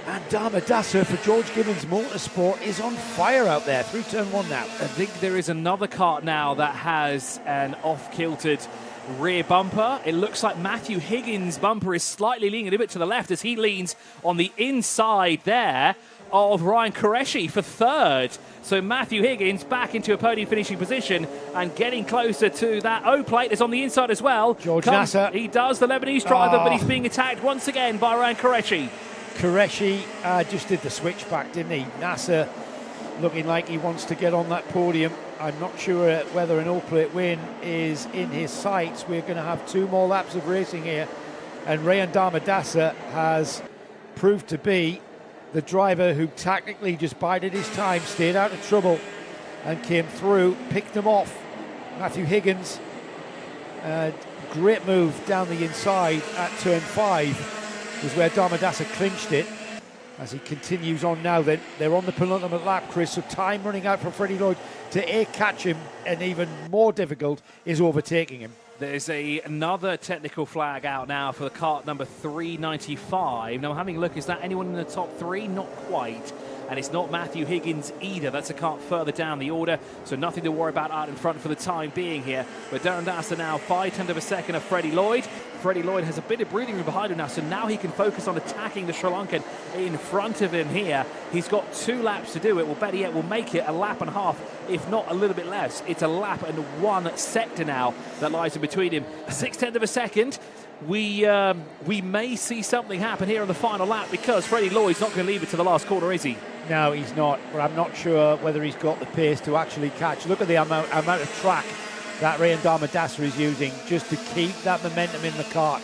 And Durham Dasa for George Gibbons Motorsport is on fire out there through turn 1 now. I think there is another kart now that has an off-kiltered rear bumper. It looks like Matthew Higgins' bumper is slightly leaning a bit to the left as he leans on the inside there of Ryan Qureshi for 3rd. So Matthew Higgins back into a podium finishing position and getting closer to that O-plate. Is on the inside as well. George Nasser. He does, the Lebanese driver, but he's being attacked once again by Ryan Qureshi. Qureshi just did the switchback, didn't he? Nasser looking like he wants to get on that podium. I'm not sure whether an O-plate win is in his sights. We're going to have 2 more laps of racing here, and Ryan Durham Dasa has proved to be the driver who tactically just bided his time, stayed out of trouble and came through, picked him off. Matthew Higgins, great move down the inside at turn 5 was where Durham Dasa clinched it. As he continues on now, then they're on the penultimate lap, Chris, so time running out for Freddie Lloyd to catch him, and even more difficult is overtaking him. There's another technical flag out now for the kart number 395. Now, having a look, is that anyone in the top 3? Not quite. And it's not Matthew Higgins either. That's a kart further down the order, so nothing to worry about out in front for the time being here. But Durham Dasa now 0.5 of a second of Freddie Lloyd. Freddie Lloyd has a bit of breathing room behind him now, so now he can focus on attacking the Sri Lankan in front of him here. He's got 2 laps to do it. Well, better yet, we'll make it a lap and a half, if not a little bit less. It's a lap and 1 sector now that lies in between him. 0.6 of a second. We may see something happen here on the final lap, because Freddie Lloyd's not going to leave it to the last corner, is he? No, he's not, but I'm not sure whether he's got the pace to actually catch. Look at the amount of track that Ryan Durham Dasa is using just to keep that momentum in the kart.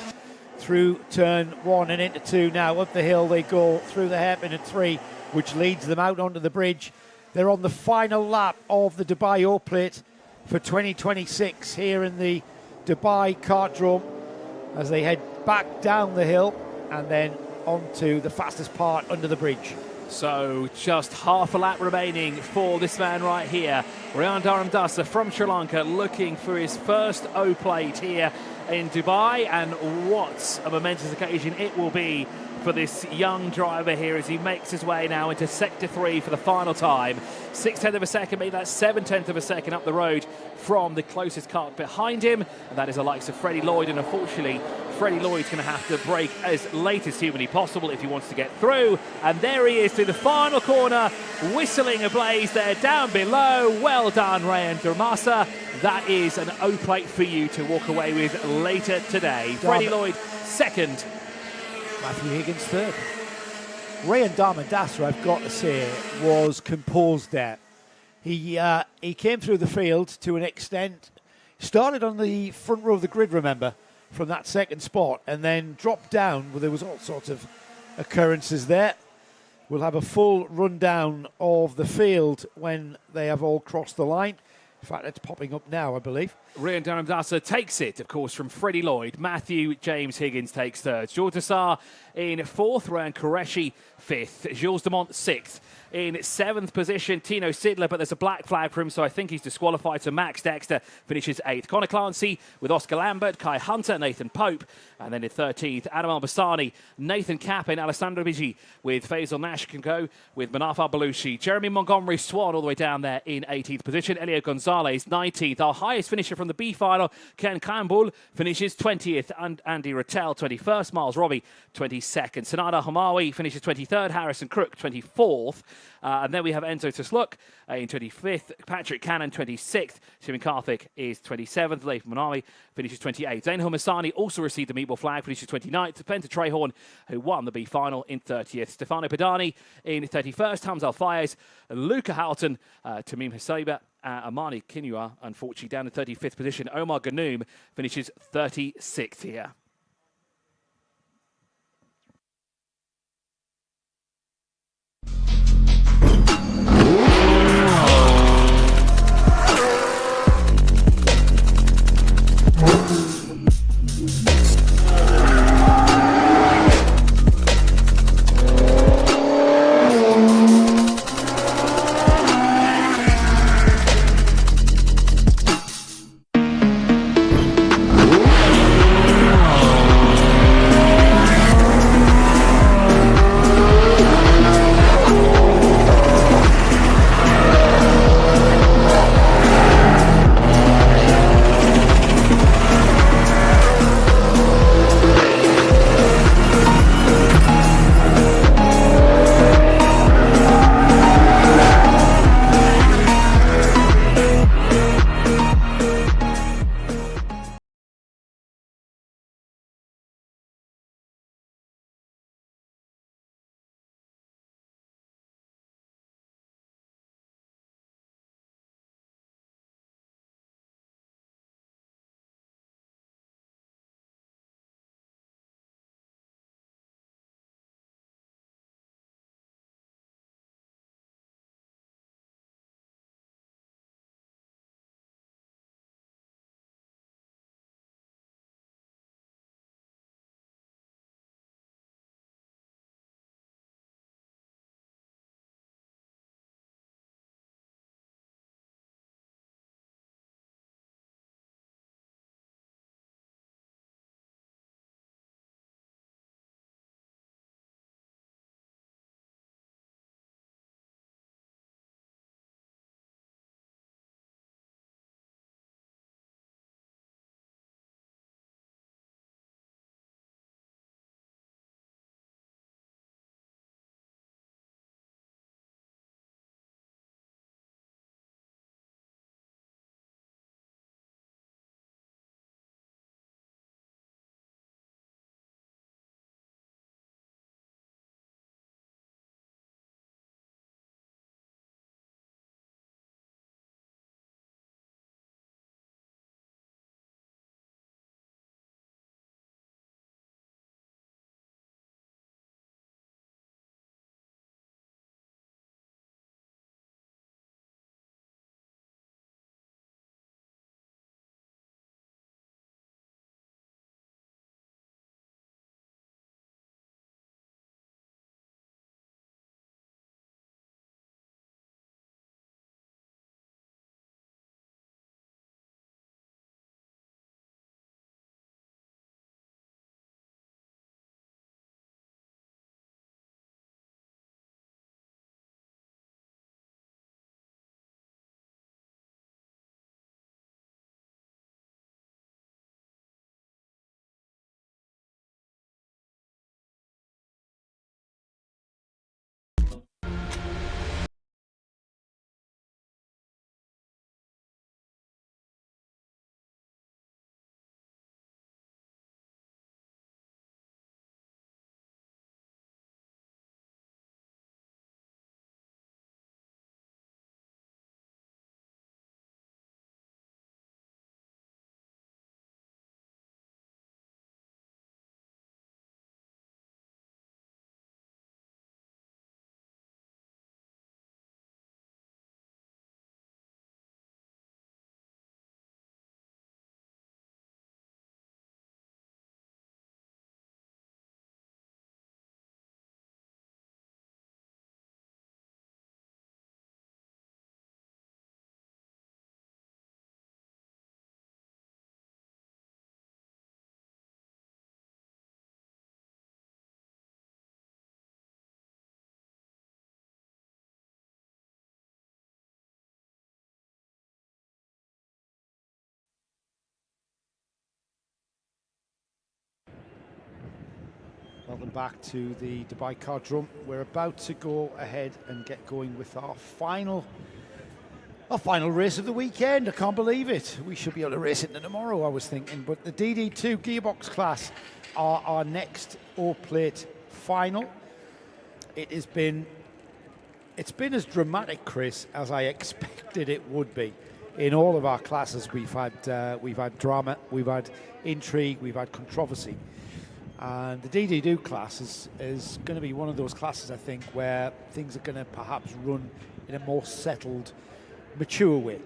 Through turn 1 and into 2 now, up the hill they go through the hairpin at 3, which leads them out onto the bridge. They're on the final lap of the Dubai O Plate for 2026 here in the Dubai Kartdrome as they head back down the hill and then onto the fastest part under the bridge. So just half a lap remaining for this man right here, Rayan Dharamdasa from Sri Lanka, looking for his first O Plate here in Dubai, and what a momentous occasion it will be for this young driver here as he makes his way now into Sector 3 for the final time. 0.6 of a second, maybe that's 0.7 of a second up the road from the closest kart behind him, and that is the likes of Freddie Lloyd, and unfortunately Freddie Lloyd's going to have to brake as late as humanly possible if he wants to get through. And there he is through the final corner, whistling ablaze there down below. Well done, Rayan Dharamdasa. That is an O Plate for you to walk away with later today. Freddie Lloyd second. Matthew Higgins third. Rayan Dharamdasa, I've got to say, was composed there. He came through the field to an extent, started on the front row of the grid, remember, from that second spot, and then dropped down. Well, there was all sorts of occurrences there. We'll have a full rundown of the field when they have all crossed the line. In fact, it's popping up now, I believe. Rayan Dharamdasa takes it, of course, from Freddie Lloyd. Matthew James Higgins takes third. Jules Dessart in fourth. Ryan Qureshi fifth. Jules Dumont sixth. In seventh position, Tino Sidler, but there's a black flag for him, so I think he's disqualified. So Max Dexter finishes eighth. Connor Clancy with Oscar Lambert, Kai Hunter, Nathan Pope, and then in 13th, Adam Al-Bassani, Nathan Kapp, and Alessandro Bigi with Faisal Nash can go with Manaf Belushi. Jeremy Montgomery Swan all the way down there in 18th position. Elio Gonzalez, 19th. Our highest finisher from the B final, Ken Campbell, finishes 20th. And Andy Rattel, 21st. Miles Robbie, 22nd. Sanada Hamawi finishes 23rd. Harrison Crook, 24th. And then we have Enzo Tusluk in 25th. Patrick Cannon, 26th. Shimon Karthik is 27th. Leif Manami finishes 28th. Zain Homasani also received the meatball flag, finishes 29th. Penta Trehorn, who won the B final, in 30th. Stefano Padani in 31st. Hamza Al-Fayez, Luca Houghton, Tamim Haseba, Amani Kinua, unfortunately, down in 35th position. Omar Ganoum finishes 36th here. Welcome back to the Dubai Cardrome. We're about to go ahead and get going with our final race of the weekend. I can't believe it. We should be able to race it tomorrow, I was thinking. But the DD2 gearbox class are our next O-plate final. It's been as dramatic, Chris, as I expected it would be. In all of our classes, we've had drama, we've had intrigue, we've had controversy. And the DD2 class is going to be one of those classes, I think, where things are going to perhaps run in a more settled, mature way,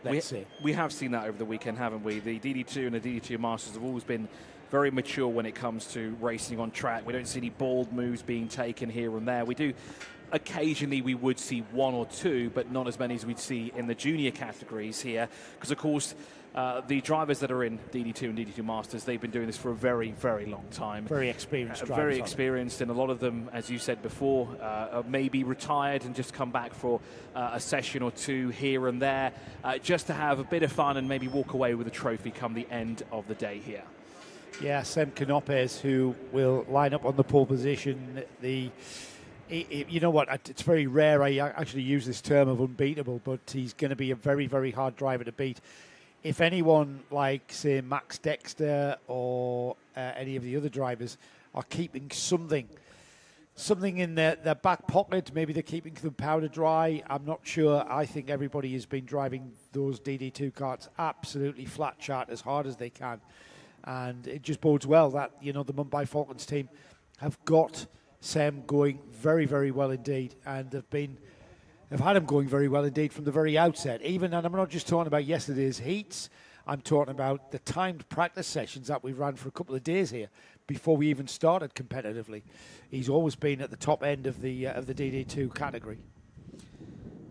let's say. We have seen that over the weekend, haven't we? The DD2 and the DD2 Masters have always been very mature when it comes to racing on track. We don't see any bold moves being taken here and there. We do. Occasionally we would see one or two, but not as many as we'd see in the junior categories here. Because, of course, the drivers that are in DD2 and DD2 Masters, they've been doing this for a very, very long time. Very experienced drivers. Very experienced, and a lot of them, as you said before, maybe retired and just come back for a session or two here and there, just to have a bit of fun and maybe walk away with a trophy come the end of the day here. Yeah, Sem Canopes, who will line up on the pole position. You know what, it's very rare I actually use this term of unbeatable, but he's going to be a very, very hard driver to beat. If anyone like, say, Max Dexter or any of the other drivers are keeping something in their back pocket, maybe they're keeping them powder dry, I'm not sure. I think everybody has been driving those DD2 karts absolutely flat chart as hard as they can. And it just bodes well that, you know, the Mumbai Falcons team have got Sem going very, very well indeed, and have had him going very well indeed from the very outset. And I'm not just talking about yesterday's heats, I'm talking about the timed practice sessions that we ran for a couple of days here before we even started competitively. He's always been at the top end of the DD2 category.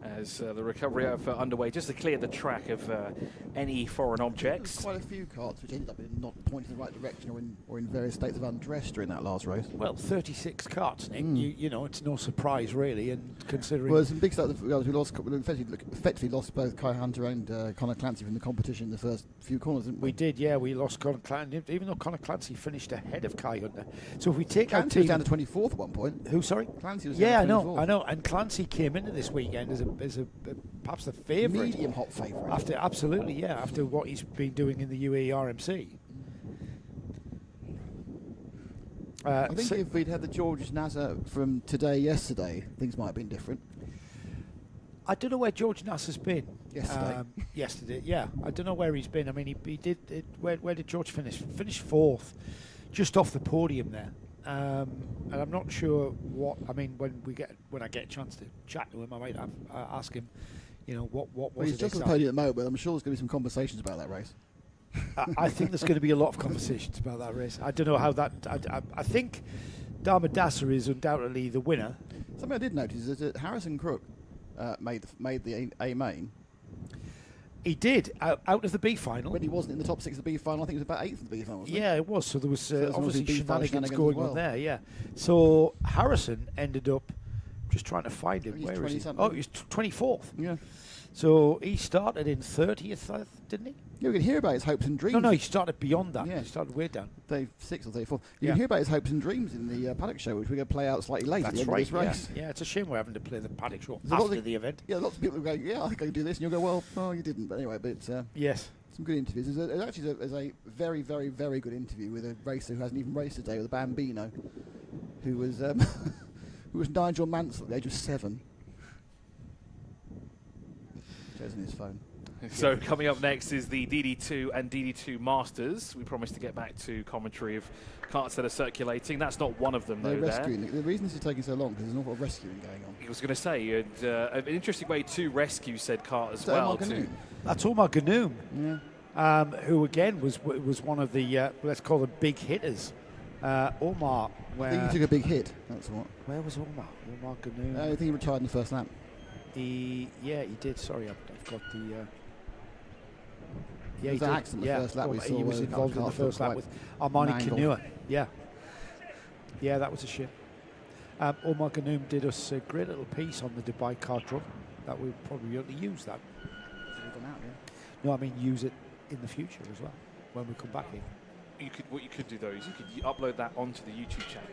As the recovery effort underway, just to clear the track of any foreign objects. There was quite a few karts which ended up in not pointing in the right direction or in various states of undress during that last race. Well, 36 karts, Nick. You know, it's no surprise really, and considering. Well, some big stuff. We effectively lost both Kai Hunter and Connor Clancy from the competition in the first few corners, didn't we? We did, yeah. We lost Connor Clancy, even though Connor Clancy finished ahead of Kai Hunter. So if we take Clancy was down to 24th at one point. Who? Sorry, Clancy was down to 24th. I know. And Clancy came into this weekend as perhaps the favourite. Medium hot favourite. After what he's been doing in the UAE RMC. I think if we'd had the George Nasser from yesterday, things might have been different. I don't know where George Nasser's been. Yesterday, yeah. I don't know where he's been. I mean, he did. Where did George finish? Finished fourth, just off the podium there. And I'm not sure what. I mean, when I get a chance to chat to him, I might ask him. You know, what was he's it? Just on the podium at the moment, but I'm sure there's going to be some conversations about that race. I think there's going to be a lot of conversations about that race. I don't know how that. I think Dharmadasa is undoubtedly the winner. Something I did notice is that Harrison Crook made the A main. He did out of the B final. When he wasn't in the top 6 of the B final, I think it was about 8th of the B final. Wasn't it was. So there was obviously shenanigans going on there. Yeah. So Harrison ended up just trying to find him. Where is he? Oh, he was 24th. Yeah. So he started in 30th, didn't he? Yeah, we can hear about his hopes and dreams. No, he started beyond that. Yeah. He started way down. 6th or 34th. You can hear about his hopes and dreams in the Paddock show, which we're going to play out slightly later. That's right. Yeah, it's a shame we're having to play the Paddock show after the event. Yeah, lots of people go, yeah, I think I can do this. And you'll go, well, you didn't. But anyway, yes. Some good interviews. There's a very, very, very good interview with a racer who hasn't even raced today, with a Bambino, who was who was Nigel Mansell at the age of 7. Shows in his phone. So coming up next is the DD2 and DD2 Masters. We promised to get back to commentary of karts that are circulating. That's not one of them, though. The reason this is taking so long is there's an awful lot of rescuing going on. I was going to say, an interesting way to rescue said kart as well. That's Omar Ganoum. Yeah. Who again was one of the let's call them big hitters. Omar, I think he took a big hit. That's what. Where was Omar? Omar Ganoum. I think he retired in the first lap. He did. Sorry, I've got the. Yeah, he did. Accident the first lap. He was involved in the first lap with Armani Kanua. Yeah, that was a shame. Omar Ganoum did us a great little piece on the Dubai Cardrome that we'll probably be able to use that. Out, yeah. No, I mean use it in the future as well when we come back here. what you could do though is you could upload that onto the YouTube channel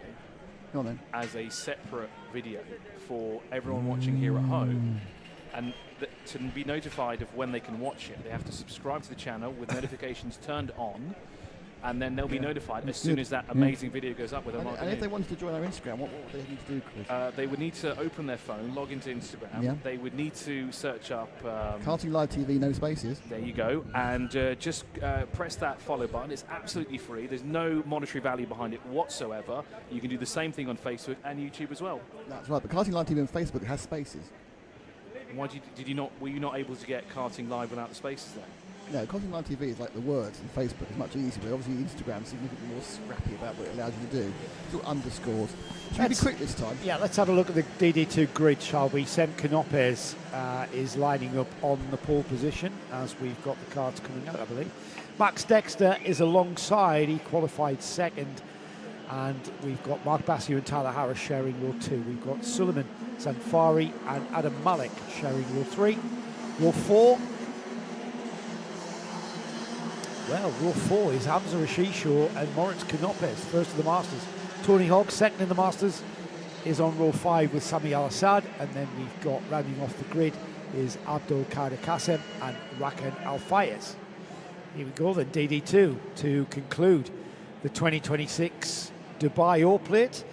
Go on then. as a separate video for everyone watching here at home, and to be notified of when they can watch it, they have to subscribe to the channel with notifications turned on, and then they'll be notified as soon as that amazing video goes up with a And if they wanted to join our Instagram, what would they need to do, Chris? they would need to open their phone, log into Instagram. Yeah. They would need to search up Karting Live TV, no spaces. there you go, and just press that follow button. It's absolutely free. There's no monetary value behind it whatsoever. You can do the same thing on Facebook and YouTube as well. That's right, but Karting Live TV on Facebook has spaces. Why were you not able to get Karting Live without the spaces there? No, Karting Live TV is like the words, and Facebook is much easier, but obviously Instagram is significantly more scrappy about what it allows you to do. It's all underscores. Should we be quick this time? Yeah, let's have a look at the DD2 grid, shall we? Sem Canopes is lining up on the pole position as we've got the cards coming out, I believe. Max Dexter is alongside. He qualified second. And we've got Mark Bassio and Tyler Harris sharing row 2. We've got Suleiman Zanfari and Adam Malik sharing row 3. Row 4. Well, row 4 is Hamza Rashisho and Moritz Canopes, first of the Masters. Tony Hogg, second in the Masters, is on row 5 with Sami Al-Assad. And then we've got, rounding off the grid, is Abdul Kader Kassem and Rakan Al-Fayez. Here we go then, DD2 to conclude the 2026 Dubai O-Plate.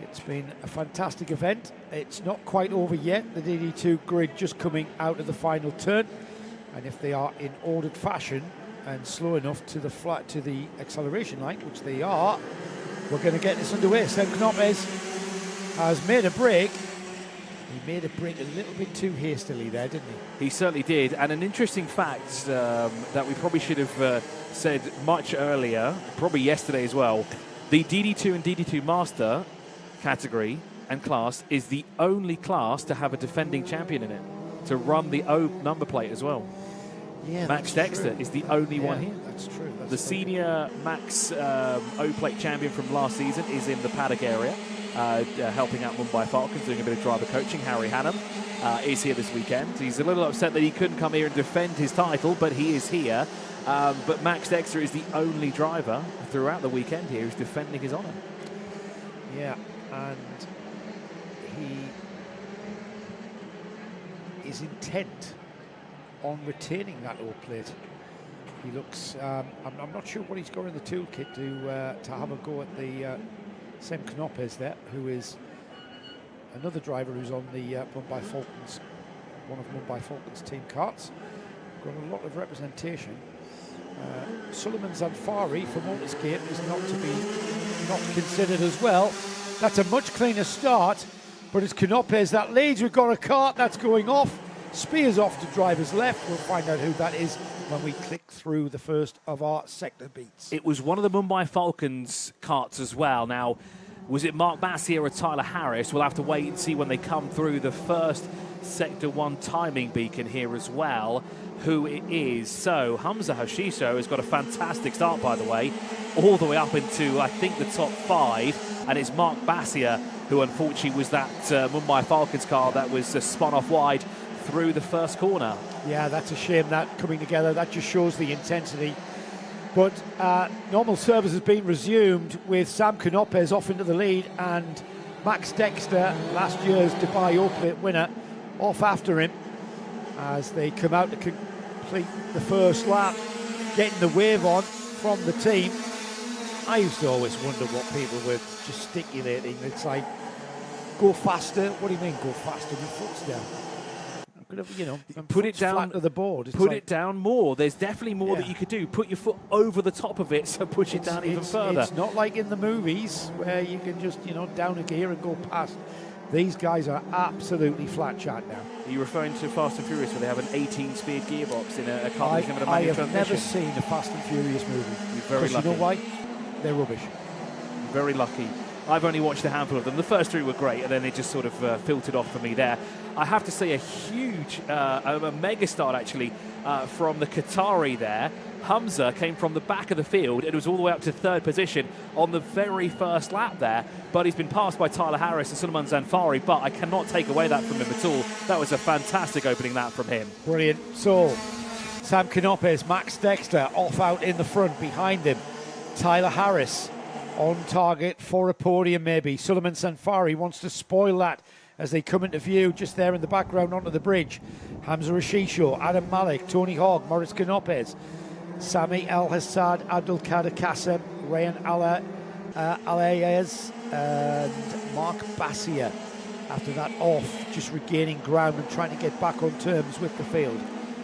It's been a fantastic event. It's not quite over yet. The DD2 grid just coming out of the final turn. And if they are in ordered fashion and slow enough to the acceleration line, which they are, we're going to get this underway. Sem Canopes has made a break. He made a break a little bit too hastily there, didn't he? He certainly did. And an interesting fact that we probably should have said much earlier, probably yesterday as well, the DD2 and DD2 Master category and class is the only class to have a defending champion in it, to run the O number plate as well. Yeah, Max Dexter is the only one here. That's true. The senior Max O-Plate champion from last season is in the Paddock area, helping out Mumbai Falcons, doing a bit of driver coaching. Harry Hannam is here this weekend. He's a little upset that he couldn't come here and defend his title, but he is here. But Max Dexter is the only driver throughout the weekend here who's defending his honour. Yeah, and he is intent on retaining that O-Plate. He looks, I'm not sure what he's got in the toolkit to have a go at the Sem Canopes there, who is another driver who's on the Mumbai Falcons, one of Mumbai Falcons team carts. Got a lot of representation. Suleiman Zanfari for Motorscape is not considered as well. That's a much cleaner start, but it's Canopes that leads. We've got a cart that's going off. Spears off to driver's left. We'll find out who that is when we click through the first of our sector beats. It was one of the Mumbai Falcons carts as well. Now, was it Mark Bassio or Tyler Harris? We'll have to wait and see when they come through the first Sector 1 timing beacon here as well, who it is. So, Hamza Hashisho has got a fantastic start, by the way, all the way up into, I think, the top 5. And it's Mark Bassio, who unfortunately was that Mumbai Falcons car that was spun off wide through the first corner. Yeah, that's a shame, that coming together. That just shows the intensity. But normal service has been resumed with Sem Canopes off into the lead and Max Dexter, last year's Dubai O-Plate winner, off after him as they come out to complete the first lap, getting the wave on from the team. I used to always wonder what people were gesticulating. It's like, go faster. What do you mean, go faster? Your foot's down. You know, put it down flat to the board. Put it down more. There's definitely more that you could do. Put your foot over the top of it, so push it down even further. It's not like in the movies where you can just, down a gear and go past. These guys are absolutely flat chat now. Are you referring to Fast and Furious where they have an 18-speed gearbox in a car with a manual I have transmission? never seen a Fast and Furious movie. You're very lucky. You know why? They're rubbish. Very lucky. I've only watched a handful of them. The first 3 were great, and then they just sort of filtered off for me there. I have to say a huge, a mega start actually from the Qatari there. Hamza came from the back of the field and was all the way up to 3rd position on the very first lap there. But he's been passed by Tyler Harris and Suleiman Zanfari, but I cannot take away that from him at all. That was a fantastic opening lap from him. Brilliant. So, Sem Canopes, Max Dexter off out in the front behind him. Tyler Harris on target for a podium maybe. Sulaiman Sanfari wants to spoil that as they come into view just there in the background onto the bridge. Hamza Rashisho, Adam Malik, Tony Hogg, Maurice Canopes, Sami El Hassad, Abdul Kader Kassem, Rayan Alayez and Mark Bassier. After that off, just regaining ground and trying to get back on terms with the field.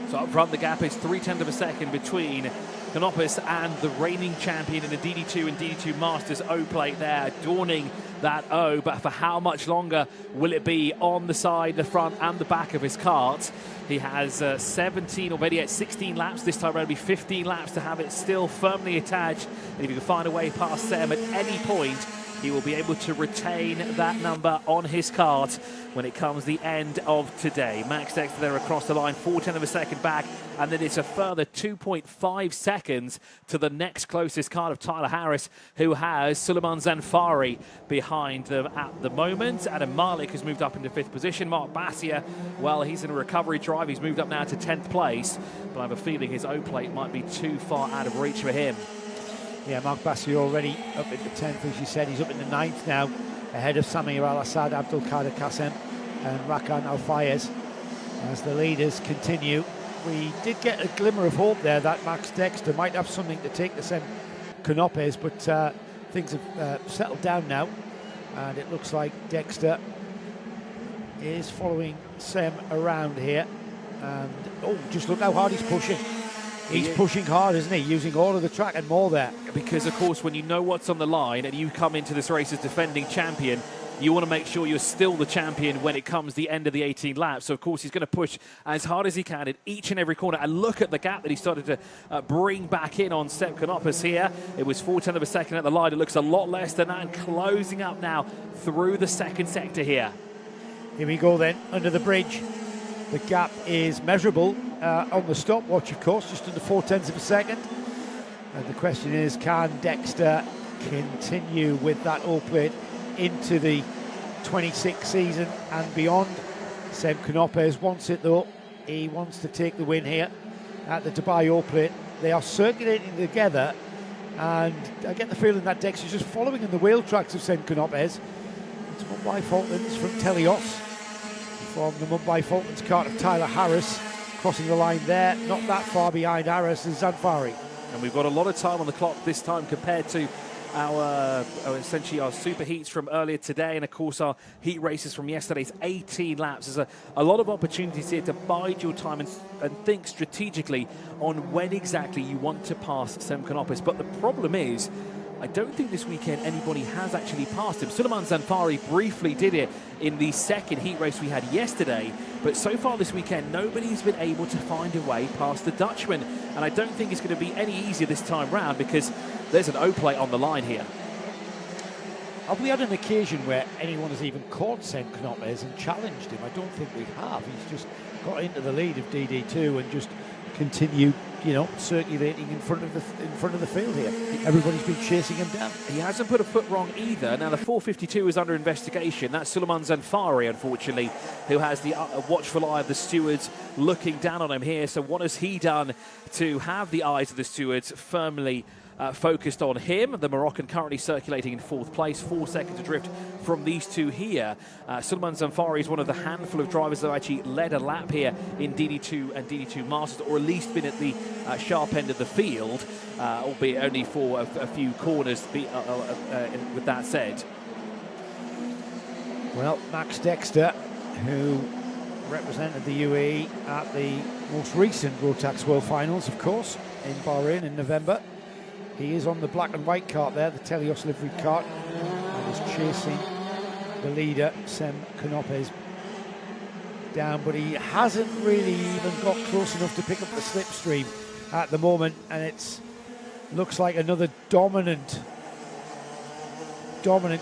So up front, the gap is 0.3 of a second between Canopes and the reigning champion in the DD2 and DD2 Masters O plate there, adorning that O, but for how much longer will it be on the side, the front and the back of his kart? He has 17, already at 16 laps, this time around it'll be 15 laps to have it still firmly attached, and if you can find a way past Sam at any point, he will be able to retain that number on his kart when it comes the end of today. Max Dexter there across the line, 0.4 of a second back, and then it's a further 2.5 seconds to the next closest kart of Tyler Harris, who has Sulaiman Zanfari behind them at the moment. Adam Malik has moved up into 5th position. Mark Bassier, well, he's in a recovery drive. He's moved up now to 10th place, but I have a feeling his O-plate might be too far out of reach for him. Yeah, Mark Bassier already up into 10th, as you said. He's up in the 9th now, ahead of Samir Al-Assad, Abdul Kader Kassem and Rakan Al-Fayez. As the leaders continue, we did get a glimmer of hope there that Max Dexter might have something to take the Sem Canopes, but things have settled down now, and it looks like Dexter is following Sem around here. And oh, just look how hard he's pushing. He's pushing hard, isn't he? Using all of the track and more there. Because, of course, when you know what's on the line and you come into this race as defending champion, you want to make sure you're still the champion when it comes the end of the 18 laps. So, of course, he's going to push as hard as he can in each and every corner. And look at the gap that he started to bring back in on Sepp Canopes here. It was 0.4 of a second at the line. It looks a lot less than that, and closing up now through the second sector here. Here we go then, under the bridge. The gap is measurable on the stopwatch, of course, just under 0.4 of a second. And the question is, can Dexter continue with that O-plate into the 26 season and beyond? Sem Canopes wants it though. He wants to take the win here at the Dubai O-plate. They are circulating together, and I get the feeling that Dexter's just following in the wheel tracks of Sem Canopes. It's Mumbai Falklands from Telios. From the Mumbai Falklands kart of Tyler Harris, crossing the line there, not that far behind Harris is Zanfari. And we've got a lot of time on the clock this time compared to our essentially our super heats from earlier today, and of course our heat races from yesterday's 18 laps. There's a lot of opportunities here to bide your time and think strategically on when exactly you want to pass Sem Canopes. But the problem is, I don't think this weekend anybody has actually passed him. Sulaiman Zanfari briefly did it in the second heat race we had yesterday, but so far this weekend nobody's been able to find a way past the Dutchman, and I don't think it's going to be any easier this time round because there's an O-plate on the line here. Have we had an occasion where anyone has even caught Sem Canopes and challenged him? I don't think we have. He's just got into the lead of DD2 and just continued, you know, circulating in front of the field here. Everybody's been chasing him down. He hasn't put a foot wrong either. Now the 452 is under investigation. That's Sulaiman Zanfari, unfortunately, who has the watchful eye of the stewards looking down on him here. So what has he done to have the eyes of the stewards firmly focused on him? The Moroccan currently circulating in 4th place, 4 seconds adrift from these two here. Sulaiman Zanfari is one of the handful of drivers that actually led a lap here in DD2 and DD2 Masters, or at least been at the sharp end of the field, albeit only for a few corners, with that said. Well, Max Dexter, who represented the UAE at the most recent Rotax World Finals, of course, in Bahrain in November. He is on the black and white kart there, the Telios livery kart, and is chasing the leader, Sem Canopes, down, but he hasn't really even got close enough to pick up the slipstream at the moment, and it looks like another dominant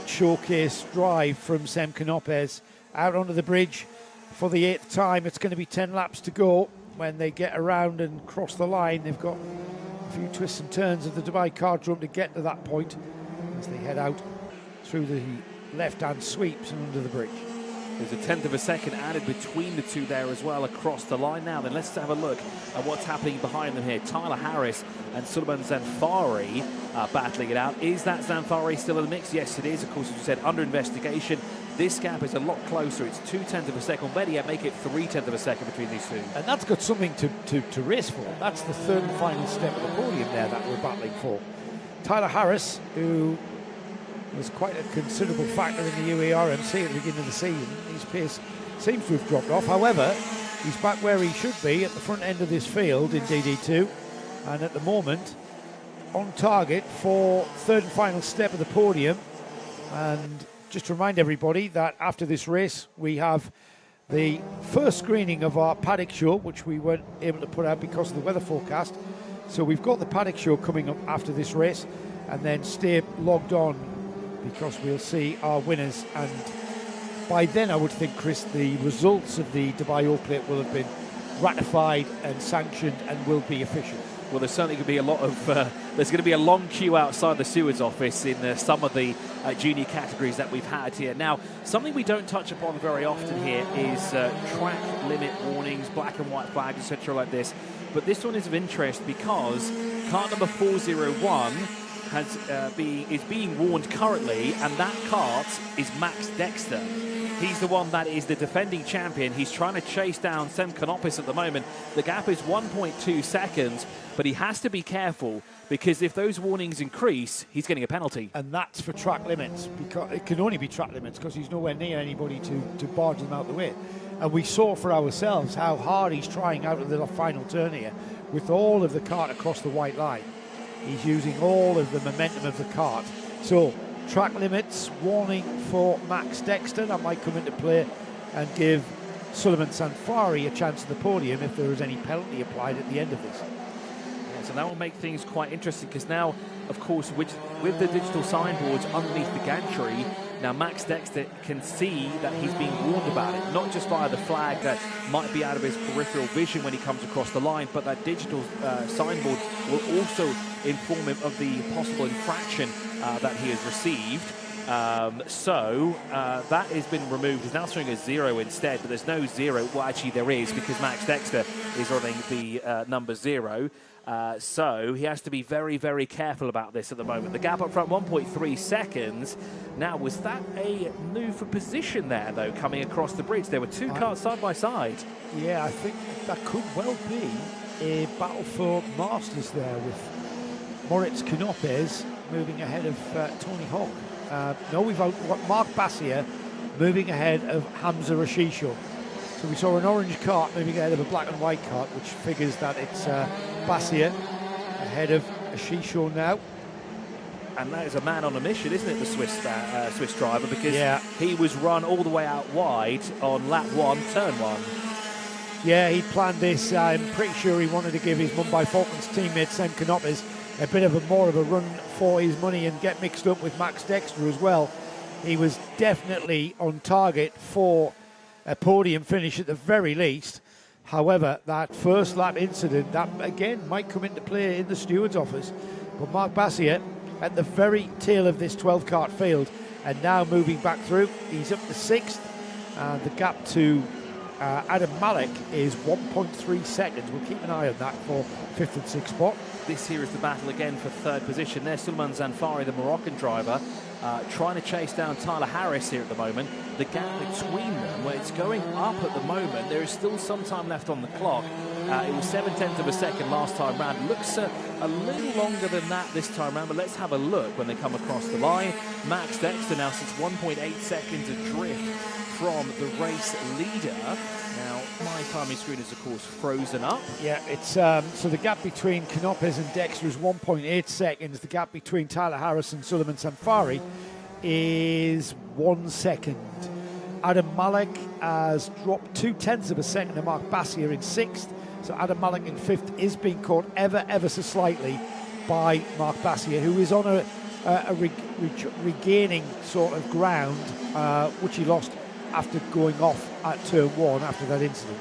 showcase drive from Sem Canopes out onto the bridge for the 8th time. It's going to be 10 laps to go when they get around and cross the line. They've got a few twists and turns of the Dubai Cardrome to get to that point as they head out through the left-hand sweeps and under the bridge. There's a tenth of a second added between the two there as well across the line. Now then, let's have a look at what's happening behind them here. Tyler Harris and Sulaiman Zanfari battling it out. Is that Zanfari still in the mix? Yes, it is. Of course, as you said, under investigation. This gap is a lot closer. It's 0.2 of a second. Better yet, make it 0.3 of a second between these two. And that's got something to race for. That's the third and final step of the podium there that we're battling for. Tyler Harris, who was quite a considerable factor in the UARMC at the beginning of the season. His pace seems to have dropped off. However, he's back where he should be at the front end of this field in DD2, and at the moment on target for third and final step of the podium. And just to remind everybody that after this race we have the first screening of our Paddock show, which we weren't able to put out because of the weather forecast. So we've got the Paddock show coming up after this race, and then stay logged on because we'll see our winners, and by then I would think, Chris, the results of the Dubai Old Plate will have been ratified and sanctioned and will be official. Well, there's certainly going to be a lot of, there's going to be a long queue outside the stewards office in some of the junior categories that we've had here. Now, something we don't touch upon very often here is track limit warnings, black and white flags, etc. like this. But this one is of interest because cart number 401 is being warned currently, and that cart is Max Dexter. He's the one that is the defending champion. He's trying to chase down Sem Konopis at the moment. The gap is 1.2 seconds, but he has to be careful because if those warnings increase, he's getting a penalty. And that's for track limits, because it can only be track limits because he's nowhere near anybody to barge them out the way. And we saw for ourselves how hard he's trying out of the final turn here with all of the cart across the white line. He's using all of the momentum of the cart. So track limits, warning for Max Dexter. That might come into play and give Sulaiman Zanfari a chance at the podium if there is any penalty applied at the end of this. Yeah, so that will make things quite interesting because now, of course, with the digital signboards underneath the gantry, now Max Dexter can see that he's being warned about it, not just via the flag that might be out of his peripheral vision when he comes across the line, but that digital signboard will also inform him of the possible infraction that he has received. So that has been removed. He's now showing a 0 instead, but there's no 0. Well, actually there is, because Max Dexter is running the number 0. So he has to be very, very careful about this at the moment. The gap up front, 1.3 seconds. Now, was that a move for position there, though, coming across the bridge? There were two cars side by side. Yeah, I think that could well be a battle for masters there, with Moritz Konopis moving ahead of Tony Hawk. No, we've got Mark Bassier moving ahead of Hamza Rashisho. So we saw an orange cart moving ahead of a black and white cart, which figures that it's Bassier ahead of Rashisho now. And that is a man on a mission, isn't it, the Swiss driver? Because he was run all the way out wide on lap 1, turn 1. Yeah, he planned this. I'm pretty sure he wanted to give his Mumbai Falcons teammate Sem Konopis a bit of more of a run for his money and get mixed up with Max Dexter as well. He was definitely on target for a podium finish at the very least. However, that first lap incident, that again might come into play in the steward's office. But Mark Bassier at the very tail of this 12-cart field and now moving back through. He's up to 6th. The gap to Adam Malik is 1.3 seconds. We'll keep an eye on that for 5th and 6th spot. This here is the battle again for 3rd position. There's Sulaiman Zanfari, the Moroccan driver, trying to chase down Tyler Harris here at the moment. The gap between them, where it's going up at the moment, there is still some time left on the clock. It was 0.7 of a second last time round. Looks a little longer than that this time round, but let's have a look when they come across the line. Max Dexter now sits 1.8 seconds adrift from the race leader. Now, my timing screen is, of course, frozen up. Yeah, it's so the gap between Konopis and Dexter is 1.8 seconds. The gap between Tyler Harris and Sulaiman Zanfari is 1 second. Adam Malik has dropped 0.2 of a second to Mark Bassier in 6th. So Adam Malik in 5th is being caught ever so slightly by Mark Bassier, who is on a regaining sort of ground, which he lost after going off at turn 1 after that incident.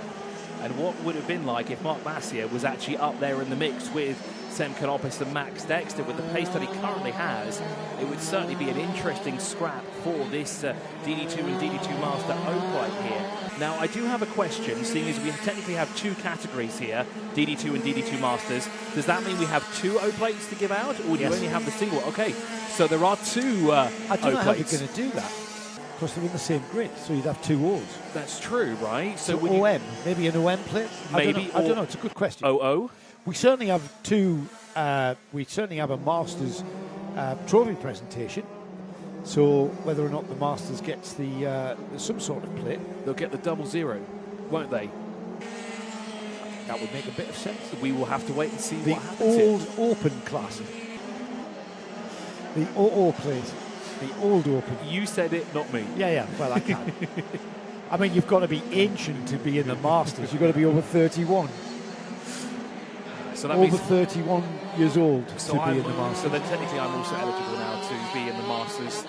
and what would it have been like if Mark Bassier was actually up there in the mix with Sem Canopus and Max Dexter. With the pace that he currently has, it would certainly be an interesting scrap for this DD2 and DD2 Master O-Plate here. Now, I do have a question, seeing as we technically have two categories here, DD2 and DD2 Masters. Does that mean we have two O-Plates to give out, or do you only have the single? Okay, so there are two I don't know how O-Plates. they're going to do that. Because they're in the same grid, so you'd have two O's. That's true, right? So OM, maybe an OM plate? Maybe. I don't know, it's a good question. OO? We certainly have two, we certainly have a Masters trophy presentation. So whether or not the Masters gets the some sort of plate. They'll get the 00, won't they? That would make a bit of sense. We will have to wait and see The what happens old here. Open Classic. The OO plate. The old Open. You said it, not me. Yeah, well, I can. I mean, you've got to be ancient to be in the Masters. You've got to be over 31. So that Over means 31 years old so to be I'm, in the Masters. So then technically I'm also eligible now to be in the Masters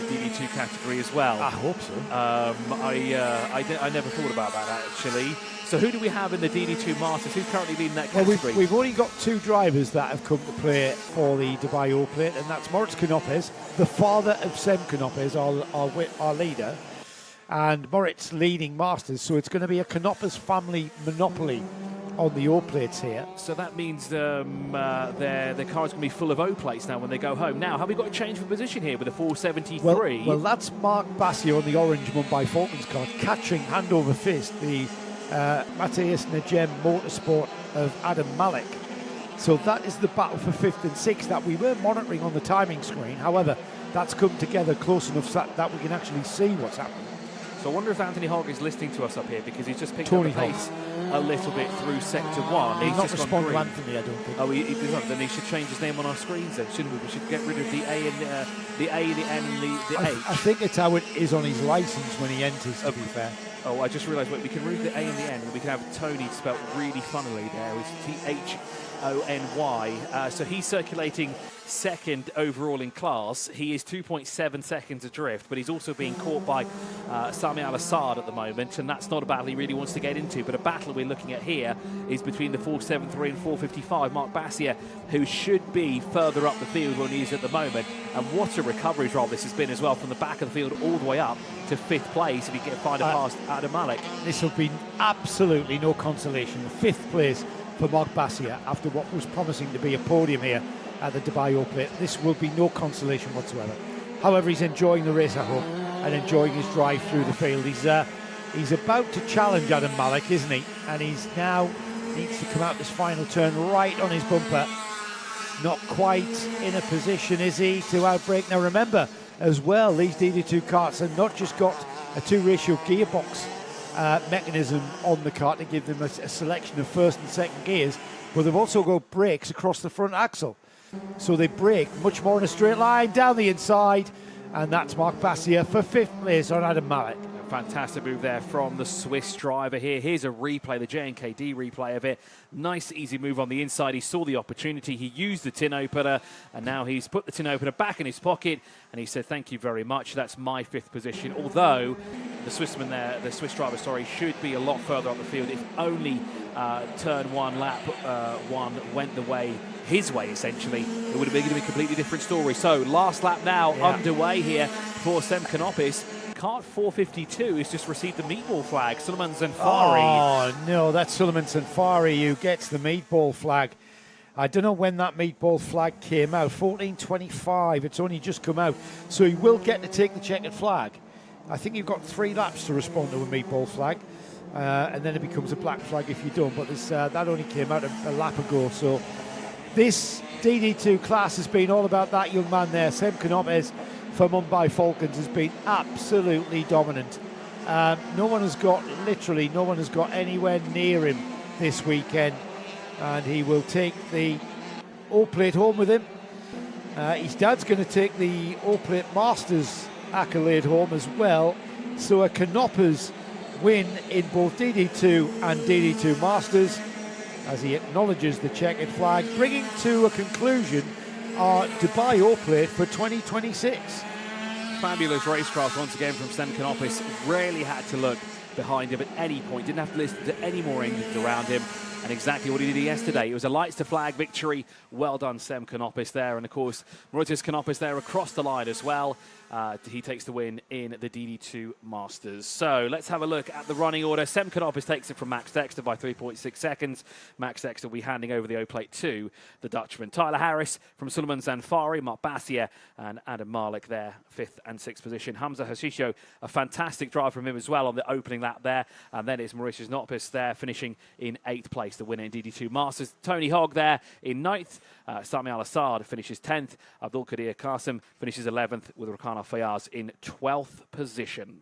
DD2 category as well. I hope so. I never thought about that actually. So who do we have in the DD2 Masters? Who's currently leading that Well, category? we've only got two drivers that have come to play for the Dubai O Plate, and that's Moritz Canopes, the father of Sem Canopes, our leader, and Moritz leading Masters. So it's going to be a Canopes family monopoly on the O Plates here. So that means their car's going to be full of O plates now when they go home. Now, have we got a change of position here with a 473? Well, that's Mark Bassier on the orange Mumbai Falcons car, catching hand over fist the Matthias Najem Motorsport of Adam Malik. So that is the battle for 5th and 6th that we were monitoring on the timing screen. However, that's come together close enough that we can actually see what's happening. So I wonder if Anthony Hogg is listening to us up here, because he's just picked Tony up the pace a little bit through sector 1. He's not just responding gone to green. Anthony, I don't think. Oh, he does not. Then he should change his name on our screens then, shouldn't we? We should get rid of the A and the A, the N, and the H. I think it's how it is on his license when he enters, to be fair. Oh, I just realised, wait, we can remove the A and the N, and we can have Tony spelt really funnily there. It's Thony. So he's circulating second overall in class. He is 2.7 seconds adrift, but he's also being caught by Sami Al-Assad at the moment, and that's not a battle he really wants to get into. But a battle we're looking at here is between the 473 and 455. Mark Bassier, who should be further up the field when he is at the moment. And what a recovery drive this has been as well, from the back of the field all the way up to 5th place if he can find a past Adam Malik. This will be absolutely no consolation. 5th place for Mark Bassier after what was promising to be a podium here at the Dubai O Plate. This will be no consolation whatsoever. However, he's enjoying the race at home and enjoying his drive through the field. He's about to challenge Adam Malik, isn't he? And he's now needs to come out this final turn right on his bumper. Not quite in a position, is he, to outbrake? Now remember as well, these DD2 karts have not just got a 2-ratio gearbox mechanism on the kart to give them a selection of first and second gears, but they've also got brakes across the front axle. So they brake much more in a straight line down the inside, and that's Mark Bassier for 5th place on Adam Malik. Fantastic move there from the Swiss driver here. Here's a replay, the JNKD replay of it. Nice, easy move on the inside. He saw the opportunity. He used the tin opener, and now he's put the tin opener back in his pocket, and he said, thank you very much. That's my 5th position. Although the Swissman there, the Swiss driver, sorry, should be a lot further up the field if only turn 1, lap 1 went the way, his way essentially. It would have been a completely different story. So last lap now underway here for Sem Canopes. Kart 452 has just received the meatball flag. Suleiman Zanfari. Oh, no, that's Suleiman Zanfari who gets the meatball flag. I don't know when that meatball flag came out. 14:25. It's only just come out. So he will get to take the checkered flag. I think you've got 3 laps to respond to a meatball flag. And then it becomes a black flag if you don't. But this, that only came out a lap ago. So this DD2 class has been all about that young man there, Sem Canopes, for Mumbai Falcons, has been absolutely dominant. No one has got anywhere near him this weekend, and he will take the O Plate home with him. His dad's going to take the O Plate Masters accolade home as well. So a Canopes win in both DD2 and DD2 Masters, as he acknowledges the checkered flag, bringing to a conclusion our Dubai O Plate for 2026. Fabulous racecraft once again from Sem Canopes. Rarely had to look behind him at any point. Didn't have to listen to any more engines around him. And exactly what he did yesterday. It was a lights to flag victory. Well done, Sem Kanopis there. And of course, Mauritius Kanopis there across the line as well. He takes the win in the DD2 Masters. So let's have a look at the running order. Sem Kanopis takes it from Max Dexter by 3.6 seconds. Max Dexter will be handing over the O-plate to the Dutchman. Tyler Harris from Suleiman Zanfari, Mark Bassier and Adam Malik there, 5th and 6th position. Hamza Hashisho, a fantastic drive from him as well on the opening lap there. And then it's Mauritius Kanopis there, finishing in 8th place, the winner in DD2 Masters. Tony Hogg there in 9th. Sami Al-Assad finishes 10th. Abdul Qadir Qasim finishes 11th with Rakana Fayaz in 12th position.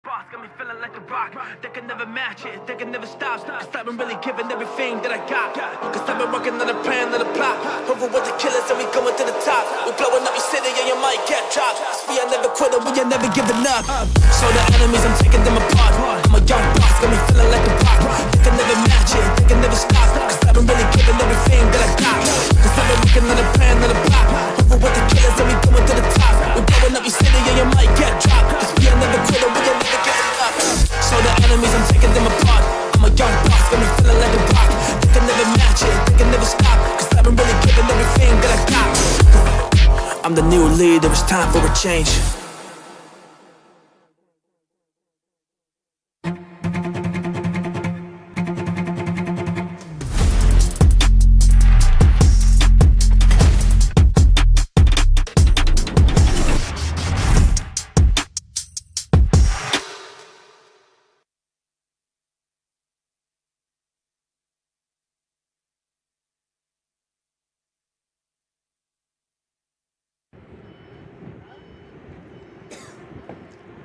Boss got me feeling like a rock. They can never match it, they can never stop. Cause I've been really giving everything that I got. Cause I've been working on a plan and a plot. Over with the killers and we going to the top. We blowing up your city and you might get dropped. Cause we are never quitting, we are never giving up. So the enemies, I'm taking them apart. I'm a young boss, got me feeling like a rock. They can never match it, they can never stop. Cause I've been really giving everything that I got. Cause I've been working on a plan and a plot. Over with the killers and we going to the top. We blowing up your city and you might get dropped. Cause we are never quitting, we are never giving up. So the enemies, I'm taking them apart. I'm a young boss, got me feeling like a rock. They can never match it, they can never stop. Cause I've been really giving everything that I got. I'm the new leader, it's time for a change.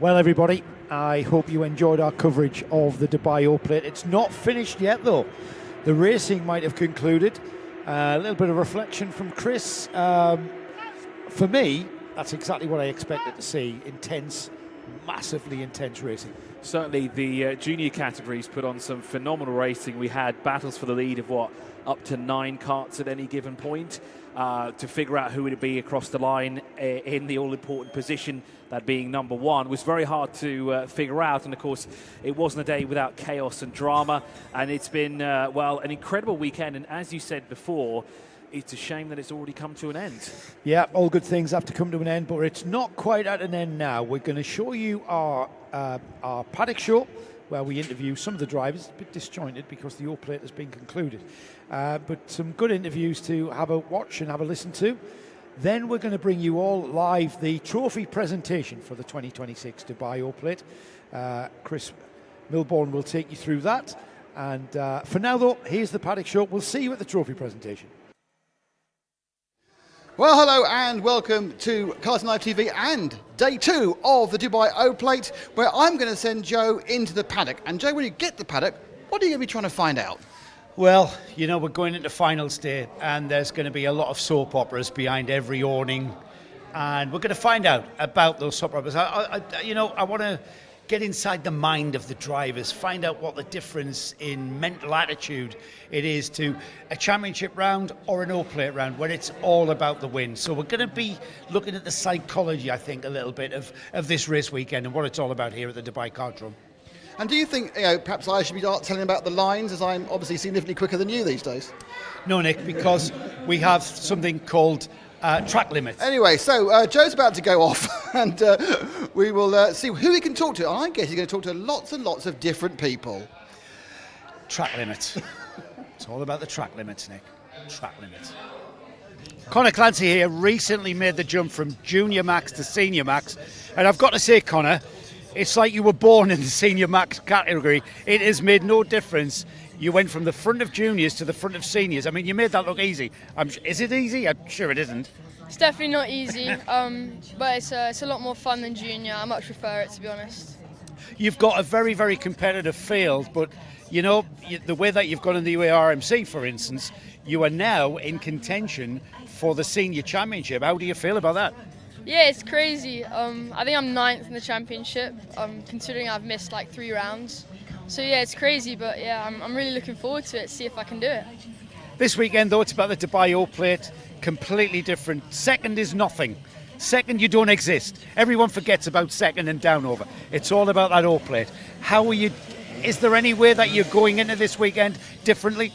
Well, everybody, I hope you enjoyed our coverage of the Dubai O-Plate. It's not finished yet, though. The racing might have concluded. A little bit of reflection from Chris. For me, that's exactly what I expected to see. Intense, massively intense racing. Certainly the junior categories put on some phenomenal racing. We had battles for the lead of up to 9 carts at any given point to figure out who would be across the line in the all-important position, that being number 1, was very hard to figure out. And of course, it wasn't a day without chaos and drama. And it's been, well, an incredible weekend. And as you said before, it's a shame that it's already come to an end. Yeah, all good things have to come to an end, but it's not quite at an end now. We're going to show you our paddock show, where we interview some of the drivers. A bit disjointed because the O-Plate has been concluded. But some good interviews to have a watch and have a listen to. Then we're going to bring you all live the trophy presentation for the 2026 Dubai O-Plate. Chris Milbourne will take you through that. And for now, though, here's the paddock show. We'll see you at the trophy presentation. Well, hello and welcome to Cars and Live TV and day 2 of the Dubai O-Plate, where I'm going to send Joe into the paddock. And Joe, when you get the paddock, what are you going to be trying to find out? Well, you know, we're going into finals day, and there's going to be a lot of soap operas behind every awning, and we're going to find out about those soap operas. I want to get inside the mind of the drivers, find out what the difference in mental attitude it is to a championship round or an O-Plate round, when it's all about the win. So we're going to be looking at the psychology, I think, a little bit of this race weekend and what it's all about here at the Dubai Cartdrome. And do you think, perhaps I should be telling about the lines, as I'm obviously significantly quicker than you these days? No, Nick, because we have something called track limits. Anyway, so Joe's about to go off, and we will see who he can talk to. And I guess he's going to talk to lots and lots of different people. Track limits. It's all about the track limits, Nick. Track limits. Connor Clancy here recently made the jump from Junior Max to Senior Max. And I've got to say, Connor, it's like you were born in the Senior Max category. It has made no difference. You went from the front of juniors to the front of seniors. I mean, you made that look easy. Is it easy? I'm sure it isn't. It's definitely not easy, but it's a lot more fun than junior. I much prefer it, to be honest. You've got a very, very competitive field, but, you know, the way that you've gone in the UARMC, for instance, you are now in contention for the senior championship. How do you feel about that? Yeah, it's crazy. I think I'm 9th in the championship, considering I've missed like 3 rounds. So yeah, it's crazy, but yeah, I'm really looking forward to it, see if I can do it. This weekend, though, it's about the Dubai O-Plate, completely different. Second is nothing. Second, you don't exist. Everyone forgets about second and down over. It's all about that O-Plate. How are you? Is there any way that you're going into this weekend differently?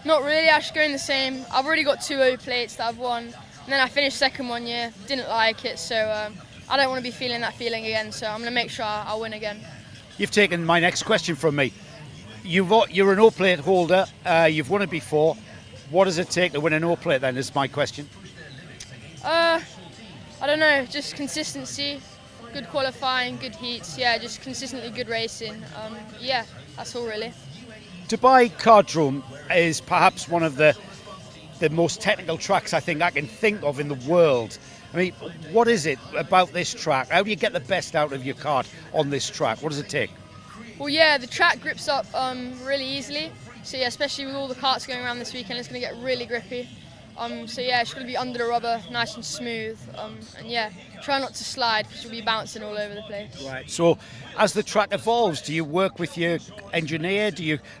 Not really, I should go in the same. I've already got 2 O-Plates that I've won, and then I finished second one year, didn't like it, so I don't want to be feeling that feeling again, so I'm going to make sure I win again. You've taken my next question from me. You're an O-Plate holder. You've won it before. What does it take to win an O-Plate then, is my question. I don't know, just consistency, good qualifying, good heats, yeah, just consistently good racing. Yeah, that's all really. Dubai Cartdrome is perhaps one of the most technical tracks I can think of in the world. I mean, what is it about this track? How do you get the best out of your kart on this track? What does it take? Well, yeah, the track grips up really easily. So yeah, especially with all the karts going around this weekend, it's going to get really grippy. So yeah, it's going to be under the rubber, nice and smooth. And yeah, try not to slide because you'll be bouncing all over the place. Right. So as the track evolves, do you work with your engineer?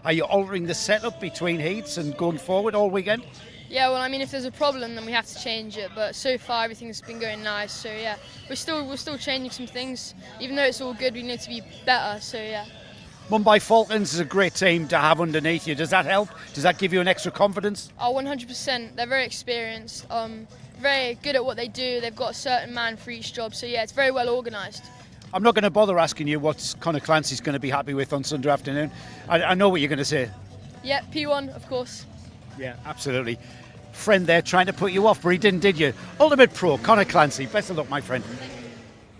Are you altering the setup between heats and going forward all weekend? Yeah, well, I mean, if there's a problem, then we have to change it. But so far, everything's been going nice. So yeah, we're still changing some things. Even though it's all good, we need to be better. So yeah. Mumbai Falcons is a great team to have underneath you. Does that help? Does that give you an extra confidence? Oh, 100%. They're very experienced. Very good at what they do. They've got a certain man for each job. So yeah, it's very well organised. I'm not going to bother asking you what Connor Clancy's going to be happy with on Sunday afternoon. I know what you're going to say. Yeah, P1, of course. Yeah, absolutely. Friend there trying to put you off, but he didn't, did you? Ultimate Pro, Connor Clancy. Best of luck, my friend.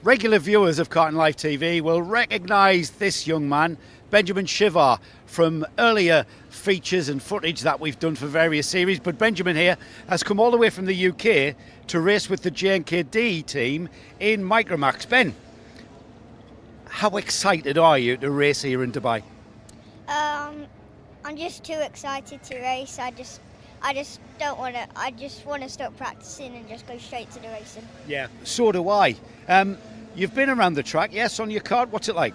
Regular viewers of Kart and Live TV will recognise this young man, Benjamin Shivar, from earlier features and footage that we've done for various series. But Benjamin here has come all the way from the UK to race with the J&KD team in Micromax. Ben, how excited are you to race here in Dubai? I'm just too excited to race. I just don't want to. I just want to stop practicing and just go straight to the racing. Yeah, so do I. You've been around the track, yes, on your kart. What's it like?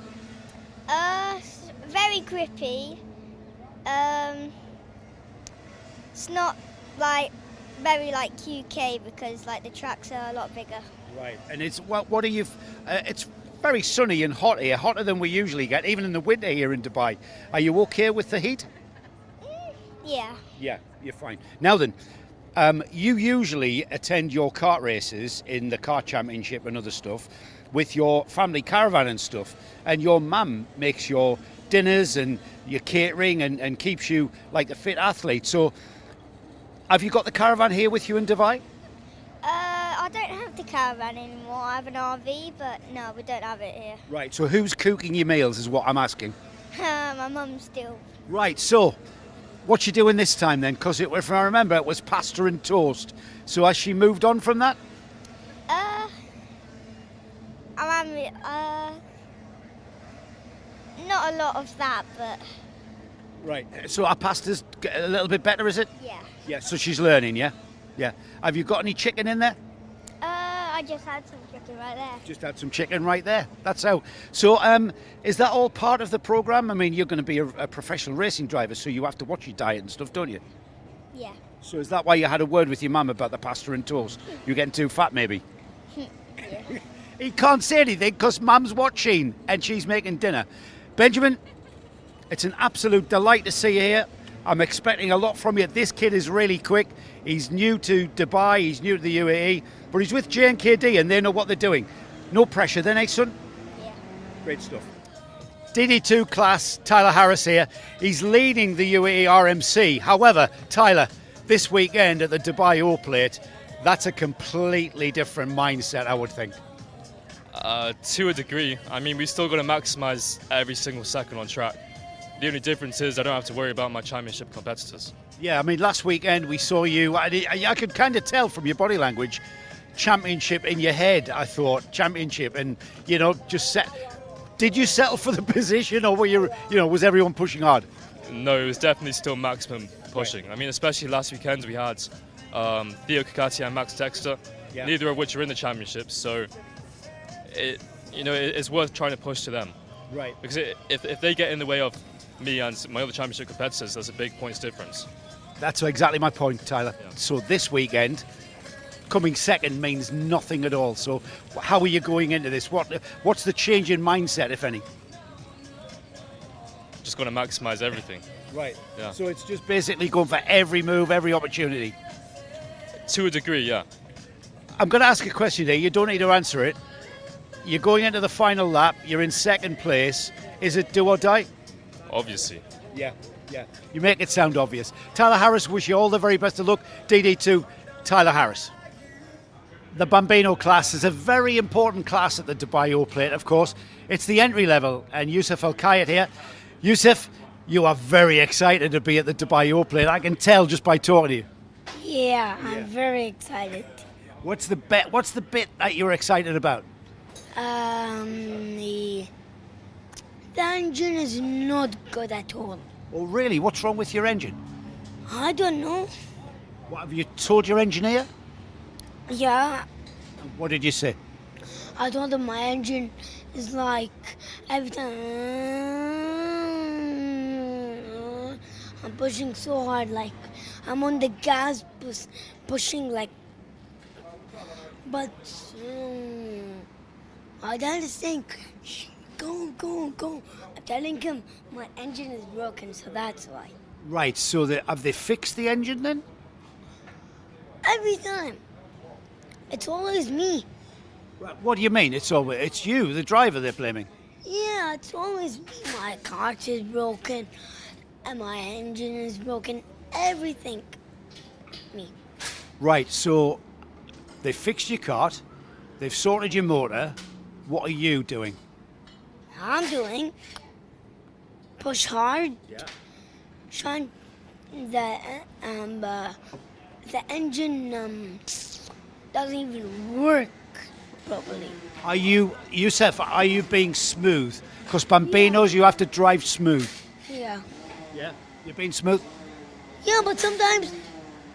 Very grippy. It's not like very like UK because like the tracks are a lot bigger. Right, and it's what are you? It's very sunny and hot here, hotter than we usually get, even in the winter here in Dubai. Are you okay with the heat? Yeah. Yeah, you're fine. Now then, you usually attend your kart races in the kart championship and other stuff with your family caravan and stuff, and your mum makes your dinners and your catering and keeps you like a fit athlete. So have you got the caravan here with you in Dubai? I don't have the caravan anymore. I have an RV, but no, we don't have it here. Right, so who's cooking your meals is what I'm asking. My mum still. Right, so What's she doing this time then? Because if I remember, it was pasta and toast. So has she moved on from that? Not a lot of that, but Right. So our pasta's a little bit better, is it? yeah. Yeah. So she's learning, yeah? Yeah. Have you got any chicken in there? I just had some chicken right there. Just had some chicken right there. That's how. So is that all part of the programme? I mean, you're going to be a professional racing driver, so you have to watch your diet and stuff, don't you? Yeah. So is that why you had a word with your mum about the pasta and toast? You're getting too fat, maybe? He can't say anything because mum's watching and she's making dinner. Benjamin, it's an absolute delight to see you here. I'm expecting a lot from you. This kid is really quick. He's new to Dubai, he's new to the UAE, but he's with J&KD and they know what they're doing. No pressure then, eh, son? Yeah. Great stuff. DD2 class, Tyler Harris here. He's leading the UAE RMC. However, Tyler, this weekend at the Dubai O-Plate, that's a completely different mindset, I would think. To a degree. I mean, we still got to maximise every single second on track. The only difference is I don't have to worry about my championship competitors. Yeah, I mean, last weekend we saw you, I could kind of tell from your body language, championship in your head, I thought, championship, and, you know, did you settle for the position or were was everyone pushing hard? No, it was definitely still maximum pushing. I mean, especially last weekend we had Theo Kakati and Max Dexter, neither of which are in the championship, so it's worth trying to push to them. Right. Because if they get in the way of me and my other championship competitors, there's a big points difference. That's exactly my point, Tyler. Yeah. So this weekend, coming second means nothing at all. So how are you going into this? What's the change in mindset, if any? Just going to maximise everything. Right. Yeah. So it's just basically going for every move, every opportunity. To a degree, yeah. I'm going to ask a question here. You don't need to answer it. You're going into the final lap. You're in second place. Is it do or die? Obviously. Yeah. You make it sound obvious. Tyler Harris, wish you all the very best of luck. DD2, Tyler Harris. The Bambino class is a very important class at the Dubai O-Plate, of course. It's the entry level, and Yusuf Al-Kayat here. Yusuf, you are very excited to be at the Dubai O-Plate. I can tell just by talking to you. Yeah, I'm very excited. What's the bit that you're excited about? The engine is not good at all. Oh, really? What's wrong with your engine? I don't know. What have you told your engineer? Yeah, What did you say? I told him my engine is like every time I'm pushing so hard, like I'm on the gas pushing like, but my dad is saying, "Shh, go. I'm telling him my engine is broken, so that's why. Right, so have they fixed the engine then? Every time. It's always me. What do you mean? It's you, the driver, they're blaming. Yeah, it's always me. My cart is broken, and my engine is broken. Everything. Me. Right, so they fixed your cart, they've sorted your motor. What are you doing? I'm doing push hard. Yeah. Trying the engine doesn't even work properly. Are you, Yusuf, are you being smooth? Because Bambinos, you have to drive smooth. Yeah. Yeah. You're being smooth? Yeah, but sometimes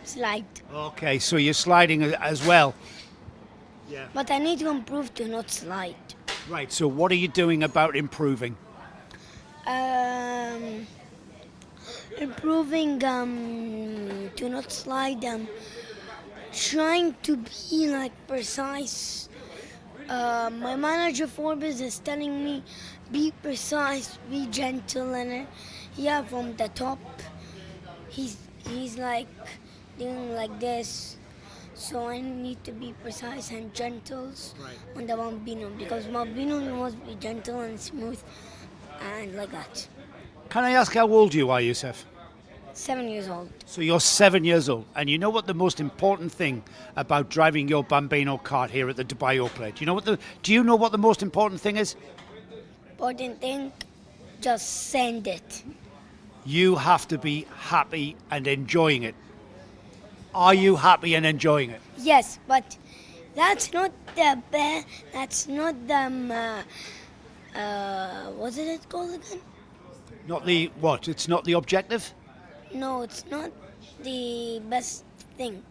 it's like. Okay, so you're sliding as well. Yeah. But I need to improve to not slide. Right, so what are you doing about improving? Improving to not slide. Trying to be like precise. My manager Forbes is telling me be precise, be gentle, and yeah, from the top he's like doing like this, so I need to be precise and gentle on the Bambino, because Bambino you must be gentle and smooth and like that. Can I ask how old you are, Yusuf? 7 years old. So you're 7 years old, and you know what the most important thing about driving your Bambino kart here at the Dubai O-Plate? Do you know what the most important thing is? Important thing, just send it. you have to be happy and enjoying it. Are you happy and enjoying it? Yes, but that's not the best. That's not the. What is it called again? Not the what? It's not the objective? No, it's not the best thing.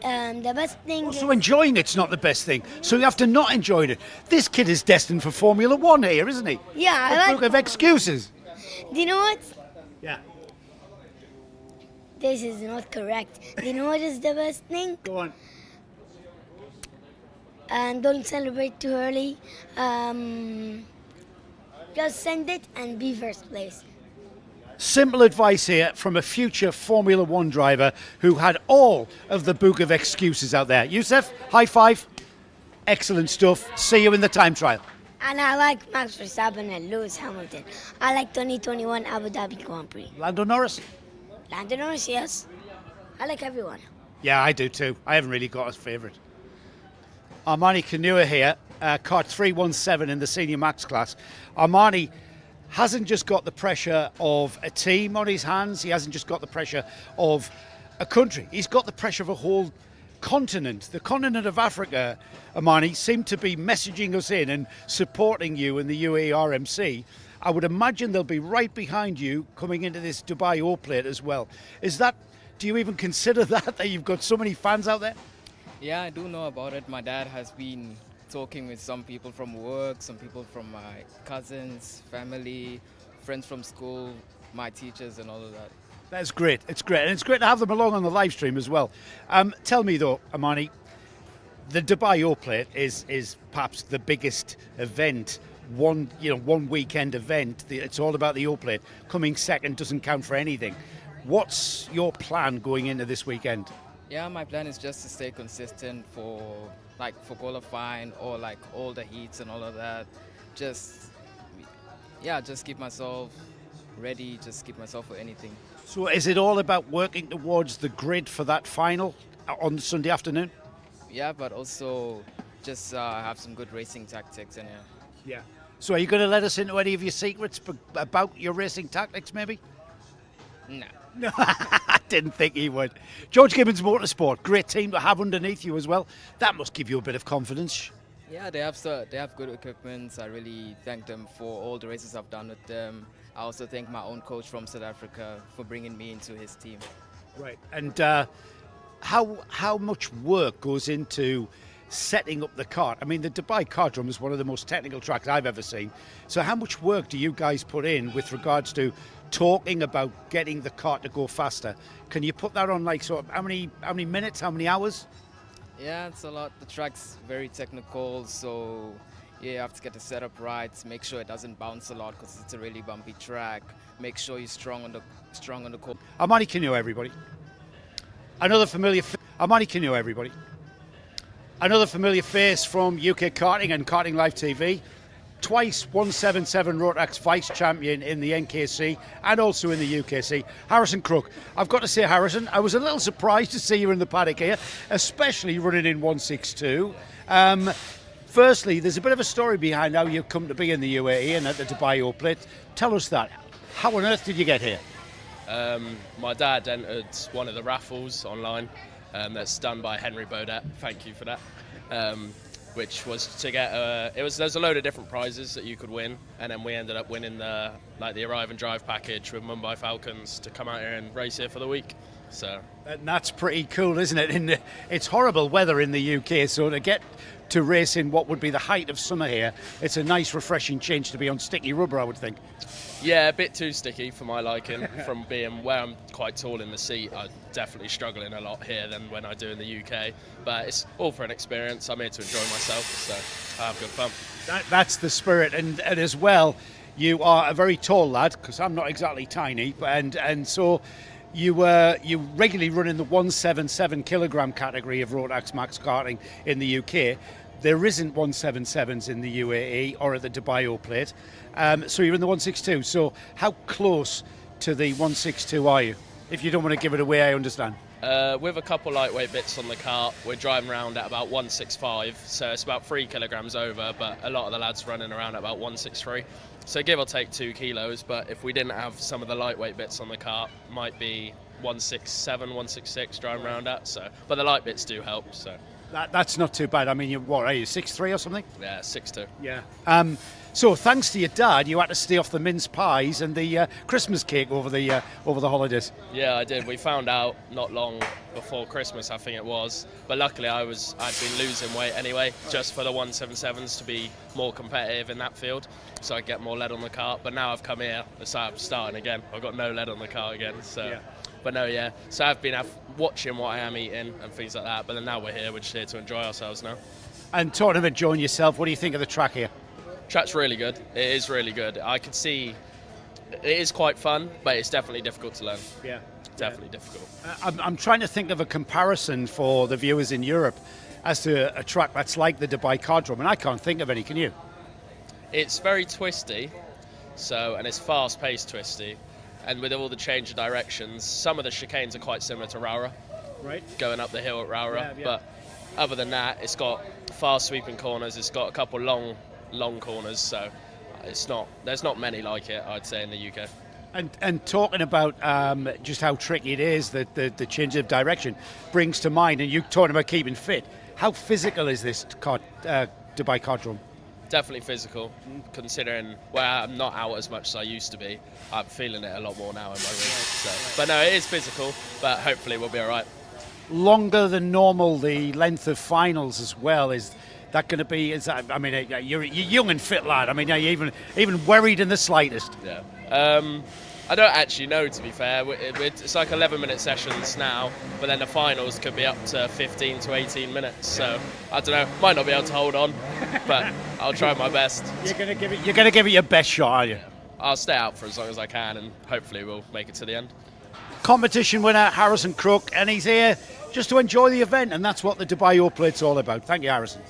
The best thing Also, is, enjoying it's not the best thing. So you have to not enjoy it. This kid is destined for Formula One here, isn't he? yeah, A I book like. of excuses. Do you know what? Yeah. This is not correct. Do you know what is the best thing? Go on. And don't celebrate too early. Just send it and be first place. Simple advice here from a future Formula One driver who had all of the book of excuses out there. Youssef, high five. Excellent stuff. See you in the time trial. And I like Max Verstappen and Lewis Hamilton. I like 2021 Abu Dhabi Grand Prix. Lando Norris? Lando Norris, yes. I like everyone. Yeah, I do too. I haven't really got a favourite. Armani Kanua here, kart 317 in the senior max class. Armani hasn't just got the pressure of a team on his hands. He hasn't just got the pressure of a country. He's got the pressure of a whole continent. The continent of Africa, Armani, seem to be messaging us in and supporting you in the UAE RMC. I would imagine they'll be right behind you coming into this Dubai O-Plate as well. Do you even consider that you've got so many fans out there? Yeah, I do know about it. My dad has been talking with some people from work, some people from my cousins, family, friends from school, my teachers and all of that. That's great. It's great. And it's great to have them along on the live stream as well. Tell me though, Armani, the Dubai O-Plate is perhaps the biggest event, one weekend event. It's all about the O-Plate. Coming second doesn't count for anything. What's your plan going into this weekend? Yeah, my plan is just to stay consistent for qualifying or like all the heats and all of that. Just keep myself ready, just keep myself for anything. So is it all about working towards the grid for that final on Sunday afternoon? Yeah, but also just have some good racing tactics and Yeah. So are you going to let us into any of your secrets about your racing tactics maybe? No. No, I didn't think he would. George Gibbons Motorsport, great team to have underneath you as well. That must give you a bit of confidence. Yeah, they have good equipment. I really thank them for all the races I've done with them. I also thank my own coach from South Africa for bringing me into his team. Right. And how much work goes into setting up the kart? I mean, the Dubai Kartdrome is one of the most technical tracks I've ever seen. So how much work do you guys put in with regards to talking about getting the kart to go faster? Can you put that on like sort of how many minutes, how many hours? Yeah, it's a lot. The track's very technical, so yeah, you have to get the setup right, make sure it doesn't bounce a lot because it's a really bumpy track. Make sure you're strong on the course. Armani Kanua, everybody. Armani Kanua, everybody. Another familiar face from UK Karting and Karting Live TV. Twice 177 Rotax vice champion in the NKC and also in the UKC, Harrison Crook. I've got to say, Harrison, I was a little surprised to see you in the paddock here, especially running in 162. Firstly, there's a bit of a story behind how you've come to be in the UAE and at the Dubai O-Plate. Tell us that. How on earth did you get here? My dad entered one of the raffles online that's done by Henry Baudet. Thank you for that. Which was to get there's a load of different prizes that you could win, and then we ended up winning the arrive and drive package with Mumbai Falcons to come out here and race here for the week. So and that's pretty cool, isn't it? It's horrible weather in the UK, so to get to race in what would be the height of summer here, it's a nice refreshing change to be on sticky rubber, I would think. Yeah, a bit too sticky for my liking. From being where I'm quite tall in the seat, I'm definitely struggling a lot here than when I do in the UK. But it's all for an experience. I'm here to enjoy myself, so I have good fun. That's the spirit, and as well, you are a very tall lad, because I'm not exactly tiny, and so you regularly run in the 177 kilogram category of Rotax Max Karting in the UK. There isn't 177s in the UAE or at the Dubai O-Plate. So you're in the 162. So how close to the 162 are you? If you don't want to give it away, I understand. With a couple lightweight bits on the cart, we're driving around at about 165, so it's about 3 kilograms over, but a lot of the lads running around at about 163. So give or take 2 kilos, but if we didn't have some of the lightweight bits on the cart, might be 167, 166 driving around at. So, but the light bits do help. So That's not too bad. I mean, are you 6'3" or something? yeah, 6'2". Yeah. So thanks to your dad, you had to stay off the mince pies and the Christmas cake over the holidays. Yeah, I did. We found out not long before Christmas, I think it was. But luckily, I'd been losing weight anyway, just for the 177s to be more competitive in that field, so I get more lead on the cart. But now I've come here, so I'm starting again. I've got no lead on the cart again. So, yeah. But no, yeah. So I've been watching what I am eating and things like that. But then now we're here. We're just here to enjoy ourselves now. And talking of enjoying yourself, what do you think of the track here? Track's really good. It is really good. I can see it is quite fun, but it's definitely difficult to learn. Yeah. Definitely difficult. I'm trying to think of a comparison for the viewers in Europe as to a track that's like the Dubai Cardrome, and I can't think of any, can you? It's very twisty, and it's fast-paced twisty, and with all the change of directions, some of the chicanes are quite similar to Raura, right? Going up the hill at Raura, Yeah. But other than that, it's got fast sweeping corners, it's got a couple long corners, so there's not many like it, I'd say, in the UK. And talking about just how tricky it is, that the change of direction brings to mind, and you talking about keeping fit, how physical is this Dubai Cardrome? Definitely physical, considering I'm not out as much as I used to be. I'm feeling it a lot more now in my wrist. So. But no, it is physical, but hopefully we'll be all right. Longer than normal, the length of finals as well, is that going to be? You're a young and fit lad. I mean, are you even worried in the slightest? Yeah. I don't actually know, to be fair. It's like 11-minute sessions now, but then the finals could be up to 15 to 18 minutes. So I don't know. Might not be able to hold on, but I'll try my best. You're going to give it your best shot, are you? Yeah. I'll stay out for as long as I can, and hopefully we'll make it to the end. Competition winner Harrison Crook, and he's here just to enjoy the event, and that's what the Dubai Oplate's all about. Thank you, Harrison.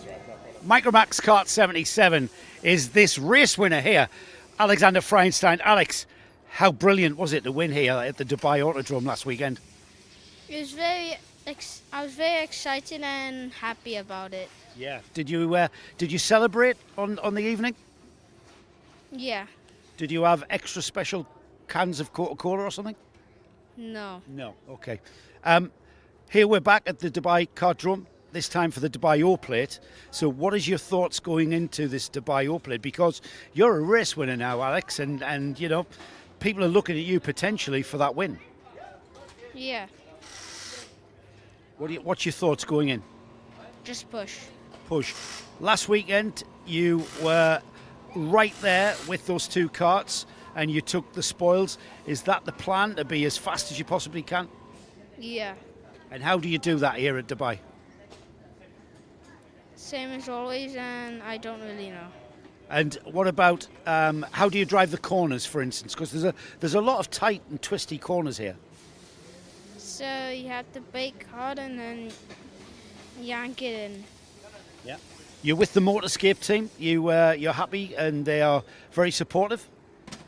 Micromax Kart 77 is this race winner here, Alexander Freienstein. Alex, how brilliant was it to win here at the Dubai Autodrome last weekend? It was I was very excited and happy about it. Yeah. Did you celebrate on the evening? Yeah. Did you have extra special cans of Coca-Cola or something? No. No. Okay. Here we're back at the Dubai Cardrome, this time for the Dubai O-Plate. So what is your thoughts going into this Dubai O-Plate? Because you're a race winner now, Alex, and you know, people are looking at you potentially for that win. Yeah. What's your thoughts going in? Just push. Push. Last weekend, you were right there with those two karts, and you took the spoils. Is that the plan, to be as fast as you possibly can? Yeah. And how do you do that here at Dubai? Same as always, and I don't really know. And what about how do you drive the corners, for instance? Because there's a lot of tight and twisty corners here. So you have to brake hard and then yank it in. Yeah. You're with the Motorscape team. You're happy, and they are very supportive.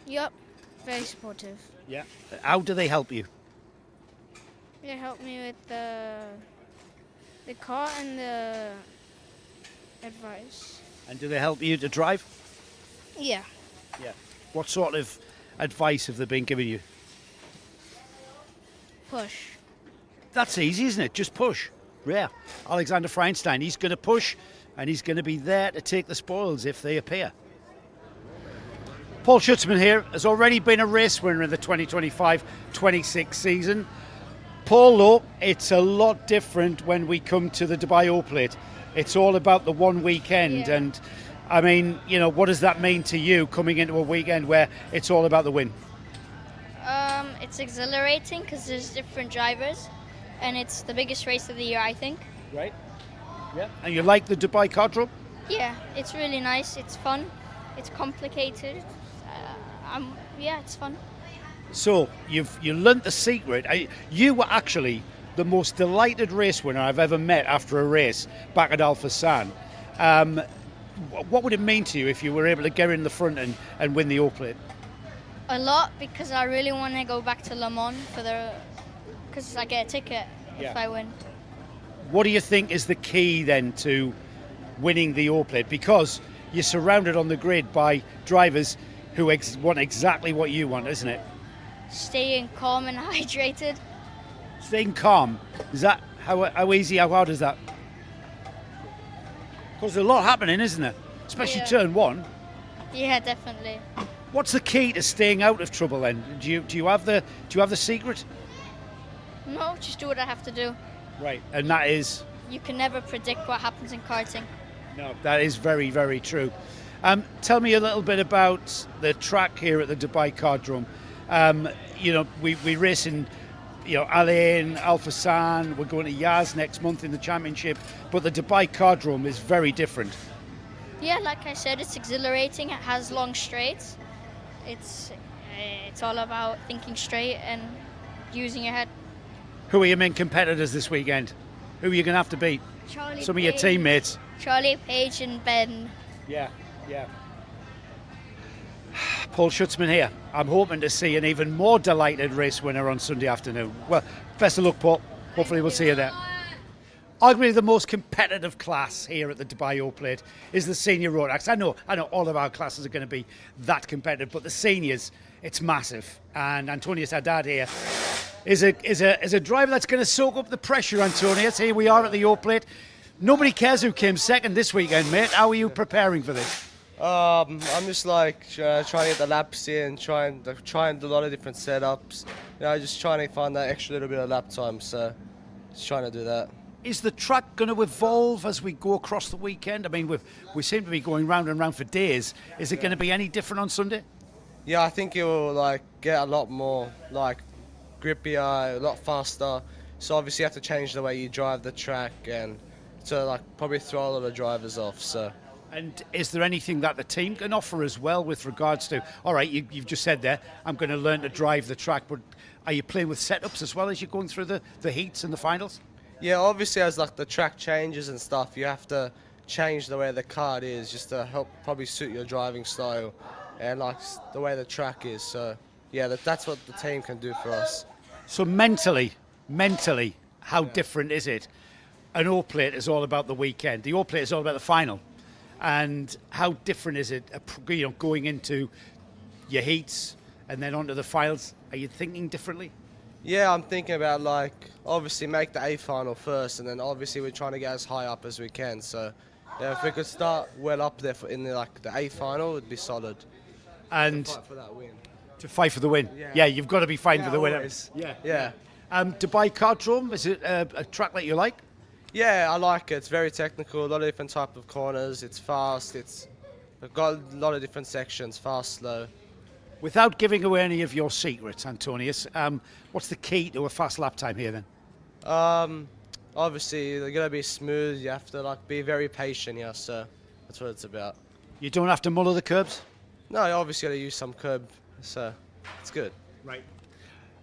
Yep, very supportive. Yeah. How do they help you? They help me with the car and the advice. And do they help you to drive? Yeah. Yeah. What sort of advice have they been giving you? Push. That's easy, isn't it? Just push. Yeah. Alexander Freienstein, he's going to push, and he's going to be there to take the spoils if they appear. Paul Schutzman here has already been a race winner in the 2025-26 season. Paul, though, it's a lot different when we come to the Dubai O-Plate. It's all about the one weekend, yeah. And I mean, you know, what does that mean to you coming into a weekend where it's all about the win? It's exhilarating because there's different drivers, and it's the biggest race of the year, I think. Right. Yeah. And you like the Dubai Cardrome? Yeah, it's really nice. It's fun. It's complicated. Yeah, it's fun. So you learnt the secret. You were actually the most delighted race winner I've ever met after a race back at Al Fassan. What would it mean to you if you were able to get in the front and win the O-Plate? A lot, because I really want to go back to Le Mans because I get a ticket if I win. What do you think is the key then to winning the All Plate? Because you're surrounded on the grid by drivers who want exactly what you want, isn't it? Staying calm and hydrated. Staying calm. Is that how easy, how hard is that? Because there's a lot happening, isn't there? Especially turn one. Yeah, definitely. What's the key to staying out of trouble then? Do you have the secret? No, just do what I have to do. Right, and that is. You can never predict what happens in karting. No, that is very, very true. Tell me a little bit about the track here at the Dubai Cardrome. We race in, Alain, Alpha San. We're going to Yaz next month in the championship, but the Dubai Cardrome is very different. Yeah, like I said, it's exhilarating. It has long straights. It's all about thinking straight and using your head. Who are your main competitors this weekend? Who are you going to have to beat? Some of your teammates. Charlie, Paige, and Ben. Yeah. Paul Schutzman here. I'm hoping to see an even more delighted race winner on Sunday afternoon. Well, best of luck, Paul. Hopefully we'll see you there. Arguably the most competitive class here at the Dubai All Plate is the senior road acts. I know all of our classes are going to be that competitive, but the seniors, it's massive. And Antonius Haddad here is a driver that's going to soak up the pressure, Antonius. Here we are at the All Plate. Nobody cares who came second this weekend, mate. How are you preparing for this? I'm just trying to get the laps in, trying do a lot of different setups. Just trying to find that extra little bit of lap time. So, just trying to do that. Is the track going to evolve as we go across the weekend? I mean, we seem to be going round and round for days. Is it going to be any different on Sunday? Yeah, I think it will get a lot more grippier, a lot faster. So obviously you have to change the way you drive the track and to probably throw a lot of drivers off. So. And is there anything that the team can offer as well with regards to, all right, you've just said there, I'm going to learn to drive the track, but are you playing with setups as well as you're going through the heats and the finals? Yeah, obviously as the track changes and stuff, you have to change the way the kart is just to help probably suit your driving style and the way the track is. So yeah, that's what the team can do for us. So mentally, how different is it? An All Plate is all about the weekend. The All Plate is all about the final. And how different is it, going into your heats and then onto the finals? Are you thinking differently? Yeah, I'm thinking about obviously make the A final first, and then obviously we're trying to get as high up as we can. So yeah, if we could start well up there in the A final, it'd be solid. And to fight for that win. To fight for the win. Yeah, you've got to be fighting for the win. Yeah. Dubai Cardrome, is it a track that you like? Yeah, I like it. It's very technical, a lot of different type of corners. It's fast. We've got a lot of different sections, fast, slow. Without giving away any of your secrets, Antonius, what's the key to a fast lap time here then? Obviously, they're going to be smooth. You have to be very patient here, so that's what it's about. You don't have to muller the curbs? No, you obviously got to use some curb, so it's good. Right.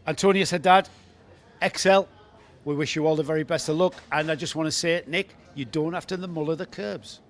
Antonius Haddad, XL, we wish you all the very best of luck. And I just want to say, Nick, you don't have to muller the curbs.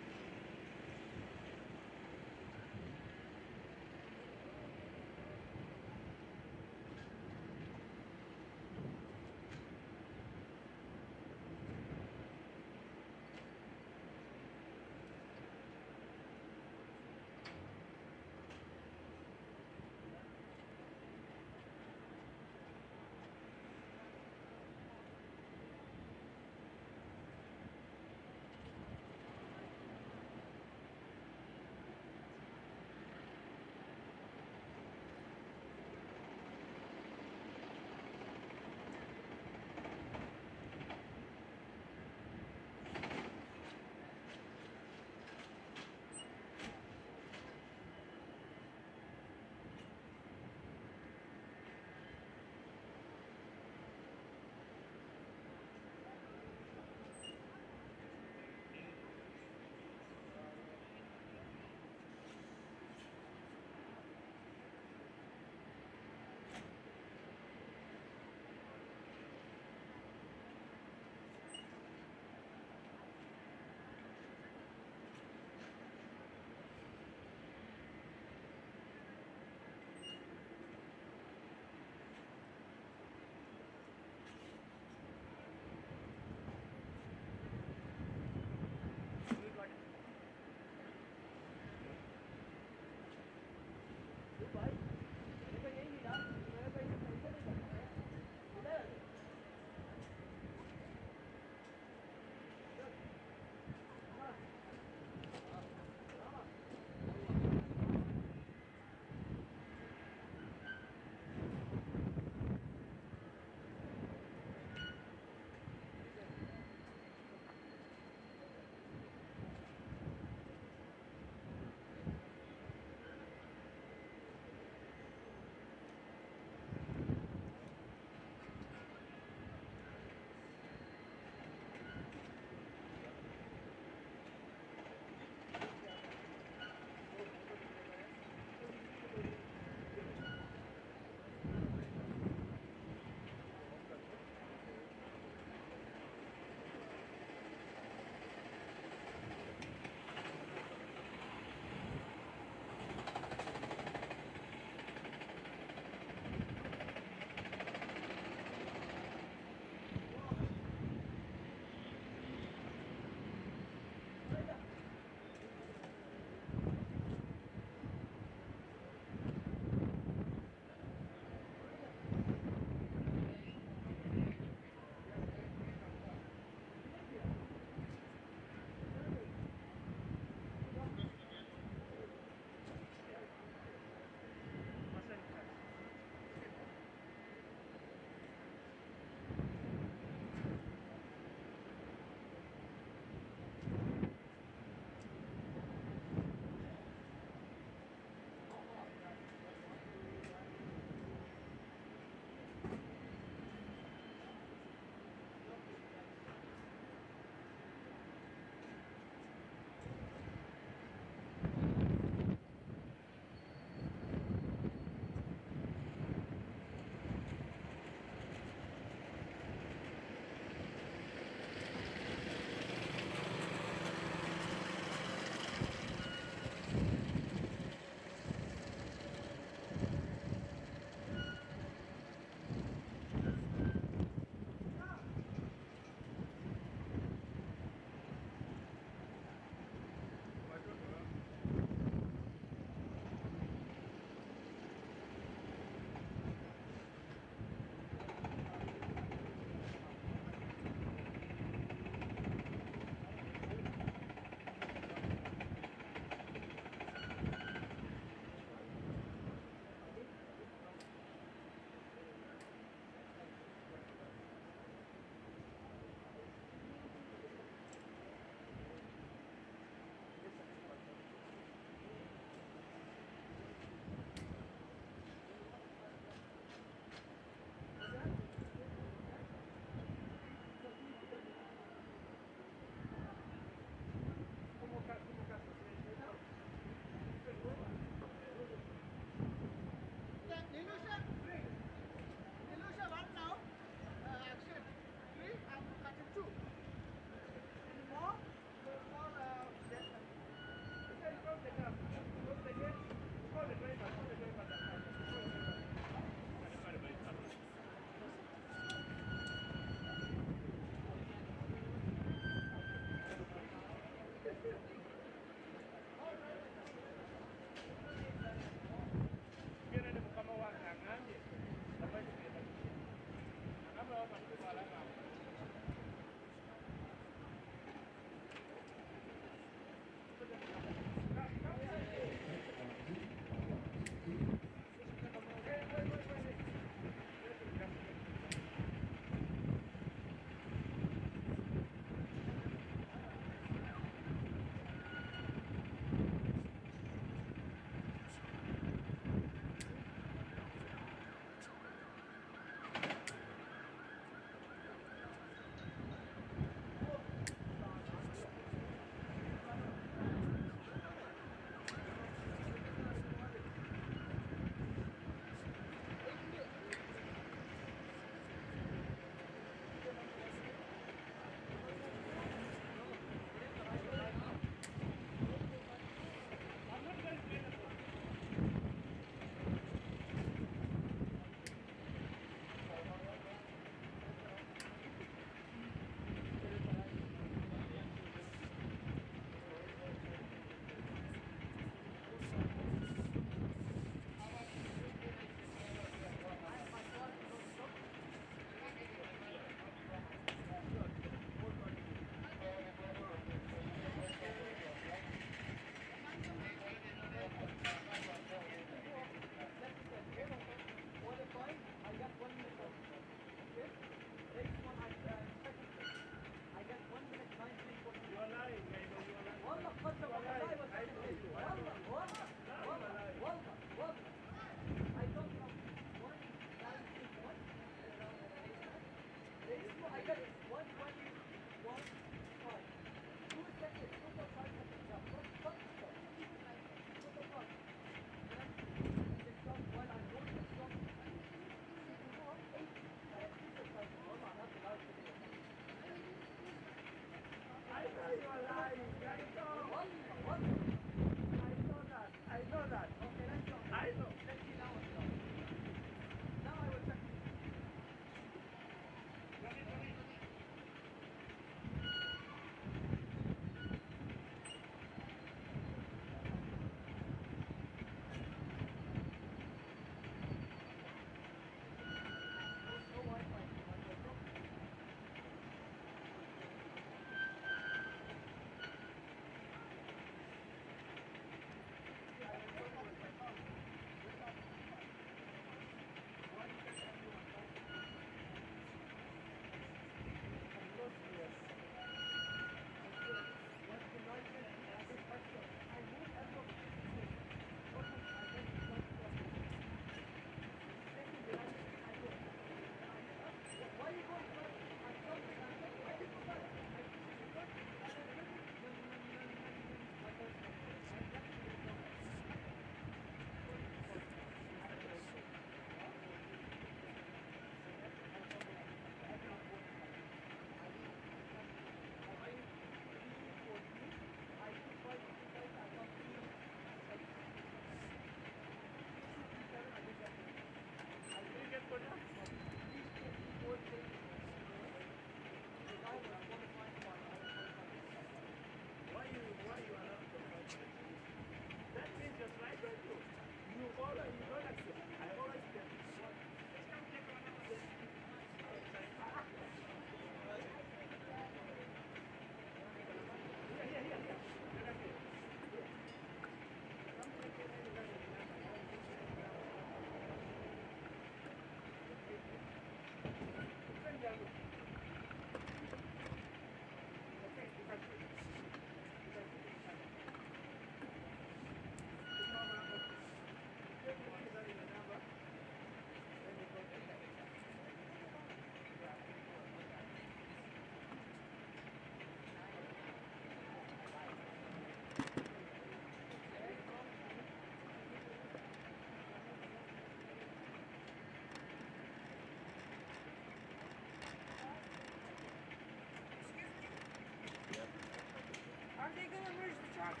Are they gonna merge the trucks?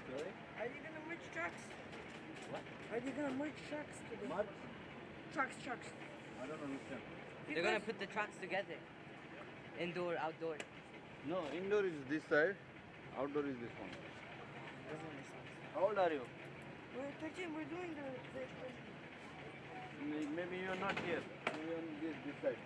Sorry? Are you gonna merge trucks? What? Are you gonna merge trucks today? Merge? Trucks. I don't understand. They're gonna put the trucks together. Indoor, outdoor. No, indoor is this side, outdoor is this one. Doesn't make sense. How old are you? We're touching, we're doing the Maybe you're not here. Maybe on this side.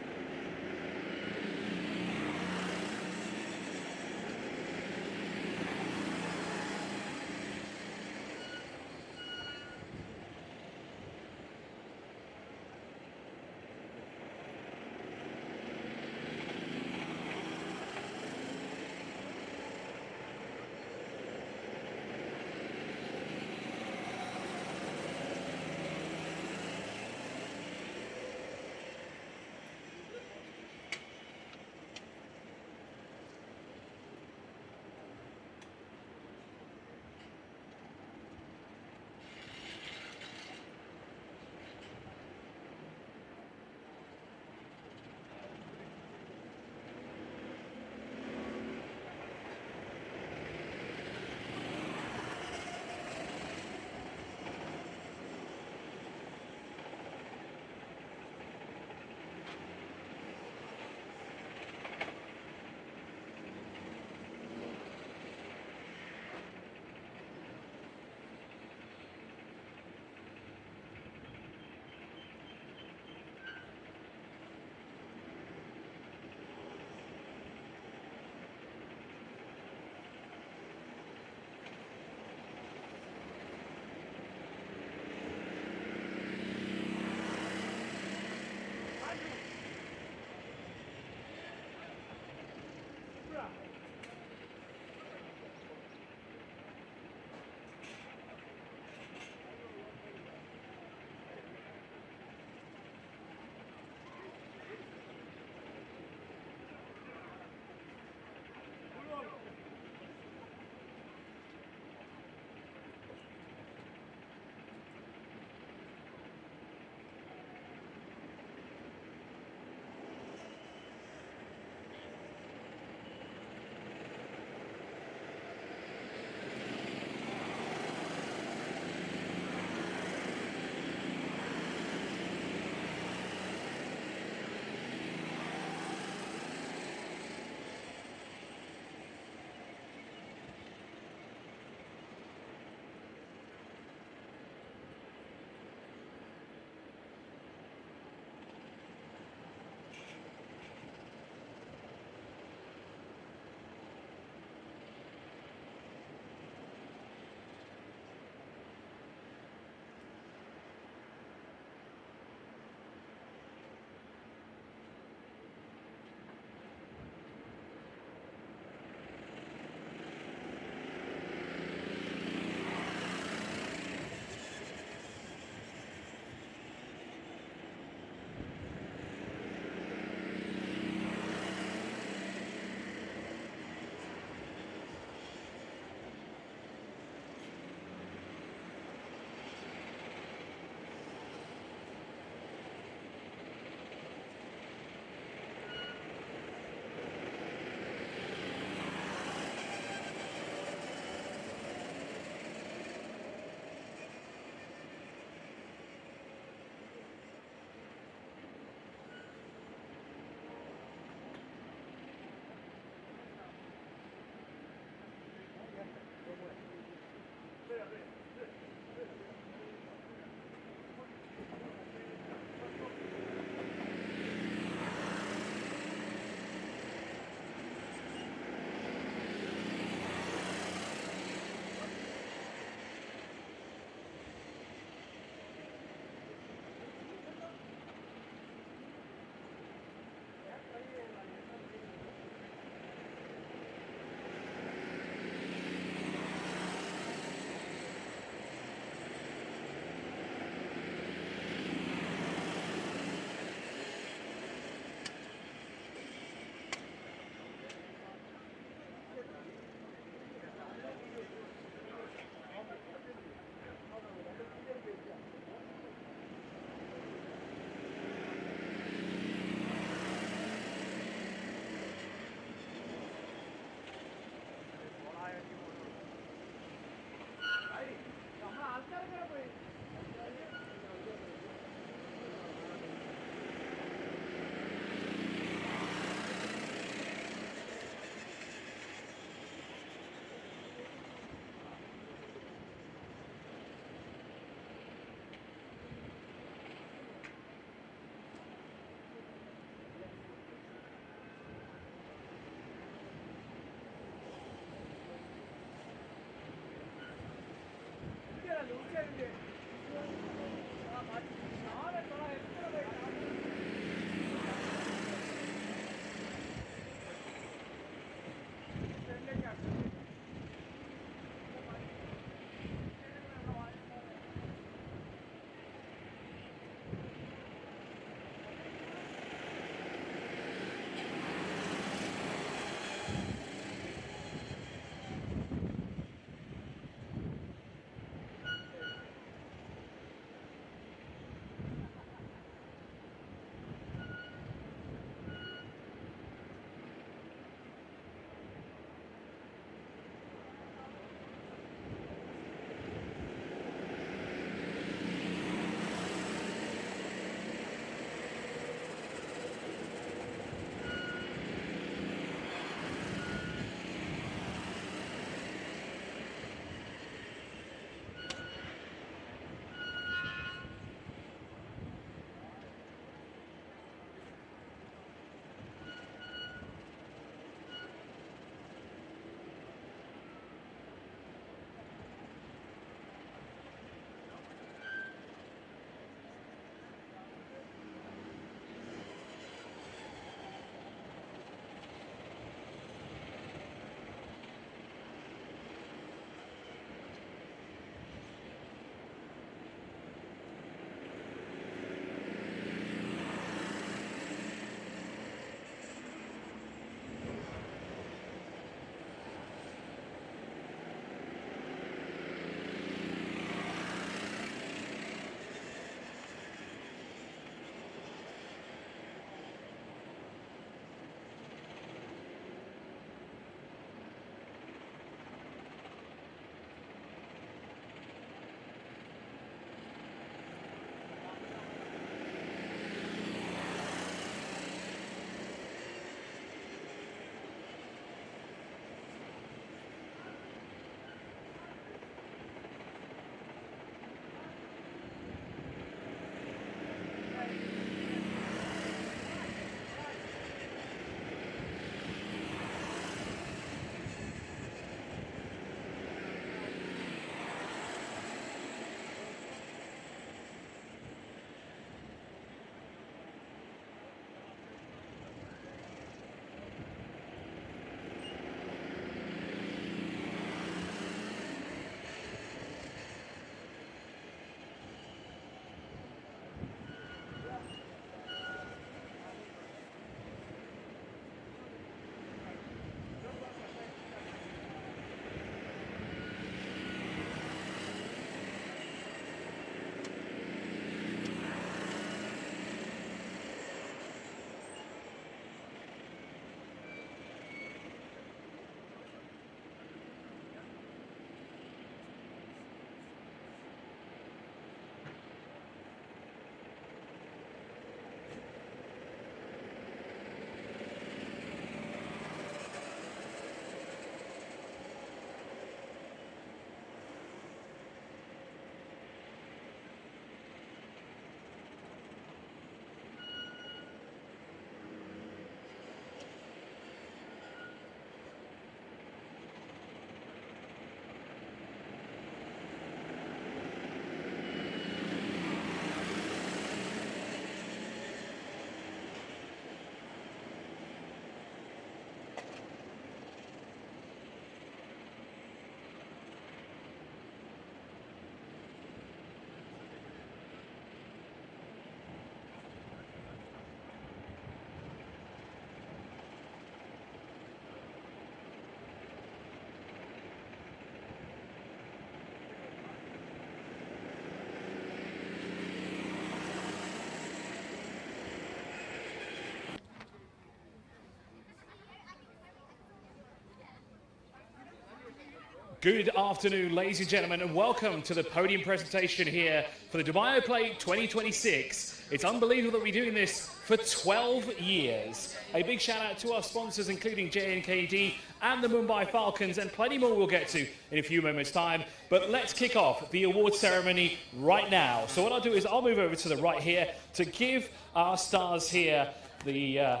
Good afternoon, ladies and gentlemen, and welcome to the podium presentation here for the Dubai Plate 2026. It's unbelievable that we're doing this for 12 years. A big shout out to our sponsors, including JNKD and the Mumbai Falcons, and plenty more we'll get to in a few moments' time. But let's kick off the award ceremony right now. So what I'll do is I'll move over to the right here to give our stars here the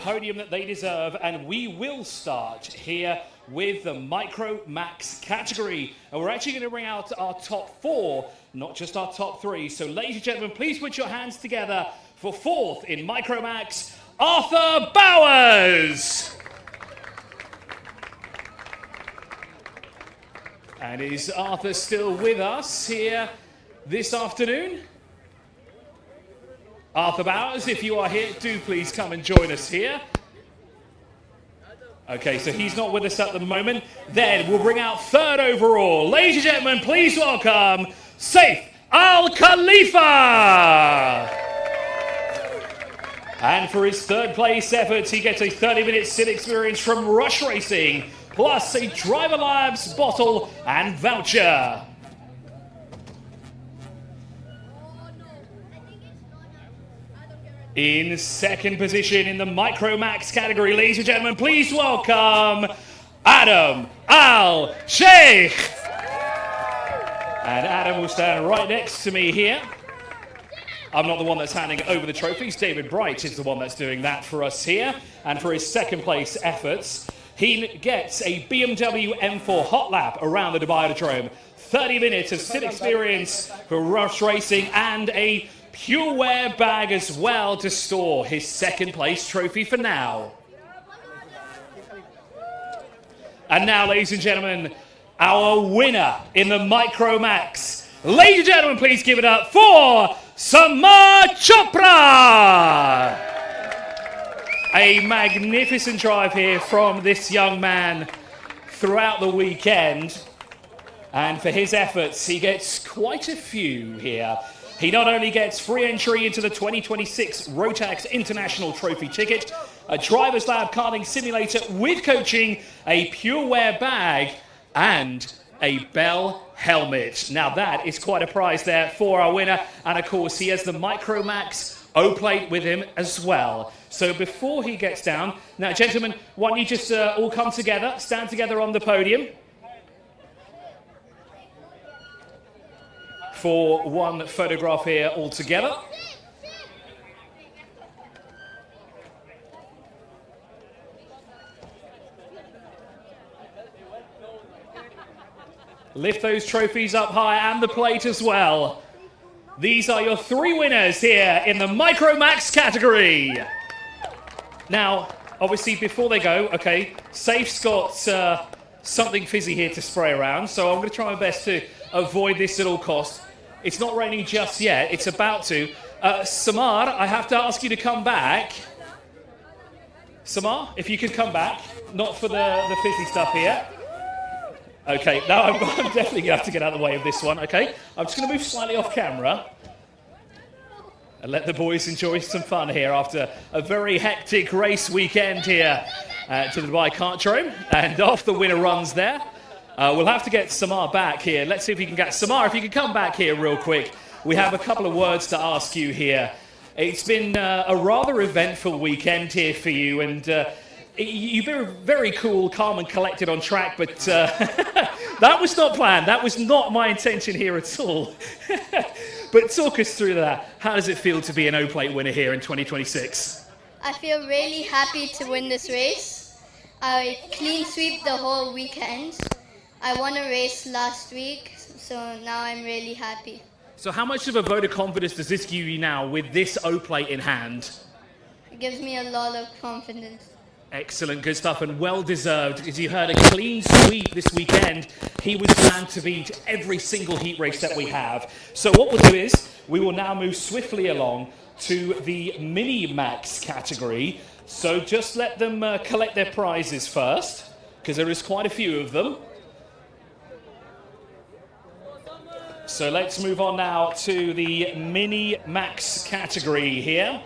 podium that they deserve, and we will start here with the Micro Max category. And we're actually going to bring out our top 4, not just our top 3. So ladies and gentlemen, please put your hands together for 4th in Micro Max, Arthur Bowers. And is Arthur still with us here this afternoon? Arthur Bowers, if you are here, do please come and join us here. Okay, so he's not with us at the moment. Then we'll bring out 3rd overall. Ladies and gentlemen, please welcome Saif Al Khalifa. And for his 3rd place efforts, he gets a 30-minute sit experience from Rush Racing, plus a Driver Labs bottle and voucher. In 2nd position in the Micro Max category, ladies and gentlemen, please welcome Adam Al Sheikh. And Adam will stand right next to me here. I'm not the one that's handing over the trophies. David Bright is the one that's doing that for us here. And for his 2nd place efforts, he gets a BMW M4 hot lap around the Dubai Auditorium. 30 minutes of sit experience for Rush Racing and a Pure Wear bag as well to store his 2nd place trophy for now. And now, ladies and gentlemen, our winner in the Micro Max. Ladies and gentlemen, please give it up for Samar Chopra. A magnificent drive here from this young man throughout the weekend. And for his efforts, he gets quite a few here. He not only gets free entry into the 2026 Rotax International Trophy ticket, a Driver's Lab karting simulator with coaching, a Pure Wear bag, and a Bell helmet. Now that is quite a prize there for our winner. And of course, he has the Micro Max O-plate with him as well. So before he gets down, now gentlemen, why don't you just all come together, stand together on the podium for one photograph here all together. Lift those trophies up high and the plate as well. These are your 3 winners here in the Micro Max category. Now, obviously, before they go, okay, Safe's got something fizzy here to spray around, so I'm going to try my best to avoid this at all costs. It's not raining just yet. It's about to. Samar, I have to ask you to come back. Samar, if you could come back. Not for the fizzy stuff here. Okay, now I'm definitely going to have to get out of the way of this one, okay? I'm just going to move slightly off camera and let the boys enjoy some fun here after a very hectic race weekend here to the Dubai Kartdrome. And off the winner runs there. We'll have to get Samar back here. Let's see if we can get Samar, if you could come back here real quick. We have a couple of words to ask you here. It's been a rather eventful weekend here for you, and you've been very cool, calm and collected on track, but that was not planned. That was not my intention here at all. But talk us through that. How does it feel to be an O-plate winner here in 2026? I feel really happy to win this race. I clean sweep the whole weekend. I won a race last week, so now I'm really happy. So how much of a vote of confidence does this give you now with this O-plate in hand? It gives me a lot of confidence. Excellent, good stuff, and well-deserved. As you heard, a clean sweep this weekend. He was planned to beat every single heat race that we have. So what we'll do is, we will now move swiftly along to the Mini Max category. So just let them collect their prizes first, because there is quite a few of them. So let's move on now to the Mini Max category here.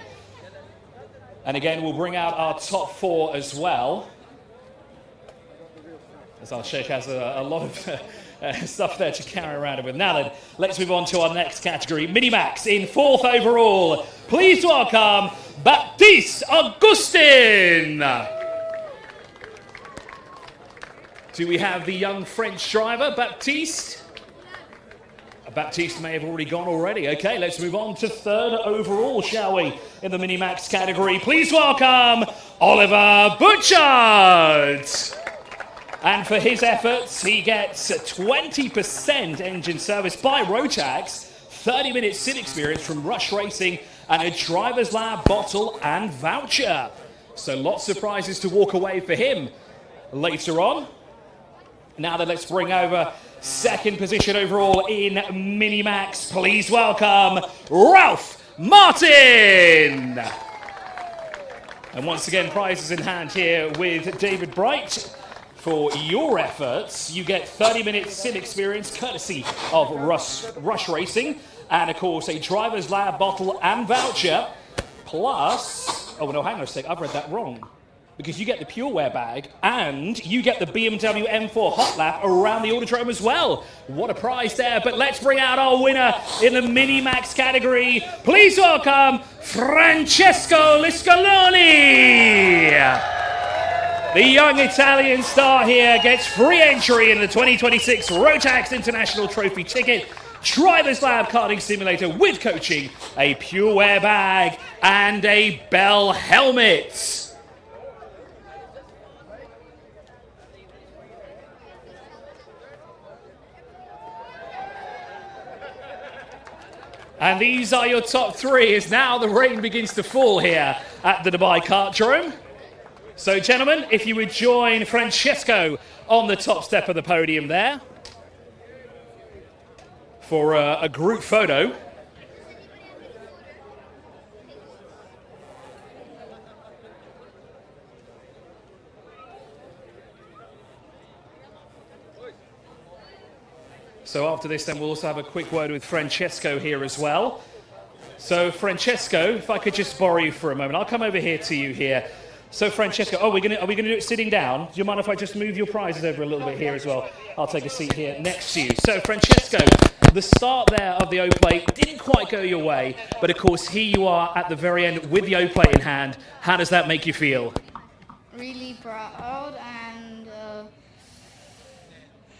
And again, we'll bring out our top 4 as well. So Sheikh has a lot of stuff there to carry around with. Now then, let's move on to our next category. Minimax in 4th overall. Please welcome Baptiste Augustin. Do we have the young French driver, Baptiste? Baptiste may have already gone already. Okay, let's move on to 3rd overall, shall we? In the Minimax category, please welcome Oliver Butchard. And for his efforts, he gets 20% engine service by Rotax, 30 minutes sim experience from Rush Racing, and a driver's lab bottle and voucher. So lots of prizes to walk away for him later on. Now then, let's bring over 2nd position overall in Minimax. Please welcome Ralph Martin. And once again, prizes in hand here with David Bright. For your efforts, you get 30 minutes sim experience courtesy of Rush Racing. And of course, a driver's lab bottle and voucher. Plus, oh no, hang on a sec, I've read that wrong. Because you get the PureWear bag and you get the BMW M4 Hot Lap around the Autodrome as well. What a prize there. But let's bring out our winner in the Minimax category. Please welcome Francesco Liscaloni. The young Italian star here gets free entry in the 2026 Rotax International Trophy ticket, driver's lab karting simulator with coaching, a PureWear bag and a Bell helmet. And these are your top 3 as now the rain begins to fall here at the Dubai Kartdrome. So gentlemen, if you would join Francesco on the top step of the podium there for a group photo. So after this, then we'll also have a quick word with Francesco here as well. So Francesco, if I could just borrow you for a moment, I'll come over here to you here. So Francesco, are we gonna do it sitting down? Do you mind if I just move your prizes over a little bit here as well? I'll take a seat here next to you. So Francesco, the start there of the O-plate didn't quite go your way, but of course here you are at the very end with the O-plate in hand. How does that make you feel? Really proud and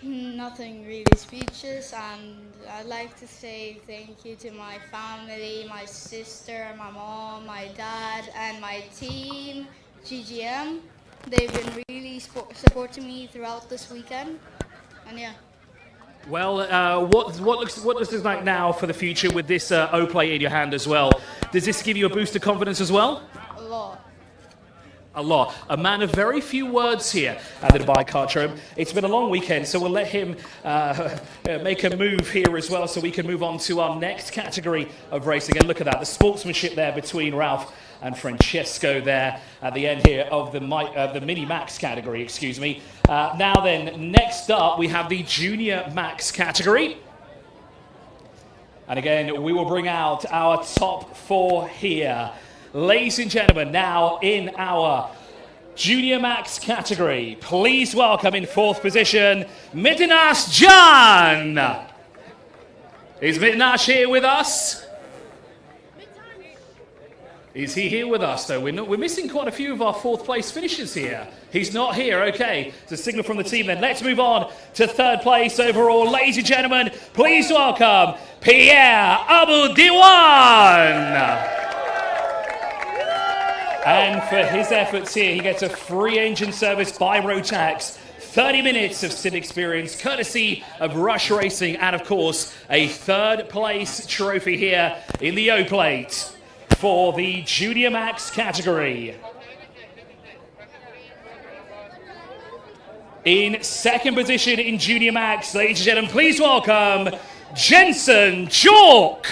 nothing really speeches, and I'd like to say thank you to my family, my sister, my mom, my dad, and my team, GGM. They've been really supporting me throughout this weekend, and yeah. Well, what does this like now for the future with this O-plate in your hand as well? Does this give you a boost of confidence as well? A lot. A lot. A man of very few words here at the Dubai Kartdrome. It's been a long weekend, so we'll let him make a move here as well so we can move on to our next category of racing. And look at that, the sportsmanship there between Ralph and Francesco there at the end here of the Mini Max category, excuse me. Now then, next up we have the Junior Max category. And again, we will bring out our top 4 here. Ladies and gentlemen, now in our Junior Max category, please welcome in 4th position, Mitinash Jan. Is Mitinash here with us? Is he here with us, though? We're missing quite a few of our 4th place finishers here. He's not here, okay. It's a signal from the team then. Let's move on to 3rd place overall. Ladies and gentlemen, please welcome Pierre Abu-Diwan. And for his efforts here, he gets a free engine service by Rotax, 30 minutes of sim experience, courtesy of Rush Racing, and of course, a 3rd place trophy here in the O-plate for the Junior Max category. In 2nd position in Junior Max, ladies and gentlemen, please welcome Jensen Jork.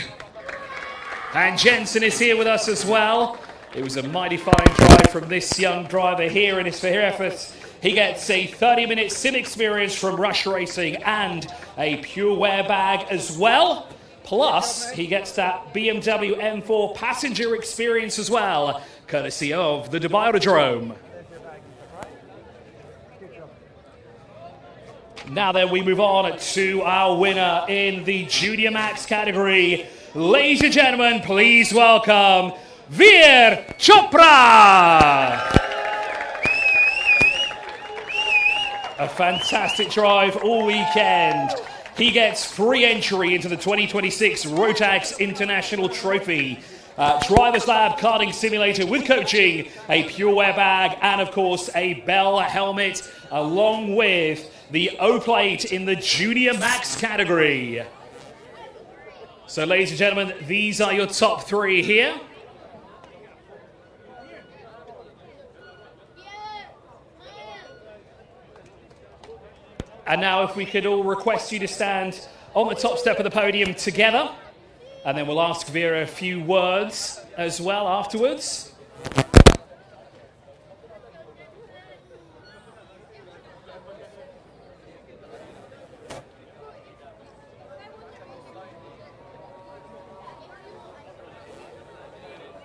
And Jensen is here with us as well. It was a mighty fine drive from this young driver here, and for his efforts, he gets a 30-minute sim experience from Rush Racing and a PureWear bag as well. Plus, he gets that BMW M4 passenger experience as well, courtesy of the Dubai Autodrome. Now then, we move on to our winner in the Junior Max category. Ladies and gentlemen, please welcome Veer Chopra. A fantastic drive all weekend. He gets free entry into the 2026 Rotax International Trophy. Driver's Lab karting simulator with coaching, a Pure Wear bag, and of course a Bell helmet, along with the O-plate in the Junior Max category. So ladies and gentlemen, these are your top three here. And now if we could all request you to stand on the top step of the podium together. And then we'll ask Vera a few words as well afterwards.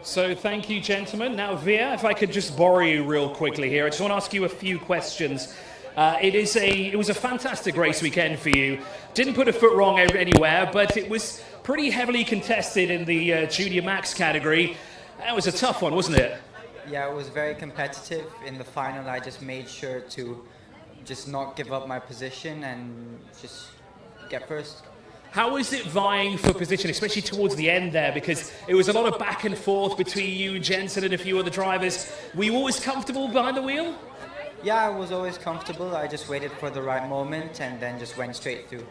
So thank you, gentlemen. Now, Vera, if I could just borrow you real quickly here. I just want to ask you a few questions. It was a fantastic race weekend for you. Didn't put a foot wrong anywhere, but it was pretty heavily contested in the Junior Max category. That was a tough one, wasn't it? Yeah, it was very competitive. In the final, I just made sure to just not give up my position and just get first. How was it vying for position, especially towards the end there? Because it was a lot of back and forth between you and Jensen and a few other drivers. Were you always comfortable behind the wheel? Yeah, I was always comfortable. I just waited for the right moment and then just went straight through.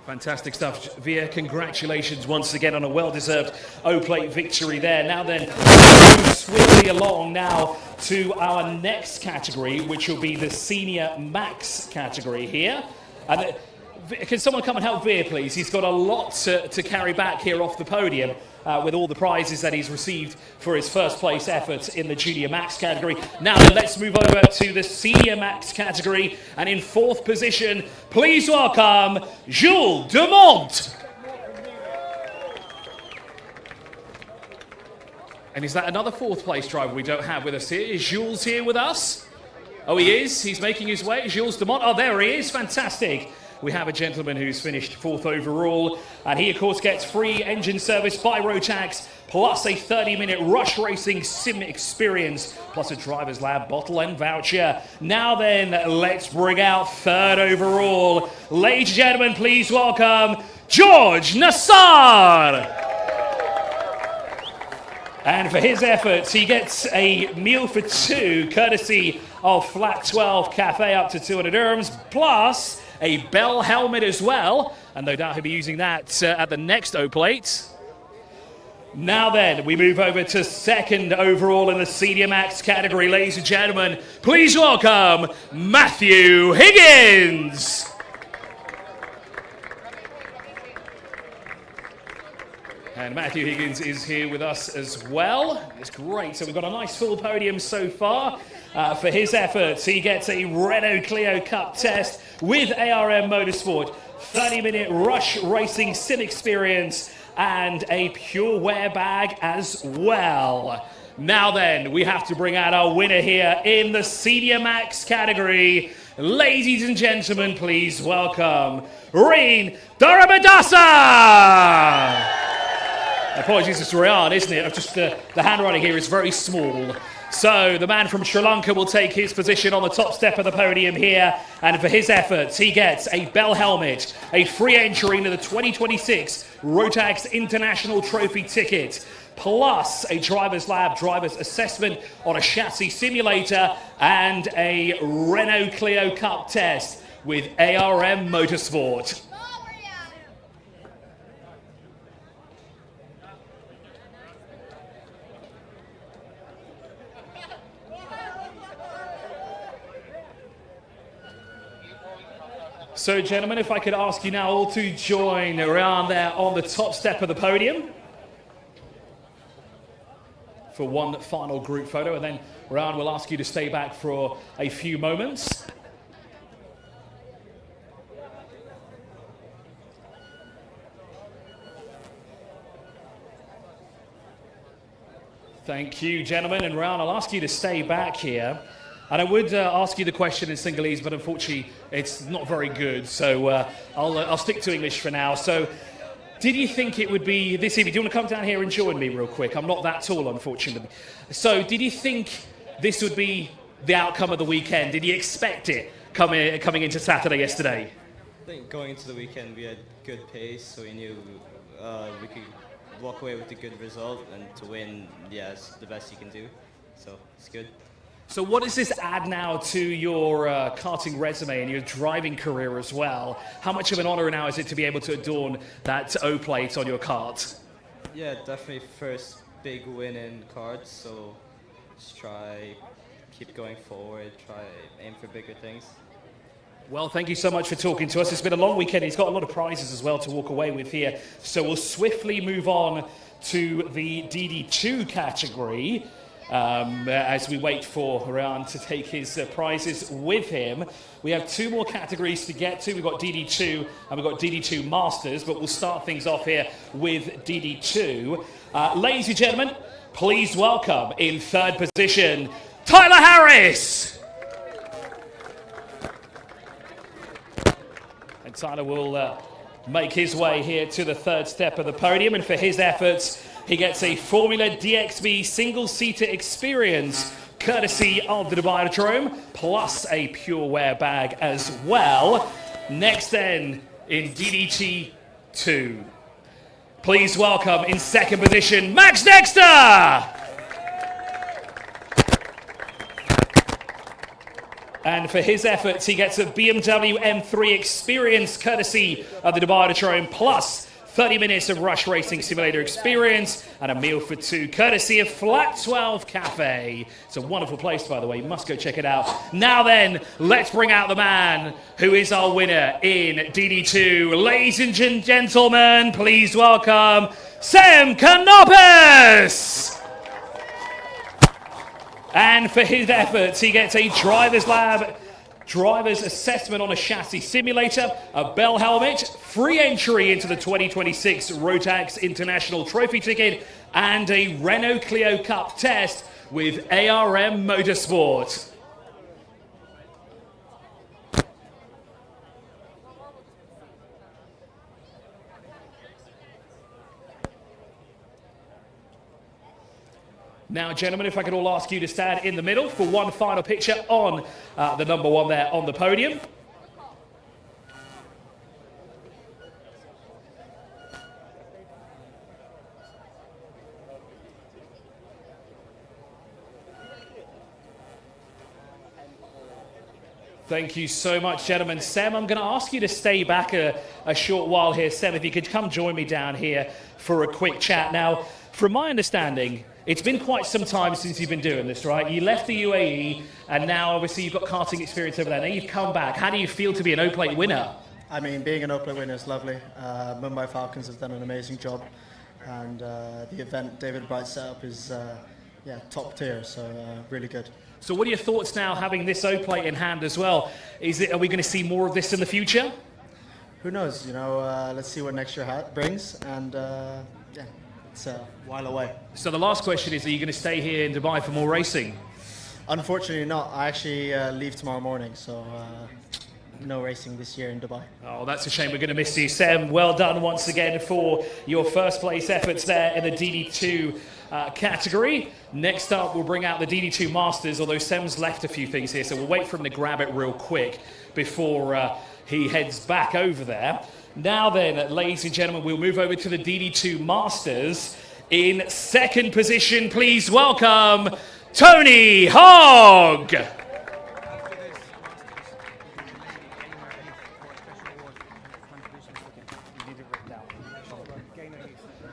Fantastic stuff. Via, congratulations once again on a well-deserved O-plate victory there. Now then, move swiftly along now to our next category, which will be the Senior Max category here. And can someone come and help Veer, please? He's got a lot to carry back here off the podium with all the prizes that he's received for his first place efforts in the Junior Max category. Now then, let's move over to the Senior Max category. And in fourth position, please welcome Jules Dumont. And is that another fourth place driver we don't have with us here? Is Jules here with us? Oh, he is. He's making his way. Jules Dumont. Oh, there he is. Fantastic. We have a gentleman who's finished fourth overall, and he, of course, gets free engine service by Rotax, plus a 30-minute rush racing sim experience, plus a driver's lab bottle and voucher. Now then, let's bring out third overall. Ladies and gentlemen, please welcome George Nassar. And for his efforts, he gets a meal for two, courtesy of Flat 12 Cafe, up to 200 dirhams, plus a Bell helmet as well, and no doubt he'll be using that at the next O-plate. Now then, we move over to second overall in the Senior Max category. Ladies and gentlemen, please welcome Matthew Higgins. And Matthew Higgins is here with us as well. It's great. So we've got a nice full podium so far. For his efforts, he gets a Renault Clio Cup test with ARM Motorsport, 30-minute rush racing sim experience, and a Pure Wear bag as well. Now then, we have to bring out our winner here in the Senior Max category. Ladies and gentlemen, please welcome Reen Daramadasa. Apologies, it's Ryan, isn't it? Just the handwriting here is very small. So the man from Sri Lanka will take his position on the top step of the podium here. And for his efforts, he gets a Bell helmet, a free entry into the 2026 Rotax International Trophy ticket, plus a driver's lab driver's assessment on a chassis simulator and a Renault Clio Cup test with ARM Motorsport. So, gentlemen, if I could ask you now all to join around there on the top step of the podium for one final group photo, and then Ryan will ask you to stay back for a few moments. Thank you, gentlemen, and Ryan, I'll ask you to stay back here. And I would ask you the question in Sinhalese, but unfortunately it's not very good, so I'll stick to English for now. So, did you think it would be this evening? Do you want to come down here and join me real quick? I'm not that tall, unfortunately. So, did you think this would be the outcome of the weekend? Did you expect it coming into Saturday yesterday? I think going into the weekend we had good pace, so we knew we could walk away with a good result, and to win, yeah, it's the best you can do. So it's good. So what does this add now to your karting resume and your driving career as well? How much of an honour now is it to be able to adorn that O plate on your kart? Yeah, definitely first big win in karts, so just try, keep going forward, try aim for bigger things. Well, thank you so much for talking to us. It's been a long weekend. He's got a lot of prizes as well to walk away with here. So we'll swiftly move on to the DD2 category. As we wait for Ryan to take his prizes with him. We have 2 more categories to get to. We've got DD2 and we've got DD2 Masters, but we'll start things off here with DD2. Ladies and gentlemen, please welcome in 3rd position, Tyler Harris. And Tyler will make his way here to the 3rd step of the podium, and for his efforts, he gets a Formula DXB single-seater experience courtesy of the Dubai Aerodrome, plus a Pure Wear bag as well. Next then, in DD2, please welcome in 2nd position, Max Dexter! And for his efforts, he gets a BMW M3 experience courtesy of the Dubai Aerodrome, plus 30 minutes of Rush Racing Simulator experience and a meal for 2 courtesy of Flat 12 Cafe. It's a wonderful place, by the way. You must go check it out. Now then, let's bring out the man who is our winner in DD2. Ladies and gentlemen, please welcome Sam Canopus! And for his efforts, he gets a driver's assessment on a chassis simulator, a bell helmet, free entry into the 2026 Rotax International Trophy ticket, and a Renault Clio Cup test with ARM Motorsport. Now, gentlemen, if I could all ask you to stand in the middle for one final picture on the number 1 there on the podium. Thank you so much, gentlemen. Sam, I'm going to ask you to stay back a short while here. Sam, if you could come join me down here for a quick chat. Now, from my understanding, it's been quite some time since you've been doing this, right? You left the UAE, and now obviously you've got karting experience over there. Now you've come back. How do you feel to be an O-Plate winner? I mean, being an O-Plate winner is lovely. Mumbai Falcons have done an amazing job, and the event David Bright set up is top tier, so really good. So what are your thoughts now, having this O-Plate in hand as well? Are we going to see more of this in the future? Who knows? You know, let's see what next year brings, and it's a while away. So the last question is, are you going to stay here in Dubai for more racing? Unfortunately not. I actually leave tomorrow morning, so no racing this year in Dubai. Oh, that's a shame. We're going to miss you. Sam, well done once again for your first place efforts there in the DD2 category. Next up, we'll bring out the DD2 Masters, although Sam's left a few things here, so we'll wait for him to grab it real quick before he heads back over there. Now then, ladies and gentlemen, we'll move over to the DD2 Masters. In 2nd position, please welcome Tony Hogg.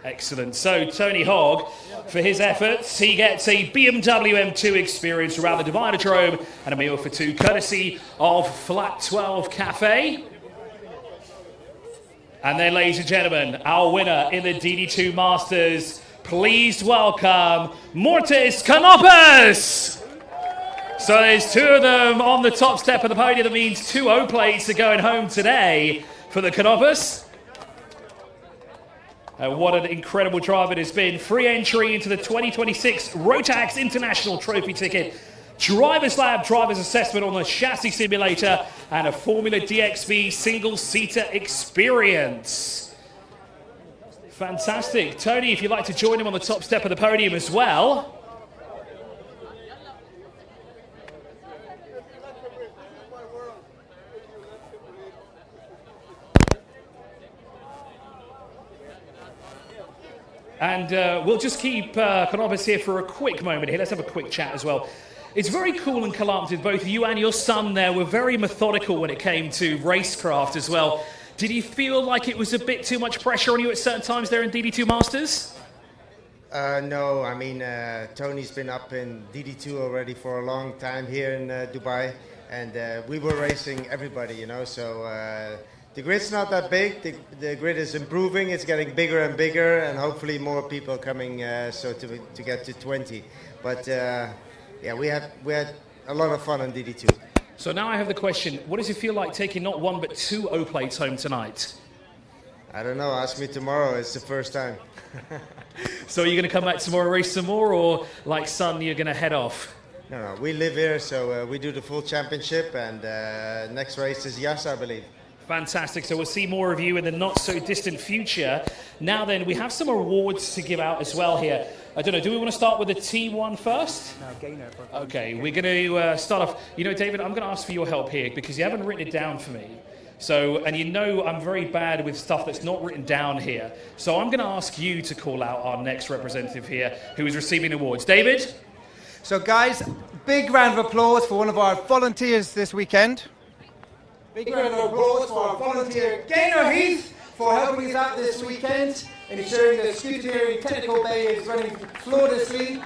Excellent. So Tony Hogg, for his efforts, he gets a BMW M2 experience around the Dubai Aerodrome and a meal for 2, courtesy of Flat 12 Cafe. And then, ladies and gentlemen, our winner in the DD2 Masters, please welcome Mortis Canopus. So there's 2 of them on the top step of the podium. That means 2 O-plates are going home today for the Canopus. What an incredible drive it has been. Free entry into the 2026 Rotax International Trophy ticket Driver's Lab driver's assessment on the chassis simulator, and a Formula DXB single-seater experience. Fantastic. Tony, if you'd like to join him on the top step of the podium as well. And we'll just keep Canobbas here for a quick moment here. Let's have a quick chat as well. It's very cool and collaborative. Both you and your son there were very methodical when it came to racecraft as well. Did you feel like it was a bit too much pressure on you at certain times there in DD2 Masters? No, I mean, Tony's been up in DD2 already for a long time here in Dubai. And we were racing everybody, you know, so... the grid's not that big. The grid is improving. It's getting bigger and bigger, and hopefully more people coming to get to 20. But yeah, we had a lot of fun on DD2. So now I have the question: what does it feel like taking not one but two O plates home tonight? I don't know. Ask me tomorrow. It's the first time. So are you going to come back tomorrow, race some more, or like son, you're going to head off? No. We live here, so we do the full championship, and next race is Yas, I believe. Fantastic. So we'll see more of you in the not-so-distant future. Now then, we have some awards to give out as well here. I don't know, do we want to start with the T1 first? No, Gainer. Okay, we're going to start off. You know, David, I'm going to ask for your help here because you haven't written it down for me. So, and you know I'm very bad with stuff that's not written down here. So I'm going to ask you to call out our next representative here who is receiving awards. David? So guys, big round of applause for one of our volunteers this weekend. Big round of applause for our volunteer Gainer Heath for helping us out this weekend, ensuring the Scuteri Technical Bay is running flawlessly.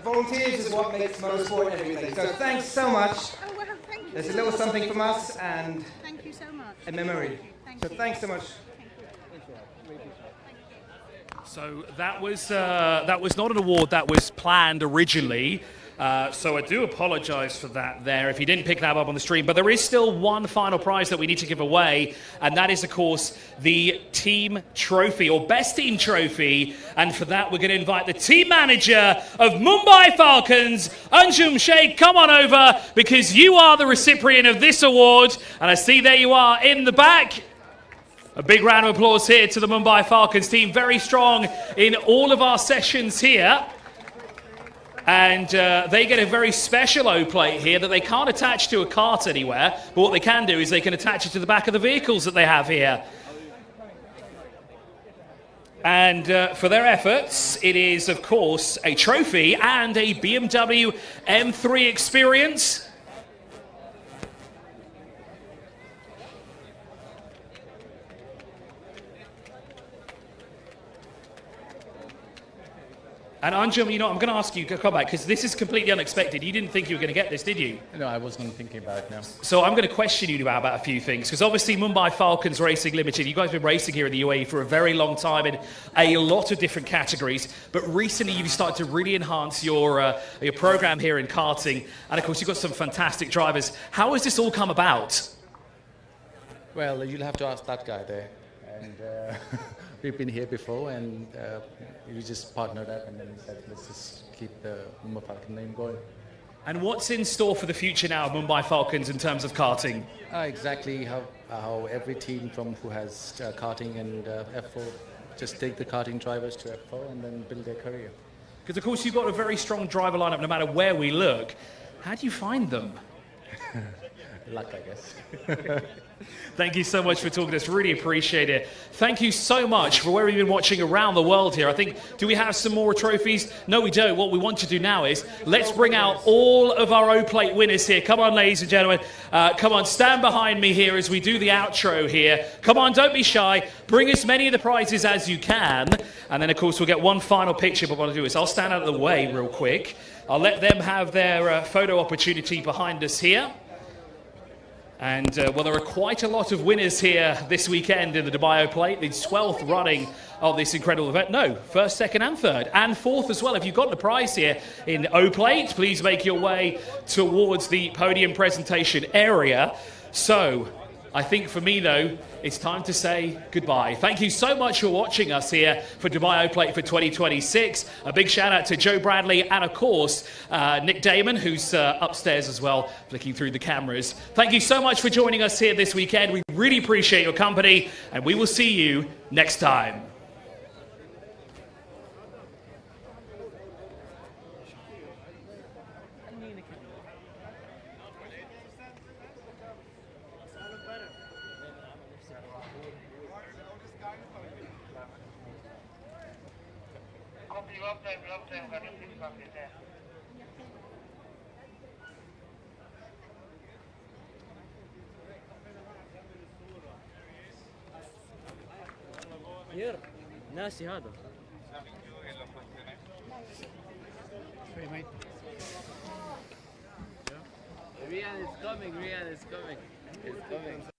Volunteers is what makes motorsport everything. So thanks so much. Oh, well, thank you. There's a little something from us and Thank you so much. a memory. So thanks so much. So that was not an award that was planned originally. So I do apologise for that there if you didn't pick that up on the stream. But there is still one final prize that we need to give away, and that is, of course, the team trophy, or best team trophy. And for that, we're going to invite the team manager of Mumbai Falcons, Anjum Sheikh, come on over, because you are the recipient of this award. And I see there you are in the back. A big round of applause here to the Mumbai Falcons team. Very strong in all of our sessions here. And they get a very special O-plate here that they can't attach to a cart anywhere, but what they can do is they can attach it to the back of the vehicles that they have here. And for their efforts, it is, of course, a trophy and a BMW M3 experience. And Anjum, you know, I'm going to ask you to come back because this is completely unexpected. You didn't think you were going to get this, did you? No, I wasn't thinking about it now. So I'm going to question you about a few things because obviously Mumbai Falcons Racing Limited, you guys have been racing here in the UAE for a very long time in a lot of different categories, but recently you've started to really enhance your program here in karting, and of course you've got some fantastic drivers. How has this all come about? Well, you'll have to ask that guy there. And we've been here before, and we just partnered up, and then we said, let's just keep the Mumbai Falcon name going. And what's in store for the future now of Mumbai Falcons in terms of karting? Exactly how every team from who has karting and F4 just take the karting drivers to F4 and then build their career. Because of course you've got a very strong driver lineup no matter where we look. How do you find them? Luck, I guess. Thank you so much for talking to us. Really appreciate it. Thank you so much for where you've been watching around the world here. I think, do we have some more trophies? No, we don't. What we want to do now is let's bring out all of our O-Plate winners here. Come on, ladies and gentlemen. Come on, stand behind me here as we do the outro here. Come on, don't be shy. Bring as many of the prizes as you can. And then, of course, we'll get one final picture. But what I'll do is I'll stand out of the way real quick. I'll let them have their photo opportunity behind us here. And, well, there are quite a lot of winners here this weekend in the Dubai O-Plate, the 12th running of this incredible event. No, first, second and third, and fourth as well. If you've got the prize here in O-Plate, please make your way towards the podium presentation area. So, I think for me, though, it's time to say goodbye. Thank you so much for watching us here for Dubai O-Plate for 2026. A big shout out to Joe Bradley and, of course, Nick Damon, who's upstairs as well, flicking through the cameras. Thank you so much for joining us here this weekend. We really appreciate your company, and we will see you next time. ير ناسي هذا Rian is coming, Rian is coming. It's coming.